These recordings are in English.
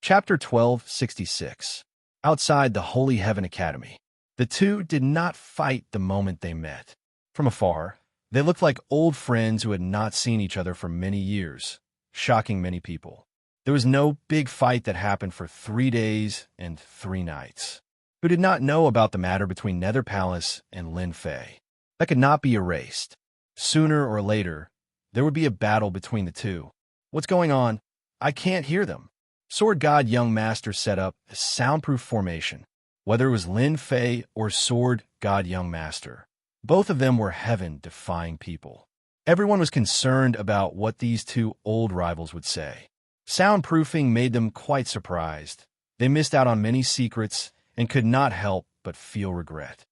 Chapter 1266. Outside the Holy Heaven Academy. The two did not fight the moment they met. From afar, they looked like old friends who had not seen each other for many years, shocking many people. There was no big fight that happened for 3 days and 3 nights. Who did not know about the matter between Nether Palace and Lin Fei? That could not be erased. Sooner or later, there would be a battle between the two. What's going on? I can't hear them. Sword God Young Master set up a soundproof formation. Whether it was Lin Fei or Sword God Young Master, both of them were heaven-defying people. Everyone was concerned about what these two old rivals would say. Soundproofing made them quite surprised. They missed out on many secrets and could not help but feel regret.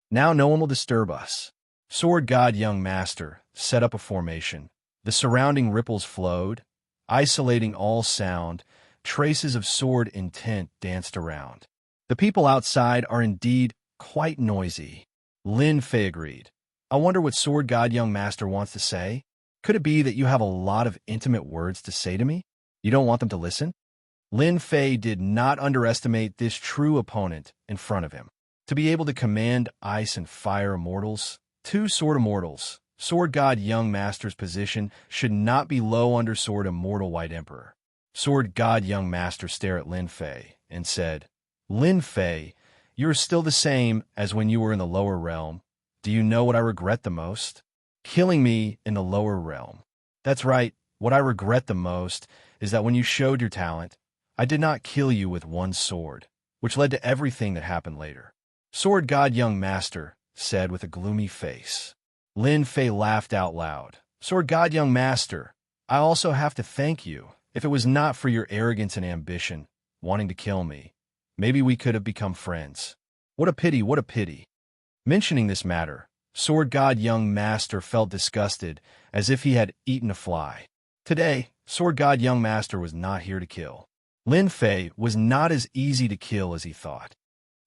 Now no one will disturb us. Sword God Young Master set up a formation. The surrounding ripples flowed, isolating all sound. Traces of sword intent danced around. The people outside are indeed quite noisy. Lin Fei agreed. I wonder what Sword God Young Master wants to say. Could it be that you have a lot of intimate words to say to me? You don't want them to listen? Lin Fei did not underestimate this true opponent in front of him. To be able to command ice and fire immortals, 2 sword immortals, Sword God Young Master's position should not be low under Sword Immortal White Emperor. Sword God Young Master stared at Lin Fei and said, Lin Fei, you are still the same as when you were in the lower realm. Do you know what I regret the most? Killing me in the lower realm. That's right, what I regret the most is that when you showed your talent, I did not kill you with one sword, which led to everything that happened later. Sword God Young Master said with a gloomy face. Lin Fei laughed out loud. Sword God Young Master, I also have to thank you. If it was not for your arrogance and ambition, wanting to kill me, maybe we could have become friends. What a pity, what a pity. Mentioning this matter, Sword God Young Master felt disgusted, as if he had eaten a fly. Today, Sword God Young Master was not here to kill. Lin Fei was not as easy to kill as he thought.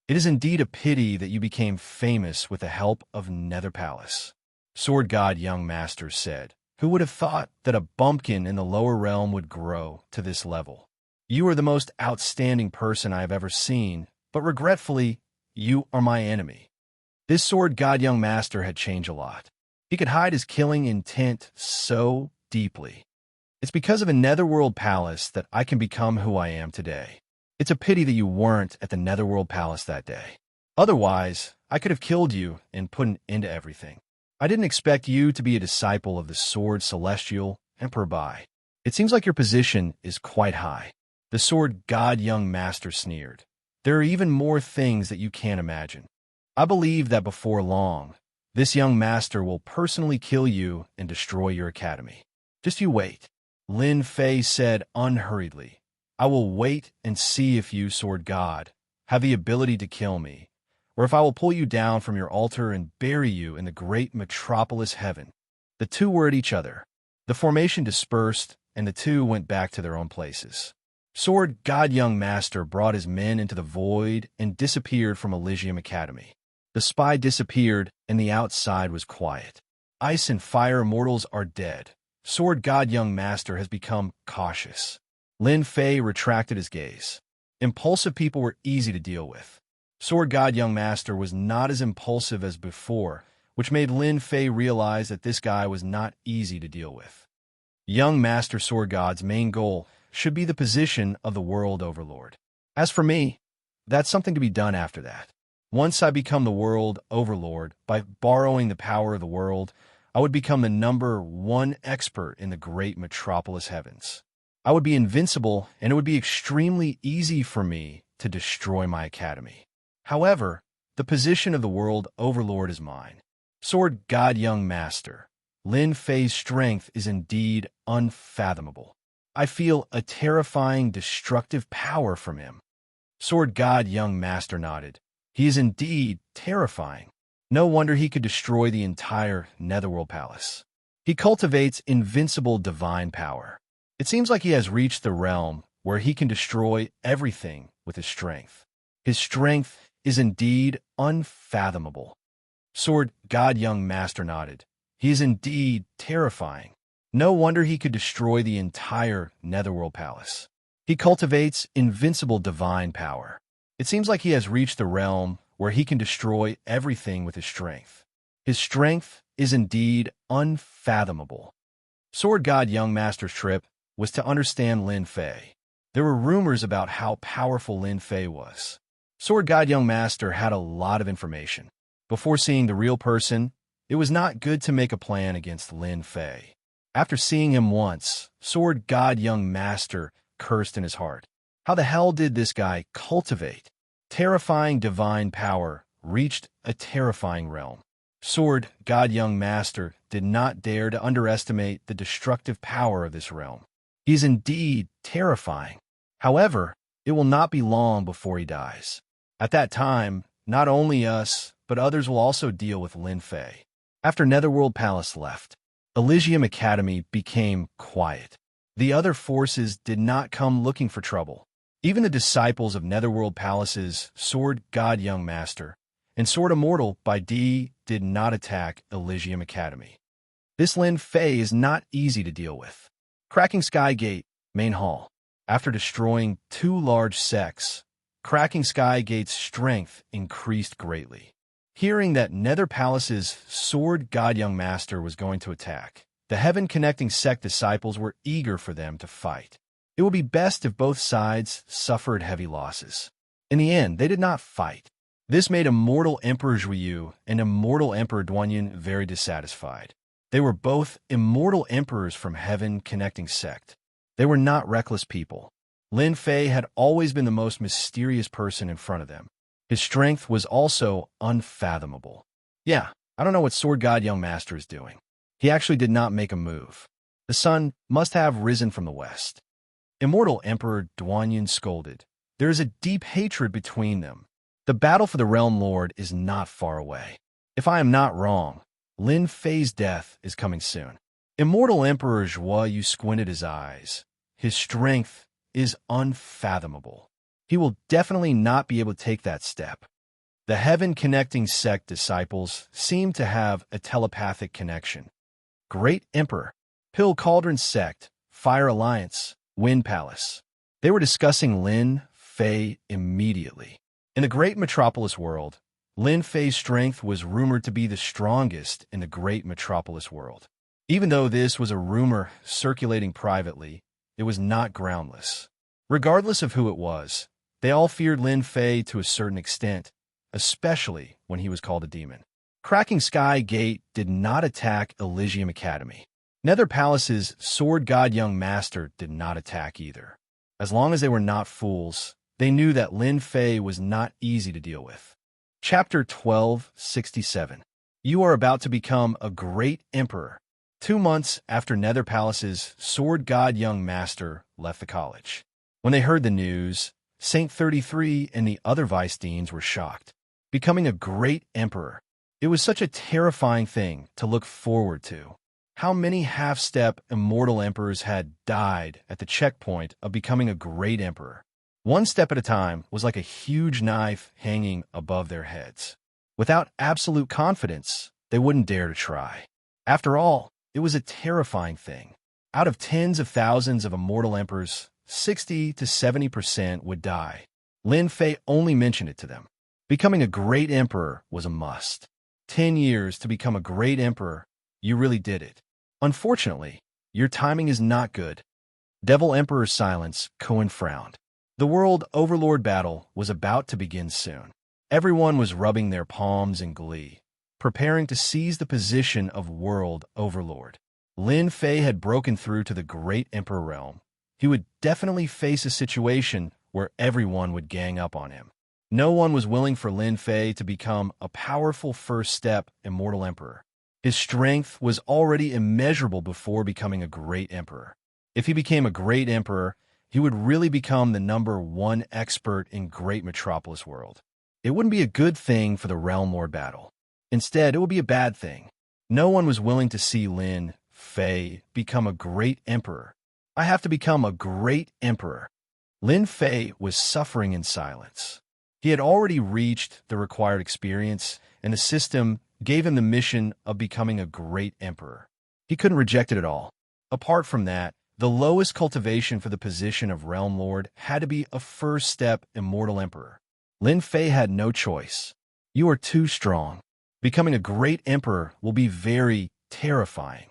It is indeed a pity that you became famous with the help of Nether Palace. Sword God Young Master said. Who would have thought that a bumpkin in the lower realm would grow to this level? You are the most outstanding person I have ever seen, but regretfully, you are my enemy. This Sword God Young Master had changed a lot. He could hide his killing intent so deeply. It's because of a Netherworld Palace that I can become who I am today. It's a pity that you weren't at the Netherworld Palace that day. Otherwise, I could have killed you and put an end to everything. I didn't expect you to be a disciple of the Sword Celestial Emperor Bai. It seems like your position is quite high. The Sword God Young Master sneered. There are even more things that you can't imagine. I believe that before long, this young master will personally kill you and destroy your academy. Just you wait. Lin Fei said unhurriedly. I will wait and see if you, Sword God, have the ability to kill me, or if I will pull you down from your altar and bury you in the great metropolis heaven. The two were at each other. The formation dispersed, and the two went back to their own places. Sword God Young Master brought his men into the void and disappeared from Elysium Academy. The spy disappeared, and the outside was quiet. Ice and fire immortals are dead. Sword God Young Master has become cautious. Lin Fei retracted his gaze. Impulsive people were easy to deal with. Sword God Young Master was not as impulsive as before, which made Lin Fei realize that this guy was not easy to deal with. Young Master Sword God's main goal should be the position of the World Overlord. As for me, that's something to be done after that. Once I become the World Overlord, by borrowing the power of the world, I would become the #1 expert in the great metropolis heavens. I would be invincible, and it would be extremely easy for me to destroy my academy. However, the position of the World Overlord is mine. Sword God Young Master, Lin Fei's strength is indeed unfathomable. I feel a terrifying, destructive power from him. Sword God Young Master nodded. He is indeed terrifying. No wonder he could destroy the entire Netherworld Palace. He cultivates invincible divine power. It seems like he has reached the realm where he can destroy everything with his strength. His strength is indeed unfathomable. Sword God Young Master nodded. He is indeed terrifying. No wonder he could destroy the entire Netherworld Palace. He cultivates invincible divine power. It seems like he has reached the realm where he can destroy everything with his strength. His strength is indeed unfathomable. Sword God Young Master's trip was to understand Lin Fei. There were rumors about how powerful Lin Fei was. Sword God Young Master had a lot of information. Before seeing the real person, it was not good to make a plan against Lin Fei. After seeing him once, Sword God Young Master cursed in his heart. How the hell did this guy cultivate? Terrifying divine power reached a terrifying realm. Sword God Young Master did not dare to underestimate the destructive power of this realm. He is indeed terrifying. However, it will not be long before he dies. At that time, not only us, but others will also deal with Lin Fei. After Netherworld Palace left, Elysium Academy became quiet. The other forces did not come looking for trouble. Even the disciples of Netherworld Palace's Sword God Young Master and Sword Immortal by D did not attack Elysium Academy. This Lin Fei is not easy to deal with. Cracking Sky Gate, Main Hall. After destroying 2 large sects, Cracking Sky Gate's strength increased greatly. Hearing that Nether Palace's Sword God Young Master was going to attack, the Heaven Connecting Sect disciples were eager for them to fight. It would be best if both sides suffered heavy losses. In the end, they did not fight. This made Immortal Emperor Zhuyu and Immortal Emperor Duanyin very dissatisfied. They were both immortal emperors from Heaven Connecting Sect. They were not reckless people. Lin Fei had always been the most mysterious person in front of them. His strength was also unfathomable. Yeah, I don't know what Sword God Young Master is doing. He actually did not make a move. The sun must have risen from the west. Immortal Emperor Duanyin scolded. There is a deep hatred between them. The battle for the Realm Lord is not far away. If I am not wrong, Lin Fei's death is coming soon. Immortal Emperor Zhuyu squinted his eyes. His strength is unfathomable. He will definitely not be able to take that step. The Heaven Connecting Sect disciples seem to have a telepathic connection. Great Emperor, Pill Cauldron Sect, Fire Alliance, Wind Palace. They were discussing Lin Fei immediately. In the Great Metropolis world, Lin Fei's strength was rumored to be the strongest in the Great Metropolis world. Even though this was a rumor circulating privately, it was not groundless. Regardless of who it was, they all feared Lin Fei to a certain extent, especially when he was called a demon. Cracking Sky Gate did not attack Elysium Academy. Nether Palace's Sword God Young Master did not attack either. As long as they were not fools, they knew that Lin Fei was not easy to deal with. Chapter 1267. You are about to become a great emperor. 2 months after Nether Palace's Sword God Young Master left the college. When they heard the news, Saint 33 and the other vice deans were shocked. Becoming a great emperor. It was such a terrifying thing to look forward to. How many half-step immortal emperors had died at the checkpoint of becoming a great emperor? One step at a time was like a huge knife hanging above their heads. Without absolute confidence, they wouldn't dare to try. After all, it was a terrifying thing. Out of tens of thousands of immortal emperors, 60 to 70% would die. Lin Fei only mentioned it to them. Becoming a great emperor was a must. 10 years to become a great emperor, you really did it. Unfortunately, your timing is not good. Devil Emperor's silence, Cohen frowned. The World Overlord battle was about to begin soon. Everyone was rubbing their palms in glee, preparing to seize the position of World Overlord. Lin Fei had broken through to the Great Emperor realm. He would definitely face a situation where everyone would gang up on him. No one was willing for Lin Fei to become a powerful first-step Immortal Emperor. His strength was already immeasurable before becoming a great emperor. If he became a great emperor, he would really become the #1 expert in Great Metropolis world. It wouldn't be a good thing for the Realm Lord battle. Instead, it would be a bad thing. No one was willing to see Lin Fei become a great emperor. I have to become a great emperor. Lin Fei was suffering in silence. He had already reached the required experience, and the system gave him the mission of becoming a great emperor. He couldn't reject it at all. Apart from that, The lowest cultivation for the position of Realm Lord had to be a first-step Immortal Emperor. Lin Fei had no choice. You are too strong. Becoming a great emperor will be very terrifying.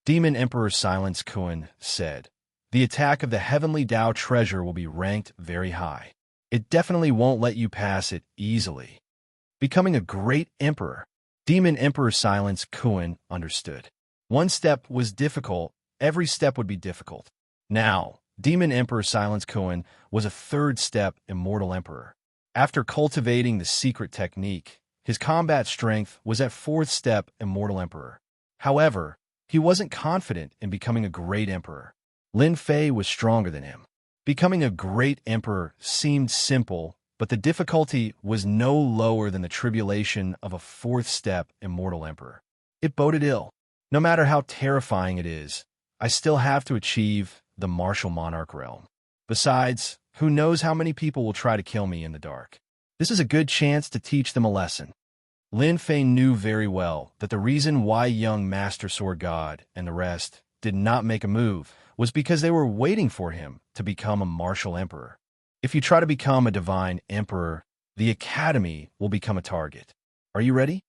Demon Emperor Silence Kuan said, the attack of the Heavenly Dao treasure will be ranked very high. It definitely won't let you pass it easily. Becoming a great emperor. Demon Emperor Silence Kuan understood. One step was difficult, every step would be difficult. Now, Demon Emperor Silence Kuan was a third-step Immortal Emperor. After cultivating the secret technique, his combat strength was at fourth-step Immortal Emperor. However, he wasn't confident in becoming a great emperor. Lin Fei was stronger than him. Becoming a great emperor seemed simple, but the difficulty was no lower than the tribulation of a fourth-step Immortal Emperor. It boded ill. No matter how terrifying it is, I still have to achieve the martial monarch realm. Besides, who knows how many people will try to kill me in the dark. This is a good chance to teach them a lesson. Lin Fei knew very well that the reason why young Master Sword God and the rest did not make a move was because they were waiting for him to become a martial emperor. If you try to become a divine emperor, the academy will become a target. Are you ready?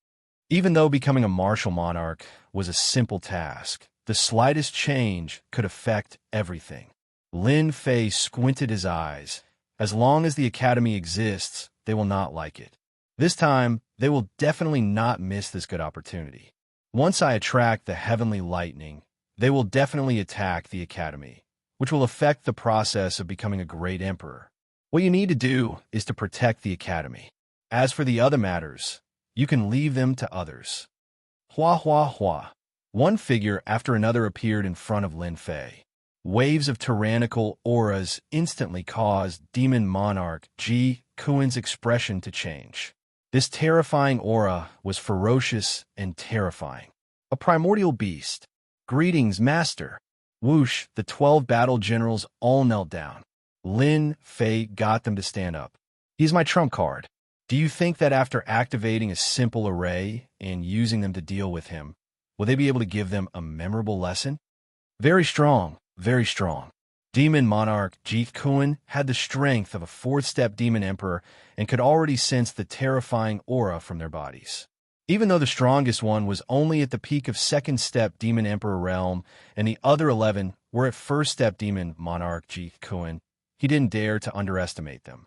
Even though becoming a martial monarch was a simple task, the slightest change could affect everything. Lin Fei squinted his eyes. As long as the academy exists, they will not like it. This time, they will definitely not miss this good opportunity. Once I attract the heavenly lightning, they will definitely attack the academy, which will affect the process of becoming a great emperor. What you need to do is to protect the academy. As for the other matters, you can leave them to others. Hua hua hua. One figure after another appeared in front of Lin Fei. Waves of tyrannical auras instantly caused Demon Monarch Ji Kuan's expression to change. This terrifying aura was ferocious and terrifying. A primordial beast. Greetings, Master. Whoosh, the 12 battle generals all knelt down. Lin Fei got them to stand up. He's my trump card. Do you think that after activating a simple array and using them to deal with him, will they be able to give them a memorable lesson? Very strong, very strong. Demon Monarch Ji Kuan had the strength of a fourth-step Demon Emperor and could already sense the terrifying aura from their bodies. Even though the strongest one was only at the peak of second-step Demon Emperor realm and the other 11 were at first-step Demon Monarch Ji Kuan, he didn't dare to underestimate them.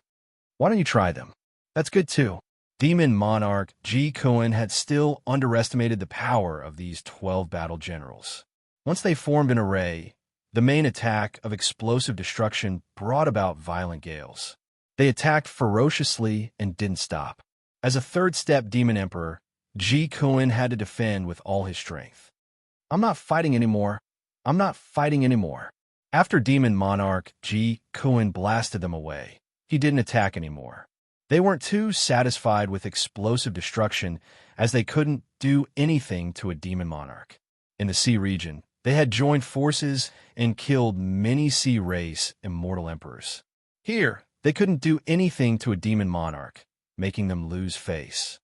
Why don't you try them? That's good too. Demon Monarch Ji Kuan had still underestimated the power of these 12 battle generals. Once they formed an array, the main attack of explosive destruction brought about violent gales. They attacked ferociously and didn't stop. As a third-step Demon Emperor, Ji Kuan had to defend with all his strength. I'm not fighting anymore. I'm not fighting anymore. After Demon Monarch Ji Kuan blasted them away, he didn't attack anymore. They weren't too satisfied with explosive destruction as they couldn't do anything to a Demon Monarch. In the Sea region, they had joined forces and killed many Sea race Immortal Emperors. Here, they couldn't do anything to a Demon Monarch, making them lose face.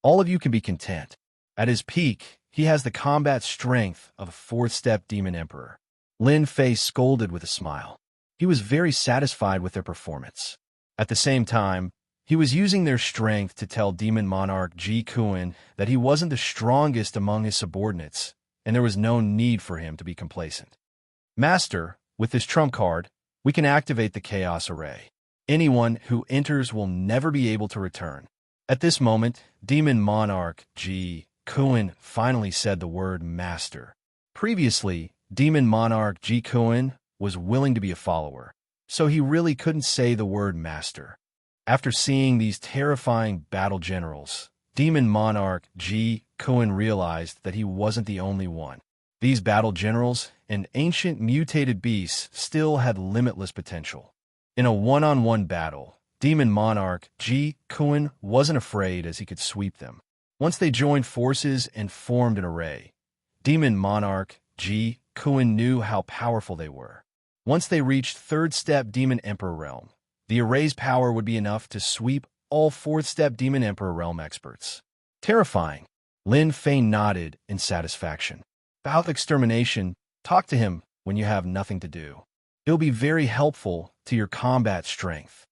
All of you can be content. At his peak, he has the combat strength of a fourth-step Demon Emperor. Lin Fei scolded with a smile. He was very satisfied with their performance. At the same time, he was using their strength to tell Demon Monarch Ji Kuan that he wasn't the strongest among his subordinates, and there was no need for him to be complacent. Master, with this trump card, we can activate the Chaos Array. Anyone who enters will never be able to return. At this moment, Demon Monarch Ji Kuan finally said the word Master. Previously, Demon Monarch Ji Kuan was willing to be a follower, so he really couldn't say the word Master. After seeing these terrifying battle generals, Demon Monarch Ji Kuan realized that he wasn't the only one. These battle generals and ancient mutated beasts still had limitless potential. In a one-on-one battle, Demon Monarch Ji Kuan wasn't afraid as he could sweep them. Once they joined forces and formed an array, Demon Monarch Ji Kuan knew how powerful they were. Once they reached third-step Demon Emperor realm, the array's power would be enough to sweep all fourth-step Demon Emperor realm experts. Terrifying. Lin Fei nodded in satisfaction. About extermination, talk to him when you have nothing to do. It'll be very helpful to your combat strength.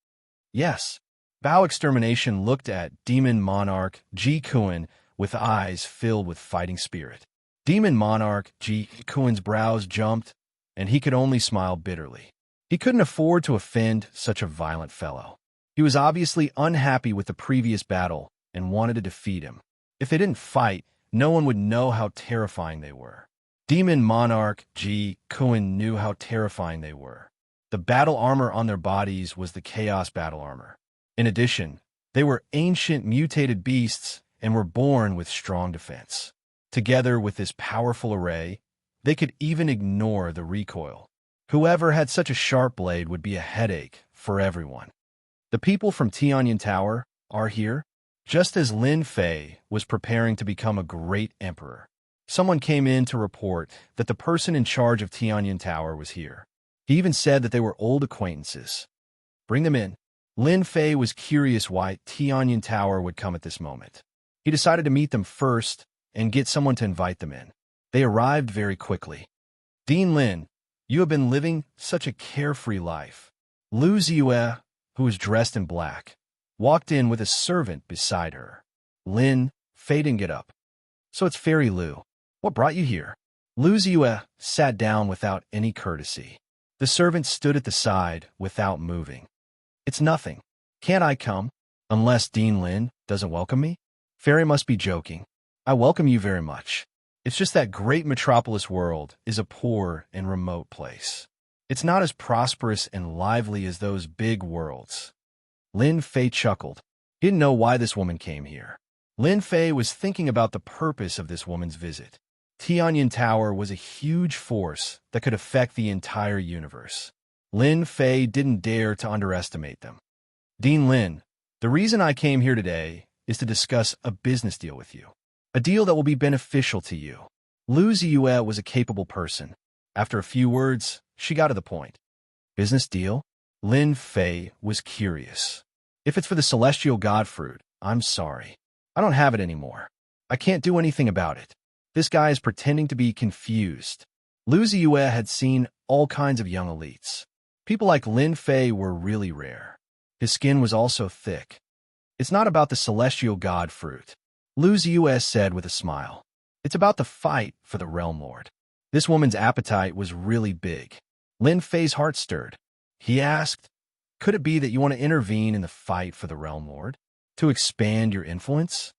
Yes. Bao Extermination looked at Demon Monarch Ji Kuan with eyes filled with fighting spirit. Demon Monarch Ji Kuan's brows jumped, and he could only smile bitterly. He couldn't afford to offend such a violent fellow. He was obviously unhappy with the previous battle and wanted to defeat him. If they didn't fight, no one would know how terrifying they were. Demon Monarch Ji Kuan knew how terrifying they were. The battle armor on their bodies was the Chaos battle armor. In addition, they were ancient mutated beasts and were born with strong defense. Together with this powerful array, they could even ignore the recoil. Whoever had such a sharp blade would be a headache for everyone. The people from Tianyan Tower are here. Just as Lin Fei was preparing to become a great emperor, someone came in to report that the person in charge of Tianyan Tower was here. He even said that they were old acquaintances. Bring them in. Lin Fei was curious why Tianyan Tower would come at this moment. He decided to meet them first and get someone to invite them in. They arrived very quickly. Dean Lin, you have been living such a carefree life. Lu Ziyue, who was dressed in black, walked in with a servant beside her. Lin Fei didn't get up. So it's Fairy Lu. What brought you here? Lu Ziyue sat down without any courtesy. The servant stood at the side without moving. It's nothing. Can't I come? Unless Dean Lin doesn't welcome me? Fairy must be joking. I welcome you very much. It's just that great metropolis world is a poor and remote place. It's not as prosperous and lively as those big worlds. Lin Fei chuckled. He didn't know why this woman came here. Lin Fei was thinking about the purpose of this woman's visit. Tianyan Tower was a huge force that could affect the entire universe. Lin Fei didn't dare to underestimate them. Dean Lin, the reason I came here today is to discuss a business deal with you. A deal that will be beneficial to you. Lu Ziyue was a capable person. After a few words, she got to the point. Business deal? Lin Fei was curious. If it's for the celestial god fruit, I'm sorry. I don't have it anymore. I can't do anything about it. This guy is pretending to be confused. Lu Ziyue had seen all kinds of young elites. People like Lin Fei were really rare. His skin was also thick. It's not about the celestial god fruit, Lu Ziyue said with a smile. It's about the fight for the Realm Lord. This woman's appetite was really big. Lin Fei's heart stirred. He asked, could it be that you want to intervene in the fight for the Realm Lord? To expand your influence?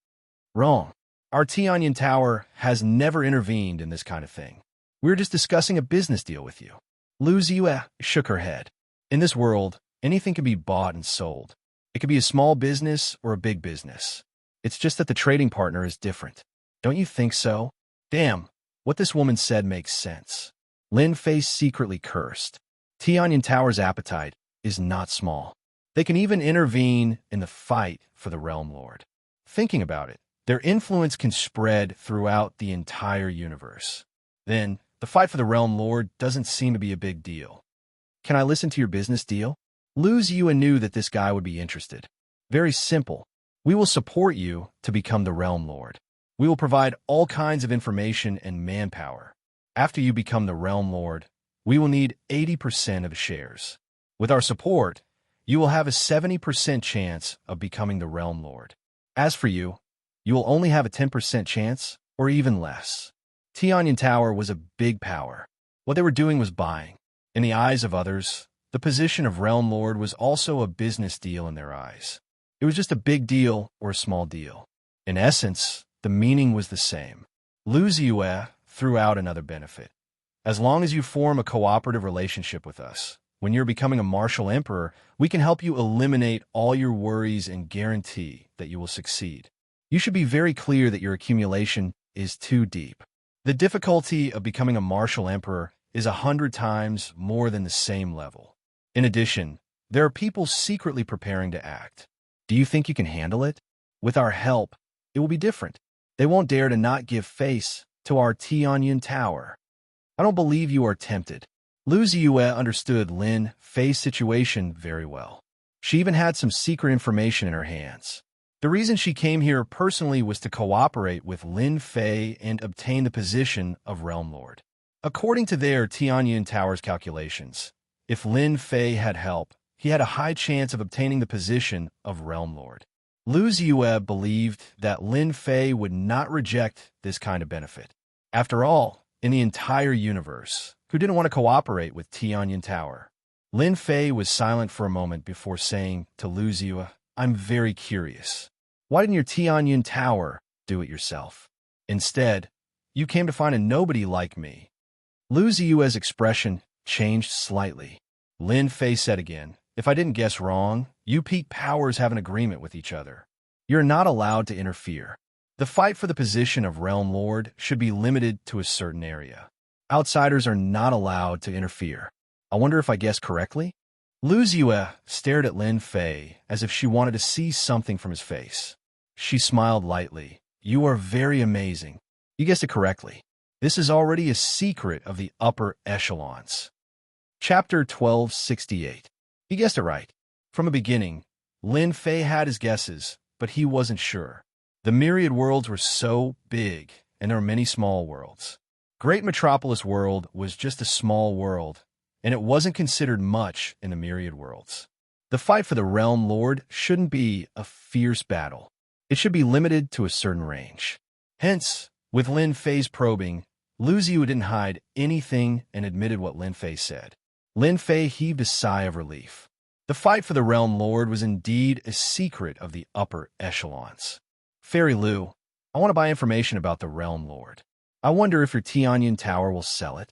Wrong. Our Tianyan Tower has never intervened in this kind of thing. We're just discussing a business deal with you. Lu Ziyue shook her head. In this world, anything can be bought and sold. It could be a small business or a big business. It's just that the trading partner is different. Don't you think so? Damn, what this woman said makes sense. Lin Fei secretly cursed. Tianyan Tower's appetite is not small. They can even intervene in the fight for the Realm Lord. Thinking about it, their influence can spread throughout the entire universe. Then, the fight for the Realm Lord doesn't seem to be a big deal. Can I listen to your business deal? Lu Ziyue knew that this guy would be interested. Very simple. We will support you to become the Realm Lord. We will provide all kinds of information and manpower. After you become the Realm Lord, we will need 80% of the shares. With our support, you will have a 70% chance of becoming the Realm Lord. As for you, you will only have a 10% chance, or even less. Tianyan Tower was a big power. What they were doing was buying. In the eyes of others, the position of Realm Lord was also a business deal in their eyes. It was just a big deal or a small deal. In essence, the meaning was the same. Lu Ziyue threw out another benefit. As long as you form a cooperative relationship with us, when you're becoming a martial emperor, we can help you eliminate all your worries and guarantee that you will succeed. You should be very clear that your accumulation is too deep. The difficulty of becoming a martial emperor is 100 times more than the same level. In addition, there are people secretly preparing to act. Do you think you can handle it? With our help, it will be different. They won't dare to not give face to our Tianyan Tower. I don't believe you are tempted. Lu Ziyue understood Lin Fei's situation very well. She even had some secret information in her hands. The reason she came here personally was to cooperate with Lin Fei and obtain the position of Realm Lord. According to their Tianyan Tower's calculations, if Lin Fei had help, he had a high chance of obtaining the position of Realm Lord. Lu Ziyue believed that Lin Fei would not reject this kind of benefit. After all, in the entire universe, who didn't want to cooperate with Tianyan Tower? Lin Fei was silent for a moment before saying to Lu Ziyue, "I'm very curious. Why didn't your Tianyan Tower do it yourself? Instead, you came to find a nobody like me." Lu Ziyue's expression changed slightly. Lin Fei said again, "If I didn't guess wrong, you peak powers have an agreement with each other. You're not allowed to interfere. The fight for the position of Realm Lord should be limited to a certain area. Outsiders are not allowed to interfere. I wonder if I guessed correctly?" Lu Ziyue stared at Lin Fei as if she wanted to see something from his face. She smiled lightly. "You are very amazing. You guessed it correctly. This is already a secret of the upper echelons." Chapter 1268. He guessed it right. From the beginning, Lin Fei had his guesses, but he wasn't sure. The myriad worlds were so big, and there were many small worlds. Great Metropolis World was just a small world, and it wasn't considered much in the myriad worlds. The fight for the Realm Lord shouldn't be a fierce battle. It should be limited to a certain range. Hence, with Lin Fei's probing, Lu Ziyue didn't hide anything and admitted what Lin Fei said. Lin Fei heaved a sigh of relief. The fight for the Realm Lord was indeed a secret of the upper echelons. "Fairy Lu, I want to buy information about the Realm Lord. I wonder if your Tianyan Tower will sell it?"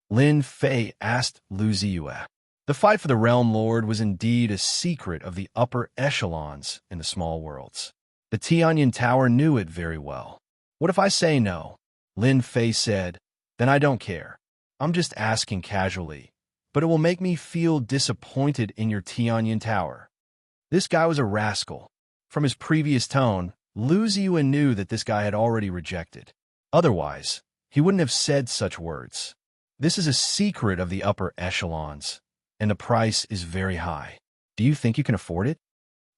Lin Fei asked Lu Ziyue. The fight for the Realm Lord was indeed a secret of the upper echelons in the small worlds. The Tianyan Tower knew it very well. "What if I say no?" Lin Fei said. "Then I don't care. I'm just asking casually, but it will make me feel disappointed in your Tianyan Tower." This guy was a rascal. From his previous tone, Lu Ziyue knew that this guy had already rejected. Otherwise, he wouldn't have said such words. This is a secret of the upper echelons, and the price is very high. Do you think you can afford it?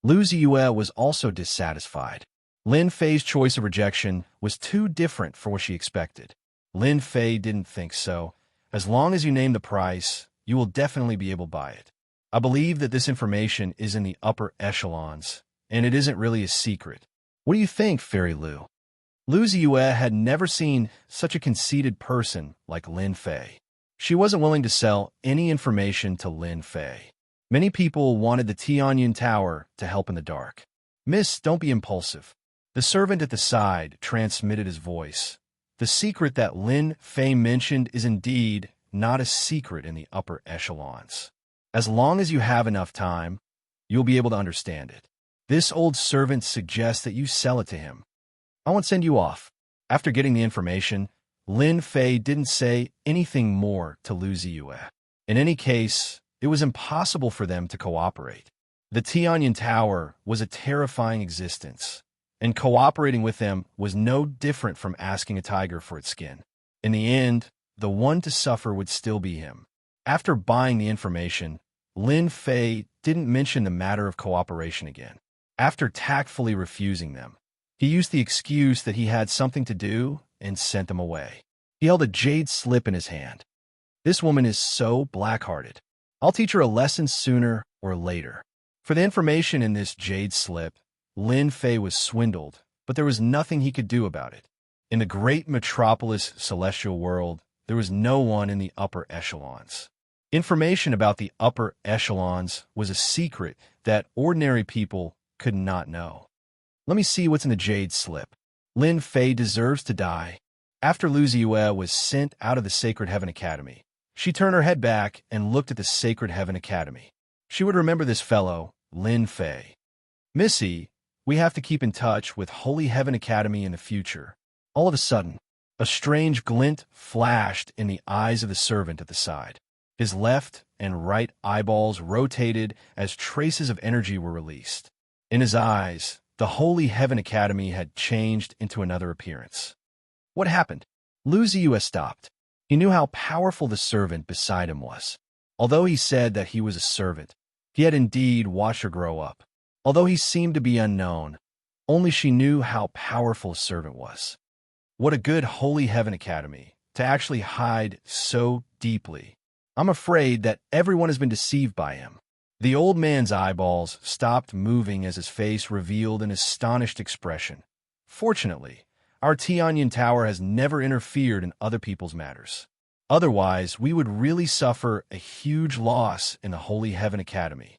Lu Ziyue was also dissatisfied. Lin Fei's choice of rejection was too different for what she expected. Lin Fei didn't think so. "As long as you name the price, you will definitely be able to buy it. I believe that this information is in the upper echelons, and it isn't really a secret. What do you think, Fairy Lu?" Lu Ziyue had never seen such a conceited person like Lin Fei. She wasn't willing to sell any information to Lin Fei. Many people wanted the Tianyan Tower to help in the dark. "Miss, don't be impulsive." The servant at the side transmitted his voice. "The secret that Lin Fei mentioned is indeed not a secret in the upper echelons. As long as you have enough time, you'll be able to understand it. This old servant suggests that you sell it to him. I won't send you off." After getting the information, Lin Fei didn't say anything more to Lu Ziyue. In any case, it was impossible for them to cooperate. The Tianyan Tower was a terrifying existence, and cooperating with them was no different from asking a tiger for its skin. In the end, the one to suffer would still be him. After buying the information, Lin Fei didn't mention the matter of cooperation again. After tactfully refusing them, he used the excuse that he had something to do and sent them away. He held a jade slip in his hand. "This woman is so black-hearted. I'll teach her a lesson sooner or later." For the information in this jade slip, Lin Fei was swindled, but there was nothing he could do about it. In the great metropolis celestial world, there was no one in the upper echelons. Information about the upper echelons was a secret that ordinary people could not know. "Let me see what's in the jade slip. Lin Fei deserves to die." After Lu Ziyue was sent out of the Sacred Heaven Academy, she turned her head back and looked at the Sacred Heaven Academy. She would remember this fellow, Lin Fei. "Missy, we have to keep in touch with Holy Heaven Academy in the future." All of a sudden, a strange glint flashed in the eyes of the servant at the side. His left and right eyeballs rotated as traces of energy were released. In his eyes, the Holy Heaven Academy had changed into another appearance. What happened? Lu Ziyue stopped. He knew how powerful the servant beside him was. Although he said that he was a servant, he had indeed watched her grow up. Although he seemed to be unknown, only she knew how powerful a servant was. What a good Holy Heaven Academy to actually hide so deeply. I'm afraid that everyone has been deceived by him. The old man's eyeballs stopped moving as his face revealed an astonished expression. Fortunately, our Tianyan Tower has never interfered in other people's matters. Otherwise, we would really suffer a huge loss in the Holy Heaven Academy.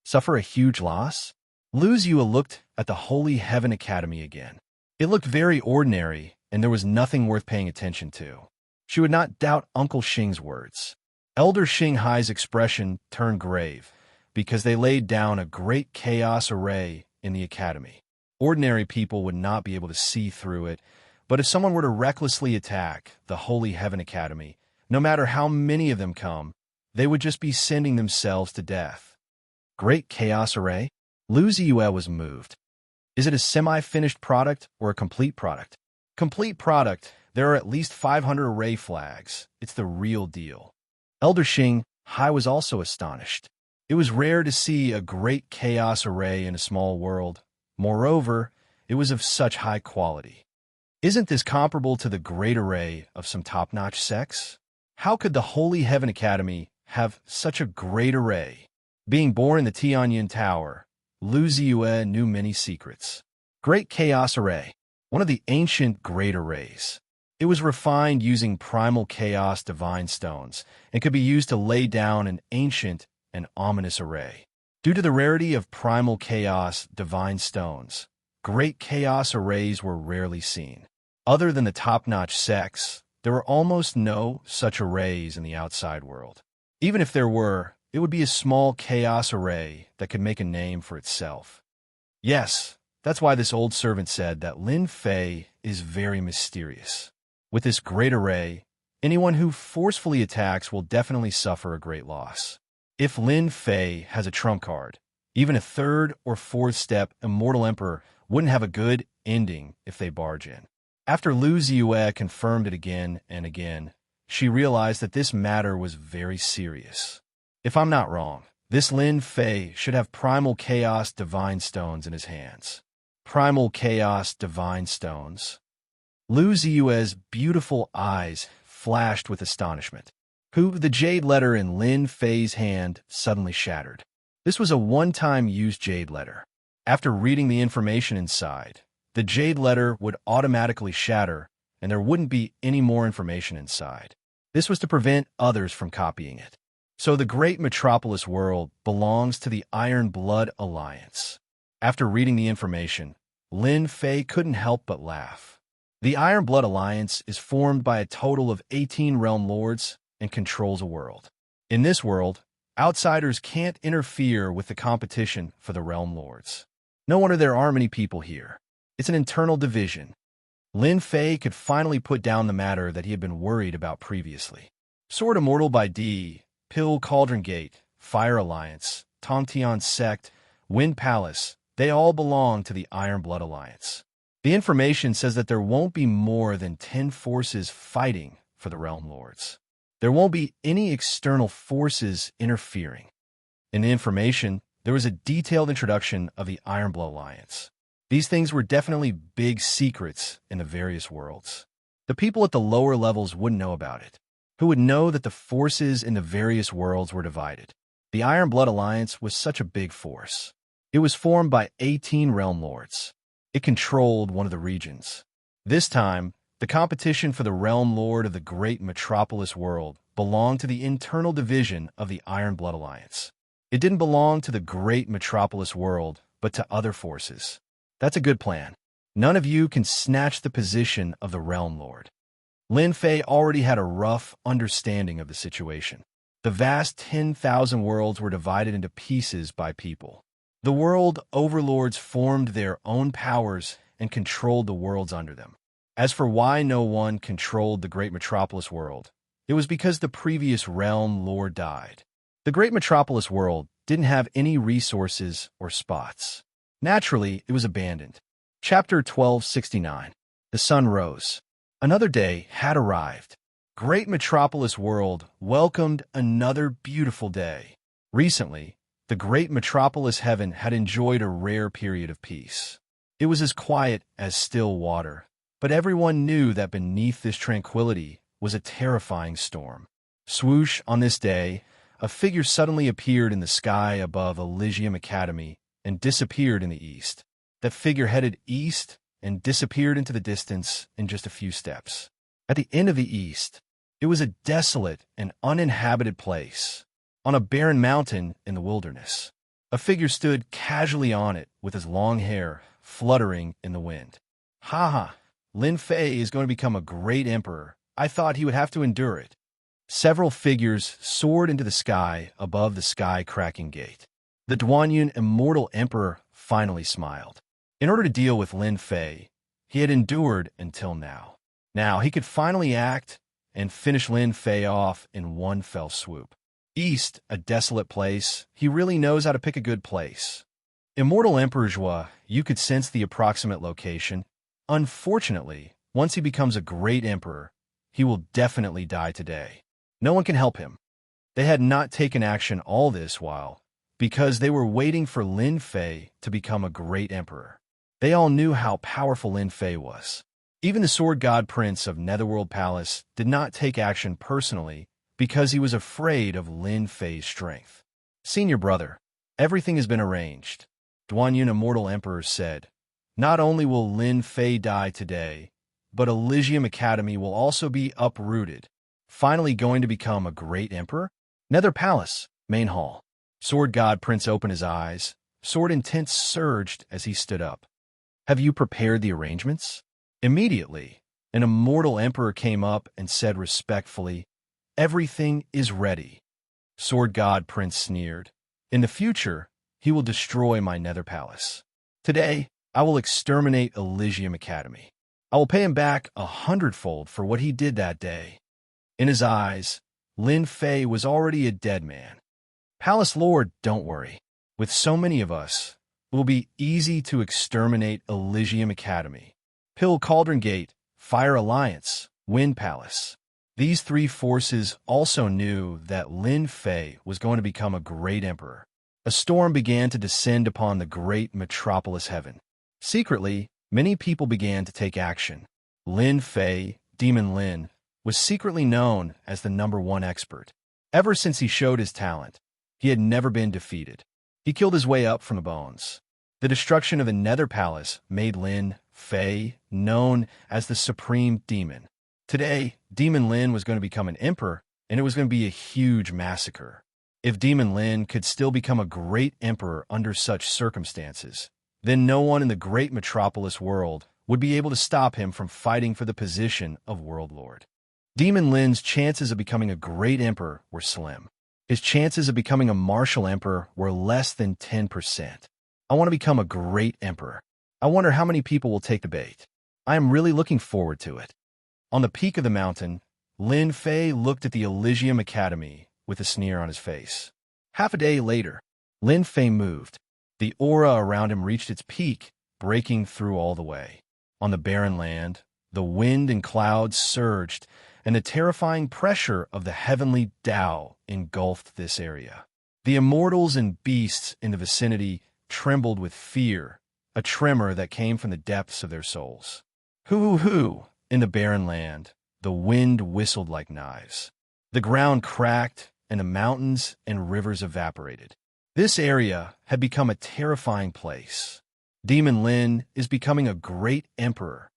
Suffer a huge loss? Lu Ziyue looked at the Holy Heaven Academy again. It looked very ordinary, and there was nothing worth paying attention to. She would not doubt Uncle Xing's words. Elder Xing Hai's expression turned grave, because they laid down a great chaos array in the academy. Ordinary people would not be able to see through it, but if someone were to recklessly attack the Holy Heaven Academy, no matter how many of them come, they would just be sending themselves to death. Great chaos array? Lu Ziyue was moved. Is it a semi-finished product or a complete product? Complete product. There are at least 500 array flags. It's the real deal. Elder Xing Hai was also astonished. It was rare to see a great chaos array in a small world. Moreover, it was of such high quality. Isn't this comparable to the great array of some top-notch sects? How could the Holy Heaven Academy have such a great array? Being born in the Tianyan Tower, Lu Ziyue knew many secrets. Great Chaos Array, one of the ancient great arrays. It was refined using primal chaos divine stones and could be used to lay down an ancient and ominous array. Due to the rarity of primal chaos divine stones, great chaos arrays were rarely seen. Other than the top-notch sects, there were almost no such arrays in the outside world. Even if there were, it would be a small chaos array that could make a name for itself. Yes, that's why this old servant said that Lin Fei is very mysterious. With this great array, anyone who forcefully attacks will definitely suffer a great loss. If Lin Fei has a trump card, even a third or fourth step Immortal Emperor wouldn't have a good ending if they barge in. After Lu Ziyue confirmed it again and again, she realized that this matter was very serious. If I'm not wrong, this Lin Fei should have Primal Chaos Divine Stones in his hands. Primal Chaos Divine Stones? Lu Ziyue's beautiful eyes flashed with astonishment. The jade letter in Lin Fei's hand suddenly shattered. This was a one-time use jade letter. After reading the information inside, the jade letter would automatically shatter, and there wouldn't be any more information inside. This was to prevent others from copying it. So the great metropolis world belongs to the Iron Blood Alliance. After reading the information, Lin Fei couldn't help but laugh. The Iron Blood Alliance is formed by a total of 18 realm lords and controls a world. In this world, outsiders can't interfere with the competition for the realm lords. No wonder there aren't many people here. It's an internal division. Lin Fei could finally put down the matter that he had been worried about previously. Sword Immortal by D, Pill Cauldron Gate, Fire Alliance, Tongtian Sect, Wind Palace, they all belong to the Iron Blood Alliance. The information says that there won't be more than 10 forces fighting for the realm lords. There won't be any external forces interfering. In the information, there was a detailed introduction of the Iron Blood Alliance. These things were definitely big secrets in the various worlds. The people at the lower levels wouldn't know about it. Who would know that the forces in the various worlds were divided? The Iron Blood Alliance was such a big force. It was formed by 18 realm lords. It controlled one of the regions. This time, the competition for the realm lord of the great metropolis world belonged to the internal division of the Iron Blood Alliance. It didn't belong to the great metropolis world, but to other forces. That's a good plan. None of you can snatch the position of the realm lord. Lin Fei already had a rough understanding of the situation. The vast 10,000 worlds were divided into pieces by people. The world overlords formed their own powers and controlled the worlds under them. As for why no one controlled the great metropolis world, it was because the previous realm lord died. The great metropolis world didn't have any resources or spots. Naturally, it was abandoned. Chapter 1269. The sun rose. Another day had arrived. Great metropolis world welcomed another beautiful day. Recently, the great metropolis heaven had enjoyed a rare period of peace. It was as quiet as still water, but everyone knew that beneath this tranquility was a terrifying storm. Swoosh, on this day, a figure suddenly appeared in the sky above Elysium Academy and disappeared in the east. That figure headed east and disappeared into the distance in just a few steps. At the end of the east, it was a desolate and uninhabited place, on a barren mountain in the wilderness. A figure stood casually on it with his long hair fluttering in the wind. "Ha ha, Lin Fei is going to become a great emperor. I thought he would have to endure it." Several figures soared into the sky above the sky-cracking gate. The Duanyun immortal emperor finally smiled. In order to deal with Lin Fei, he had endured until now. Now he could finally act and finish Lin Fei off in one fell swoop. East, a desolate place, he really knows how to pick a good place. Immortal Emperor Zhua, you could sense the approximate location. Unfortunately, once he becomes a great emperor, he will definitely die today. No one can help him. They had not taken action all this while, because they were waiting for Lin Fei to become a great emperor. They all knew how powerful Lin Fei was. Even the Sword God Prince of Netherworld Palace did not take action personally because he was afraid of Lin Fei's strength. "Senior brother, everything has been arranged," Duanyun Immortal Emperor said. "Not only will Lin Fei die today, but Elysium Academy will also be uprooted. Finally going to become a great emperor?" Nether Palace, Main Hall. Sword God Prince opened his eyes. Sword intent surged as he stood up. "Have you prepared the arrangements?" Immediately, an immortal emperor came up and said respectfully, "Everything is ready." Sword God Prince sneered. "In the future, he will destroy my Nether Palace. Today, I will exterminate Elysium Academy. I will pay him back 100-fold for what he did that day." In his eyes, Lin Fei was already a dead man. "Palace Lord, don't worry. With so many of us, it will be easy to exterminate Elysium Academy. Pill Cauldron Gate, Fire Alliance, Wind Palace." These three forces also knew that Lin Fei was going to become a great emperor. A storm began to descend upon the great metropolis heaven. Secretly, many people began to take action. Lin Fei, Demon Lin, was secretly known as the #1 expert. Ever since he showed his talent, he had never been defeated. He killed his way up from the bones. The destruction of the Nether Palace made Lin Fei known as the Supreme Demon. Today, Demon Lin was going to become an emperor, and it was going to be a huge massacre. If Demon Lin could still become a great emperor under such circumstances, then no one in the great metropolis world would be able to stop him from fighting for the position of World Lord. Demon Lin's chances of becoming a great emperor were slim. His chances of becoming a martial emperor were less than 10%. "I want to become a great emperor. I wonder how many people will take the bait. I am really looking forward to it." On the peak of the mountain, Lin Fei looked at the Elysium Academy with a sneer on his face. Half a day later, Lin Fei moved. The aura around him reached its peak, breaking through all the way. On the barren land, the wind and clouds surged, and the terrifying pressure of the heavenly Tao engulfed this area. The immortals and beasts in the vicinity trembled with fear, a tremor that came from the depths of their souls. Hoo-hoo-hoo! In the barren land, the wind whistled like knives. The ground cracked, and the mountains and rivers evaporated. This area had become a terrifying place. Demon Lin is becoming a great emperor.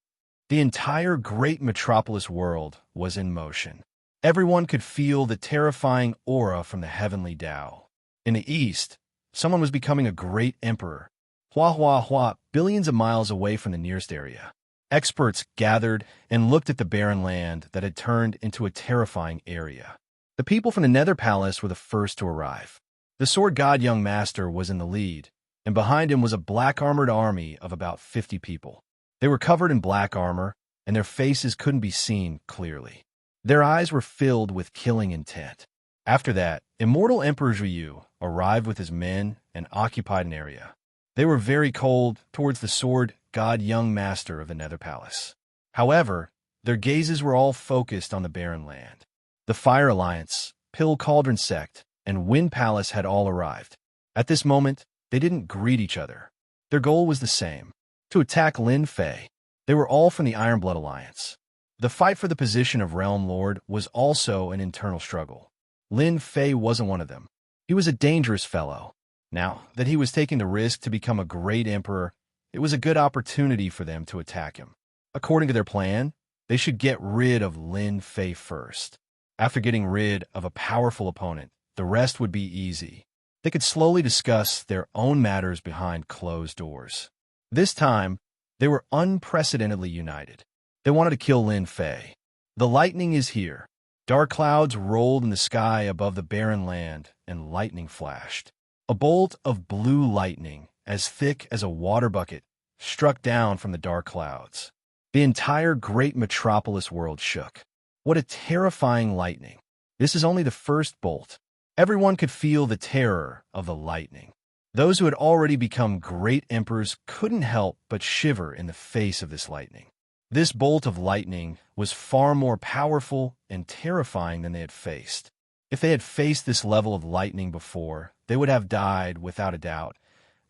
The entire great metropolis world was in motion. Everyone could feel the terrifying aura from the heavenly Tao. In the east, someone was becoming a great emperor. Hua hua hua, billions of miles away from the nearest area. Experts gathered and looked at the barren land that had turned into a terrifying area. The people from the Nether Palace were the first to arrive. The Sword God Young Master was in the lead, and behind him was a black-armored army of about 50 people. They were covered in black armor, and their faces couldn't be seen clearly. Their eyes were filled with killing intent. After that, Immortal Emperor Zhuyu arrived with his men and occupied an area. They were very cold towards the Sword God Young Master of the Nether Palace. However, their gazes were all focused on the barren land. The Fire Alliance, Pill Cauldron Sect, and Wind Palace had all arrived. At this moment, they didn't greet each other. Their goal was the same: to attack Lin Fei. They were all from the Iron Blood Alliance. The fight for the position of Realm Lord was also an internal struggle. Lin Fei wasn't one of them. He was a dangerous fellow. Now that he was taking the risk to become a great emperor, it was a good opportunity for them to attack him. According to their plan, they should get rid of Lin Fei first. After getting rid of a powerful opponent, the rest would be easy. They could slowly discuss their own matters behind closed doors. This time, they were unprecedentedly united. They wanted to kill Lin Fei. The lightning is here. Dark clouds rolled in the sky above the barren land, and lightning flashed. A bolt of blue lightning, as thick as a water bucket, struck down from the dark clouds. The entire great metropolis world shook. What a terrifying lightning. This is only the first bolt. Everyone could feel the terror of the lightning. Those who had already become great emperors couldn't help but shiver in the face of this lightning. This bolt of lightning was far more powerful and terrifying than they had faced. If they had faced this level of lightning before, they would have died without a doubt,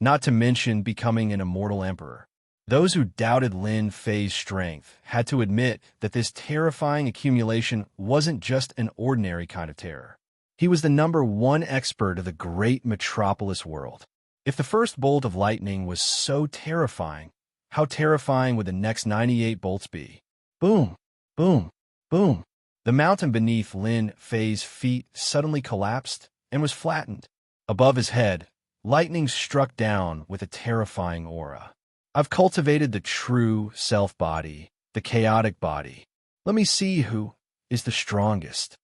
not to mention becoming an immortal emperor. Those who doubted Lin Fei's strength had to admit that this terrifying accumulation wasn't just an ordinary kind of terror. He was the #1 expert of the great metropolis world. If the first bolt of lightning was so terrifying, how terrifying would the next 98 bolts be? Boom, boom, boom. The mountain beneath Lin Fei's feet suddenly collapsed and was flattened. Above his head, lightning struck down with a terrifying aura. I've cultivated the true self-body, the chaotic body. Let me see who is the strongest.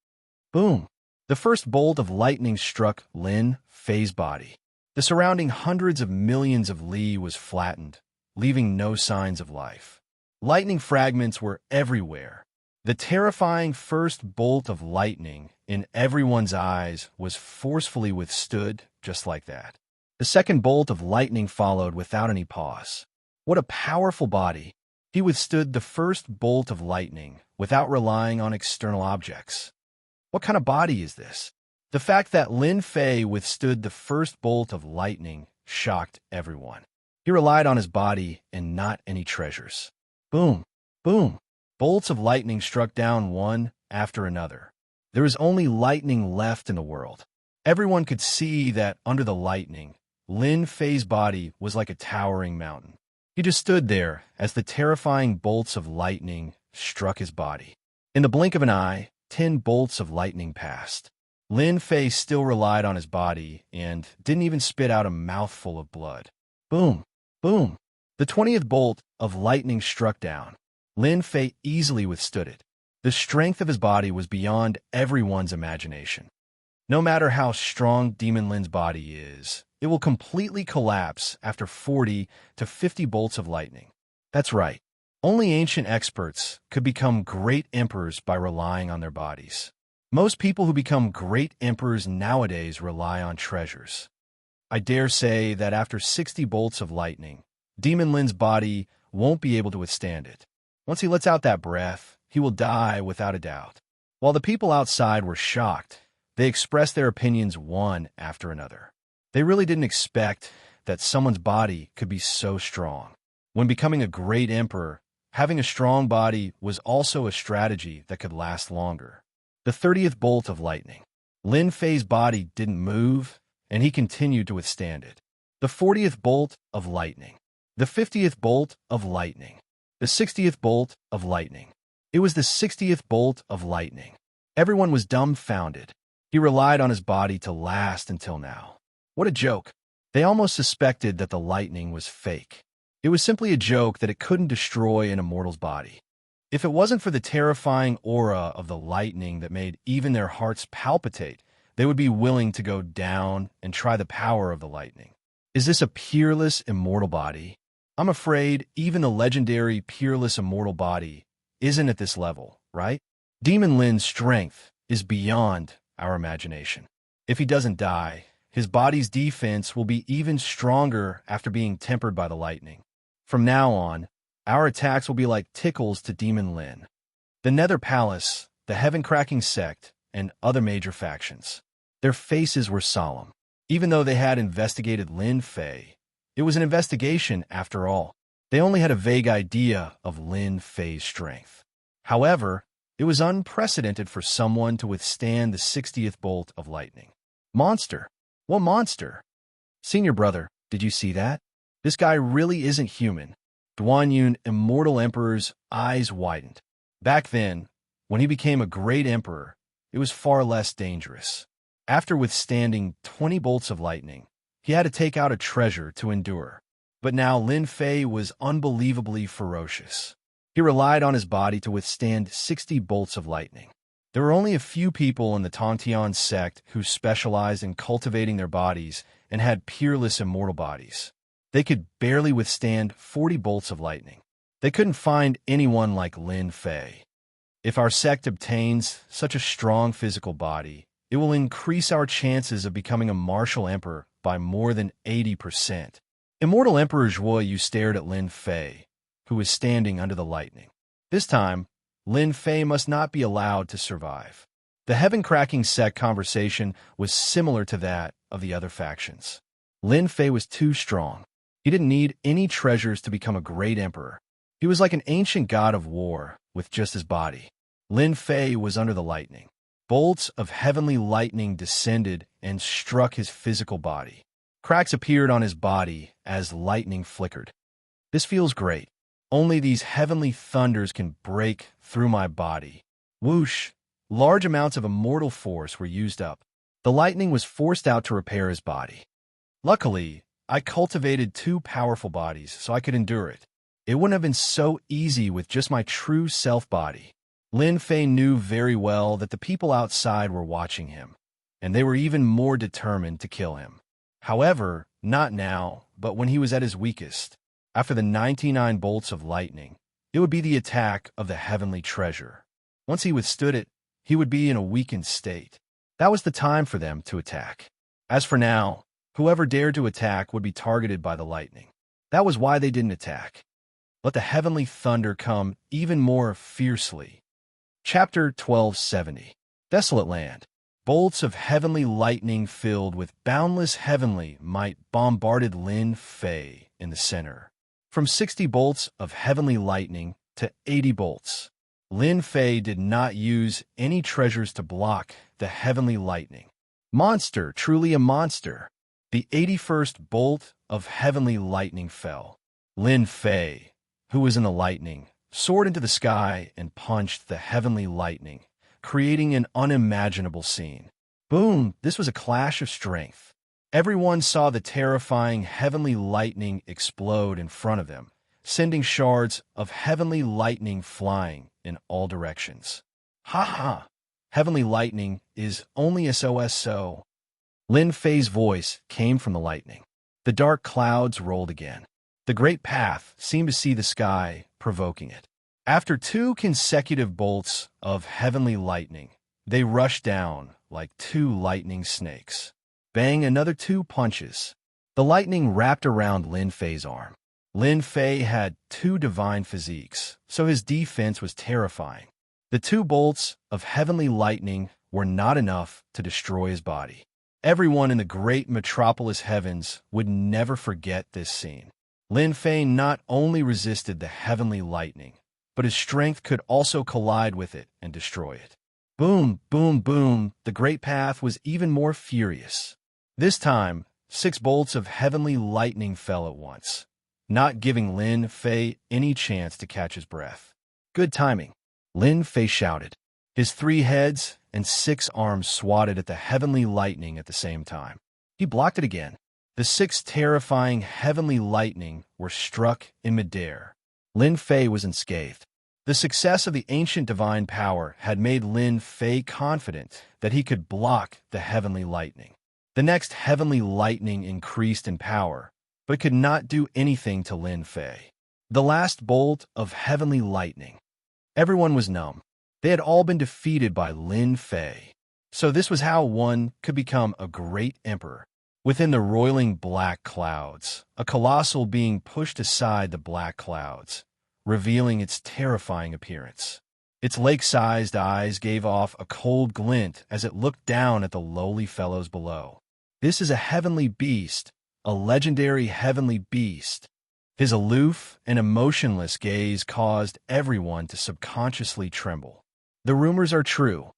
Boom. The first bolt of lightning struck Lin Fei's body. The surrounding hundreds of millions of li was flattened, leaving no signs of life. Lightning fragments were everywhere. The terrifying first bolt of lightning in everyone's eyes was forcefully withstood just like that. The second bolt of lightning followed without any pause. What a powerful body! He withstood the first bolt of lightning without relying on external objects. What kind of body is this? The fact that Lin Fei withstood the first bolt of lightning shocked everyone. He relied on his body and not any treasures. Boom, boom. Bolts of lightning struck down one after another. There was only lightning left in the world. Everyone could see that under the lightning, Lin Fei's body was like a towering mountain. He just stood there as the terrifying bolts of lightning struck his body. In the blink of an eye, 10 bolts of lightning passed. Lin Fei still relied on his body and didn't even spit out a mouthful of blood. Boom, boom. The 20th bolt of lightning struck down. Lin Fei easily withstood it. The strength of his body was beyond everyone's imagination. No matter how strong Demon Lin's body is, it will completely collapse after 40 to 50 bolts of lightning. That's right. Only ancient experts could become great emperors by relying on their bodies. Most people who become great emperors nowadays rely on treasures. I dare say that after 60 bolts of lightning, Demon Lin's body won't be able to withstand it. Once he lets out that breath, he will die without a doubt. While the people outside were shocked, they expressed their opinions one after another. They really didn't expect that someone's body could be so strong. When becoming a great emperor, having a strong body was also a strategy that could last longer. The 30th bolt of lightning. Lin Fei's body didn't move, and he continued to withstand it. The 40th bolt of lightning. The 50th bolt of lightning. The 60th bolt of lightning. It was the 60th bolt of lightning. Everyone was dumbfounded. He relied on his body to last until now. What a joke. They almost suspected that the lightning was fake. It was simply a joke that it couldn't destroy an immortal's body. If it wasn't for the terrifying aura of the lightning that made even their hearts palpitate, they would be willing to go down and try the power of the lightning. Is this a peerless immortal body? I'm afraid even the legendary peerless immortal body isn't at this level, right? Demon Lin's strength is beyond our imagination. If he doesn't die, his body's defense will be even stronger after being tempered by the lightning. From now on, our attacks will be like tickles to Demon Lin. The Nether Palace, the Heaven-Cracking Sect, and other major factions. Their faces were solemn. Even though they had investigated Lin Fei, it was an investigation after all. They only had a vague idea of Lin Fei's strength. However, it was unprecedented for someone to withstand the 60th bolt of lightning. Monster! What monster? Senior brother, did you see that? This guy really isn't human. Duanyun, immortal emperor's eyes widened. Back then, when he became a great emperor, it was far less dangerous. After withstanding 20 bolts of lightning, he had to take out a treasure to endure. But now Lin Fei was unbelievably ferocious. He relied on his body to withstand 60 bolts of lightning. There were only a few people in the Tongtian sect who specialized in cultivating their bodies and had peerless immortal bodies. They could barely withstand 40 bolts of lightning. They couldn't find anyone like Lin Fei. If our sect obtains such a strong physical body, it will increase our chances of becoming a martial emperor by more than 80%. Immortal Emperor Zhuoyu stared at Lin Fei, who was standing under the lightning. This time, Lin Fei must not be allowed to survive. The heaven-cracking sect conversation was similar to that of the other factions. Lin Fei was too strong. He didn't need any treasures to become a great emperor. He was like an ancient god of war with just his body. Lin Fei was under the lightning. Bolts of heavenly lightning descended and struck his physical body. Cracks appeared on his body as lightning flickered. This feels great. Only these heavenly thunders can break through my body. Whoosh! Large amounts of immortal force were used up. The lightning was forced out to repair his body. Luckily, I cultivated 2 powerful bodies so I could endure it. It wouldn't have been so easy with just my true self body. Lin Fei knew very well that the people outside were watching him, and they were even more determined to kill him. However, not now, but when he was at his weakest. After the 99 bolts of lightning, it would be the attack of the heavenly treasure. Once he withstood it, he would be in a weakened state. That was the time for them to attack. As for now, whoever dared to attack would be targeted by the lightning. That was why they didn't attack. Let the heavenly thunder come even more fiercely. Chapter 1270. Desolate Land. Bolts of heavenly lightning filled with boundless heavenly might bombarded Lin Fei in the center. From 60 bolts of heavenly lightning to 80 bolts. Lin Fei did not use any treasures to block the heavenly lightning. Monster, truly a monster. The 81st bolt of heavenly lightning fell. Lin Fei, who was in the lightning, soared into the sky and punched the heavenly lightning, creating an unimaginable scene. Boom! This was a clash of strength. Everyone saw the terrifying heavenly lightning explode in front of them, sending shards of heavenly lightning flying in all directions. Ha ha! Heavenly lightning is only SOS so. Lin Fei's voice came from the lightning. The dark clouds rolled again. The great path seemed to see the sky, provoking it. After 2 consecutive bolts of heavenly lightning, they rushed down like 2 lightning snakes. Bang, another 2 punches. The lightning wrapped around Lin Fei's arm. Lin Fei had 2 divine physiques, so his defense was terrifying. The 2 bolts of heavenly lightning were not enough to destroy his body. Everyone in the great metropolis heavens would never forget this scene. Lin Fei not only resisted the heavenly lightning, but his strength could also collide with it and destroy it. Boom, boom, boom, the great path was even more furious. This time, 6 bolts of heavenly lightning fell at once, not giving Lin Fei any chance to catch his breath. Good timing, Lin Fei shouted. His 3 heads and 6 arms swatted at the heavenly lightning at the same time. He blocked it again. The 6 terrifying heavenly lightning were struck in midair. Lin Fei was unscathed. The success of the ancient divine power had made Lin Fei confident that he could block the heavenly lightning. The next heavenly lightning increased in power, but could not do anything to Lin Fei. The last bolt of heavenly lightning. Everyone was numb. They had all been defeated by Lin Fei. So this was how one could become a great emperor. Within the roiling black clouds, a colossal being pushed aside the black clouds, revealing its terrifying appearance. Its lake-sized eyes gave off a cold glint as it looked down at the lowly fellows below. This is a heavenly beast, a legendary heavenly beast. His aloof and emotionless gaze caused everyone to subconsciously tremble. The rumors are true.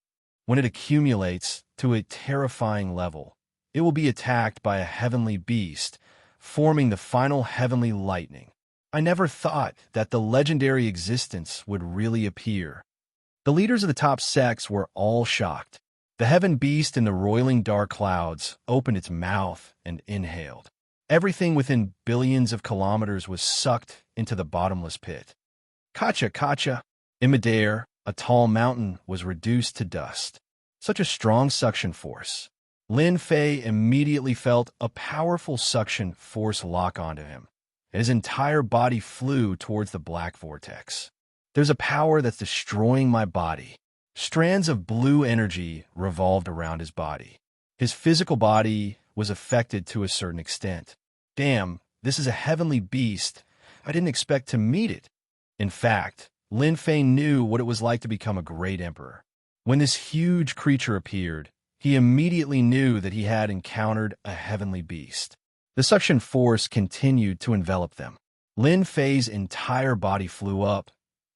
When it accumulates to a terrifying level, it will be attacked by a heavenly beast, forming the final heavenly lightning. I never thought that the legendary existence would really appear. The leaders of the top sects were all shocked. The heaven beast in the roiling dark clouds opened its mouth and inhaled. Everything within billions of kilometers was sucked into the bottomless pit. Kacha, Kacha! In midair, a tall mountain was reduced to dust. Such a strong suction force. Lin Fei immediately felt a powerful suction force lock onto him, and his entire body flew towards the black vortex. There's a power that's destroying my body. Strands of blue energy revolved around his body. His physical body was affected to a certain extent. Damn, this is a heavenly beast. I didn't expect to meet it. In fact, Lin Fei knew what it was like to become a great emperor. When this huge creature appeared, he immediately knew that he had encountered a heavenly beast. The suction force continued to envelop them. Lin Fei's entire body flew up,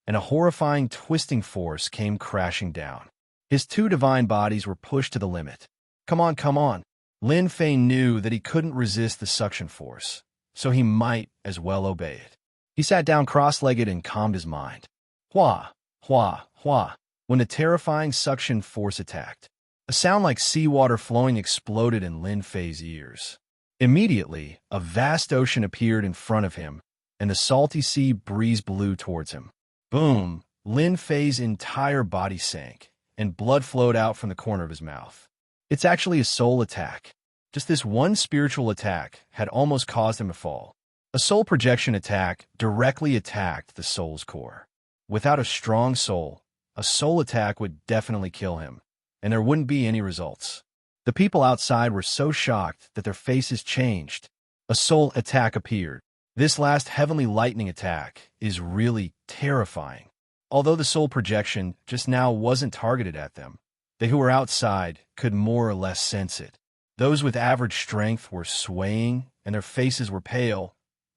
and a horrifying twisting force came crashing down. His two divine bodies were pushed to the limit. Come on, come on. Lin Fei knew that he couldn't resist the suction force, so he might as well obey it. He sat down cross-legged and calmed his mind. Hua, hua, hua. When the terrifying suction force attacked, a sound like seawater flowing exploded in Lin Fei's ears. Immediately, a vast ocean appeared in front of him, and the salty sea breeze blew towards him. Boom! Lin Fei's entire body sank, and blood flowed out from the corner of his mouth. It's actually a soul attack. Just this one spiritual attack had almost caused him to fall. A soul projection attack directly attacked the soul's core. Without a strong soul, a soul attack would definitely kill him, and there wouldn't be any results. The people outside were so shocked that their faces changed. A soul attack appeared. This last heavenly lightning attack is really terrifying. Although the soul projection just now wasn't targeted at them, they who were outside could more or less sense it. Those with average strength were swaying, and their faces were pale,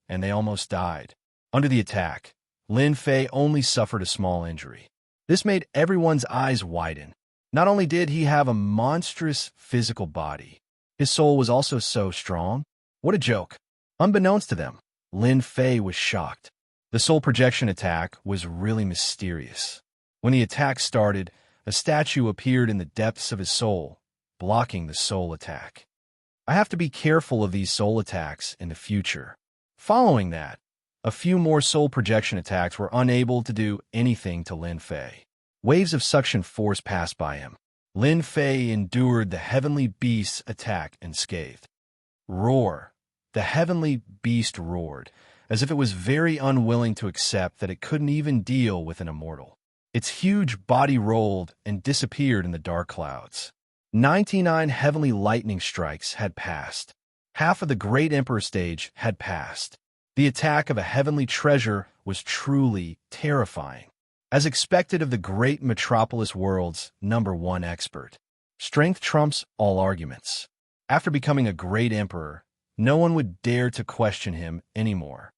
and they almost died. Under the attack, Lin Fei only suffered a small injury. This made everyone's eyes widen. Not only did he have a monstrous physical body, his soul was also so strong. What a joke. Unbeknownst to them, Lin Fei was shocked. The soul projection attack was really mysterious. When the attack started, a statue appeared in the depths of his soul, blocking the soul attack. I have to be careful of these soul attacks in the future. Following that, a few more soul projection attacks were unable to do anything to Lin Fei. Waves of suction force passed by him. Lin Fei endured the heavenly beast's attack unscathed. Roar! The heavenly beast roared, as if it was very unwilling to accept that it couldn't even deal with an immortal. Its huge body rolled and disappeared in the dark clouds. 99 heavenly lightning strikes had passed. Half of the Great Emperor stage had passed. The attack of a heavenly treasure was truly terrifying. As expected of the great metropolis world's #1 expert, strength trumps all arguments. After becoming a great emperor, no one would dare to question him anymore.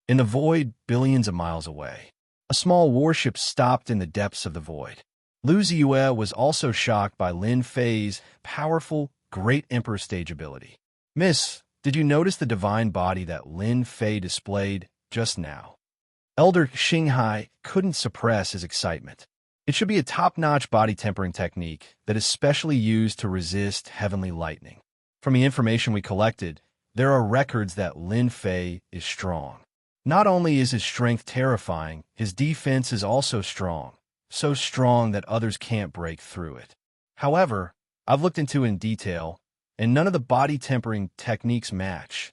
In the void billions of miles away, a small warship stopped in the depths of the void. Lu Ziyue was also shocked by Lin Fei's powerful Great Emperor stage ability. Miss, did you notice the divine body that Lin Fei displayed just now? Elder Xinghai couldn't suppress his excitement. It should be a top-notch body tempering technique that is specially used to resist heavenly lightning. From the information we collected, there are records that Lin Fei is strong. Not only is his strength terrifying, his defense is also strong, so strong that others can't break through it. However, I've looked into it in detail, and none of the body tempering techniques match.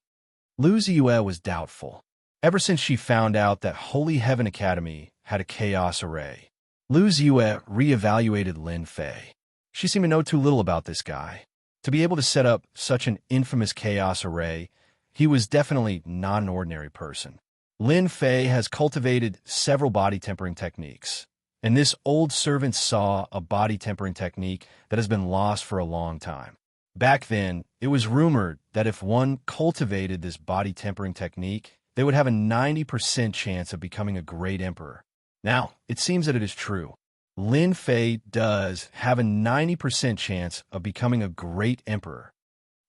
Lu Ziyue was doubtful. Ever since she found out that Holy Heaven Academy had a chaos array, Lu Ziyue reevaluated Lin Fei. She seemed to know too little about this guy. To be able to set up such an infamous chaos array, he was definitely not an ordinary person. Lin Fei has cultivated several body tempering techniques, and this old servant saw a body tempering technique that has been lost for a long time. Back then, it was rumored that if one cultivated this body tempering technique, they would have a 90% chance of becoming a great emperor. Now, it seems that it is true. Lin Fei does have a 90% chance of becoming a great emperor.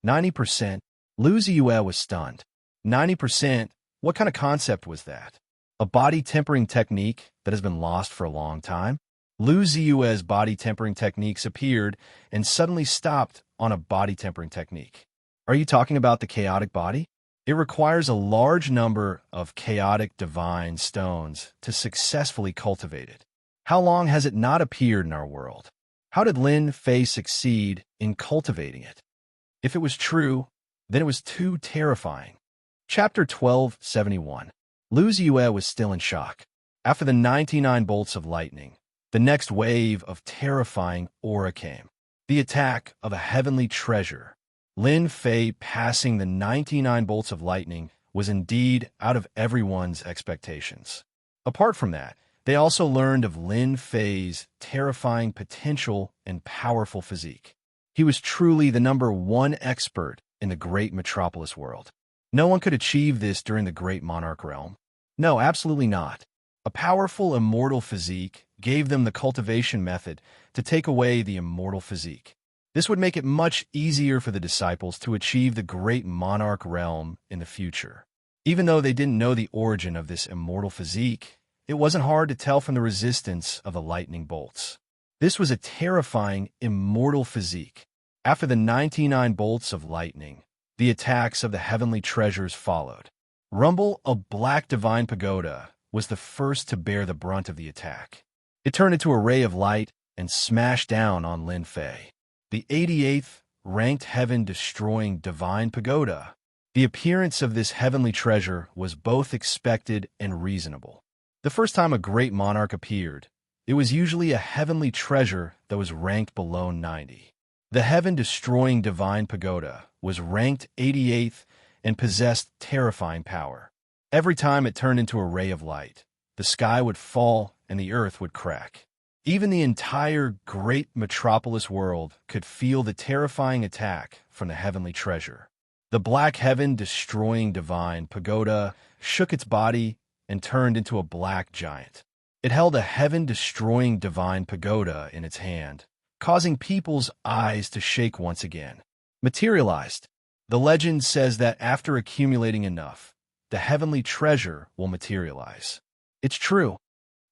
90%? Lu Ziyue was stunned. 90%? What kind of concept was that? A body tempering technique that has been lost for a long time? Lu Ziyue's body tempering techniques appeared and suddenly stopped on a body tempering technique. Are you talking about the chaotic body? It requires a large number of chaotic divine stones to successfully cultivate it. How long has it not appeared in our world? How did Lin Fei succeed in cultivating it? If it was true, then it was too terrifying. Chapter 1271. Lu Ziyue was still in shock. After the 99 bolts of lightning, the next wave of terrifying aura came. The attack of a heavenly treasure. Lin Fei passing the 99 bolts of lightning was indeed out of everyone's expectations. Apart from that, they also learned of Lin Fei's terrifying potential and powerful physique. He was truly the #1 expert in the great metropolis world. No one could achieve this during the great monarch realm. No, absolutely not. A powerful immortal physique gave them the cultivation method to take away the immortal physique. This would make it much easier for the disciples to achieve the great monarch realm in the future. Even though they didn't know the origin of this immortal physique, it wasn't hard to tell from the resistance of the lightning bolts. This was a terrifying immortal physique. After the 99 bolts of lightning, the attacks of the heavenly treasures followed. Rumble, a black divine pagoda, was the first to bear the brunt of the attack. It turned into a ray of light and smashed down on Lin Fei. The 88th ranked heaven-destroying divine pagoda. The appearance of this heavenly treasure was both expected and reasonable. The first time a great monarch appeared, it was usually a heavenly treasure that was ranked below 90. The heaven-destroying divine pagoda was ranked 88th and possessed terrifying power. Every time it turned into a ray of light, the sky would fall and the earth would crack. Even the entire great metropolis world could feel the terrifying attack from the heavenly treasure. The black heaven-destroying divine pagoda shook its body and turned into a black giant. It held a heaven-destroying divine pagoda in its hand, causing people's eyes to shake once again. Materialized. The legend says that after accumulating enough, the heavenly treasure will materialize. It's true.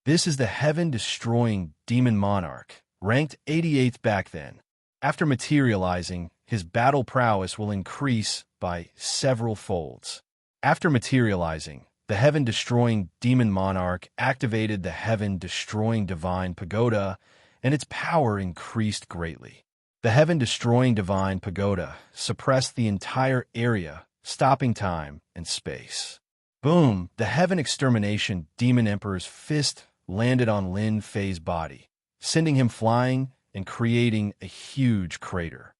This is the heaven-destroying demon monarch, ranked 88th back then. After materializing, his battle prowess will increase by several folds. After materializing, the heaven-destroying demon monarch activated the heaven-destroying divine pagoda, and its power increased greatly. The heaven-destroying divine pagoda suppressed the entire area, stopping time and space. Boom! The heaven extermination demon emperor's fist landed on Lin Fei's body, sending him flying and creating a huge crater.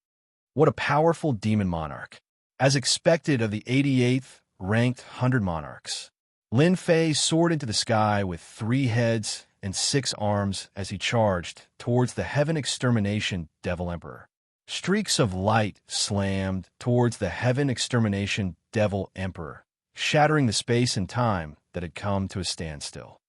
What a powerful demon monarch. As expected of the 88th ranked 100 monarchs, Lin Fei soared into the sky with 3 heads and 6 arms as he charged towards the heaven extermination devil emperor. Streaks of light slammed towards the heaven extermination devil emperor, shattering the space and time that had come to a standstill.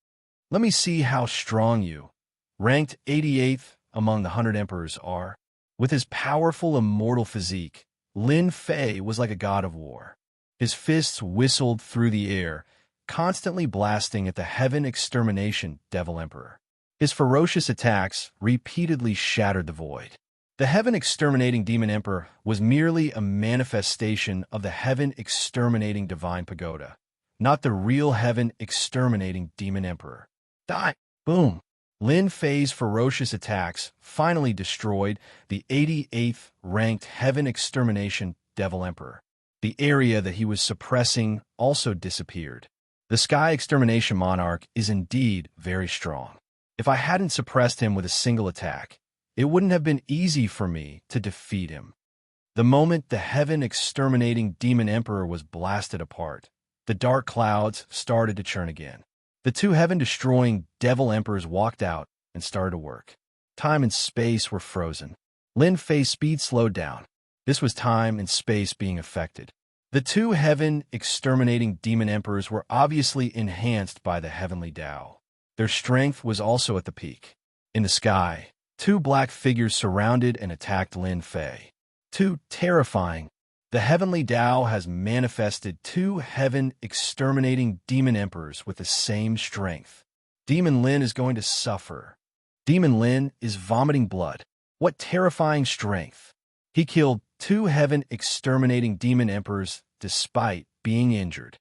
Let me see how strong you, ranked 88th among the 100 emperors, are. With his powerful immortal physique, Lin Fei was like a god of war. His fists whistled through the air, constantly blasting at the heaven extermination devil emperor. His ferocious attacks repeatedly shattered the void. The heaven exterminating demon emperor was merely a manifestation of the heaven exterminating divine pagoda, not the real heaven exterminating demon emperor. Die! Boom! Lin Fei's ferocious attacks finally destroyed the 88th ranked heaven extermination devil emperor. The area that he was suppressing also disappeared. The sky extermination monarch is indeed very strong. If I hadn't suppressed him with a single attack, it wouldn't have been easy for me to defeat him. The moment the heaven exterminating demon emperor was blasted apart, the dark clouds started to churn again. The 2 heaven-destroying devil emperors walked out and started to work. Time and space were frozen. Lin Fei's speed slowed down. This was time and space being affected. The two heaven-exterminating demon emperors were obviously enhanced by the heavenly Tao. Their strength was also at the peak. In the sky, two black figures surrounded and attacked Lin Fei. Too terrifying. The heavenly Tao has manifested two heaven-exterminating demon emperors with the same strength. Demon Lin is going to suffer. Demon Lin is vomiting blood. What terrifying strength! He killed two heaven-exterminating demon emperors despite being injured.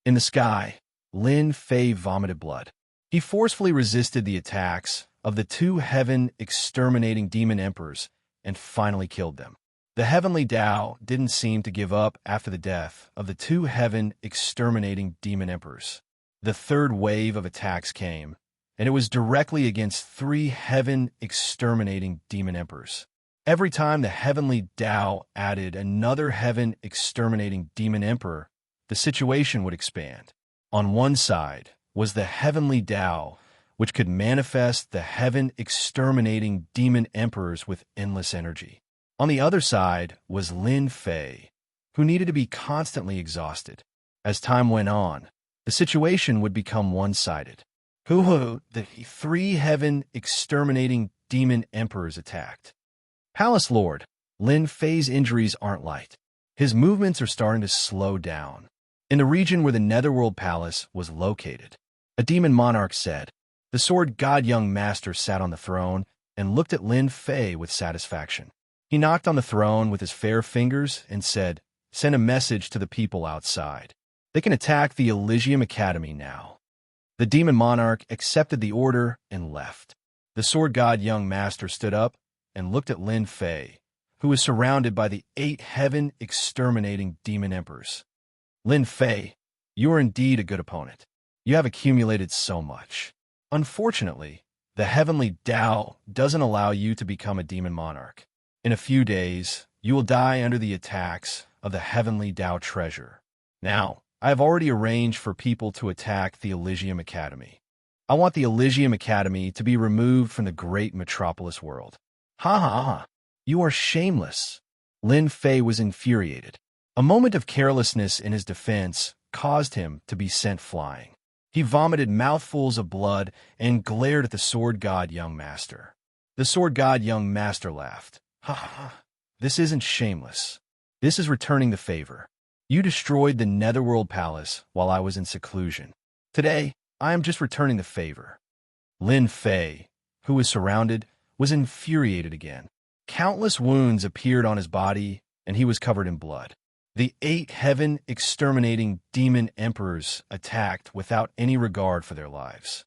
In the sky, Lin Fei vomited blood. He forcefully resisted the attacks of the two heaven-exterminating demon emperors and finally killed them. The heavenly Tao didn't seem to give up after the death of the two heaven-exterminating demon emperors. The third wave of attacks came, and it was directly against three heaven-exterminating demon emperors. Every time the heavenly Tao added another heaven-exterminating demon emperor, the situation would expand. On one side was the heavenly Tao, which could manifest the heaven-exterminating demon emperors with endless energy. On the other side was Lin Fei, who needed to be constantly exhausted. As time went on, the situation would become one-sided. The three heaven-exterminating demon emperors attacked. Palace Lord, Lin Fei's injuries aren't light. His movements are starting to slow down. In the region where the Netherworld Palace was located, a demon monarch said. The sword god young master sat on the throne and looked at Lin Fei with satisfaction. He knocked on the throne with his fair fingers and said, "Send a message to the people outside. They can attack the Elysium Academy now." The demon monarch accepted the order and left. The sword god young master stood up and looked at Lin Fei, who was surrounded by the 8 heaven-exterminating demon emperors. Lin Fei, you are indeed a good opponent. You have accumulated so much. Unfortunately, the heavenly Tao doesn't allow you to become a demon monarch. In a few days, you will die under the attacks of the heavenly Tao treasure. Now, I have already arranged for people to attack the Elysium Academy. I want the Elysium Academy to be removed from the great metropolis world. Ha ha ha! You are shameless. Lin Fei was infuriated. A moment of carelessness in his defense caused him to be sent flying. He vomited mouthfuls of blood and glared at the sword god young master. The sword god young master laughed. Ha ha ha! This isn't shameless. This is returning the favor. You destroyed the Netherworld Palace while I was in seclusion. Today, I am just returning the favor. Lin Fei, who was surrounded, was infuriated again. Countless wounds appeared on his body, and he was covered in blood. The 8 heaven-exterminating demon emperors attacked without any regard for their lives.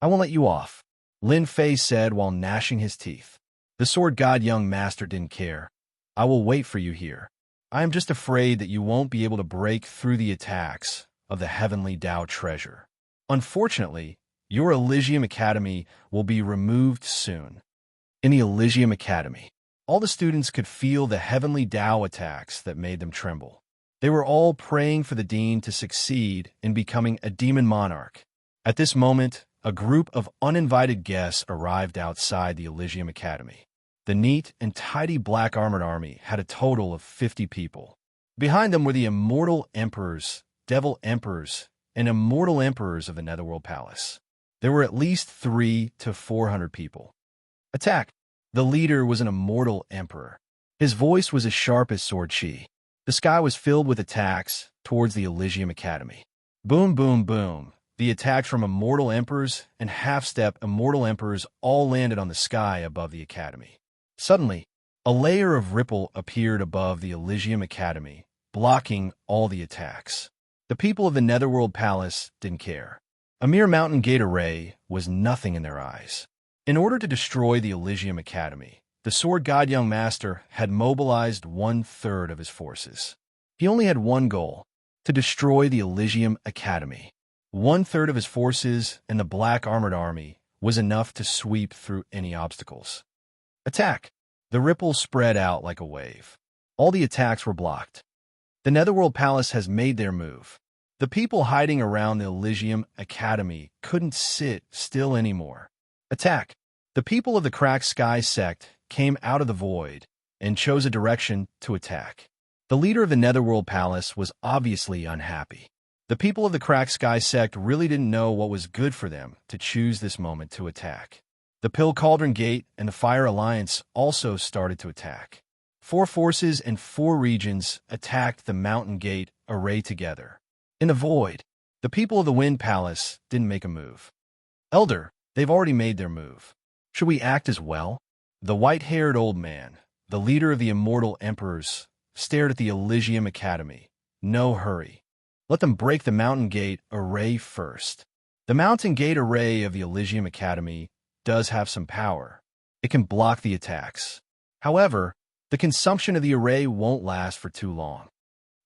I won't let you off, Lin Fei said while gnashing his teeth. The sword god young master didn't care. I will wait for you here. I am just afraid that you won't be able to break through the attacks of the heavenly Tao treasure. Unfortunately, your Elysium Academy will be removed soon. In the Elysium Academy, all the students could feel the heavenly Tao attacks that made them tremble. They were all praying for the dean to succeed in becoming a demon monarch. At this moment, a group of uninvited guests arrived outside the Elysium Academy. The neat and tidy black armored army had a total of 50 people. Behind them were the immortal emperors, devil emperors, and immortal emperors of the Netherworld Palace. There were at least 300 to 400 people. Attack! The leader was an immortal emperor. His voice was as sharp as sword chi. The sky was filled with attacks towards the Elysium Academy. Boom, boom, boom. The attacks from immortal emperors and half-step immortal emperors all landed on the sky above the academy. Suddenly, a layer of ripple appeared above the Elysium Academy, blocking all the attacks. The people of the Netherworld Palace didn't care. A mere mountain gate array was nothing in their eyes. In order to destroy the Elysium Academy, the sword god young master had mobilized 1/3 of his forces. He only had one goal, to destroy the Elysium Academy. 1/3 of his forces and the black armored army was enough to sweep through any obstacles. Attack! The ripple spread out like a wave. All the attacks were blocked. The Netherworld Palace has made their move. The people hiding around the Elysium Academy couldn't sit still anymore. Attack! The people of the Cracked Sky sect came out of the void and chose a direction to attack. The leader of the Netherworld Palace was obviously unhappy. The people of the Cracked Sky sect really didn't know what was good for them to choose this moment to attack. The Pill Cauldron Gate and the Fire Alliance also started to attack. 4 forces and 4 regions attacked the Mountain Gate array together. In the void, the people of the Wind Palace didn't make a move. Elder, they've already made their move. Should we act as well? The white-haired old man, the leader of the Immortal Emperors, stared at the Elysium Academy. No hurry. Let them break the Mountain Gate array first. The Mountain Gate array of the Elysium Academy does have some power. It can block the attacks. However, the consumption of the array won't last for too long.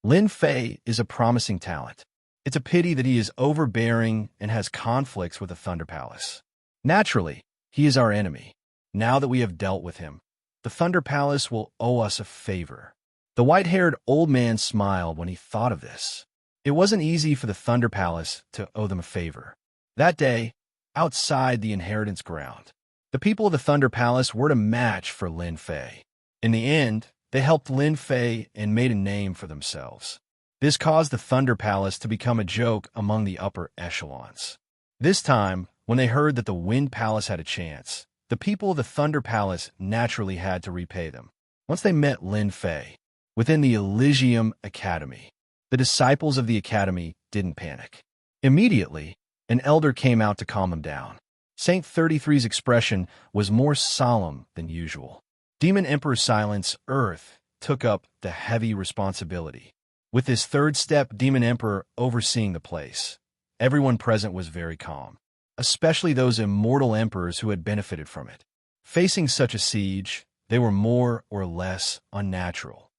Lin Fei is a promising talent. It's a pity that he is overbearing and has conflicts with the Thunder Palace. Naturally, he is our enemy. Now that we have dealt with him, the Thunder Palace will owe us a favor. The white-haired old man smiled when he thought of this. It wasn't easy for the Thunder Palace to owe them a favor. That day, outside the inheritance ground, the people of the Thunder Palace were a match for Lin Fei. In the end, they helped Lin Fei and made a name for themselves. This caused the Thunder Palace to become a joke among the upper echelons. This time, when they heard that the Wind Palace had a chance, the people of the Thunder Palace naturally had to repay them. Once they met Lin Fei, within the Elysium Academy, the disciples of the Academy didn't panic. Immediately, an elder came out to calm them down. Saint 33's expression was more solemn than usual. Demon Emperor Silence Earth took up the heavy responsibility. With his third step Demon Emperor overseeing the place, everyone present was very calm, especially those immortal emperors who had benefited from it. Facing such a siege, they were more or less unnatural.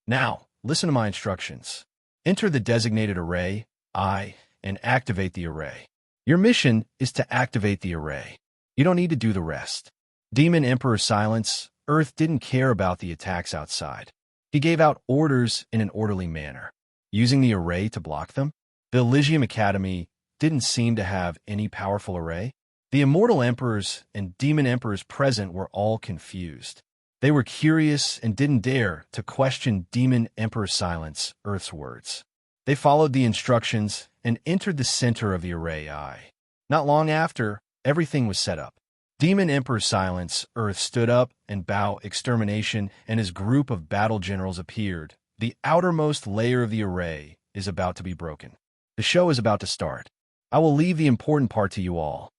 Now, listen to my instructions. Enter the designated array, and activate the array. Your mission is to activate the array. You don't need to do the rest. Demon Emperor Silence Earth didn't care about the attacks outside. He gave out orders in an orderly manner, using the array to block them. The Elysium Academy didn't seem to have any powerful array. The Immortal Emperors and Demon Emperors present were all confused. They were curious and didn't dare to question Demon Emperor Silence Earth's words. They followed the instructions and entered the center of the array eye. Not long after, everything was set up. Demon Emperor Silence Earth stood up and Bao Extermination and his group of battle generals appeared. The outermost layer of the array is about to be broken. The show is about to start. I will leave the important part to you all.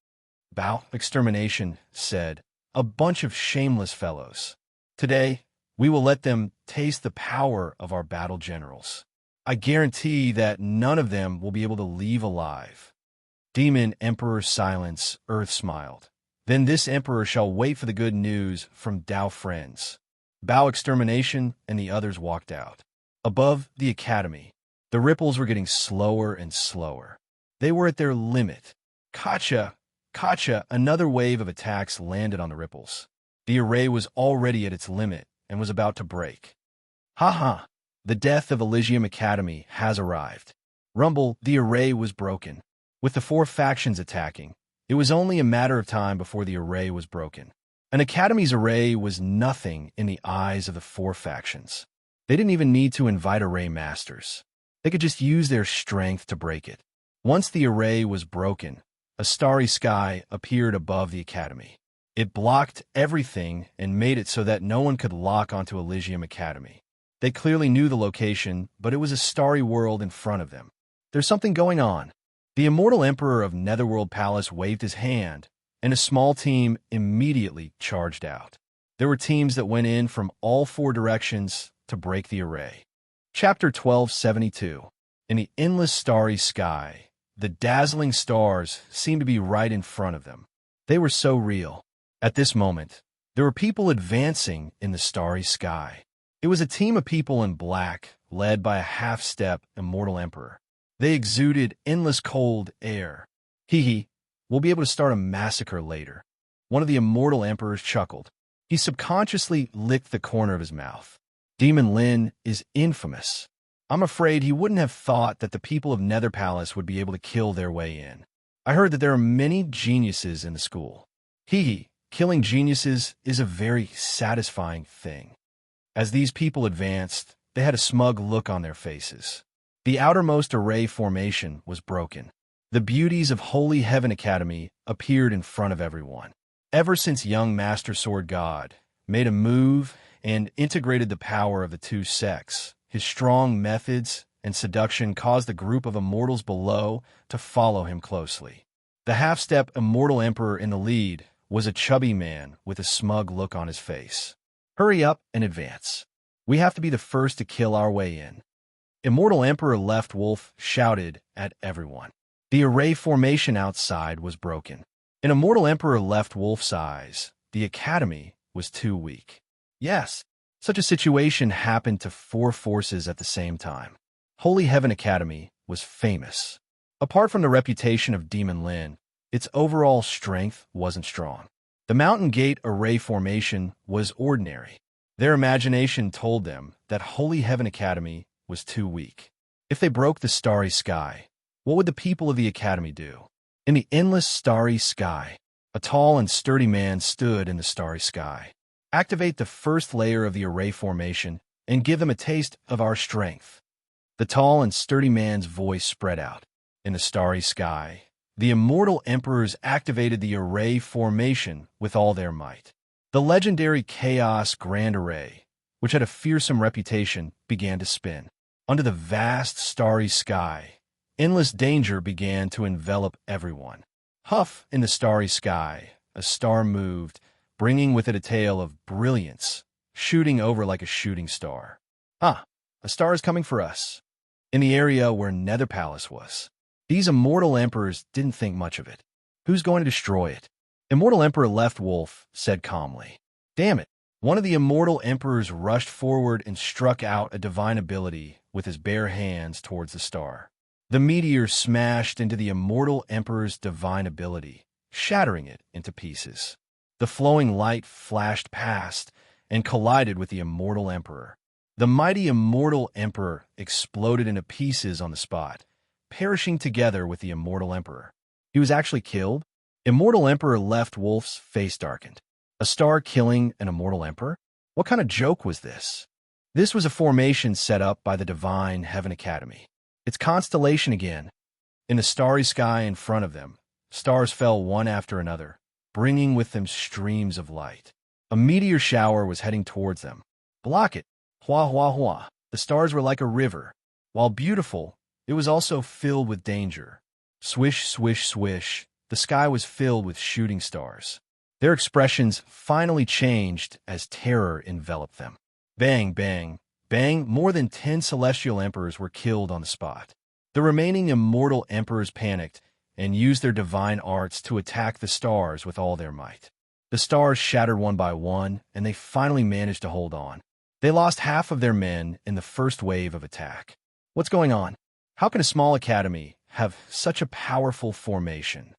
Bao Extermination said, a bunch of shameless fellows. Today, we will let them taste the power of our battle generals. I guarantee that none of them will be able to leave alive. Demon Emperor Silence Earth smiled. Then this emperor shall wait for the good news from Dao friends. Bao Extermination and the others walked out. Above the academy, the ripples were getting slower and slower. They were at their limit. Kacha, another wave of attacks landed on the ripples. The array was already at its limit and was about to break. Ha! The death of Elysium Academy has arrived. Rumble, the array was broken. With the 4 factions attacking, it was only a matter of time before the array was broken. An academy's array was nothing in the eyes of the 4 factions. They didn't even need to invite array masters. They could just use their strength to break it. Once the array was broken, a starry sky appeared above the academy. It blocked everything and made it so that no one could lock onto Elysium Academy. They clearly knew the location, but it was a starry world in front of them. There's something going on. The Immortal Emperor of Netherworld Palace waved his hand, and a small team immediately charged out. There were teams that went in from all 4 directions to break the array. Chapter 1272. In the endless starry sky, the dazzling stars seemed to be right in front of them. They were so real. At this moment, there were people advancing in the starry sky. It was a team of people in black, led by a half-step Immortal Emperor. They exuded endless cold air. We'll be able to start a massacre later. One of the Immortal Emperors chuckled. He subconsciously licked the corner of his mouth. Demon Lin is infamous. I'm afraid he wouldn't have thought that the people of Nether Palace would be able to kill their way in. I heard that there are many geniuses in the school. Killing geniuses is a very satisfying thing. As these people advanced, They had a smug look on their faces. The outermost array formation was broken. The beauties of Holy Heaven Academy appeared in front of everyone. Ever since young Master Sword God made a move and integrated the power of the two sects, his strong methods and seduction caused the group of immortals below to follow him closely. The half-step immortal emperor in the lead was a chubby man with a smug look on his face. Hurry up and advance. We have to be the first to kill our way in. Immortal Emperor Left Wolf shouted at everyone. The array formation outside was broken. In Immortal Emperor Left Wolf's eyes, the Academy was too weak. Yes, such a situation happened to 4 forces at the same time. Holy Heaven Academy was famous. Apart from the reputation of Demon Lin, its overall strength wasn't strong. The Mountain Gate array formation was ordinary. Their imagination told them that Holy Heaven Academy was too weak. If they broke the starry sky, what would the people of the Academy do? In the endless starry sky, a tall and sturdy man stood in the starry sky. Activate the first layer of the array formation and give them a taste of our strength. The tall and sturdy man's voice spread out. In the starry sky, the immortal emperors activated the array formation with all their might. The legendary Chaos Grand Array, which had a fearsome reputation, began to spin. Under the vast starry sky, endless danger began to envelop everyone. Huff in the starry sky, a star moved, bringing with it a tail of brilliance, shooting over like a shooting star. Ah, a star is coming for us. In the area where Nether Palace was, these immortal emperors didn't think much of it. Who's going to destroy it? Immortal Emperor Left Wolf said calmly. Damn it. One of the immortal emperors rushed forward and struck out a divine ability with his bare hands towards the star. The meteor smashed into the immortal emperor's divine ability, shattering it into pieces. The flowing light flashed past and collided with the immortal emperor. The mighty immortal emperor exploded into pieces on the spot, perishing together with the immortal emperor. He was actually killed? Immortal Emperor Left Wolf's face darkened. A star killing an immortal emperor? What kind of joke was this? This was a formation set up by the Divine Heaven Academy. Its constellation again. In the starry sky in front of them, stars fell one after another, bringing with them streams of light. A meteor shower was heading towards them. Block it! Hua hua hua. The stars were like a river. While beautiful, it was also filled with danger. Swish, swish, swish. The sky was filled with shooting stars. Their expressions finally changed as terror enveloped them. Bang, bang, bang. More than 10 celestial emperors were killed on the spot. The remaining immortal emperors panicked and used their divine arts to attack the stars with all their might. The stars shattered one by one, and they finally managed to hold on. They lost half of their men in the first wave of attack. What's going on? How can a small academy have such a powerful formation?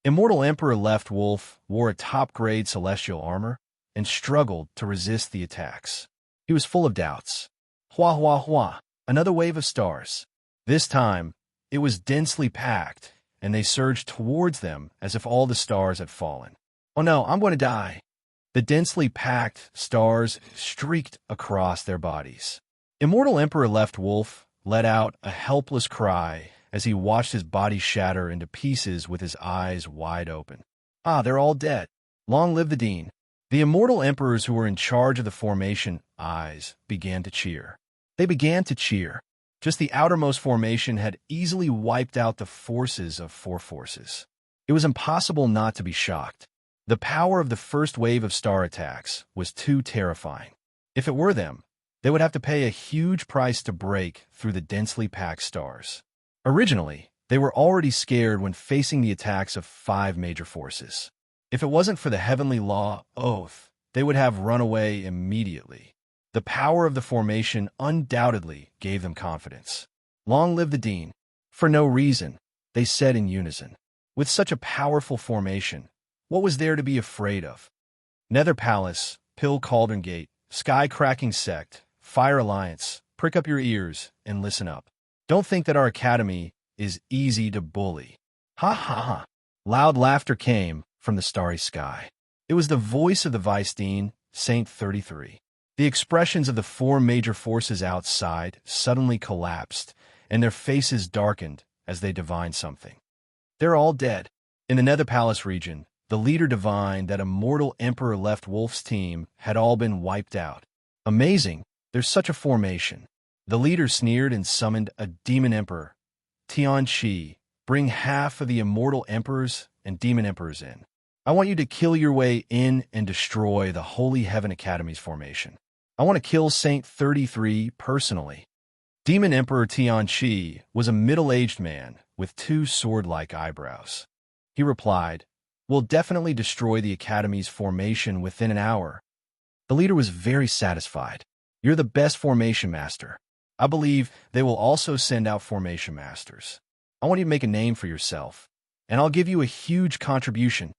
Immortal Emperor Left Wolf wore a top-grade celestial armor and struggled to resist the attacks. He was full of doubts. Hua hua hua, another wave of stars. This time, it was densely packed, and they surged towards them as if all the stars had fallen. Oh no, I'm going to die. The densely packed stars streaked across their bodies. Immortal Emperor Left Wolf let out a helpless cry as he watched his body shatter into pieces with his eyes wide open. Ah, they're all dead. Long live the Dean. The immortal emperors who were in charge of the formation eyes began to cheer. They began to cheer. Just the outermost formation had easily wiped out the forces of 4 forces. It was impossible not to be shocked. The power of the first wave of star attacks was too terrifying. If it were them, they would have to pay a huge price to break through the densely packed stars. Originally, they were already scared when facing the attacks of 5 major forces. If it wasn't for the heavenly law oath, they would have run away immediately. The power of the formation undoubtedly gave them confidence. Long live the Dean. For no reason, they said in unison. With such a powerful formation, what was there to be afraid of? Nether Palace, Pill Cauldron Gate, Sky-Cracking Sect, Fire Alliance, prick up your ears and listen up. Don't think that our academy is easy to bully. Ha ha ha. Loud laughter came from the starry sky. It was the voice of the Vice Dean, Saint 33. The expressions of the four major forces outside suddenly collapsed, and their faces darkened as they divined something. They're all dead. In the Nether Palace region, the leader divined that Immortal Emperor Left Wolf's team had all been wiped out. Amazing, there's such a formation. The leader sneered and summoned a demon emperor. Tian Qi, bring half of the Immortal Emperors and Demon Emperors in. I want you to kill your way in and destroy the Holy Heaven Academy's formation. I want to kill Saint 33 personally. Demon Emperor Tian Qi was a middle-aged man with two sword-like eyebrows. He replied, "We'll definitely destroy the Academy's formation within an hour." The leader was very satisfied. "You're the best formation master. I believe they will also send out formation masters. I want you to make a name for yourself, and I'll give you a huge contribution."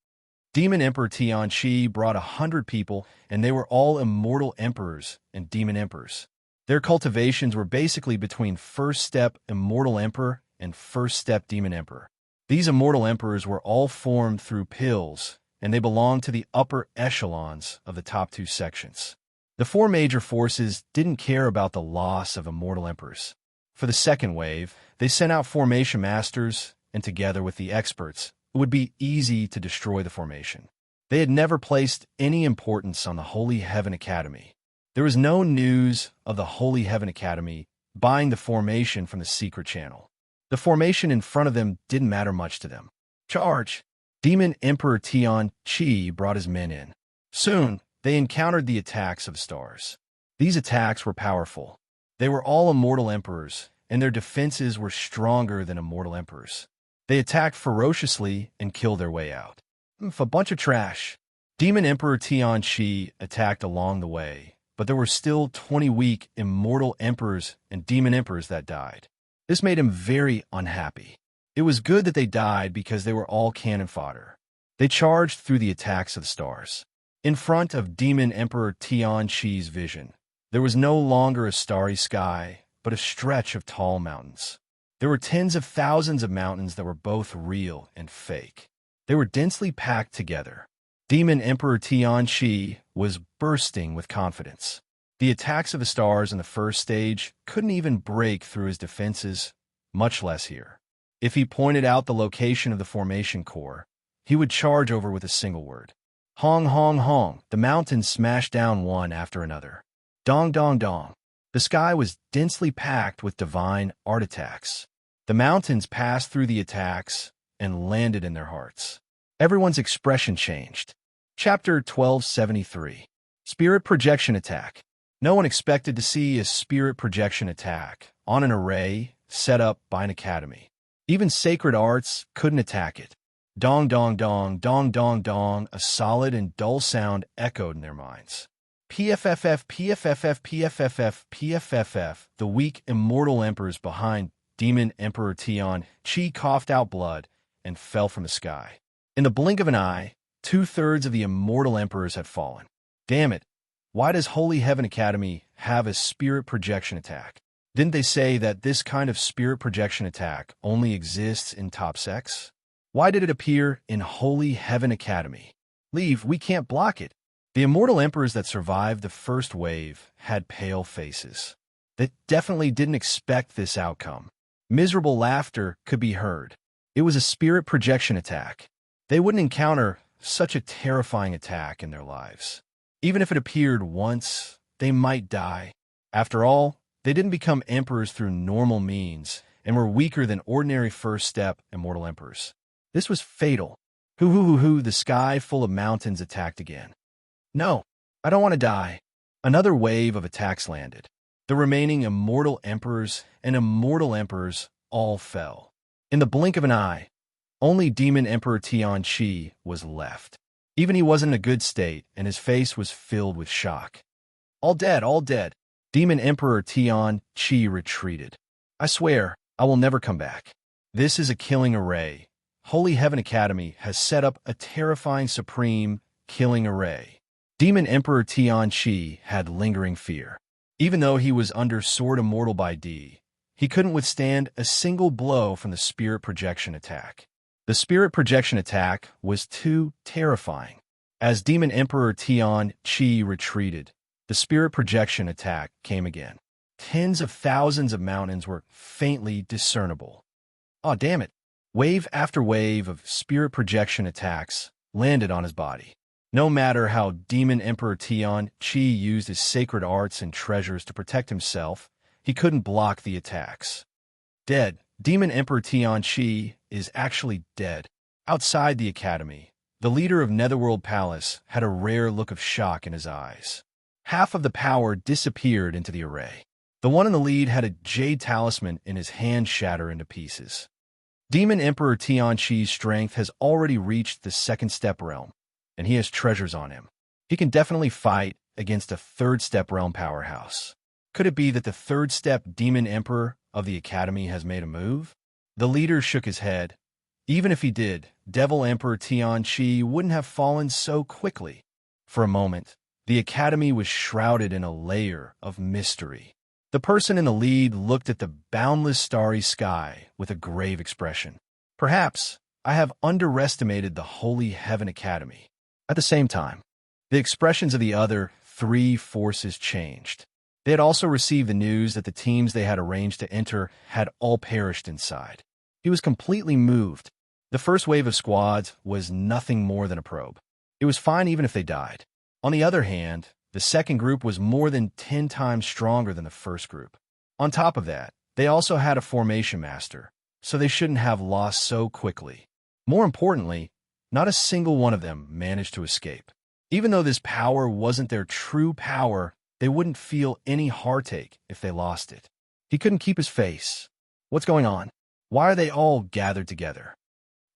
Demon Emperor Tian Qi brought 100 people, and they were all Immortal Emperors and Demon Emperors. Their cultivations were basically between First Step Immortal Emperor and First Step Demon Emperor. These Immortal Emperors were all formed through pills, and they belonged to the upper echelons of the top two sections. The four major forces didn't care about the loss of Immortal Emperors. For the second wave, they sent out formation masters, and together with the experts, it would be easy to destroy the formation. They had never placed any importance on the Holy Heaven Academy. There was no news of the Holy Heaven Academy buying the formation from the secret channel. The formation in front of them didn't matter much to them. Charge! Demon Emperor Tian Qi brought his men in. Soon, they encountered the attacks of stars. These attacks were powerful. They were all Immortal Emperors, and their defenses were stronger than Immortal Emperors. They attacked ferociously and killed their way out. A bunch of trash. Demon Emperor Tian Qi attacked along the way, but there were still 20 weak Immortal Emperors and Demon Emperors that died. This made him very unhappy. It was good that they died because they were all cannon fodder. They charged through the attacks of the stars. In front of Demon Emperor Tian Qi's vision, there was no longer a starry sky, but a stretch of tall mountains. There were tens of thousands of mountains that were both real and fake. They were densely packed together. Demon Emperor Tian Qi was bursting with confidence. The attacks of the stars in the first stage couldn't even break through his defenses, much less here. If he pointed out the location of the formation core, he would charge over with a single word. Hong, hong, hong. The mountains smashed down one after another. Dong, dong, dong. The sky was densely packed with divine art attacks. The mountains passed through the attacks and landed in their hearts. Everyone's expression changed. Chapter 1273. Spirit Projection Attack. No one expected to see a spirit projection attack on an array set up by an academy. Even sacred arts couldn't attack it. Dong, dong, dong, dong, dong, dong, a solid and dull sound echoed in their minds. PFFF, PFFF, PFFF, PFFF. The weak Immortal Emperors behind Demon Emperor Tian Qi coughed out blood and fell from the sky. In the blink of an eye, 2/3 of the Immortal Emperors had fallen. Damn it, why does Holy Heaven Academy have a spirit projection attack? Didn't they say that this kind of spirit projection attack only exists in top sects? Why did it appear in Holy Heaven Academy? Leave, we can't block it. The Immortal Emperors that survived the first wave had pale faces. They definitely didn't expect this outcome. Miserable laughter could be heard. It was a spirit projection attack. They wouldn't encounter such a terrifying attack in their lives. Even if it appeared once, they might die. After all, they didn't become emperors through normal means and were weaker than ordinary first step Immortal Emperors. This was fatal. Hoo, the sky full of mountains attacked again. No, I don't want to die. Another wave of attacks landed. The remaining Immortal Emperors and Immortal Emperors all fell. In the blink of an eye, only Demon Emperor Tian Qi was left. Even he wasn't in a good state, and his face was filled with shock. All dead, all dead. Demon Emperor Tian Qi retreated. I swear, I will never come back. This is a killing array. Holy Heaven Academy has set up a terrifying supreme killing array. Demon Emperor Tian Qi had lingering fear. Even though he was under Sword Immortal by D, he couldn't withstand a single blow from the spirit projection attack. The spirit projection attack was too terrifying. As Demon Emperor Tian Qi retreated, The spirit projection attack came again. Tens of thousands of mountains were faintly discernible. Aw, damn it. Wave after wave of spirit projection attacks landed on his body. No matter how Demon Emperor Tian Chi used his sacred arts and treasures to protect himself, he couldn't block the attacks. Dead. Demon Emperor Tian Chi is actually dead. Outside the academy, the leader of Netherworld Palace had a rare look of shock in his eyes. Half of the power disappeared into the array. The one in the lead had a jade talisman in his hand shatter into pieces. Demon Emperor Tian Chi's strength has already reached the second step realm, and he has treasures on him. He can definitely fight against a third step realm powerhouse. Could it be that the third step Demon Emperor of the Academy has made a move? The leader shook his head. Even if he did, Devil Emperor Tian Chi wouldn't have fallen so quickly. For a moment, the Academy was shrouded in a layer of mystery. The person in the lead looked at the boundless starry sky with a grave expression. Perhaps I have underestimated the Holy Heaven Academy. At the same time, the expressions of the other three forces changed. They had also received the news that the teams they had arranged to enter had all perished inside. He was completely moved. The first wave of squads was nothing more than a probe. It was fine even if they died. On the other hand, the second group was more than 10 times stronger than the first group. On top of that, they also had a formation master, so they shouldn't have lost so quickly. More importantly, not a single one of them managed to escape. Even though this power wasn't their true power, they wouldn't feel any heartache if they lost it. He couldn't keep his face. What's going on? Why are they all gathered together?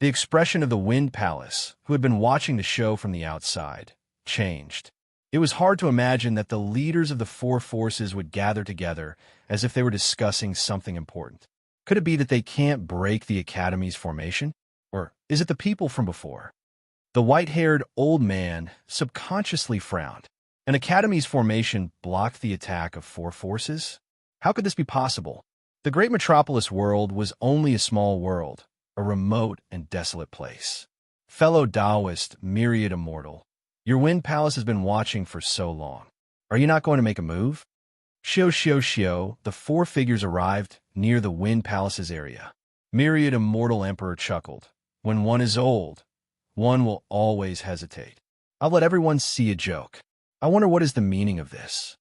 The expression of the Wind Palace, who had been watching the show from the outside, changed. It was hard to imagine that the leaders of the four forces would gather together as if they were discussing something important. Could it be that they can't break the Academy's formation? Or is it the people from before? The white-haired old man subconsciously frowned. An Academy's formation blocked the attack of four forces? How could this be possible? The great metropolis world was only a small world, a remote and desolate place. Fellow Taoist, Myriad Immortal, your Wind Palace has been watching for so long. Are you not going to make a move? Shio, the four figures arrived near the Wind Palace's area. Myriad Immortal Emperor chuckled. When one is old, one will always hesitate. I'll let everyone see a joke. I wonder what is the meaning of this.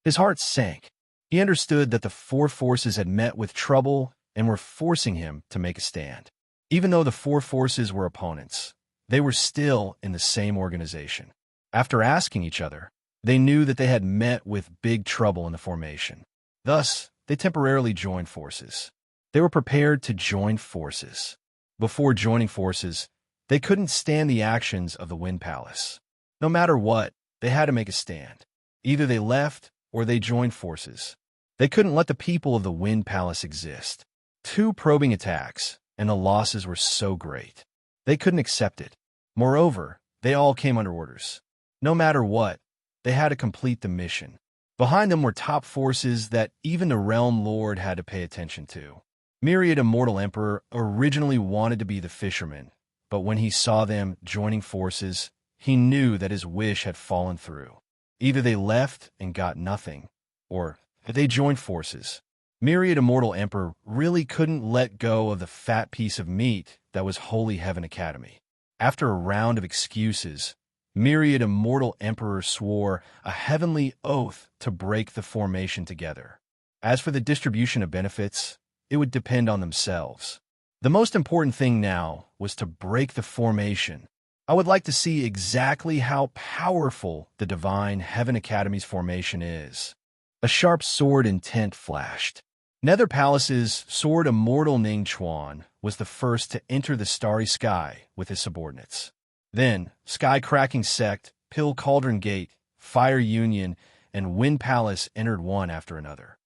His heart sank. He understood that the four forces had met with trouble and were forcing him to make a stand. Even though the four forces were opponents, they were still in the same organization. After asking each other, they knew that they had met with big trouble in the formation. Thus, they temporarily joined forces. They were prepared to join forces. Before joining forces, they couldn't stand the actions of the Wind Palace. No matter what, they had to make a stand. Either they left or they joined forces. They couldn't let the people of the Wind Palace exist. 2 probing attacks, and the losses were so great. They couldn't accept it. Moreover, they all came under orders. No matter what, they had to complete the mission. Behind them were top forces that even the Realm Lord had to pay attention to. Myriad Immortal Emperor originally wanted to be the fisherman, but when he saw them joining forces, he knew that his wish had fallen through. Either they left and got nothing, or they joined forces. Myriad Immortal Emperor really couldn't let go of the fat piece of meat that was Holy Heaven Academy. After a round of excuses, Myriad Immortal Emperor swore a heavenly oath to break the formation together. As for the distribution of benefits, it would depend on themselves. The most important thing now was to break the formation. I would like to see exactly how powerful the Divine Heaven Academy's formation is. A sharp sword intent flashed. Nether Palace's Sword Immortal Ning Chuan was the first to enter the starry sky with his subordinates. Then, Sky-Cracking Sect, Pill Cauldron Gate, Fire Union, and Wind Palace entered one after another.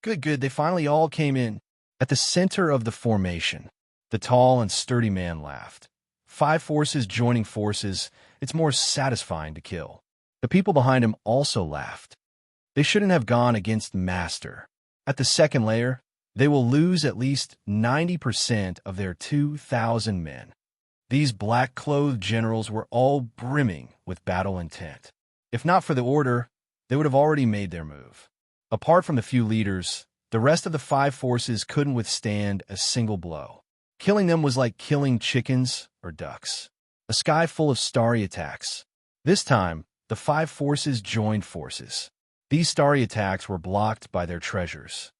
Good, they finally all came in. At the center of the formation, the tall and sturdy man laughed. 5 forces joining forces, it's more satisfying to kill. The people behind him also laughed. They shouldn't have gone against Master. At the second layer, they will lose at least 90% of their 2,000 men. These black-clothed generals were all brimming with battle intent. If not for the order, they would have already made their move. Apart from the few leaders, the rest of the 5 forces couldn't withstand a single blow. Killing them was like killing chickens or ducks. A sky full of starry attacks. This time, the 5 forces joined forces. These starry attacks were blocked by their treasures.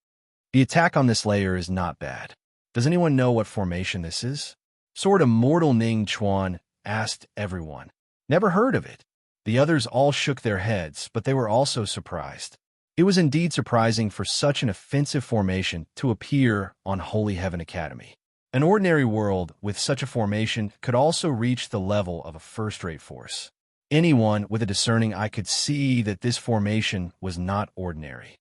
The attack on this layer is not bad. Does anyone know what formation this is? Sword Immortal Ning Chuan asked everyone. Never heard of it. The others all shook their heads, but they were also surprised. It was indeed surprising for such an offensive formation to appear on Holy Heaven Academy. An ordinary world with such a formation could also reach the level of a first-rate force. Anyone with a discerning eye could see that this formation was not ordinary.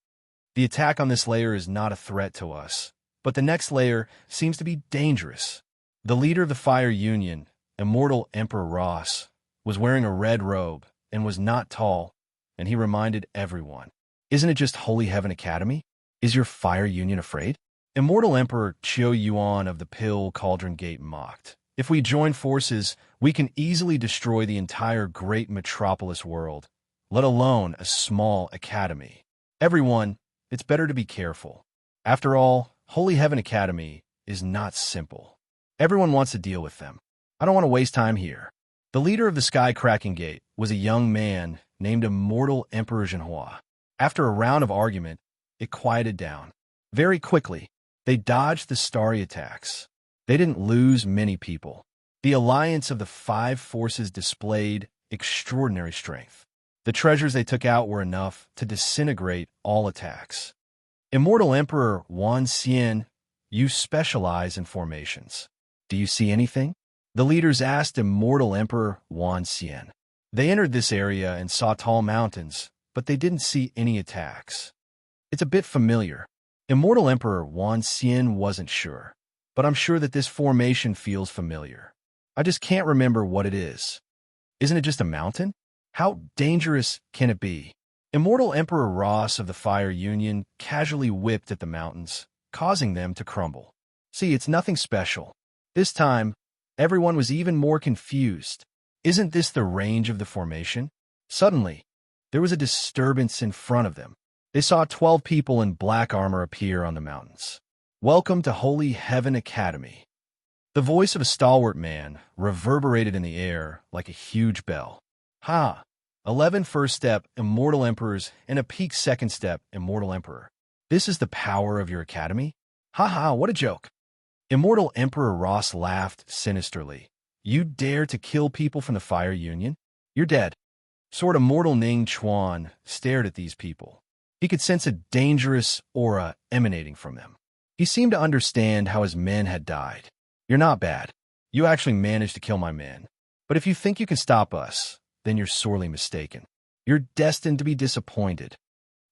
The attack on this layer is not a threat to us, but the next layer seems to be dangerous. The leader of the Fire Union, Immortal Emperor Ross, was wearing a red robe and was not tall, and he reminded everyone, "Isn't it just Holy Heaven Academy? Is your Fire Union afraid?" Immortal Emperor Chiu Yuan of the Pill Cauldron Gate mocked, "If we join forces, we can easily destroy the entire great metropolis world, let alone a small academy. Everyone, it's better to be careful. After all, Holy Heaven Academy is not simple. Everyone wants to deal with them. I don't want to waste time here." The leader of the Sky Cracking Gate was a young man named Immortal Emperor Zhenhua. After a round of argument, it quieted down. Very quickly, they dodged the starry attacks. They didn't lose many people. The alliance of the 5 forces displayed extraordinary strength. The treasures they took out were enough to disintegrate all attacks. Immortal Emperor Wan Xian, you specialize in formations. Do you see anything? The leaders asked Immortal Emperor Wan Xian. They entered this area and saw tall mountains, but they didn't see any attacks. It's a bit familiar. Immortal Emperor Wan Xian wasn't sure, but I'm sure that this formation feels familiar. I just can't remember what it is. Isn't it just a mountain? How dangerous can it be? Immortal Emperor Ross of the Fire Union casually whipped at the mountains, causing them to crumble. See, it's nothing special. This time, everyone was even more confused. Isn't this the range of the formation? Suddenly, there was a disturbance in front of them. They saw 12 people in black armor appear on the mountains. "Welcome to Holy Heaven Academy." The voice of a stalwart man reverberated in the air like a huge bell. "Ha! 11 first step Immortal Emperors and a peak second step Immortal Emperor. This is the power of your academy? Ha ha, what a joke." Immortal Emperor Ross laughed sinisterly. "You dare to kill people from the Fire Union? You're dead." Sword Immortal Ning Chuan stared at these people. He could sense a dangerous aura emanating from them. He seemed to understand how his men had died. "You're not bad. You actually managed to kill my men. But if you think you can stop us, then you're sorely mistaken. You're destined to be disappointed.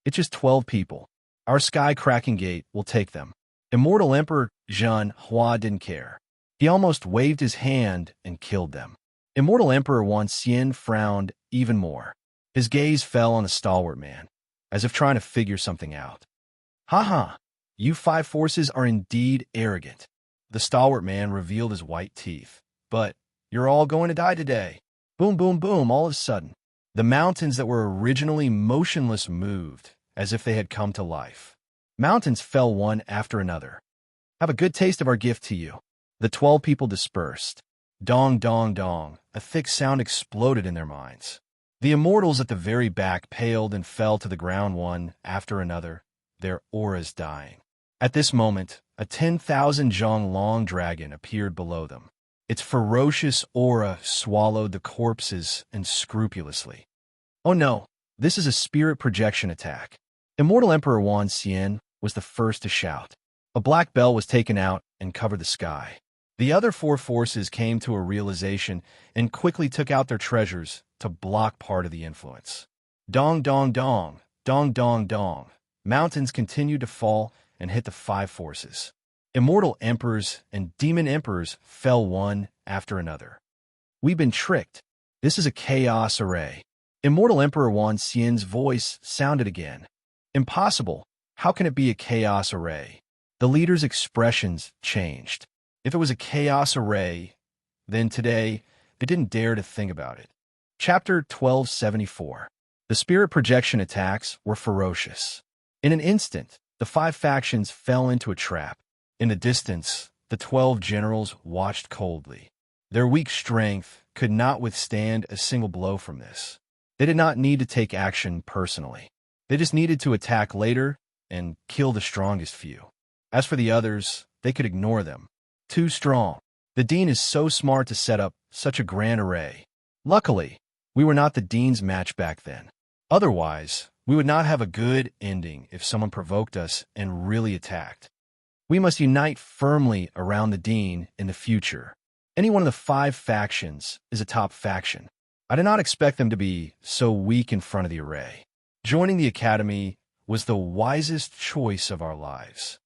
It's just 12 people. Our Sky Cracking Gate will take them." Immortal Emperor Zhen Hua didn't care. He almost waved his hand and killed them. Immortal Emperor Wan Xian frowned even more. His gaze fell on the stalwart man, as if trying to figure something out. "Ha ha, you 5 forces are indeed arrogant." The stalwart man revealed his white teeth. "But you're all going to die today." Boom, boom, boom, all of a sudden. The mountains that were originally motionless moved, as if they had come to life. Mountains fell one after another. "Have a good taste of our gift to you." The 12 people dispersed. Dong, dong, dong, a thick sound exploded in their minds. The immortals at the very back paled and fell to the ground one after another, their auras dying. At this moment, a 10,000 zhong long dragon appeared below them. Its ferocious aura swallowed the corpses unscrupulously. "Oh no, this is a spirit projection attack." Immortal Emperor Wan Xian was the first to shout. A black bell was taken out and covered the sky. The other 4 forces came to a realization and quickly took out their treasures to block part of the influence. Dong, dong, dong, dong, dong, dong. Mountains continued to fall and hit the 5 forces. Immortal Emperors and Demon Emperors fell one after another. "We've been tricked. This is a chaos array." Immortal Emperor Wan Xian's voice sounded again. "Impossible. How can it be a chaos array?" The leader's expressions changed. If it was a chaos array, then today they didn't dare to think about it. Chapter 1274. The spirit projection attacks were ferocious. In an instant, the 5 factions fell into a trap. In the distance, the 12 generals watched coldly. Their weak strength could not withstand a single blow from this. They did not need to take action personally. They just needed to attack later and kill the strongest few. As for the others, they could ignore them. Too strong. The Dean is so smart to set up such a grand array. Luckily, we were not the Dean's match back then. Otherwise, we would not have a good ending if someone provoked us and really attacked. We must unite firmly around the Dean in the future. Any one of the 5 factions is a top faction. I did not expect them to be so weak in front of the array. Joining the Academy was the wisest choice of our lives.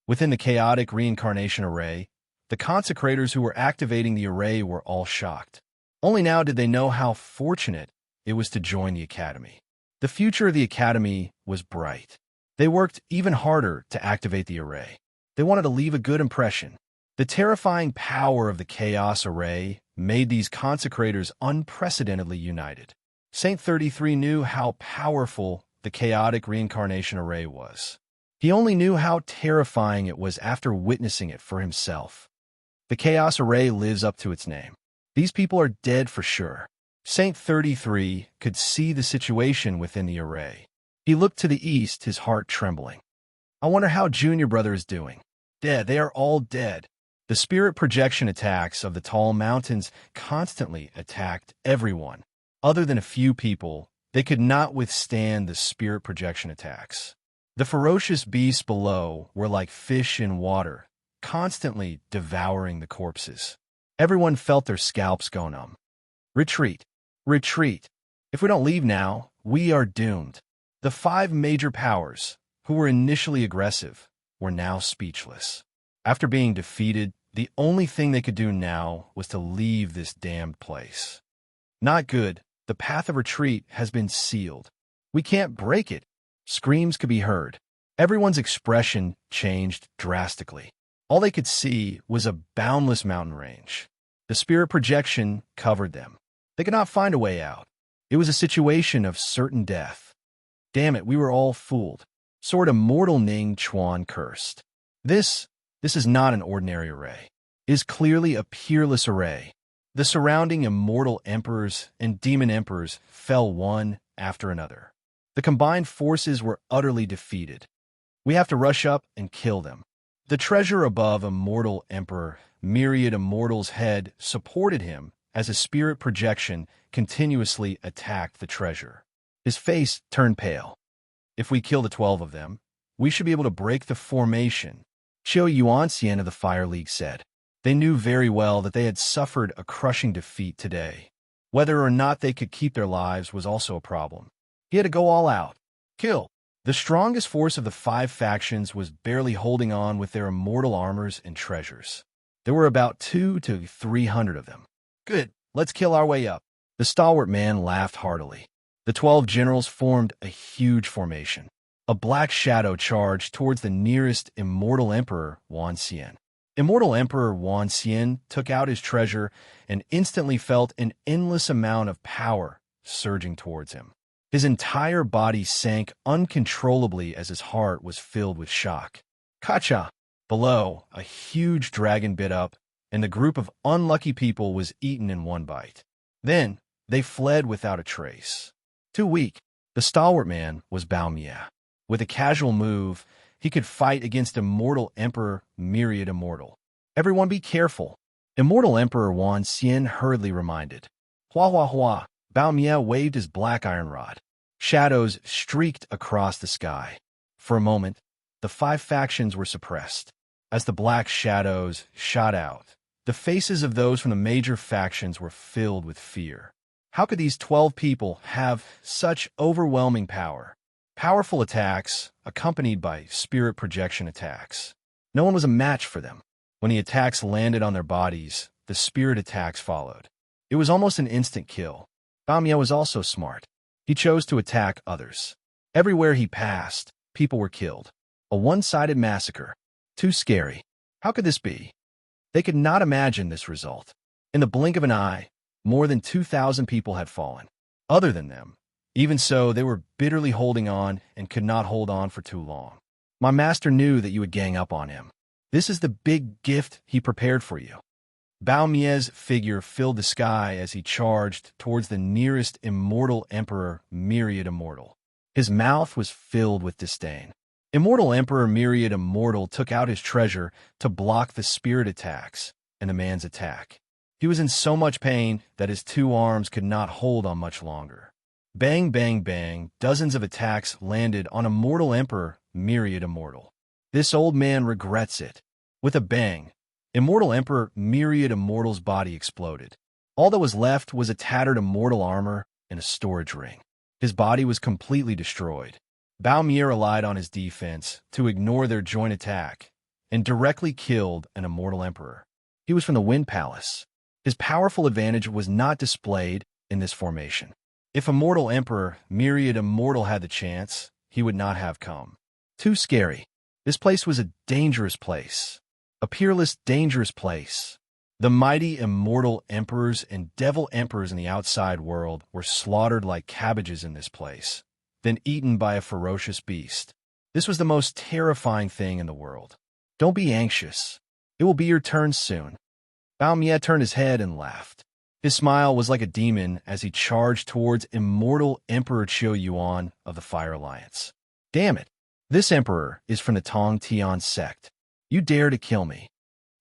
Within the chaotic reincarnation array, the consecrators who were activating the array were all shocked. Only now did they know how fortunate it was to join the Academy. The future of the Academy was bright. They worked even harder to activate the array. They wanted to leave a good impression. The terrifying power of the Chaos Array made these consecrators unprecedentedly united. Saint 33 knew how powerful the chaotic reincarnation array was. He only knew how terrifying it was after witnessing it for himself. The Chaos Array lives up to its name. These people are dead for sure. Saint 33 could see the situation within the array. He looked to the east, his heart trembling. I wonder how Junior Brother is doing. Dead. They are all dead. The spirit projection attacks of the tall mountains constantly attacked everyone. Other than a few people, they could not withstand the spirit projection attacks. The ferocious beasts below were like fish in water, constantly devouring the corpses. Everyone felt their scalps go numb. Retreat. Retreat. If we don't leave now, we are doomed. The 5 major powers, who were initially aggressive, were now speechless. After being defeated, the only thing they could do now was to leave this damned place. Not good. The path of retreat has been sealed. We can't break it. Screams could be heard. Everyone's expression changed drastically. All they could see was a boundless mountain range. The spirit projection covered them. They could not find a way out. It was a situation of certain death. Damn it, we were all fooled. Sword Immortal Ning Chuan cursed. This is not an ordinary array. It is clearly a peerless array. The surrounding immortal emperors and demon emperors fell one after another. The combined forces were utterly defeated. We have to rush up and kill them. The treasure above Immortal Emperor Myriad Immortal's head supported him as a spirit projection continuously attacked the treasure. His face turned pale. If we kill the 12 of them, we should be able to break the formation, Qiu Yuanxian of the Fire League said. They knew very well that they had suffered a crushing defeat today. Whether or not they could keep their lives was also a problem. He had to go all out. Kill. The strongest force of the 5 factions was barely holding on with their immortal armors and treasures. There were about 200 to 300 of them. Good, let's kill our way up. The stalwart man laughed heartily. The 12 generals formed a huge formation. A black shadow charged towards the nearest immortal emperor, Wan Xian. Immortal Emperor Wan Xian took out his treasure and instantly felt an endless amount of power surging towards him. His entire body sank uncontrollably as his heart was filled with shock. Kacha! Below, a huge dragon bit up, and the group of unlucky people was eaten in one bite. Then, they fled without a trace. Too weak, the stalwart man was Bao Mia. With a casual move, he could fight against Immortal Emperor Myriad Immortal. Everyone be careful. Immortal Emperor Wan Xian hurriedly reminded. Hua hua hua. Bao Mia waved his black iron rod. Shadows streaked across the sky. For a moment, the 5 factions were suppressed. As the black shadows shot out, the faces of those from the major factions were filled with fear. How could these 12 people have such overwhelming power? Powerful attacks, accompanied by spirit projection attacks. No one was a match for them. When the attacks landed on their bodies, the spirit attacks followed. It was almost an instant kill. Bao Mia was also smart. He chose to attack others. Everywhere he passed, people were killed. A one-sided massacre. Too scary. How could this be? They could not imagine this result. In the blink of an eye, more than 2,000 people had fallen. Other than them, Even so, they were bitterly holding on and could not hold on for too long. My master knew that you would gang up on him. This is the big gift he prepared for you. Bao Mie's figure filled the sky as he charged towards the nearest immortal emperor, Myriad Immortal. His mouth was filled with disdain. Immortal Emperor Myriad Immortal took out his treasure to block the spirit attacks and the man's attack. He was in so much pain that his two arms could not hold on much longer. Bang, bang, bang, dozens of attacks landed on Immortal Emperor Myriad Immortal. This old man regrets it. With a bang, Immortal Emperor Myriad Immortal's body exploded. All that was left was a tattered immortal armor and a storage ring. His body was completely destroyed. Bao Mie relied on his defense to ignore their joint attack and directly killed an immortal emperor. He was from the Wind Palace. His powerful advantage was not displayed in this formation. If Immortal Emperor Myriad Immortal had the chance, he would not have come. Too scary. This place was a dangerous place. A peerless, dangerous place. The mighty immortal emperors and devil emperors in the outside world were slaughtered like cabbages in this place, then eaten by a ferocious beast. This was the most terrifying thing in the world. Don't be anxious. It will be your turn soon. Bao Mie turned his head and laughed. His smile was like a demon as he charged towards Immortal Emperor Qiu Yuan of the Fire Alliance. Damn it! This emperor is from the Tong Tian sect. You dare to kill me.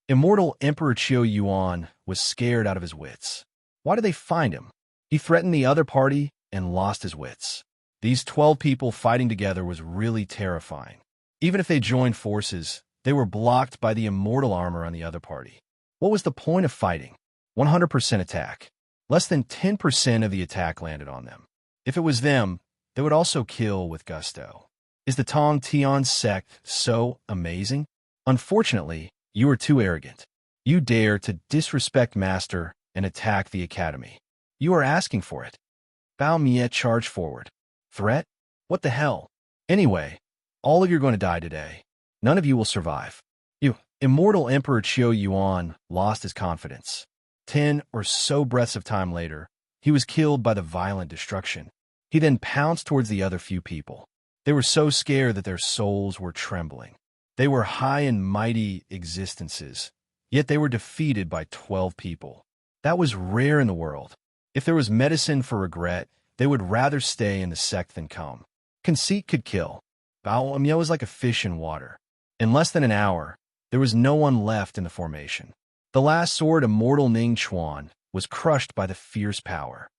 Immortal Emperor Qiu Yuan was scared out of his wits. Why did they find him? He threatened the other party and lost his wits. These 12 people fighting together was really terrifying. Even if they joined forces, they were blocked by the immortal armor on the other party. What was the point of fighting? 100% attack. Less than 10% of the attack landed on them. If it was them, they would also kill with gusto. Is the Tong Tian sect so amazing? Unfortunately, you are too arrogant. You dare to disrespect Master and attack the Academy. You are asking for it. Bao Mie charged forward. Threat? What the hell? Anyway, all of you are going to die today. None of you will survive. You, Immortal Emperor Qiu Yuan, lost his confidence. 10 or so breaths of time later, he was killed by the violent destruction. He then pounced towards the other few people. They were so scared that their souls were trembling. They were high and mighty existences, yet they were defeated by 12 people. That was rare in the world. If there was medicine for regret, they would rather stay in the sect than come. Conceit could kill. Bao Mie was like a fish in water. In less than an hour, there was no one left in the formation. The last sword, Immortal Ning Chuan, was crushed by the fierce power.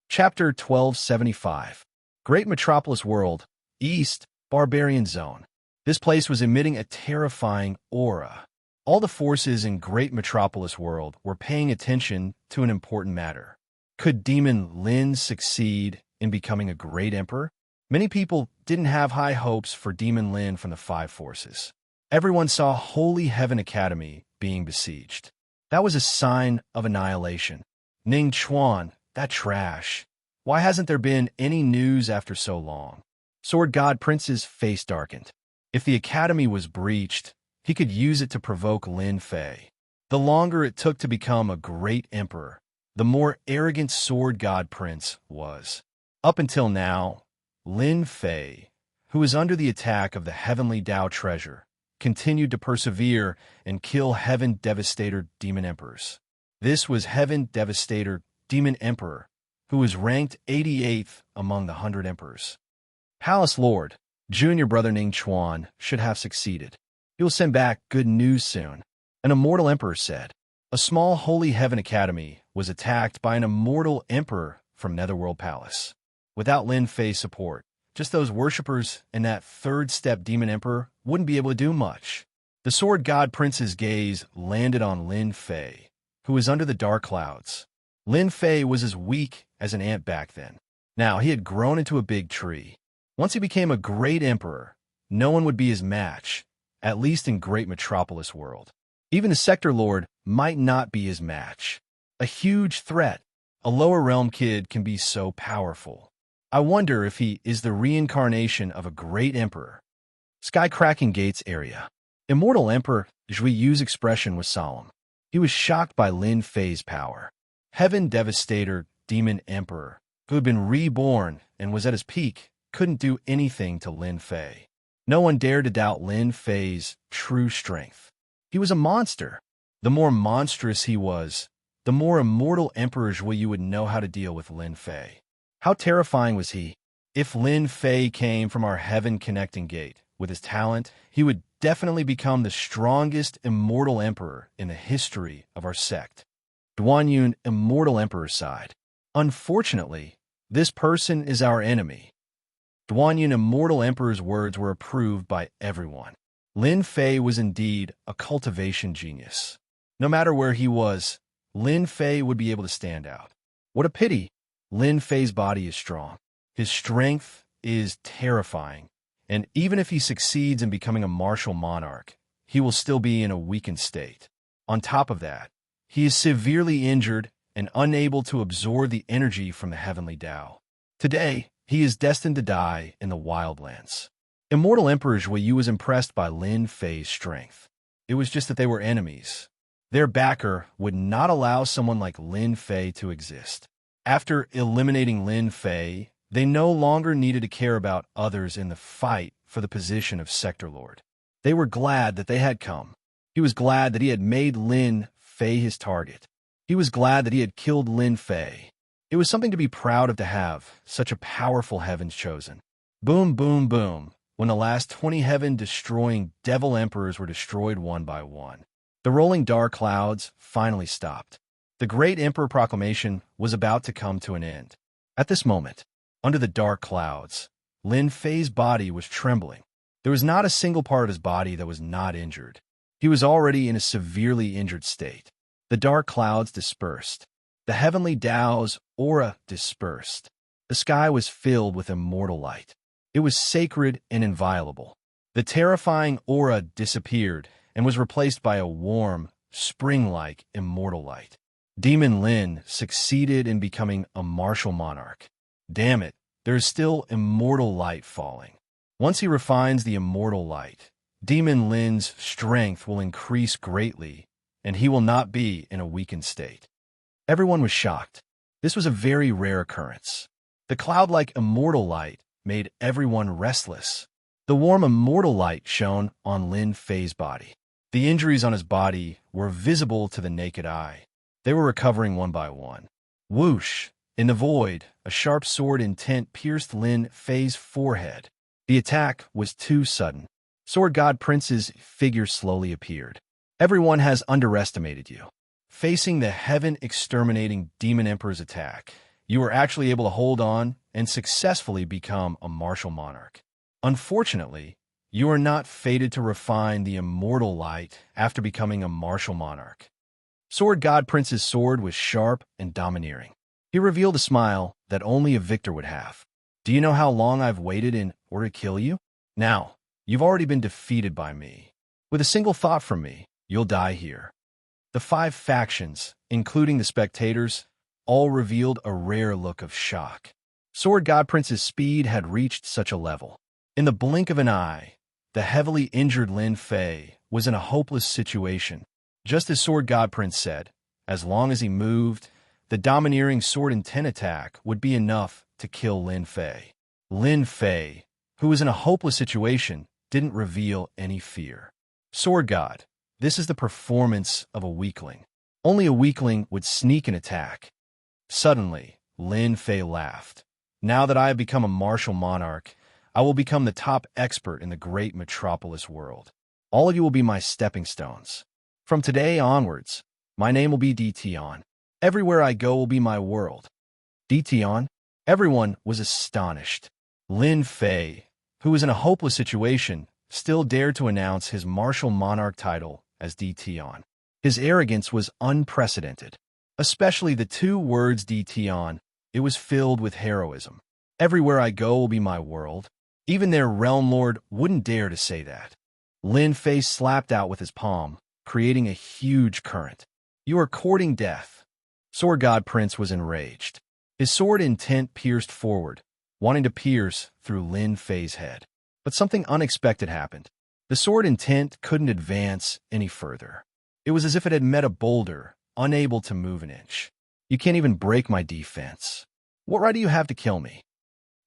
Chapter 1275. Great Metropolis World, East, Barbarian Zone. This place was emitting a terrifying aura. All the forces in Great Metropolis World were paying attention to an important matter. Could Demon Lin succeed in becoming a great emperor? Many people didn't have high hopes for Demon Lin from the Five Forces. Everyone saw Holy Heaven Academy being besieged. That was a sign of annihilation. Ning Chuan, that trash. Why hasn't there been any news after so long? Sword God Prince's face darkened. If the Academy was breached, he could use it to provoke Lin Fei. The longer it took to become a great emperor, the more arrogant Sword God Prince was. Up until now, Lin Fei, who was under the attack of the Heavenly Dao Treasure, continued to persevere and kill Heaven Devastator Demon Emperors. This was Heaven Devastator Demon Emperor, who was ranked 88th among the 100 emperors. Palace Lord, Junior Brother Ning Chuan, should have succeeded. He will send back good news soon. An immortal emperor said. A small Holy Heaven Academy was attacked by an immortal emperor from Netherworld Palace. Without Lin Fei's support, just those worshippers and that third-step demon emperor wouldn't be able to do much. The Sword God Prince's gaze landed on Lin Fei, who was under the dark clouds. Lin Fei was as weak as an ant back then. Now he had grown into a big tree. Once he became a great emperor, no one would be his match, at least in Great Metropolis World. Even the Sector Lord might not be his match. A huge threat. A lower realm kid can be so powerful. I wonder if he is the reincarnation of a great emperor. Sky-cracking gates area. Immortal Emperor Zhui Yu's expression was solemn. He was shocked by Lin Fei's power. Heaven Devastator Demon Emperor, who had been reborn and was at his peak, couldn't do anything to Lin Fei. No one dared to doubt Lin Fei's true strength. He was a monster. The more monstrous he was, the more immortal emperors you would know how to deal with Lin Fei. How terrifying was he? If Lin Fei came from our heaven-connecting gate, with his talent, he would definitely become the strongest immortal emperor in the history of our sect. Duanyun, immortal emperor's side. Unfortunately, this person is our enemy. Duanyun, immortal emperor's words were approved by everyone. Lin Fei was indeed a cultivation genius. No matter where he was, Lin Fei would be able to stand out. What a pity! Lin Fei's body is strong. His strength is terrifying, and even if he succeeds in becoming a martial monarch, he will still be in a weakened state. On top of that, he is severely injured and unable to absorb the energy from the heavenly Tao. Today, he is destined to die in the wildlands. Immortal Emperor Zhuyu was impressed by Lin Fei's strength. It was just that they were enemies. Their backer would not allow someone like Lin Fei to exist. After eliminating Lin Fei, they no longer needed to care about others in the fight for the position of Sector Lord. They were glad that they had come. He was glad that he had made Lin Fei his target. He was glad that he had killed Lin Fei. It was something to be proud of to have such a powerful heavens chosen. Boom, boom, boom. When the last 20 heaven-destroying devil emperors were destroyed one by one, the rolling dark clouds finally stopped. The great emperor proclamation was about to come to an end. At this moment, under the dark clouds, Lin Fei's body was trembling. There was not a single part of his body that was not injured. He was already in a severely injured state. The dark clouds dispersed. The heavenly Tao's aura dispersed. The sky was filled with immortal light. It was sacred and inviolable. The terrifying aura disappeared and was replaced by a warm, spring-like immortal light. Demon Lin succeeded in becoming a martial monarch. Damn it, there is still immortal light falling. Once he refines the immortal light, Demon Lin's strength will increase greatly, and he will not be in a weakened state. Everyone was shocked. This was a very rare occurrence. The cloud-like immortal light made everyone restless. The warm immortal light shone on Lin Fei's body. The injuries on his body were visible to the naked eye. They were recovering one by one. Whoosh! In the void, a sharp sword intent pierced Lin Fei's forehead. The attack was too sudden. Sword God Prince's figure slowly appeared. Everyone has underestimated you. Facing the heaven-exterminating Demon Emperor's attack, you were actually able to hold on and successfully become a martial monarch. Unfortunately, you are not fated to refine the immortal light after becoming a martial monarch. Sword God Prince's sword was sharp and domineering. He revealed a smile that only a victor would have. Do you know how long I've waited in order to kill you? Now, you've already been defeated by me. With a single thought from me, you'll die here. The 5 factions, including the spectators, all revealed a rare look of shock. Sword God Prince's speed had reached such a level. In the blink of an eye, the heavily injured Lin Fei was in a hopeless situation. Just as Sword God Prince said, as long as he moved, the domineering sword intent attack would be enough to kill Lin Fei. Lin Fei, who was in a hopeless situation, didn't reveal any fear. Sword God, this is the performance of a weakling. Only a weakling would sneak an attack. Suddenly, Lin Fei laughed. Now that I have become a martial monarch, I will become the top expert in the great metropolis world. All of you will be my stepping stones. From today onwards, my name will be Dtion. Everywhere I go will be my world. Dtion? Everyone was astonished. Lin Fei, who was in a hopeless situation, still dared to announce his martial monarch title as Dtion. His arrogance was unprecedented. Especially the 2 words Dtion, it was filled with heroism. Everywhere I go will be my world. Even their realm lord wouldn't dare to say that. Lin Fei slapped out with his palm, creating a huge current. You are courting death. Sword God Prince was enraged. His sword intent pierced forward, wanting to pierce through Lin Fei's head. But something unexpected happened. The sword intent couldn't advance any further. It was as if it had met a boulder, unable to move an inch. You can't even break my defense. What right do you have to kill me?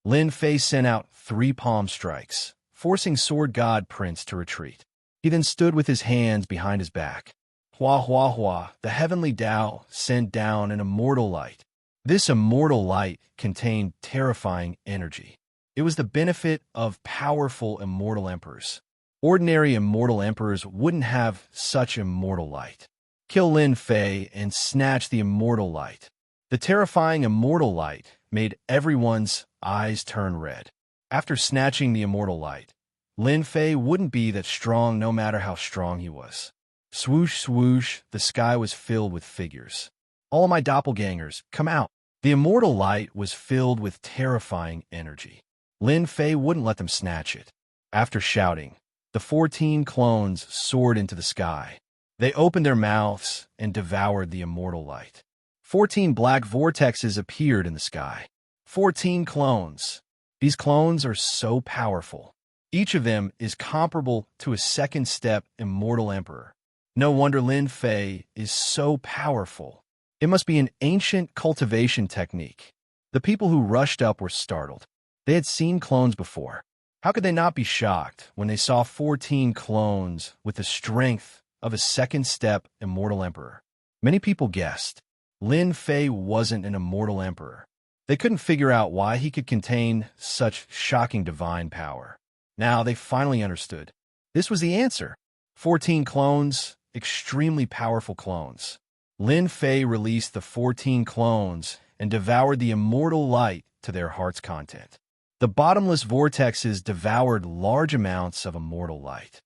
Lin Fei sent out 3 palm strikes, forcing Sword God Prince to retreat. He then stood with his hands behind his back. Hua hua hua, the heavenly Tao sent down an immortal light. This immortal light contained terrifying energy. It was the benefit of powerful immortal emperors. Ordinary immortal emperors wouldn't have such immortal light. Kill Lin Fei and snatch the immortal light. The terrifying immortal light made everyone's eyes turn red. After snatching the immortal light, Lin Fei wouldn't be that strong no matter how strong he was. Swoosh, swoosh, the sky was filled with figures. All my doppelgangers, come out. The immortal light was filled with terrifying energy. Lin Fei wouldn't let them snatch it. After shouting, the 14 clones soared into the sky. They opened their mouths and devoured the immortal light. 14 black vortexes appeared in the sky. 14 clones. These clones are so powerful. Each of them is comparable to a second-step immortal emperor. No wonder Lin Fei is so powerful. It must be an ancient cultivation technique. The people who rushed up were startled. They had seen clones before. How could they not be shocked when they saw 14 clones with the strength of a second-step immortal emperor? Many people guessed Lin Fei wasn't an immortal emperor. They couldn't figure out why he could contain such shocking divine power. Now they finally understood. This was the answer. 14 clones, extremely powerful clones. Lin Fei released the 14 clones and devoured the immortal light to their heart's content. The bottomless vortexes devoured large amounts of immortal light.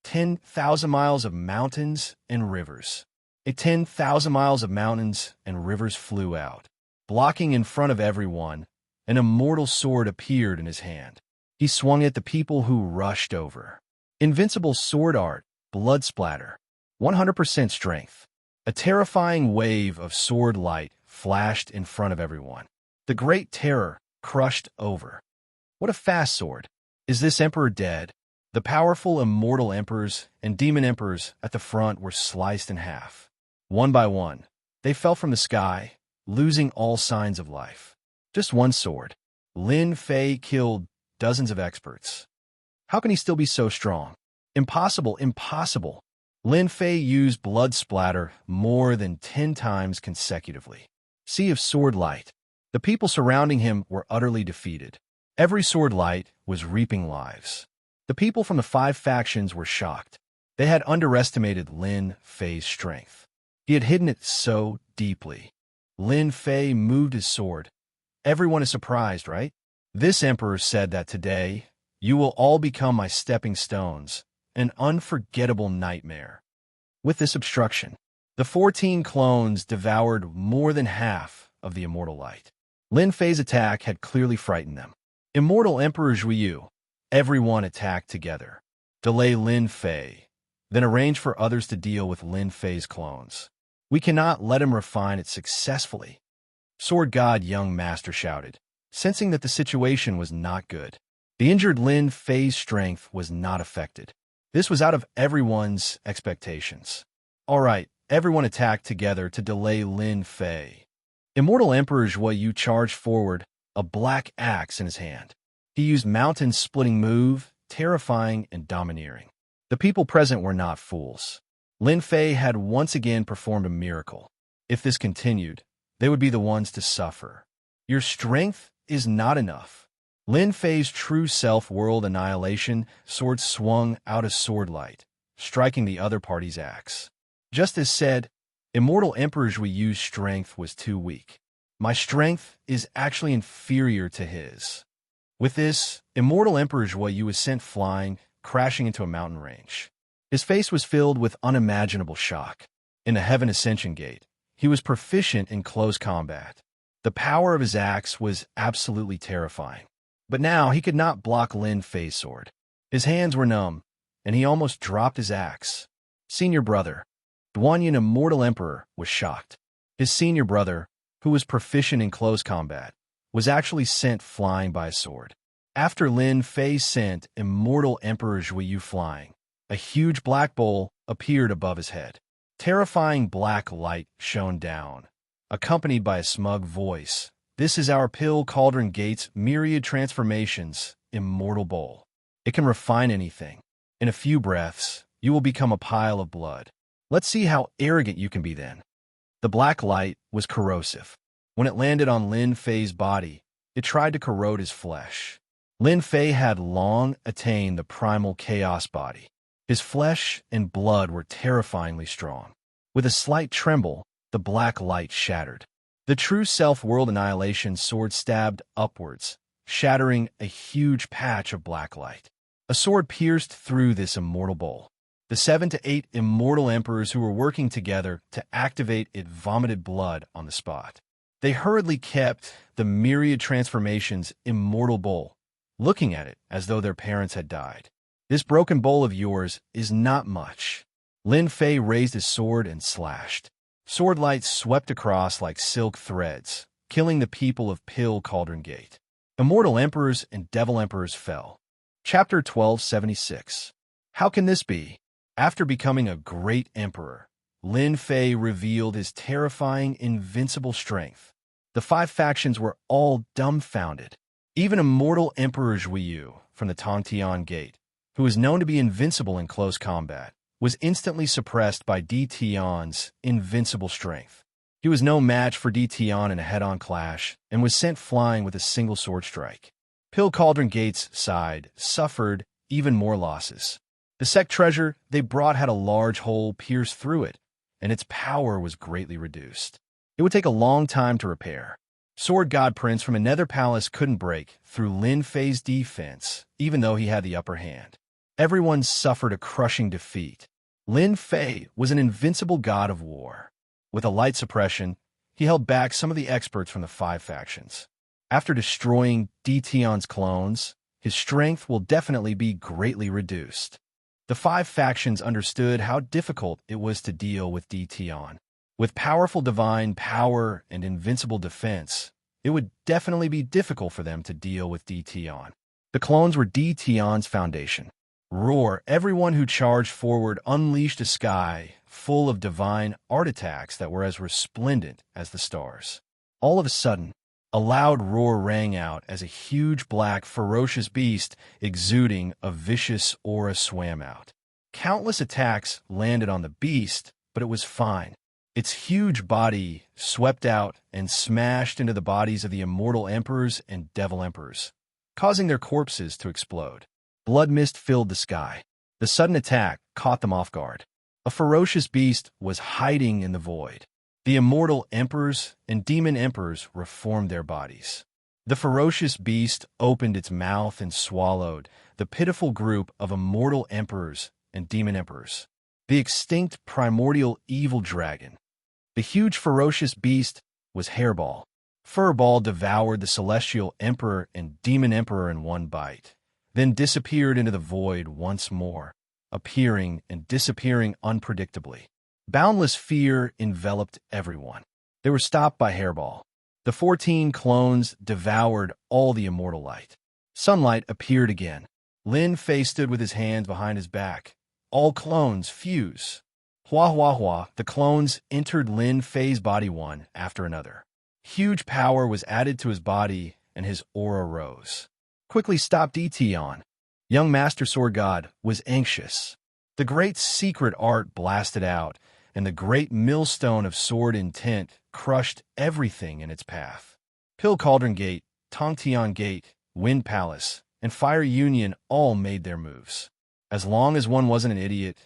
10,000 miles of mountains and rivers. 10,000 miles of mountains and rivers flew out. Blocking in front of everyone, an immortal sword appeared in his hand. He swung at the people who rushed over. Invincible sword art, blood splatter, 100% strength. A terrifying wave of sword light flashed in front of everyone. The great terror crushed over. What a fast sword. Is this emperor dead? The powerful immortal emperors and demon emperors at the front were sliced in half. One by one, they fell from the sky, losing all signs of life. Just one sword. Lin Fei killed dozens of experts. How can he still be so strong? Impossible, impossible. Lin Fei used blood splatter more than 10 times consecutively. Sea of sword light. The people surrounding him were utterly defeated. Every sword light was reaping lives. The people from the 5 factions were shocked. They had underestimated Lin Fei's strength. He had hidden it so deeply. Lin Fei moved his sword. Everyone is surprised, right? This emperor said that today, you will all become my stepping stones, an unforgettable nightmare. With this obstruction, the 14 clones devoured more than half of the immortal light. Lin Fei's attack had clearly frightened them. Immortal Emperor Zhuyu, everyone attacked together. Delay Lin Fei, then arrange for others to deal with Lin Fei's clones. We cannot let him refine it successfully. Sword God Young Master shouted, sensing that the situation was not good. The injured Lin Fei's strength was not affected. This was out of everyone's expectations. All right, everyone attacked together to delay Lin Fei. Immortal Emperor Zhuyu charged forward, a black axe in his hand. He used mountain-splitting move, terrifying and domineering. The people present were not fools. Lin Fei had once again performed a miracle. If this continued, they would be the ones to suffer. Your strength is not enough. Lin Fei's true self-world annihilation sword swung out a sword light, striking the other party's axe. Just as said, Immortal Emperor Zhuiyu's strength was too weak. My strength is actually inferior to his. With this, Immortal Emperor Zhuiyu was sent flying, crashing into a mountain range. His face was filled with unimaginable shock. In the Heaven Ascension Gate, he was proficient in close combat. The power of his axe was absolutely terrifying. But now he could not block Lin Fei's sword. His hands were numb, and he almost dropped his axe. Senior brother, Duanyan Immortal Emperor, was shocked. His senior brother, who was proficient in close combat, was actually sent flying by a sword. After Lin Fei sent Immortal Emperor Zhuiyu flying, a huge black bowl appeared above his head. Terrifying black light shone down, accompanied by a smug voice, This is our Pill Cauldron Gate's myriad transformations, immortal bowl. It can refine anything. In a few breaths, you will become a pile of blood. Let's see how arrogant you can be then. The black light was corrosive. When it landed on Lin Fei's body, it tried to corrode his flesh. Lin Fei had long attained the primal chaos body. His flesh and blood were terrifyingly strong. With a slight tremble, the black light shattered. The true self-world annihilation sword stabbed upwards, shattering a huge patch of black light. A sword pierced through this immortal bowl. The 7 to 8 immortal emperors who were working together to activate it vomited blood on the spot. They hurriedly kept the myriad transformations immortal bowl, looking at it as though their parents had died. This broken bowl of yours is not much. Lin Fei raised his sword and slashed. Sword lights swept across like silk threads, killing the people of Pill Cauldron Gate. Immortal emperors and devil emperors fell. Chapter 1276. How can this be? After becoming a great emperor, Lin Fei revealed his terrifying, invincible strength. The 5 factions were all dumbfounded. Even immortal Emperor Zhuyu from the Tongtian Gate, who was known to be invincible in close combat, was instantly suppressed by Di Tian's invincible strength. He was no match for Di Tian in a head-on clash and was sent flying with a single sword strike. Pill Cauldron Gate's side suffered even more losses. The sect treasure they brought had a large hole pierced through it, and its power was greatly reduced. It would take a long time to repair. Sword God Prince from a nether palace couldn't break through Lin Fei's defense, even though he had the upper hand. Everyone suffered a crushing defeat. Lin Fei was an invincible god of war. With a light suppression, he held back some of the experts from the 5 factions. After destroying Di Tian's clones, his strength will definitely be greatly reduced. The 5 factions understood how difficult it was to deal with Di Tian. With powerful divine power and invincible defense, it would definitely be difficult for them to deal with Di Tian. The clones were Di Tian's foundation. Roar! Everyone who charged forward unleashed a sky full of divine art attacks that were as resplendent as the stars. All of a sudden, a loud roar rang out as a huge black ferocious beast exuding a vicious aura swam out. Countless attacks landed on the beast, but it was fine. Its huge body swept out and smashed into the bodies of the immortal emperors and devil emperors, causing their corpses to explode. Blood mist filled the sky. The sudden attack caught them off guard. A ferocious beast was hiding in the void. The immortal emperors and demon emperors reformed their bodies. The ferocious beast opened its mouth and swallowed the pitiful group of immortal emperors and demon emperors. The extinct primordial evil dragon. The huge ferocious beast was Hairball. Furball devoured the celestial emperor and demon emperor in one bite, then disappeared into the void once more, appearing and disappearing unpredictably. Boundless fear enveloped everyone. They were stopped by Hairball. The 14 clones devoured all the immortal light. Sunlight appeared again. Lin Fei stood with his hands behind his back. All clones fuse. Hua hua hua, the clones entered Lin Fei's body one after another. Huge power was added to his body, and his aura rose. Quickly stop Di Tian. Young Master Sword God was anxious. The great secret art blasted out, and the great millstone of sword intent crushed everything in its path. Pill Cauldron Gate, Tongtian Gate, Wind Palace, and Fire Union all made their moves. As long as one wasn't an idiot,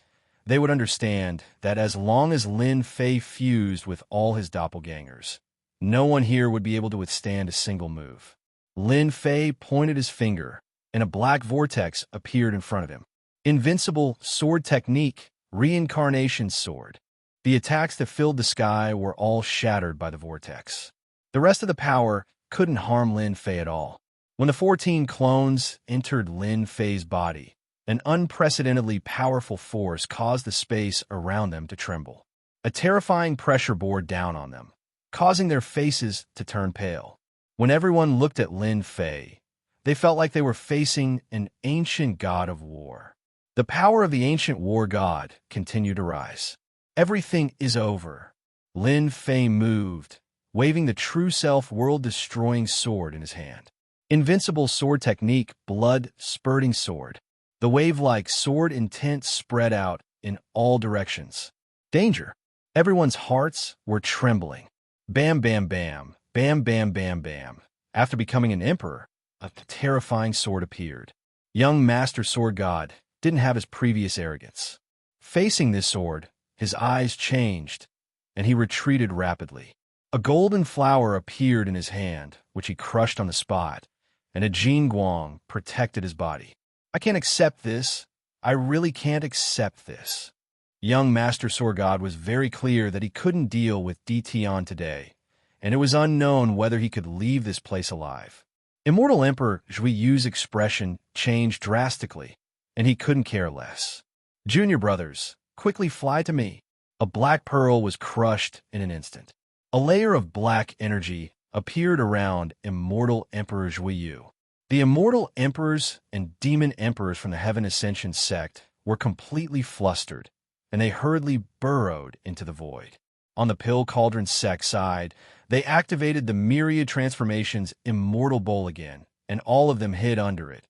they would understand that as long as Lin Fei fused with all his doppelgangers, no one here would be able to withstand a single move. Lin Fei pointed his finger, and a black vortex appeared in front of him. Invincible sword technique, reincarnation sword. The attacks that filled the sky were all shattered by the vortex. The rest of the power couldn't harm Lin Fei at all. When the 14 clones entered Lin Fei's body, an unprecedentedly powerful force caused the space around them to tremble. A terrifying pressure bore down on them, causing their faces to turn pale. When everyone looked at Lin Fei, they felt like they were facing an ancient god of war. The power of the ancient war god continued to rise. Everything is over. Lin Fei moved, waving the true self world-destroying sword in his hand. Invincible sword technique, blood-spurting sword. The wave-like sword intent spread out in all directions. Danger. Everyone's hearts were trembling. Bam, bam, bam, bam, bam, bam, bam. After becoming an emperor, a terrifying sword appeared. Young Master Sword God didn't have his previous arrogance. Facing this sword, his eyes changed, and he retreated rapidly. A golden flower appeared in his hand, which he crushed on the spot, and a Jin Guang protected his body. I can't accept this. I really can't accept this. Young Master Sword God was very clear that he couldn't deal with Dtion today, and it was unknown whether he could leave this place alive. Immortal Emperor Zhui Yu's expression changed drastically, and he couldn't care less. Junior brothers, quickly fly to me. A black pearl was crushed in an instant. A layer of black energy appeared around Immortal Emperor Zhui Yu. The Immortal Emperors and Demon Emperors from the Heaven Ascension sect were completely flustered, and they hurriedly burrowed into the void. On the Pill Cauldron sect side, they activated the Myriad Transformations Immortal Bowl again, and all of them hid under it,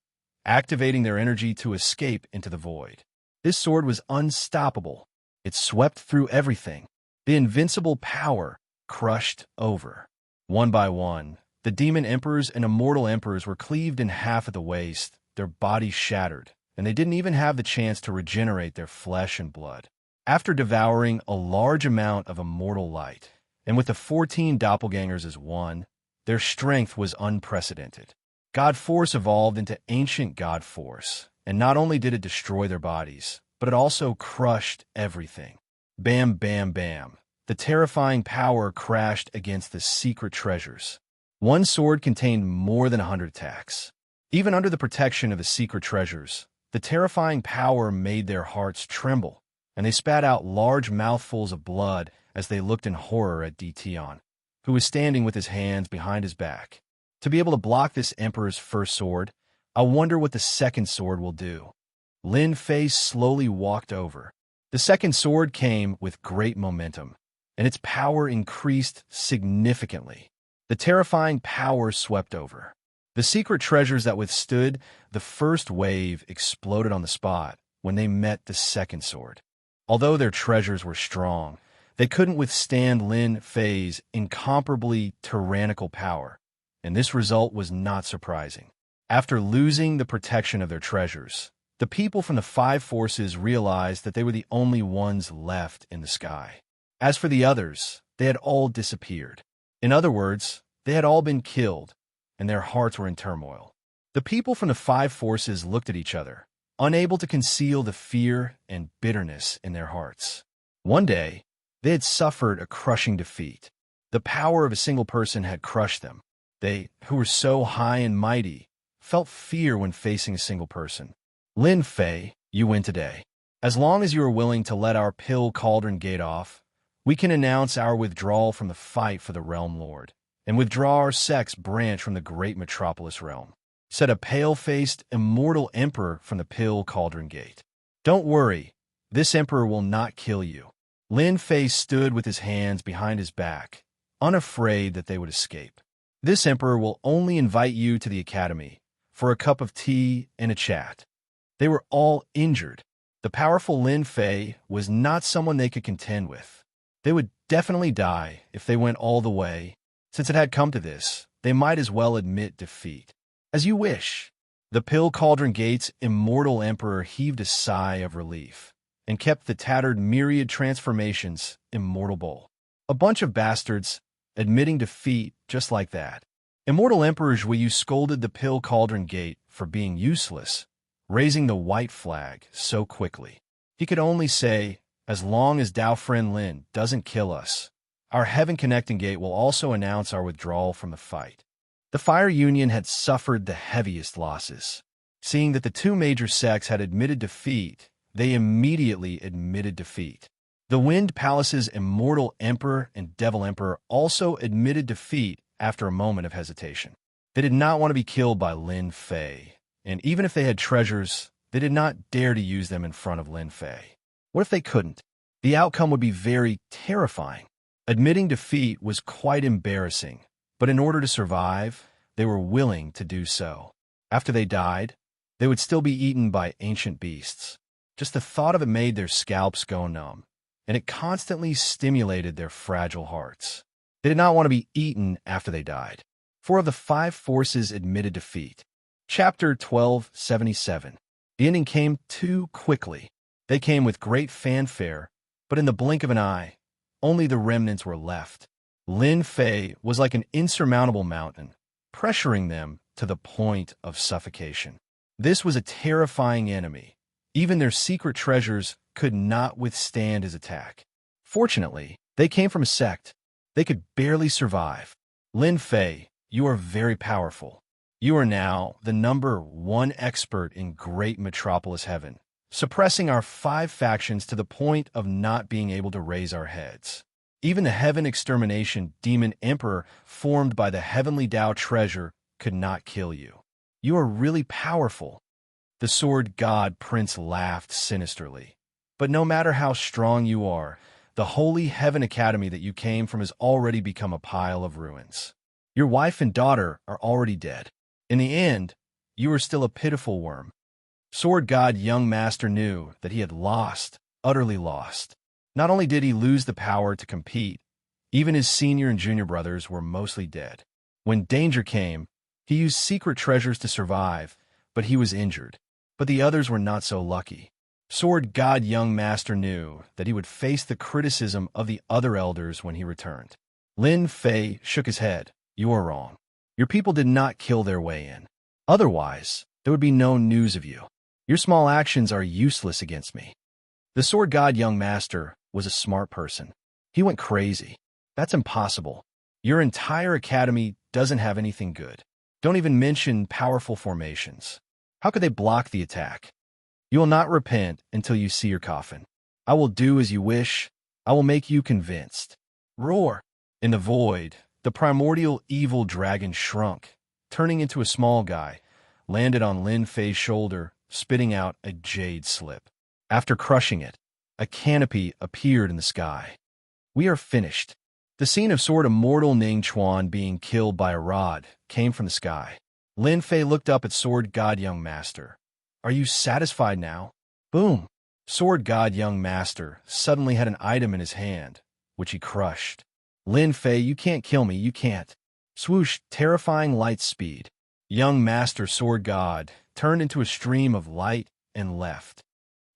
activating their energy to escape into the void. This sword was unstoppable. It swept through everything. The invincible power crushed over. One by one, the Demon Emperors and Immortal Emperors were cleaved in half at the waist, their bodies shattered, and they didn't even have the chance to regenerate their flesh and blood. After devouring a large amount of immortal light, and with the 14 doppelgangers as one, their strength was unprecedented. God Force evolved into Ancient God Force, and not only did it destroy their bodies, but it also crushed everything. Bam, bam, bam. The terrifying power crashed against the secret treasures. One sword contained more than 100 attacks. Even under the protection of the secret treasures, the terrifying power made their hearts tremble, and they spat out large mouthfuls of blood as they looked in horror at Dtion, who was standing with his hands behind his back. To be able to block this emperor's first sword, I wonder what the second sword will do. Lin Fei slowly walked over. The second sword came with great momentum, and its power increased significantly. The terrifying power swept over. The secret treasures that withstood the first wave exploded on the spot when they met the second sword. Although their treasures were strong, they couldn't withstand Lin Fei's incomparably tyrannical power, and this result was not surprising. After losing the protection of their treasures, the people from the five forces realized that they were the only ones left in the sky. As for the others, they had all disappeared. In other words, they had all been killed, and their hearts were in turmoil. The people from the five forces looked at each other, unable to conceal the fear and bitterness in their hearts. One day, they had suffered a crushing defeat. The power of a single person had crushed them. They, who were so high and mighty, felt fear when facing a single person. Lin Fei, you win today. As long as you are willing to let our Pill Cauldron gate off, we can announce our withdrawal from the fight for the Realm Lord, and withdraw our sect's branch from the great metropolis realm, said a pale-faced, immortal emperor from the Pill Cauldron Gate. Don't worry, this emperor will not kill you. Lin Fei stood with his hands behind his back, unafraid that they would escape. This emperor will only invite you to the academy for a cup of tea and a chat. They were all injured. The powerful Lin Fei was not someone they could contend with. They would definitely die if they went all the way. Since it had come to this, they might as well admit defeat. As you wish. The Pill Cauldron Gate's immortal emperor heaved a sigh of relief and kept the tattered Myriad Transformations Immortal Bowl. A bunch of bastards admitting defeat just like that. Immortal Emperor Zhui Yu scolded the Pill Cauldron Gate for being useless, raising the white flag so quickly. He could only say, as long as Dao Friend Lin doesn't kill us, our Heaven Connecting Gate will also announce our withdrawal from the fight. The Fire Union had suffered the heaviest losses. Seeing that the two major sects had admitted defeat, they immediately admitted defeat. The Wind Palace's Immortal Emperor and Devil Emperor also admitted defeat after a moment of hesitation. They did not want to be killed by Lin Fei, and even if they had treasures, they did not dare to use them in front of Lin Fei. What if they couldn't? The outcome would be very terrifying. Admitting defeat was quite embarrassing, but in order to survive, they were willing to do so. After they died, they would still be eaten by ancient beasts. Just the thought of it made their scalps go numb, and it constantly stimulated their fragile hearts. They did not want to be eaten after they died. 4 of the 5 forces admitted defeat. Chapter 1277. The ending came too quickly. They came with great fanfare, but in the blink of an eye, only the remnants were left. Lin Fei was like an insurmountable mountain, pressuring them to the point of suffocation. This was a terrifying enemy. Even their secret treasures could not withstand his attack. Fortunately, they came from a sect. They could barely survive. Lin Fei, you are very powerful. You are now the #1 expert in Great Metropolis Heaven, suppressing our 5 factions to the point of not being able to raise our heads. Even the Heaven Extermination Demon Emperor formed by the Heavenly Tao treasure could not kill you. You are really powerful. The Sword God Prince laughed sinisterly. But no matter how strong you are, the Holy Heaven Academy that you came from has already become a pile of ruins. Your wife and daughter are already dead. In the end, you are still a pitiful worm. Sword God Young Master knew that he had lost, utterly lost. Not only did he lose the power to compete, even his senior and junior brothers were mostly dead. When danger came, he used secret treasures to survive, but he was injured. But the others were not so lucky. Sword God Young Master knew that he would face the criticism of the other elders when he returned. Lin Fei shook his head. You are wrong. Your people did not kill their way in. Otherwise, there would be no news of you. Your small actions are useless against me. The Sword God Young Master was a smart person. He went crazy. That's impossible. Your entire academy doesn't have anything good. Don't even mention powerful formations. How could they block the attack? You will not repent until you see your coffin. I will do as you wish. I will make you convinced. Roar! In the void, the primordial evil dragon shrunk, turning into a small guy, landed on Lin Fei's shoulder, spitting out a jade slip. After crushing it, a canopy appeared in the sky. We are finished. The scene of Sword Immortal Ning Chuan being killed by a rod came from the sky. Lin Fei looked up at Sword God Young Master. Are you satisfied now? Boom! Sword God Young Master suddenly had an item in his hand, which he crushed. Lin Fei, you can't kill me, you can't. Swoosh, terrifying light speed. Young Master Sword God turned into a stream of light and left.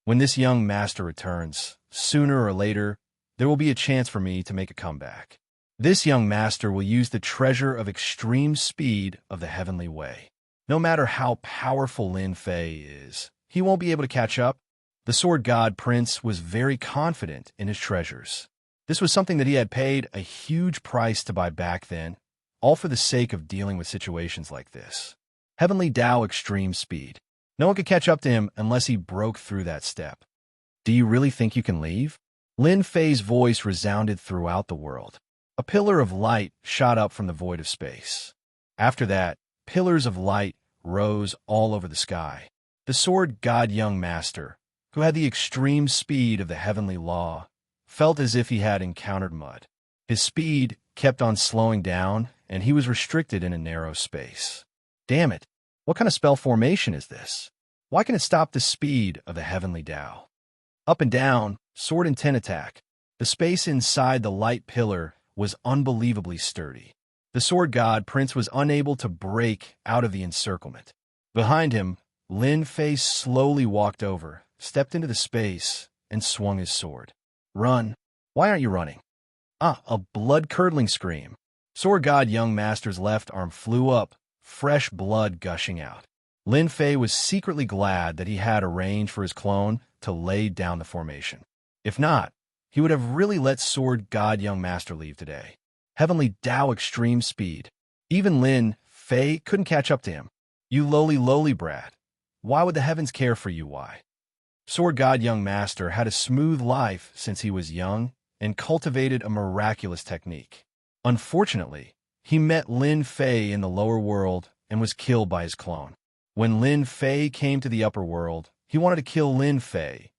When this young master returns, sooner or later, there will be a chance for me to make a comeback. This young master will use the treasure of extreme speed of the heavenly way. No matter how powerful Lin Fei is, he won't be able to catch up. The Sword God Prince was very confident in his treasures. This was something that he had paid a huge price to buy back then, all for the sake of dealing with situations like this. Heavenly Tao extreme speed. No one could catch up to him unless he broke through that step. Do you really think you can leave? Lin Fei's voice resounded throughout the world. A pillar of light shot up from the void of space. After that, pillars of light rose all over the sky. The Sword God Young Master, who had the extreme speed of the heavenly law, felt as if he had encountered mud. His speed kept on slowing down, and he was restricted in a narrow space. Damn it! What kind of spell formation is this? Why can it stop the speed of the heavenly Tao? Up and down, sword and ten attack. The space inside the light pillar was unbelievably sturdy. The Sword God Prince was unable to break out of the encirclement. Behind him, Lin Fei slowly walked over, stepped into the space, and swung his sword. Run! Why aren't you running? A blood-curdling scream. Sword God Young Master's left arm flew up, fresh blood gushing out. Lin Fei was secretly glad that he had arranged for his clone to lay down the formation. If not, he would have really let Sword God Young Master leave today. Heavenly Tao extreme speed. Even Lin Fei couldn't catch up to him. You lowly brat. Why would the heavens care for you, why? Sword God Young Master had a smooth life since he was young and cultivated a miraculous technique. Unfortunately, he met Lin Fei in the lower world and was killed by his clone. When Lin Fei came to the upper world, he wanted to kill Lin Fei,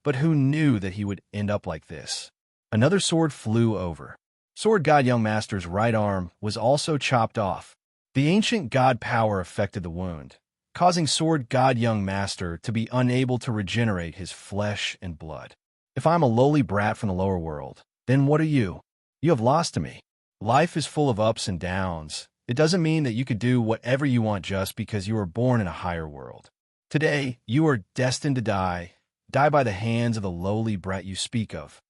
but who knew that he would end up like this? Another sword flew over. Sword God Young Master's right arm was also chopped off. The ancient god power affected the wound, causing Sword God Young Master to be unable to regenerate his flesh and blood. If I'm a lowly brat from the lower world, then what are you? You have lost to me. Life is full of ups and downs. It doesn't mean that you could do whatever you want just because you were born in a higher world. Today, you are destined to die by the hands of the lowly brat you speak of.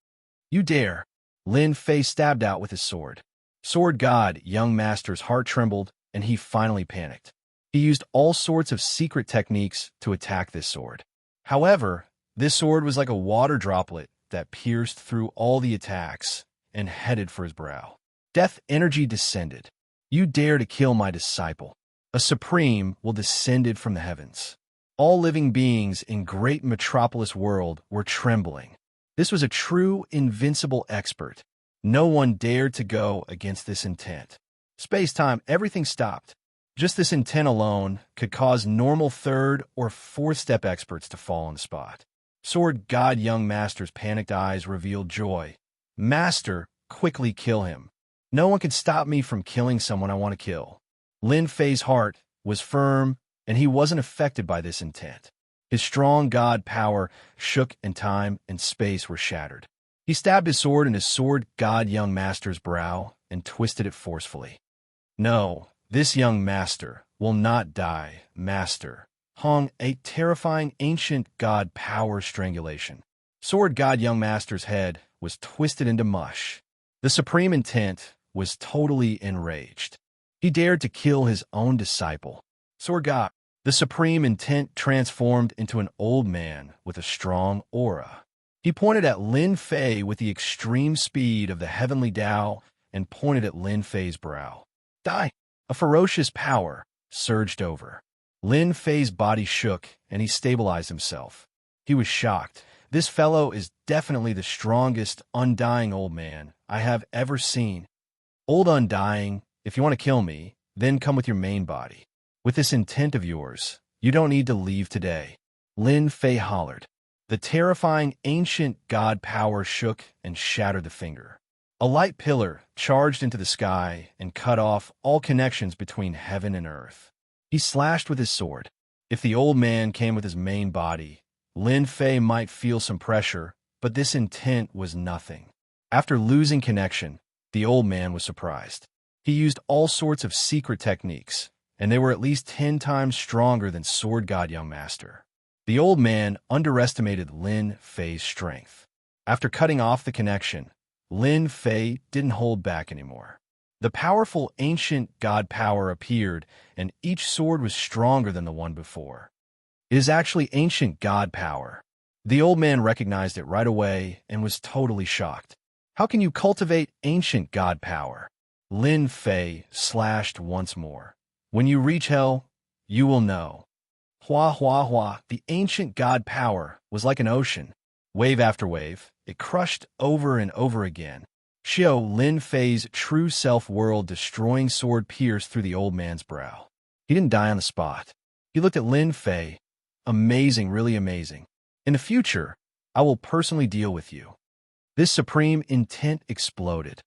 You dare. Lin Fei stabbed out with his sword. Sword God Young Master's heart trembled, and he finally panicked. He used all sorts of secret techniques to attack this sword. However, this sword was like a water droplet that pierced through all the attacks and headed for his brow. Death energy descended. You dare to kill my disciple. A supreme will descended from the heavens. All living beings in great metropolis world were trembling. This was a true invincible expert. No one dared to go against this intent. Space-time, everything stopped. Just this intent alone could cause normal third or fourth step experts to fall on the spot. Sword God Young Master's panicked eyes revealed joy. Master, quickly kill him. No one can stop me from killing someone I want to kill. Lin Fei's heart was firm, and he wasn't affected by this intent. His strong god power shook, and time and space were shattered. He stabbed his sword in his Sword God Young Master's brow and twisted it forcefully. No, this young master will not die, Master. Hung a terrifying ancient god power strangulation. Sword God Young Master's head was twisted into mush. The supreme intent was totally enraged. He dared to kill his own disciple. Sword God. The supreme intent transformed into an old man with a strong aura. He pointed at Lin Fei with the extreme speed of the heavenly Tao and pointed at Lin Fei's brow. Die! A ferocious power surged over. Lin Fei's body shook, and he stabilized himself. He was shocked. This fellow is definitely the strongest, undying old man I have ever seen. Old undying, if you want to kill me, then come with your main body. With this intent of yours, you don't need to leave today. Lin Fei hollered. The terrifying ancient god power shook and shattered the finger. A light pillar charged into the sky and cut off all connections between heaven and earth. He slashed with his sword. If the old man came with his main body, Lin Fei might feel some pressure, but this intent was nothing. After losing connection, the old man was surprised. He used all sorts of secret techniques, and they were at least 10 times stronger than Sword God Young Master. The old man underestimated Lin Fei's strength. After cutting off the connection, Lin Fei didn't hold back anymore. The powerful ancient god power appeared, and each sword was stronger than the one before. It is actually ancient god power. The old man recognized it right away and was totally shocked. How can you cultivate ancient god power? Lin Fei slashed once more. When you reach hell, you will know. Hua hua hua, the ancient god power was like an ocean. Wave after wave, it crushed over and over again. Xiao Lin Fei's true self-world destroying sword pierced through the old man's brow. He didn't die on the spot. He looked at Lin Fei. Amazing, really amazing. In the future, I will personally deal with you. This supreme intent exploded.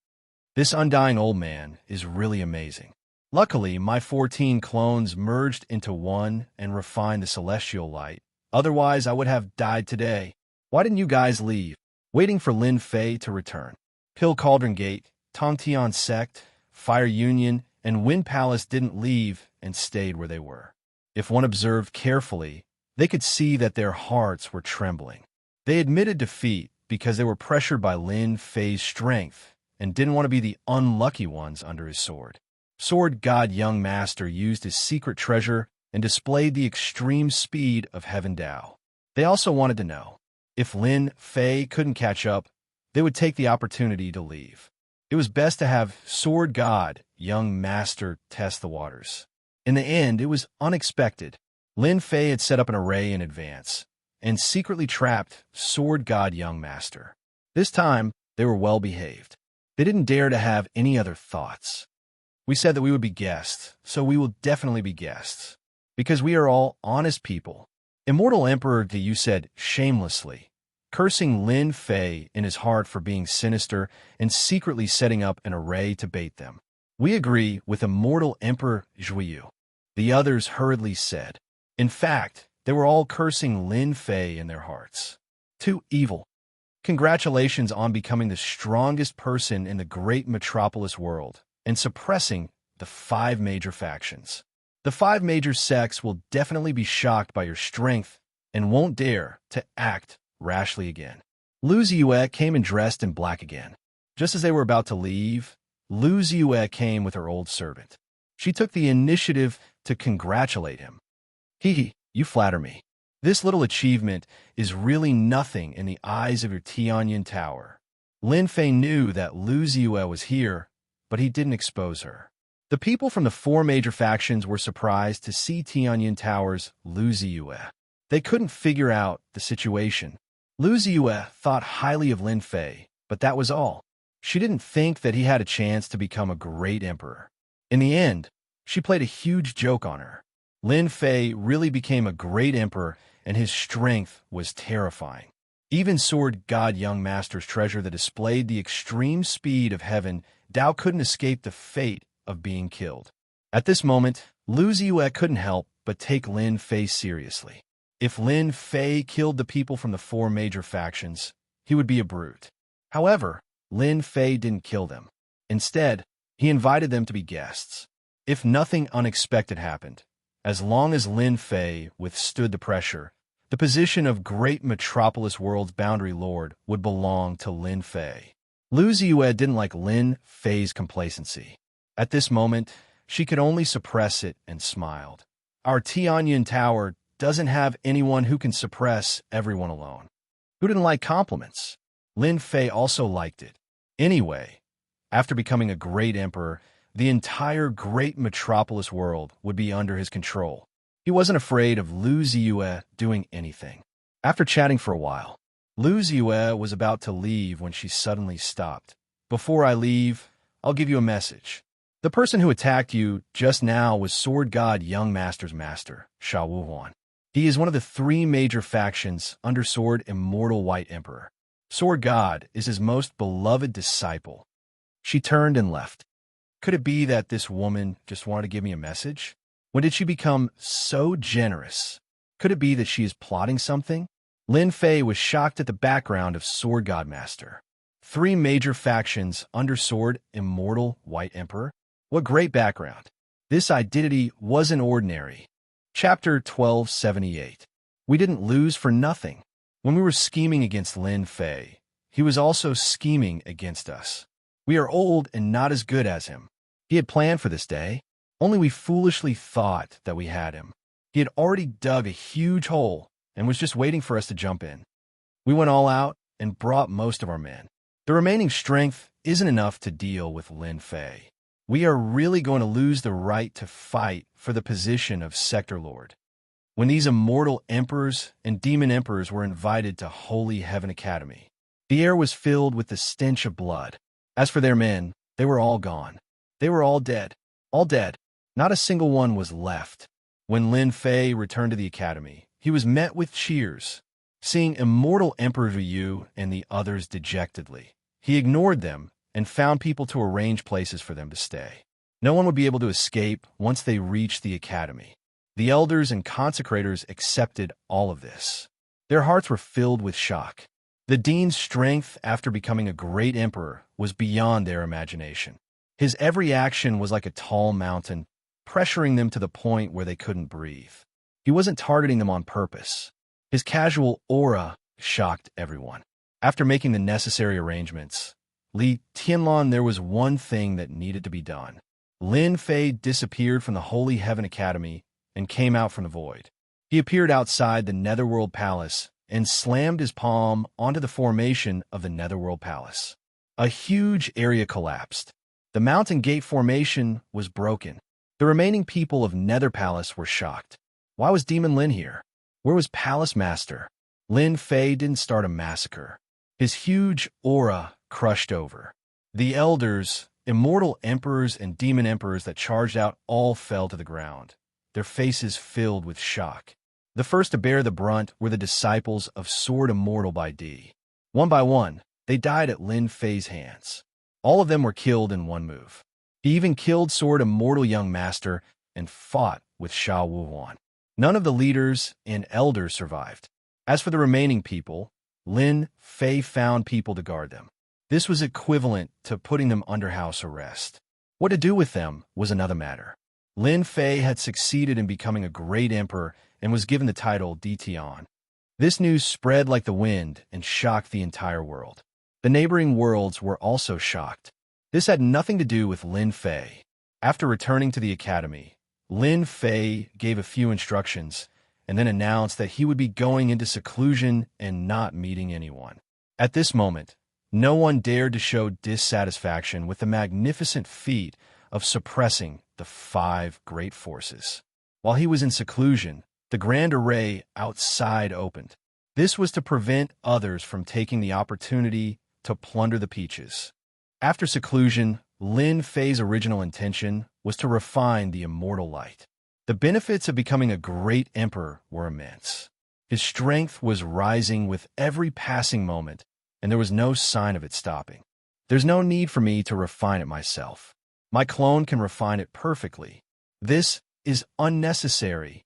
This undying old man is really amazing. Luckily, my 14 clones merged into one and refined the celestial light. Otherwise, I would have died today. Why didn't you guys leave? Waiting for Lin Fei to return. Pill Cauldron Gate, Tongtian Sect, Fire Union, and Wind Palace didn't leave and stayed where they were. If one observed carefully, they could see that their hearts were trembling. They admitted defeat because they were pressured by Lin Fei's strength and didn't want to be the unlucky ones under his sword. Sword God Young Master used his secret treasure and displayed the extreme speed of Heaven Tao. They also wanted to know, if Lin Fei couldn't catch up, they would take the opportunity to leave. It was best to have Sword God Young Master test the waters. In the end, it was unexpected. Lin Fei had set up an array in advance and secretly trapped Sword God Young Master. This time, they were well behaved. They didn't dare to have any other thoughts. We said that we would be guests, so we will definitely be guests. Because we are all honest people. Immortal Emperor Yu said shamelessly, cursing Lin Fei in his heart for being sinister and secretly setting up an array to bait them. "We agree with immortal Emperor Zhuyu," the others hurriedly said. In fact, they were all cursing Lin Fei in their hearts. Too evil. Congratulations on becoming the strongest person in the great metropolis world and suppressing the 5 major factions. The 5 major sects will definitely be shocked by your strength and won't dare to act rashly again. Lu Ziyue came and dressed in black again. Just as they were about to leave, Lu Ziyue came with her old servant. She took the initiative to congratulate him. "Hee, you flatter me. This little achievement is really nothing in the eyes of your Tianyin Tower." Lin Fei knew that Lu Ziyue was here, but he didn't expose her. The people from the 4 major factions were surprised to see Tianyin Tower's Lu Ziyue. They couldn't figure out the situation. Lu Ziyue thought highly of Lin Fei, but that was all. She didn't think that he had a chance to become a great emperor. In the end, she played a huge joke on her. Lin Fei really became a great emperor, and his strength was terrifying. Even Sword God Young Master's treasure that displayed the extreme speed of heaven, Dao couldn't escape the fate of being killed. At this moment, Lu Ziyue couldn't help but take Lin Fei seriously. If Lin Fei killed the people from the 4 major factions, he would be a brute. However, Lin Fei didn't kill them. Instead, he invited them to be guests. If nothing unexpected happened, as long as Lin Fei withstood the pressure, the position of great metropolis world's boundary lord would belong to Lin Fei. Lu Ziyue didn't like Lin Fei's complacency. At this moment, she could only suppress it and smiled. Our Tianyin Tower doesn't have anyone who can suppress everyone alone. Who didn't like compliments? Lin Fei also liked it. Anyway, after becoming a great emperor, the entire great metropolis world would be under his control. He wasn't afraid of Lu Ziyue doing anything. After chatting for a while, Lu Ziyue was about to leave when she suddenly stopped. "Before I leave, I'll give you a message. The person who attacked you just now was Sword God Young Master's master, Sha Wuhuan. He is one of the 3 major factions under Sword Immortal White Emperor. Sword God is his most beloved disciple." She turned and left. Could it be that this woman just wanted to give me a message? When did she become so generous? Could it be that she is plotting something? Lin Fei was shocked at the background of Sword God Master. 3 major factions under Sword Immortal White Emperor? What great background. This identity wasn't ordinary. Chapter 1278. We didn't lose for nothing. When we were scheming against Lin Fei, he was also scheming against us. We are old and not as good as him. He had planned for this day, only we foolishly thought that we had him. He had already dug a huge hole and was just waiting for us to jump in. We went all out and brought most of our men. The remaining strength isn't enough to deal with Lin Fei. We are really going to lose the right to fight for the position of Sector Lord. When these immortal emperors and demon emperors were invited to Holy Heaven Academy, the air was filled with the stench of blood. As for their men, they were all gone. They were all dead. All dead. Not a single one was left. When Lin Fei returned to the academy, he was met with cheers. Seeing immortal Emperor Yu and the others dejectedly, he ignored them and found people to arrange places for them to stay. No one would be able to escape once they reached the academy. The elders and consecrators accepted all of this. Their hearts were filled with shock. The dean's strength after becoming a great emperor was beyond their imagination. His every action was like a tall mountain, pressuring them to the point where they couldn't breathe. He wasn't targeting them on purpose. His casual aura shocked everyone. After making the necessary arrangements, Li Tianlan, there was one thing that needed to be done. Lin Fei disappeared from the Holy Heaven Academy and came out from the void. He appeared outside the Netherworld Palace and slammed his palm onto the formation of the Netherworld Palace. A huge area collapsed. The mountain gate formation was broken. The remaining people of Nether Palace were shocked. Why was Demon Lin here? Where was Palace Master? Lin Fei didn't start a massacre. His huge aura crushed over. The elders, immortal emperors and demon emperors that charged out all fell to the ground, their faces filled with shock. The first to bear the brunt were the disciples of Sword Immortal by D. One by one, they died at Lin Fei's hands. All of them were killed in one move. He even killed Sword Immortal Young Master and fought with Sha Wuhuan. None of the leaders and elders survived. As for the remaining people, Lin Fei found people to guard them. This was equivalent to putting them under house arrest. What to do with them was another matter. Lin Fei had succeeded in becoming a great emperor and was given the title Ditian. This news spread like the wind and shocked the entire world. The neighboring worlds were also shocked. This had nothing to do with Lin Fei. After returning to the academy, Lin Fei gave a few instructions and then announced that he would be going into seclusion and not meeting anyone. At this moment, no one dared to show dissatisfaction with the magnificent feat of suppressing the 5 great forces. While he was in seclusion, the grand array outside opened. This was to prevent others from taking the opportunity to plunder the peaches. After seclusion, Lin Fei's original intention was to refine the immortal light. The benefits of becoming a great emperor were immense. His strength was rising with every passing moment, and there was no sign of it stopping. There's no need for me to refine it myself. My clone can refine it perfectly. This is unnecessary.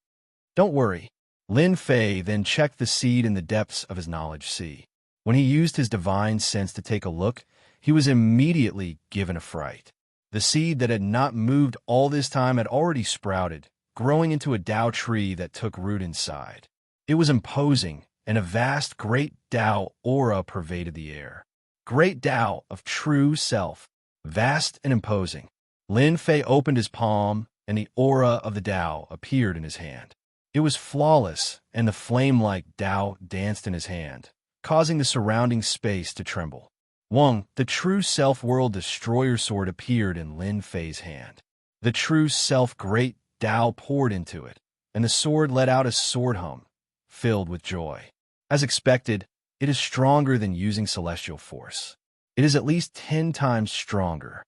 Don't worry. Lin Fei then checked the seed in the depths of his knowledge sea. When he used his divine sense to take a look, he was immediately given a fright. The seed that had not moved all this time had already sprouted, growing into a Tao tree that took root inside. It was imposing, and a vast great Tao aura pervaded the air. Great Tao of true self, vast and imposing. Lin Fei opened his palm, and the aura of the Tao appeared in his hand. It was flawless, and the flame-like Tao danced in his hand, causing the surrounding space to tremble. Wang, the true self-world destroyer sword appeared in Lin Fei's hand. The true self-great Tao poured into it, and the sword let out a sword hum, filled with joy. As expected, it is stronger than using celestial force. It is at least 10 times stronger.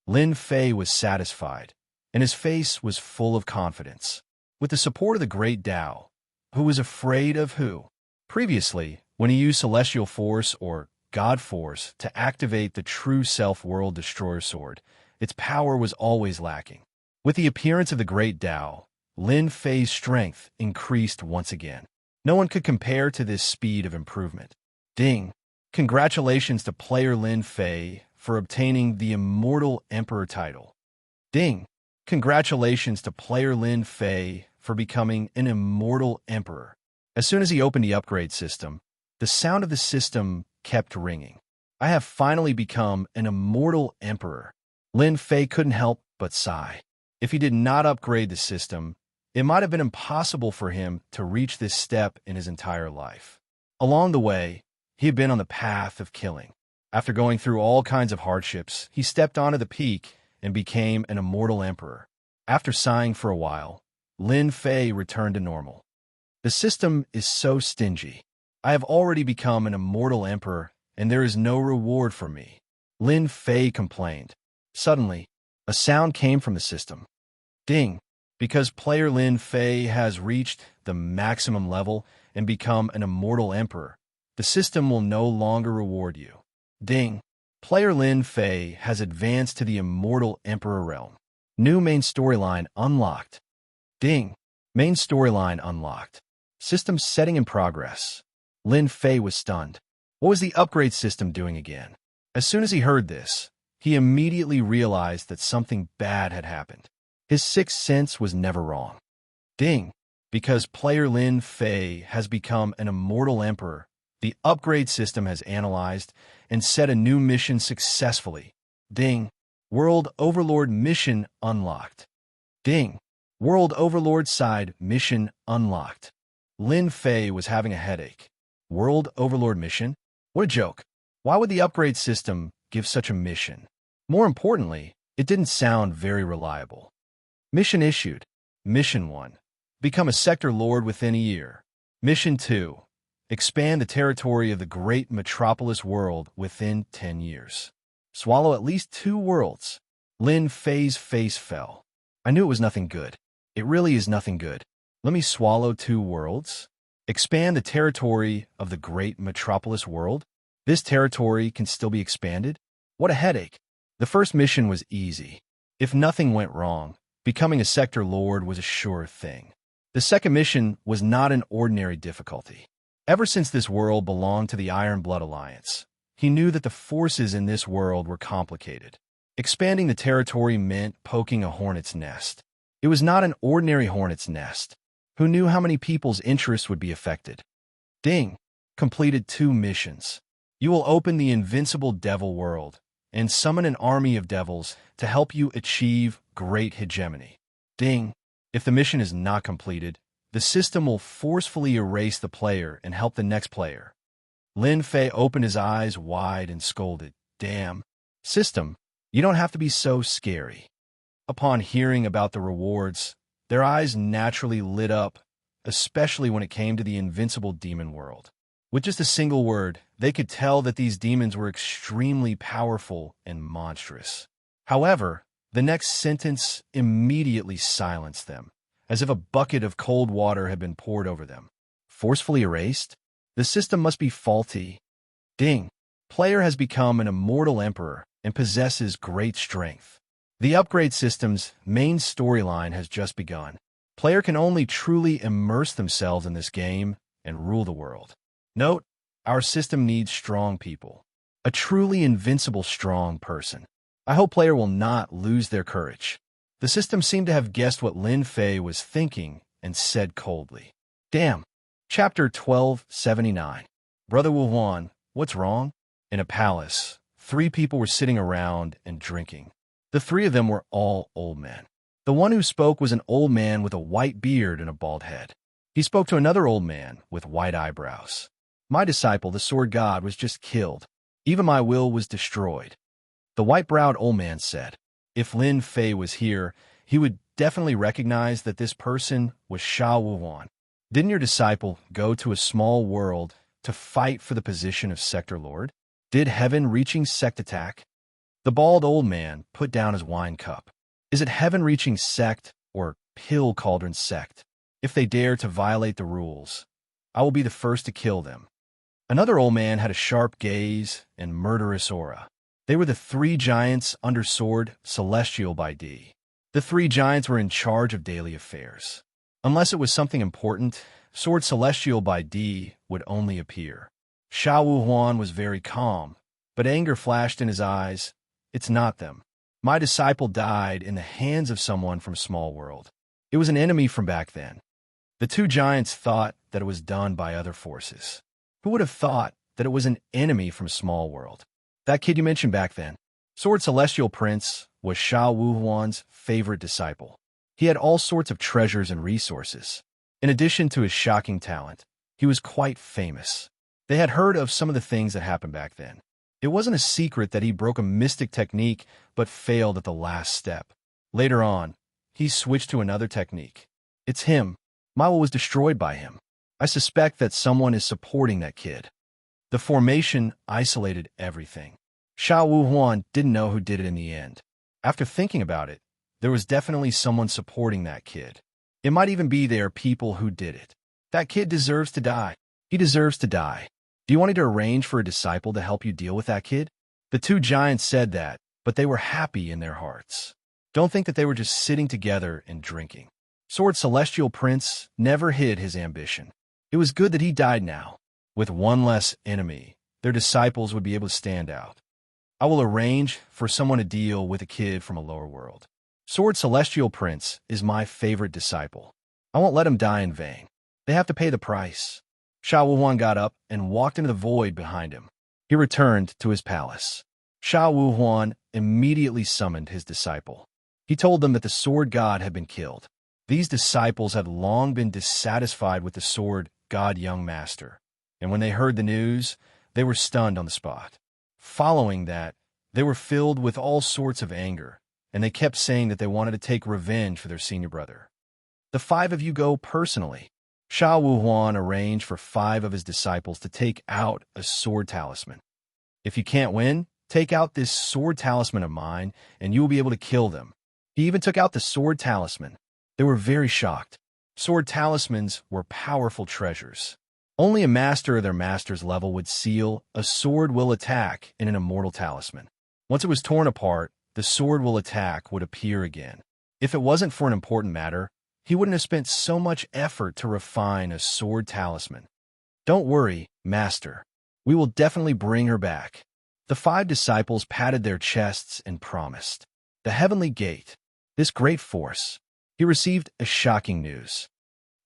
Lin Fei was satisfied, and his face was full of confidence. With the support of the great Tao, who was afraid of who? Previously, when he used celestial force or God force to activate the true self-world destroyer sword, its power was always lacking. With the appearance of the great Tao, Lin Fei's strength increased once again. No one could compare to this speed of improvement. Ding! Congratulations to player Lin Fei for obtaining the Immortal Emperor title. Ding! Congratulations to player Lin Fei for becoming an Immortal Emperor. As soon as he opened the upgrade system, the sound of the system kept ringing. I have finally become an Immortal Emperor. Lin Fei couldn't help but sigh. If he did not upgrade the system, it might have been impossible for him to reach this step in his entire life. Along the way, he had been on the path of killing. After going through all kinds of hardships, he stepped onto the peak and became an Immortal Emperor. After sighing for a while, Lin Fei returned to normal. The system is so stingy. I have already become an Immortal Emperor, and there is no reward for me. Lin Fei complained. Suddenly, a sound came from the system. Ding! Because player Lin Fei has reached the maximum level and become an Immortal Emperor, the system will no longer reward you. Ding! Player Lin Fei has advanced to the Immortal Emperor realm. New main storyline unlocked. Ding! Main storyline unlocked. System setting in progress. Lin Fei was stunned. What was the upgrade system doing again? As soon as he heard this, he immediately realized that something bad had happened. His sixth sense was never wrong. Ding! Because player Lin Fei has become an Immortal Emperor, the upgrade system has analyzed and set a new mission successfully. Ding! World Overlord mission unlocked. Ding! World Overlord side mission unlocked. Lin Fei was having a headache. World Overlord mission? What a joke. Why would the upgrade system give such a mission? More importantly, it didn't sound very reliable. Mission issued. Mission 1. Become a sector lord within a year. Mission 2. Expand the territory of the great metropolis world within 10 years. Swallow at least 2 worlds. Lin Fei's face fell. I knew it was nothing good. It really is nothing good. Let me swallow 2 worlds. Expand the territory of the great metropolis world. This territory can still be expanded? What a headache. The first mission was easy. If nothing went wrong, becoming a sector lord was a sure thing. The second mission was not an ordinary difficulty. Ever since this world belonged to the Iron Blood Alliance, he knew that the forces in this world were complicated. Expanding the territory meant poking a hornet's nest. It was not an ordinary hornet's nest. Who knew how many people's interests would be affected? Ding! Completed 2 missions. You will open the invincible devil world and summon an army of devils to help you achieve great hegemony. Ding! If the mission is not completed, the system will forcefully erase the player and help the next player. Lin Fei opened his eyes wide and scolded, "Damn! System, you don't have to be so scary." Upon hearing about the rewards, their eyes naturally lit up, especially when it came to the invincible demon world. With just a single word, they could tell that these demons were extremely powerful and monstrous. However, the next sentence immediately silenced them, as if a bucket of cold water had been poured over them. Forcefully erased? The system must be faulty. Ding! Player has become an immortal emperor and possesses great strength. The upgrade system's main storyline has just begun. Player can only truly immerse themselves in this game and rule the world. Note, our system needs strong people. A truly invincible strong person. I hope player will not lose their courage. The system seemed to have guessed what Lin Fei was thinking and said coldly, "Damn." Chapter 1279. Brother Wu Huan, what's wrong? In a palace, 3 people were sitting around and drinking. The 3 of them were all old men. The one who spoke was an old man with a white beard and a bald head. He spoke to another old man with white eyebrows. "My disciple, the sword god, was just killed. Even my will was destroyed." The white-browed old man said, if Lin Fei was here, he would definitely recognize that this person was Sha Wuhuan. Didn't your disciple go to a small world to fight for the position of sector lord? Did heaven-reaching sect attack? The bald old man put down his wine cup. Is it heaven-reaching sect or pill cauldron sect? If they dare to violate the rules, I will be the first to kill them. Another old man had a sharp gaze and murderous aura. They were the 3 giants under Sword Celestial by D. The 3 giants were in charge of daily affairs. Unless it was something important, Sword Celestial by D would only appear. Sha Wuhuan was very calm, but anger flashed in his eyes. It's not them. My disciple died in the hands of someone from Small World. It was an enemy from back then. The 2 giants thought that it was done by other forces. Who would have thought that it was an enemy from Small World? That kid you mentioned back then, Sword Celestial Prince, was Sha Wuhuan's favorite disciple. He had all sorts of treasures and resources. In addition to his shocking talent, he was quite famous. They had heard of some of the things that happened back then. It wasn't a secret that he broke a mystic technique but failed at the last step. Later on, he switched to another technique. It's him. My will was destroyed by him. I suspect that someone is supporting that kid. The formation isolated everything. Sha Wuhuan didn't know who did it in the end. After thinking about it, there was definitely someone supporting that kid. It might even be there people who did it. That kid deserves to die. He deserves to die. Do you want me to arrange for a disciple to help you deal with that kid? The 2 giants said that, but they were happy in their hearts. Don't think that they were just sitting together and drinking. Sword Celestial Prince never hid his ambition. It was good that he died now. With one less enemy, their disciples would be able to stand out. I will arrange for someone to deal with a kid from a lower world. Sword Celestial Prince is my favorite disciple. I won't let him die in vain. They have to pay the price. Sha Wuhuan got up and walked into the void behind him. He returned to his palace. Sha Wuhuan immediately summoned his disciple. He told them that the sword god had been killed. These disciples had long been dissatisfied with the sword god young master, and when they heard the news, they were stunned on the spot. Following that, they were filled with all sorts of anger, and they kept saying that they wanted to take revenge for their senior brother. The 5 of you go personally. Sha Wuhuan arranged for 5 of his disciples to take out a sword talisman. If you can't win, take out this sword talisman of mine, and you will be able to kill them. He even took out the sword talisman. They were very shocked. Sword talismans were powerful treasures. Only a master of their master's level would seal a sword will attack in an immortal talisman. Once it was torn apart, the sword will attack would appear again. If it wasn't for an important matter, he wouldn't have spent so much effort to refine a sword talisman. Don't worry, Master. We will definitely bring her back. The 5 disciples patted their chests and promised. The heavenly gate, this great force. He received a shocking news.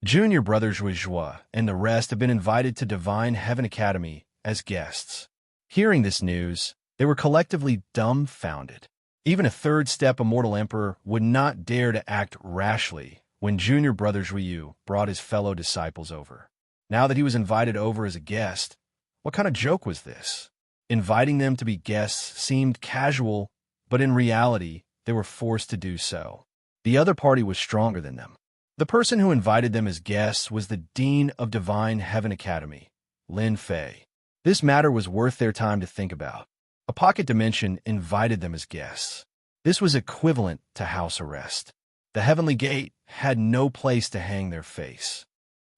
Junior brothers Joie and the rest have been invited to Divine Heaven Academy as guests. Hearing this news, they were collectively dumbfounded. Even a third-step immortal emperor would not dare to act rashly when Junior brother Joyeux brought his fellow disciples over. Now that he was invited over as a guest, what kind of joke was this? Inviting them to be guests seemed casual, but in reality, they were forced to do so. The other party was stronger than them. The person who invited them as guests was the Dean of Divine Heaven Academy, Lin Fei. This matter was worth their time to think about. A pocket dimension invited them as guests. This was equivalent to house arrest. The Heavenly Gate had no place to hang their face.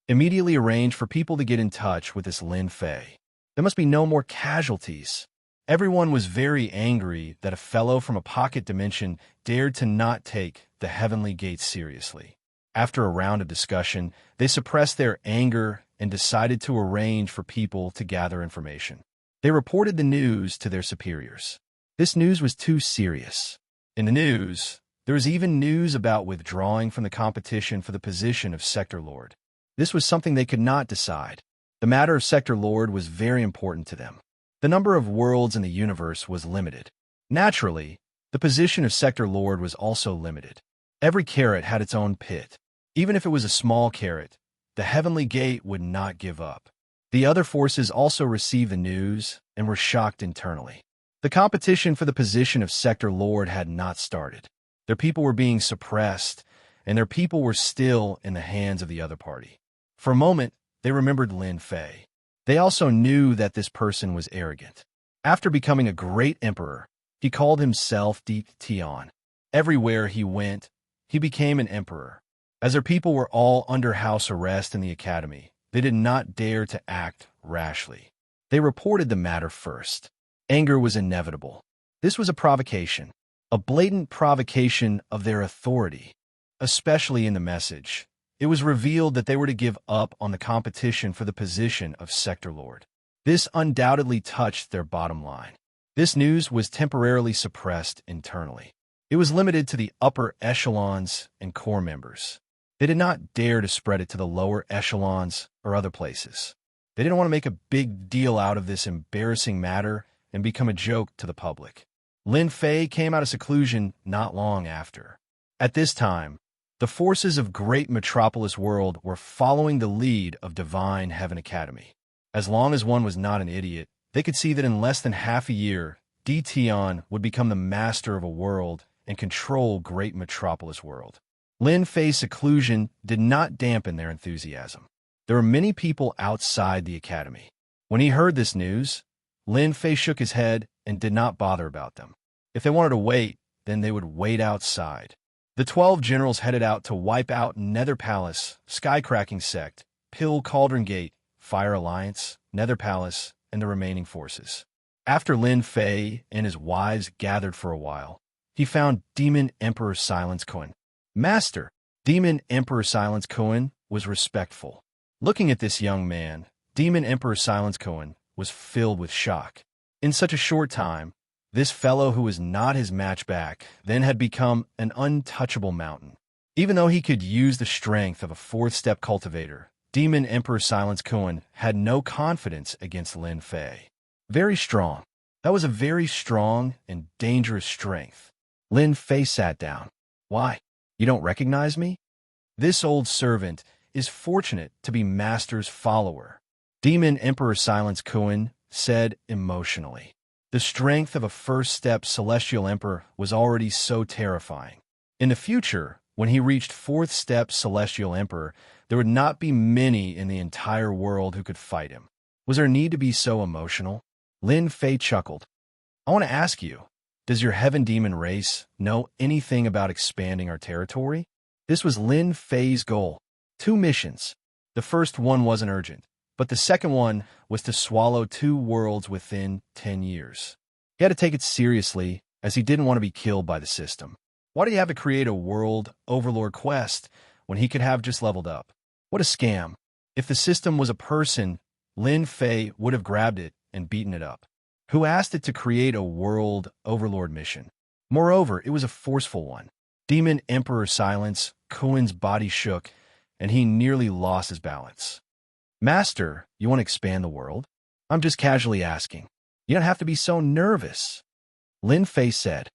Immediately arrange for people to get in touch with this Lin Fei. There must be no more casualties. Everyone was very angry that a fellow from a pocket dimension dared to not take the Heavenly Gate seriously. After a round of discussion, they suppressed their anger and decided to arrange for people to gather information. They reported the news to their superiors. This news was too serious. In the news, there was even news about withdrawing from the competition for the position of Sector Lord. This was something they could not decide. The matter of Sector Lord was very important to them. The number of worlds in the universe was limited. Naturally, the position of Sector Lord was also limited. Every carrot had its own pit. Even if it was a small carrot, the Heavenly Gate would not give up. The other forces also received the news and were shocked internally. The competition for the position of Sector Lord had not started. Their people were being suppressed, and their people were still in the hands of the other party. For a moment, they remembered Lin Fei. They also knew that this person was arrogant. After becoming a great emperor, he called himself Di Tian. Everywhere he went, he became an emperor. As their people were all under house arrest in the academy, they did not dare to act rashly. They reported the matter first. Anger was inevitable. This was a provocation, a blatant provocation of their authority, especially in the message. It was revealed that they were to give up on the competition for the position of Sector Lord. This undoubtedly touched their bottom line. This news was temporarily suppressed internally. It was limited to the upper echelons and core members. They did not dare to spread it to the lower echelons or other places. They didn't want to make a big deal out of this embarrassing matter and become a joke to the public. Lin Fei came out of seclusion not long after. At this time, the forces of Great Metropolis World were following the lead of Divine Heaven Academy. As long as one was not an idiot, they could see that in less than half a year, Di Tian would become the master of a world and control Great Metropolis World. Lin Fei's seclusion did not dampen their enthusiasm. There were many people outside the academy. When he heard this news, Lin Fei shook his head and did not bother about them. If they wanted to wait, then they would wait outside. The 12 generals headed out to wipe out Nether Palace, Skycracking Sect, Pill Cauldron Gate, Fire Alliance, Nether Palace, and the remaining forces. After Lin Fei and his wives gathered for a while, he found Demon Emperor Silence Cohen. Master, Demon Emperor Silence Cohen was respectful. Looking at this young man, Demon Emperor Silence Cohen was filled with shock. In such a short time, this fellow who was not his match back then had become an untouchable mountain. Even though he could use the strength of a fourth-step cultivator, Demon Emperor Silence Cohen had no confidence against Lin Fei. Very strong. That was a very strong and dangerous strength. Lin Fei sat down. Why? You don't recognize me? This old servant is fortunate to be Master's follower, Demon Emperor Silence Cohen said emotionally. The strength of a first-step Celestial Emperor was already so terrifying. In the future, when he reached fourth-step Celestial Emperor, there would not be many in the entire world who could fight him. Was there need to be so emotional? Lin Fei chuckled. I want to ask you, does your Heaven Demon race know anything about expanding our territory? This was Lin Fei's goal. 2 missions. The first one wasn't urgent, but the second one was to swallow 2 worlds within 10 years. He had to take it seriously, as he didn't want to be killed by the system. Why do you have to create a world overlord quest when he could have just leveled up? What a scam. If the system was a person, Lin Fei would have grabbed it and beaten it up. Who asked it to create a world overlord mission? Moreover, it was a forceful one. Demon Emperor Silence, Cohen's body shook, and he nearly lost his balance. Master, you want to expand the world? I'm just casually asking. You don't have to be so nervous. Lin Fei said,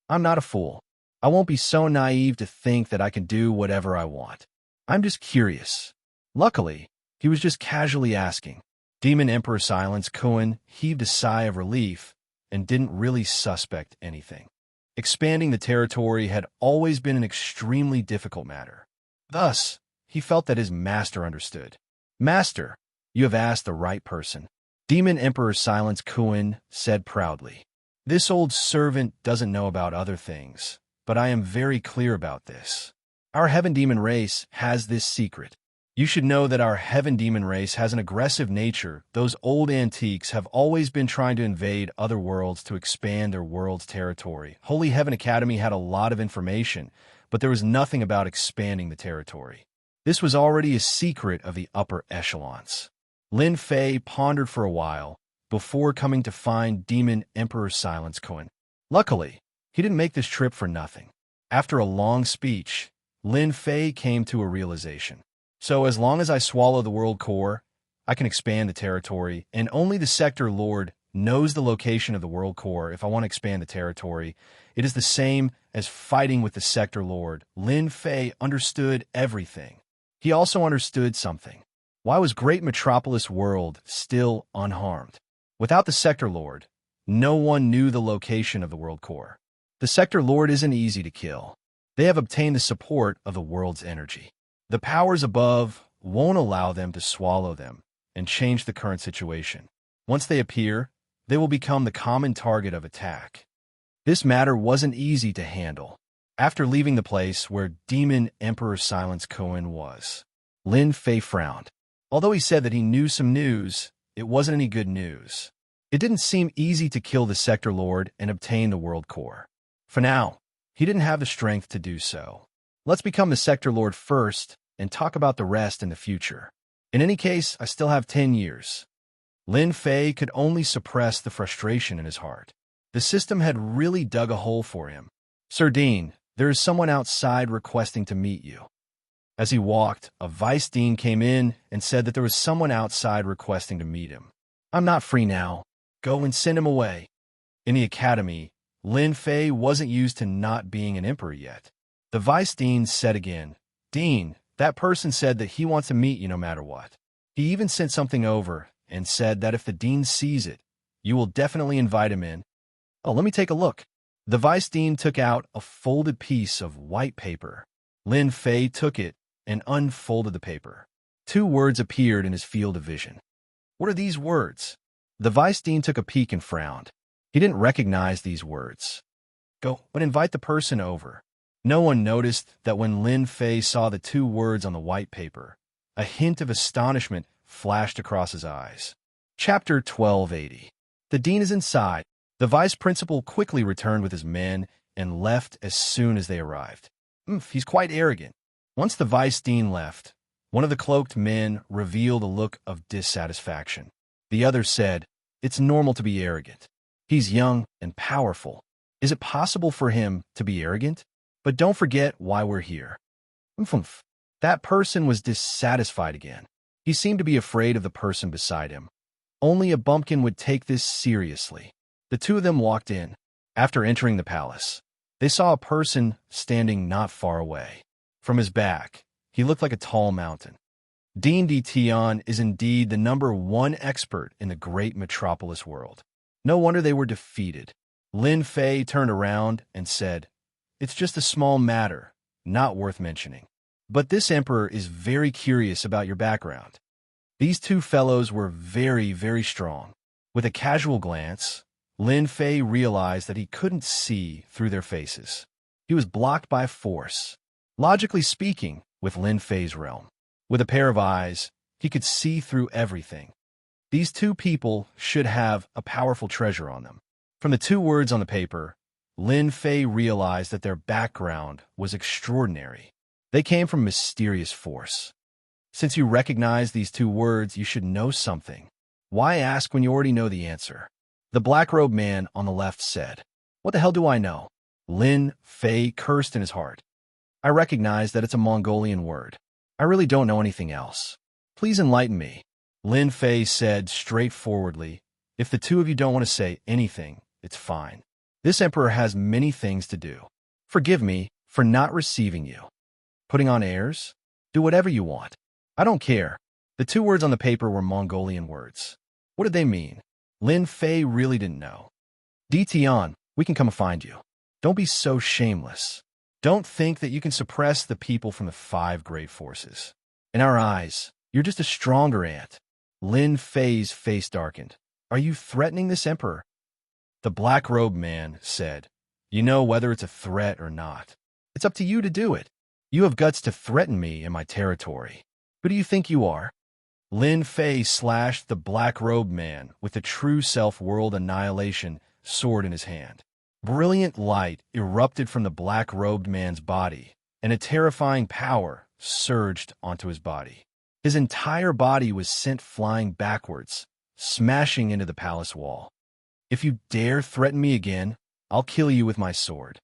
I'm not a fool. I won't be so naive to think that I can do whatever I want. I'm just curious. Luckily, he was just casually asking. Demon Emperor Silence Cohen heaved a sigh of relief and didn't really suspect anything. Expanding the territory had always been an extremely difficult matter. Thus, he felt that his master understood. Master, you have asked the right person. Demon Emperor Silence Cohen said proudly. This old servant doesn't know about other things, but I am very clear about this. Our Heaven Demon race has this secret. You should know that our Heaven Demon race has an aggressive nature. Those old antiques have always been trying to invade other worlds to expand their world's territory. Holy Heaven Academy had a lot of information, but there was nothing about expanding the territory. This was already a secret of the upper echelons. Lin Fei pondered for a while before coming to find Demon Emperor Silence Cohen. Luckily, he didn't make this trip for nothing. After a long speech, Lin Fei came to a realization. So as long as I swallow the world core, I can expand the territory, and only the sector lord knows the location of the world core. If I want to expand the territory, it is the same as fighting with the sector lord. Lin Fei understood everything. He also understood something. Why was Great Metropolis World still unharmed? Without the sector lord, no one knew the location of the world core. The sector lord isn't easy to kill. They have obtained the support of the world's energy. The powers above won't allow them to swallow them and change the current situation. Once they appear, they will become the common target of attack. This matter wasn't easy to handle. After leaving the place where Demon Emperor Silence Cohen was, Lin Fei frowned. Although he said that he knew some news, it wasn't any good news. It didn't seem easy to kill the sector lord and obtain the world core. For now, he didn't have the strength to do so. Let's become the sector lord first and talk about the rest in the future. In any case, I still have 10 years. Lin Fei could only suppress the frustration in his heart. The system had really dug a hole for him. Sir Dean, there is someone outside requesting to meet you. As he walked, a vice dean came in and said that there was someone outside requesting to meet him. I'm not free now. Go and send him away. In the academy, Lin Fei wasn't used to not being an emperor yet. The vice dean said again, Dean, that person said that he wants to meet you no matter what. He even sent something over and said that if the dean sees it, you will definitely invite him in. Oh, let me take a look. The vice dean took out a folded piece of white paper. Lin Fei took it and unfolded the paper. 2 words appeared in his field of vision. What are these words? The vice dean took a peek and frowned. He didn't recognize these words. Go, but invite the person over. No one noticed that when Lin Fei saw the 2 words on the white paper, a hint of astonishment flashed across his eyes. Chapter 1280. The dean is inside. The vice principal quickly returned with his men and left as soon as they arrived. He's quite arrogant. Once the vice dean left, one of the cloaked men revealed a look of dissatisfaction. The other said, It's normal to be arrogant. He's young and powerful. Is it possible for him to be arrogant? But don't forget why we're here. That person was dissatisfied again. He seemed to be afraid of the person beside him. Only a bumpkin would take this seriously. The 2 of them walked in. After entering the palace, they saw a person standing not far away. From his back, he looked like a tall mountain. Dean D. Tion is indeed the #1 expert in the great metropolis world. No wonder they were defeated. Lin Fei turned around and said, It's just a small matter, not worth mentioning. But this emperor is very curious about your background. These 2 fellows were very, very strong. With a casual glance, Lin Fei realized that he couldn't see through their faces. He was blocked by force. Logically speaking, with Lin Fei's realm, With a pair of eyes, he could see through everything. These two people should have a powerful treasure on them. From the two words on the paper, Lin Fei realized that their background was extraordinary. They came from mysterious force. Since you recognize these two words, you should know something. Why ask when you already know the answer? The black-robed man on the left said, "What the hell do I know?" Lin Fei cursed in his heart. "I recognize that it's a Mongolian word. I really don't know anything else. Please enlighten me." Lin Fei said straightforwardly, "If the two of you don't want to say anything, it's fine. This emperor has many things to do. Forgive me for not receiving you. Putting on airs? Do whatever you want. I don't care." The two words on the paper were Mongolian words. What did they mean? Lin Fei really didn't know. "Di Tian, we can come and find you. Don't be so shameless. Don't think that you can suppress the people from the 5 great forces. In our eyes, you're just a stronger ant." Lin Fei's face darkened. "Are you threatening this emperor?" The black-robed man said, "You know whether it's a threat or not. It's up to you to do it. You have guts to threaten me in my territory. Who do you think you are?" Lin Fei slashed the black-robed man with the true self-world annihilation sword in his hand. Brilliant light erupted from the black-robed man's body, and a terrifying power surged onto his body. His entire body was sent flying backwards, smashing into the palace wall. "If you dare threaten me again, I'll kill you with my sword."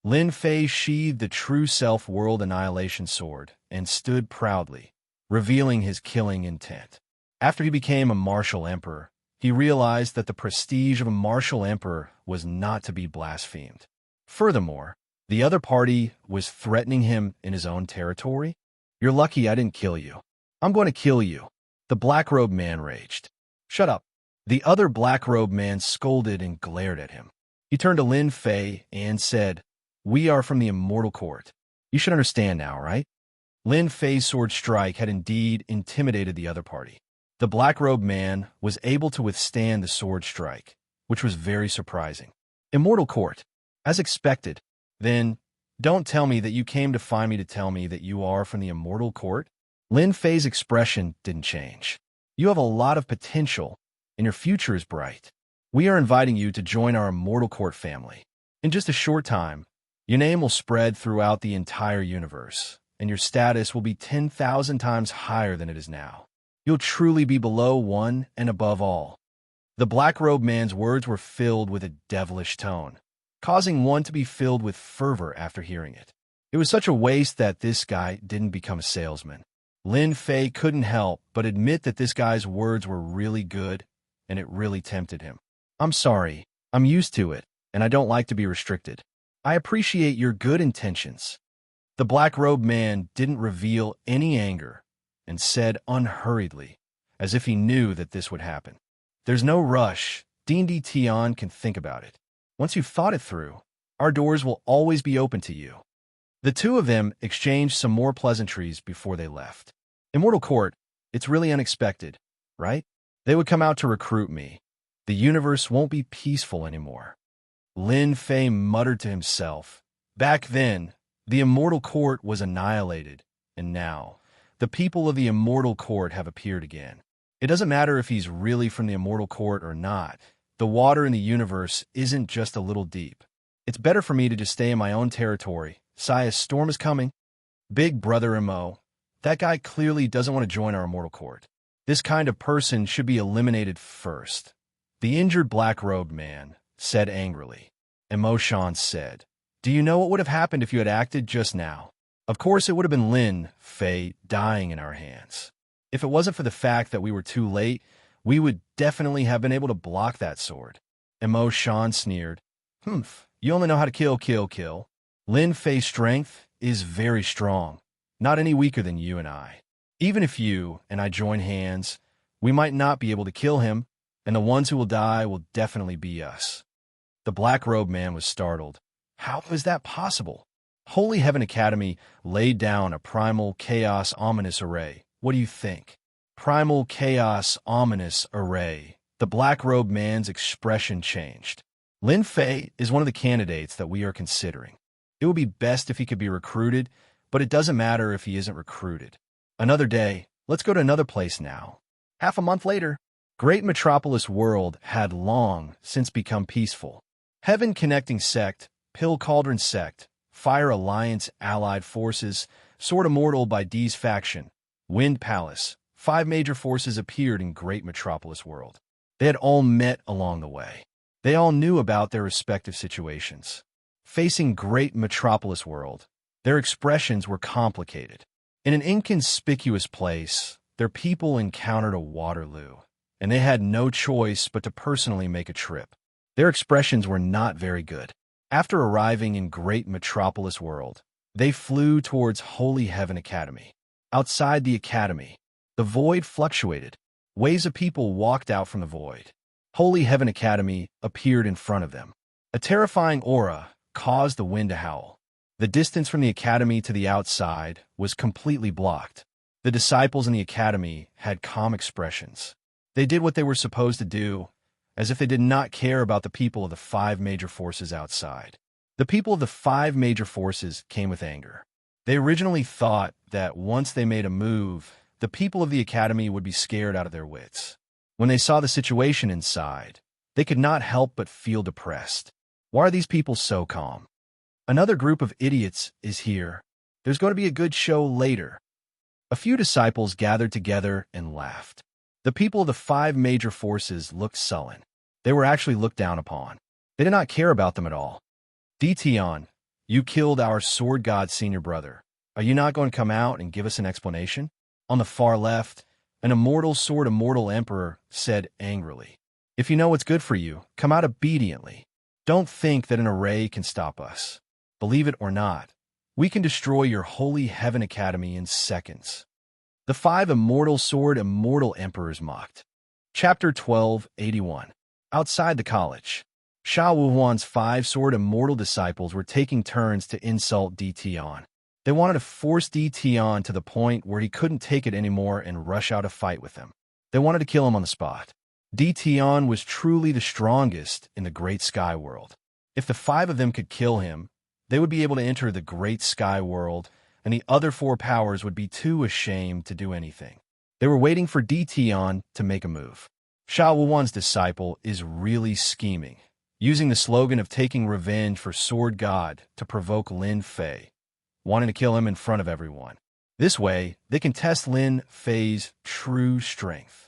Lin Fei sheathed the true self-world annihilation sword and stood proudly, revealing his killing intent. After he became a martial emperor, he realized that the prestige of a martial emperor was not to be blasphemed. Furthermore, the other party was threatening him in his own territory. "You're lucky I didn't kill you. I'm going to kill you," the black-robed man raged. "Shut up." The other black-robed man scolded and glared at him. He turned to Lin Fei and said, "We are from the Immortal Court. You should understand now, right?" Lin Fei's sword strike had indeed intimidated the other party. The black-robed man was able to withstand the sword strike, which was very surprising. "Immortal Court, as expected. Then, don't tell me that you came to find me to tell me that you are from the Immortal Court." Lin Fei's expression didn't change. "You have a lot of potential, and your future is bright. We are inviting you to join our Immortal Court family. In just a short time, your name will spread throughout the entire universe, and your status will be 10,000 times higher than it is now. You'll truly be below one and above all." The black-robed man's words were filled with a devilish tone, causing one to be filled with fervor after hearing it. It was such a waste that this guy didn't become a salesman. Lin Fei couldn't help but admit that this guy's words were really good, and it really tempted him. "I'm sorry. I'm used to it, and I don't like to be restricted. I appreciate your good intentions." The black-robed man didn't reveal any anger and said unhurriedly, as if he knew that this would happen, "There's no rush. Di Tian can think about it. Once you've thought it through, our doors will always be open to you." The two of them exchanged some more pleasantries before they left. "Immortal Court, it's really unexpected, right? They would come out to recruit me. The universe won't be peaceful anymore." Lin Fei muttered to himself. Back then, the Immortal Court was annihilated, and now, the people of the Immortal Court have appeared again. It doesn't matter if he's really from the Immortal Court or not. The water in the universe isn't just a little deep. It's better for me to just stay in my own territory. "Sia's storm is coming." Big Brother Mo. That guy clearly doesn't want to join our Immortal Court. This kind of person should be eliminated first. The injured black-robed man said angrily. Emotion said, "Do you know what would have happened if you had acted just now? Of course, it would have been Lin Fei dying in our hands. If it wasn't for the fact that we were too late, we would definitely have been able to block that sword." Emotion sneered. You only know how to kill. Lin Fei's strength is very strong, not any weaker than you and I. Even if you and I join hands, we might not be able to kill him, and the ones who will die will definitely be us." The black-robed man was startled. How is that possible? Holy Heaven Academy laid down a primal chaos ominous array. What do you think? Primal chaos ominous array. The black-robed man's expression changed. Lin Fei is one of the candidates that we are considering. It would be best if he could be recruited, but it doesn't matter if he isn't recruited. Another day, let's go to another place now. Half a month later, Great Metropolis World had long since become peaceful. Heaven Connecting Sect, Pill Cauldron Sect, Fire Alliance Allied Forces, Sword Immortal by D's faction, Wind Palace, 5 major forces appeared in Great Metropolis World. They had all met along the way. They all knew about their respective situations. Facing Great Metropolis World, their expressions were complicated. In an inconspicuous place, their people encountered a Waterloo, and they had no choice but to personally make a trip. Their expressions were not very good. After arriving in Great Metropolis World, they flew towards Holy Heaven Academy. Outside the academy, the void fluctuated. Waves of people walked out from the void. Holy Heaven Academy appeared in front of them. A terrifying aura caused the wind to howl. The distance from the academy to the outside was completely blocked. The disciples in the academy had calm expressions. They did what they were supposed to do, as if they did not care about the people of the 5 major forces outside. The people of the 5 major forces came with anger. They originally thought that once they made a move, the people of the academy would be scared out of their wits. When they saw the situation inside, they could not help but feel depressed. Why are these people so calm? Another group of idiots is here. There's going to be a good show later. A few disciples gathered together and laughed. The people of the 5 major forces looked sullen. They were actually looked down upon. They did not care about them at all. Dtion, you killed our sword god senior brother. Are you not going to come out and give us an explanation? On the far left, an immortal sword immortal emperor said angrily, if you know what's good for you, come out obediently. Don't think that an array can stop us. Believe it or not, we can destroy your Holy Heaven Academy in seconds. The 5 immortal sword immortal emperors mocked. Chapter 1281. Outside the college, Sha Wuhuan's 5 sword immortal disciples were taking turns to insult Dtion. They wanted to force Dtion to the point where he couldn't take it anymore and rush out a fight with them. They wanted to kill him on the spot. Dtion was truly the strongest in the Great Sky World. If the 5 of them could kill him, they would be able to enter the Great Sky World, and the other 4 powers would be too ashamed to do anything. They were waiting for Dtion to make a move. Sha Wuhuan's disciple is really scheming, using the slogan of taking revenge for Sword God to provoke Lin Fei, wanting to kill him in front of everyone. This way, they can test Lin Fei's true strength.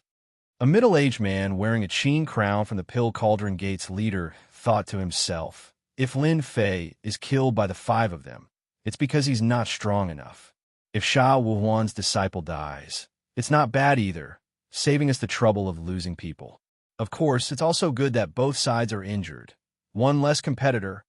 A middle-aged man wearing a Qin crown from the Pill Cauldron Gate's leader thought to himself, if Lin Fei is killed by the 5 of them, it's because he's not strong enough. If Sha Wuhuan's disciple dies, it's not bad either, saving us the trouble of losing people. Of course, it's also good that both sides are injured. One less competitor.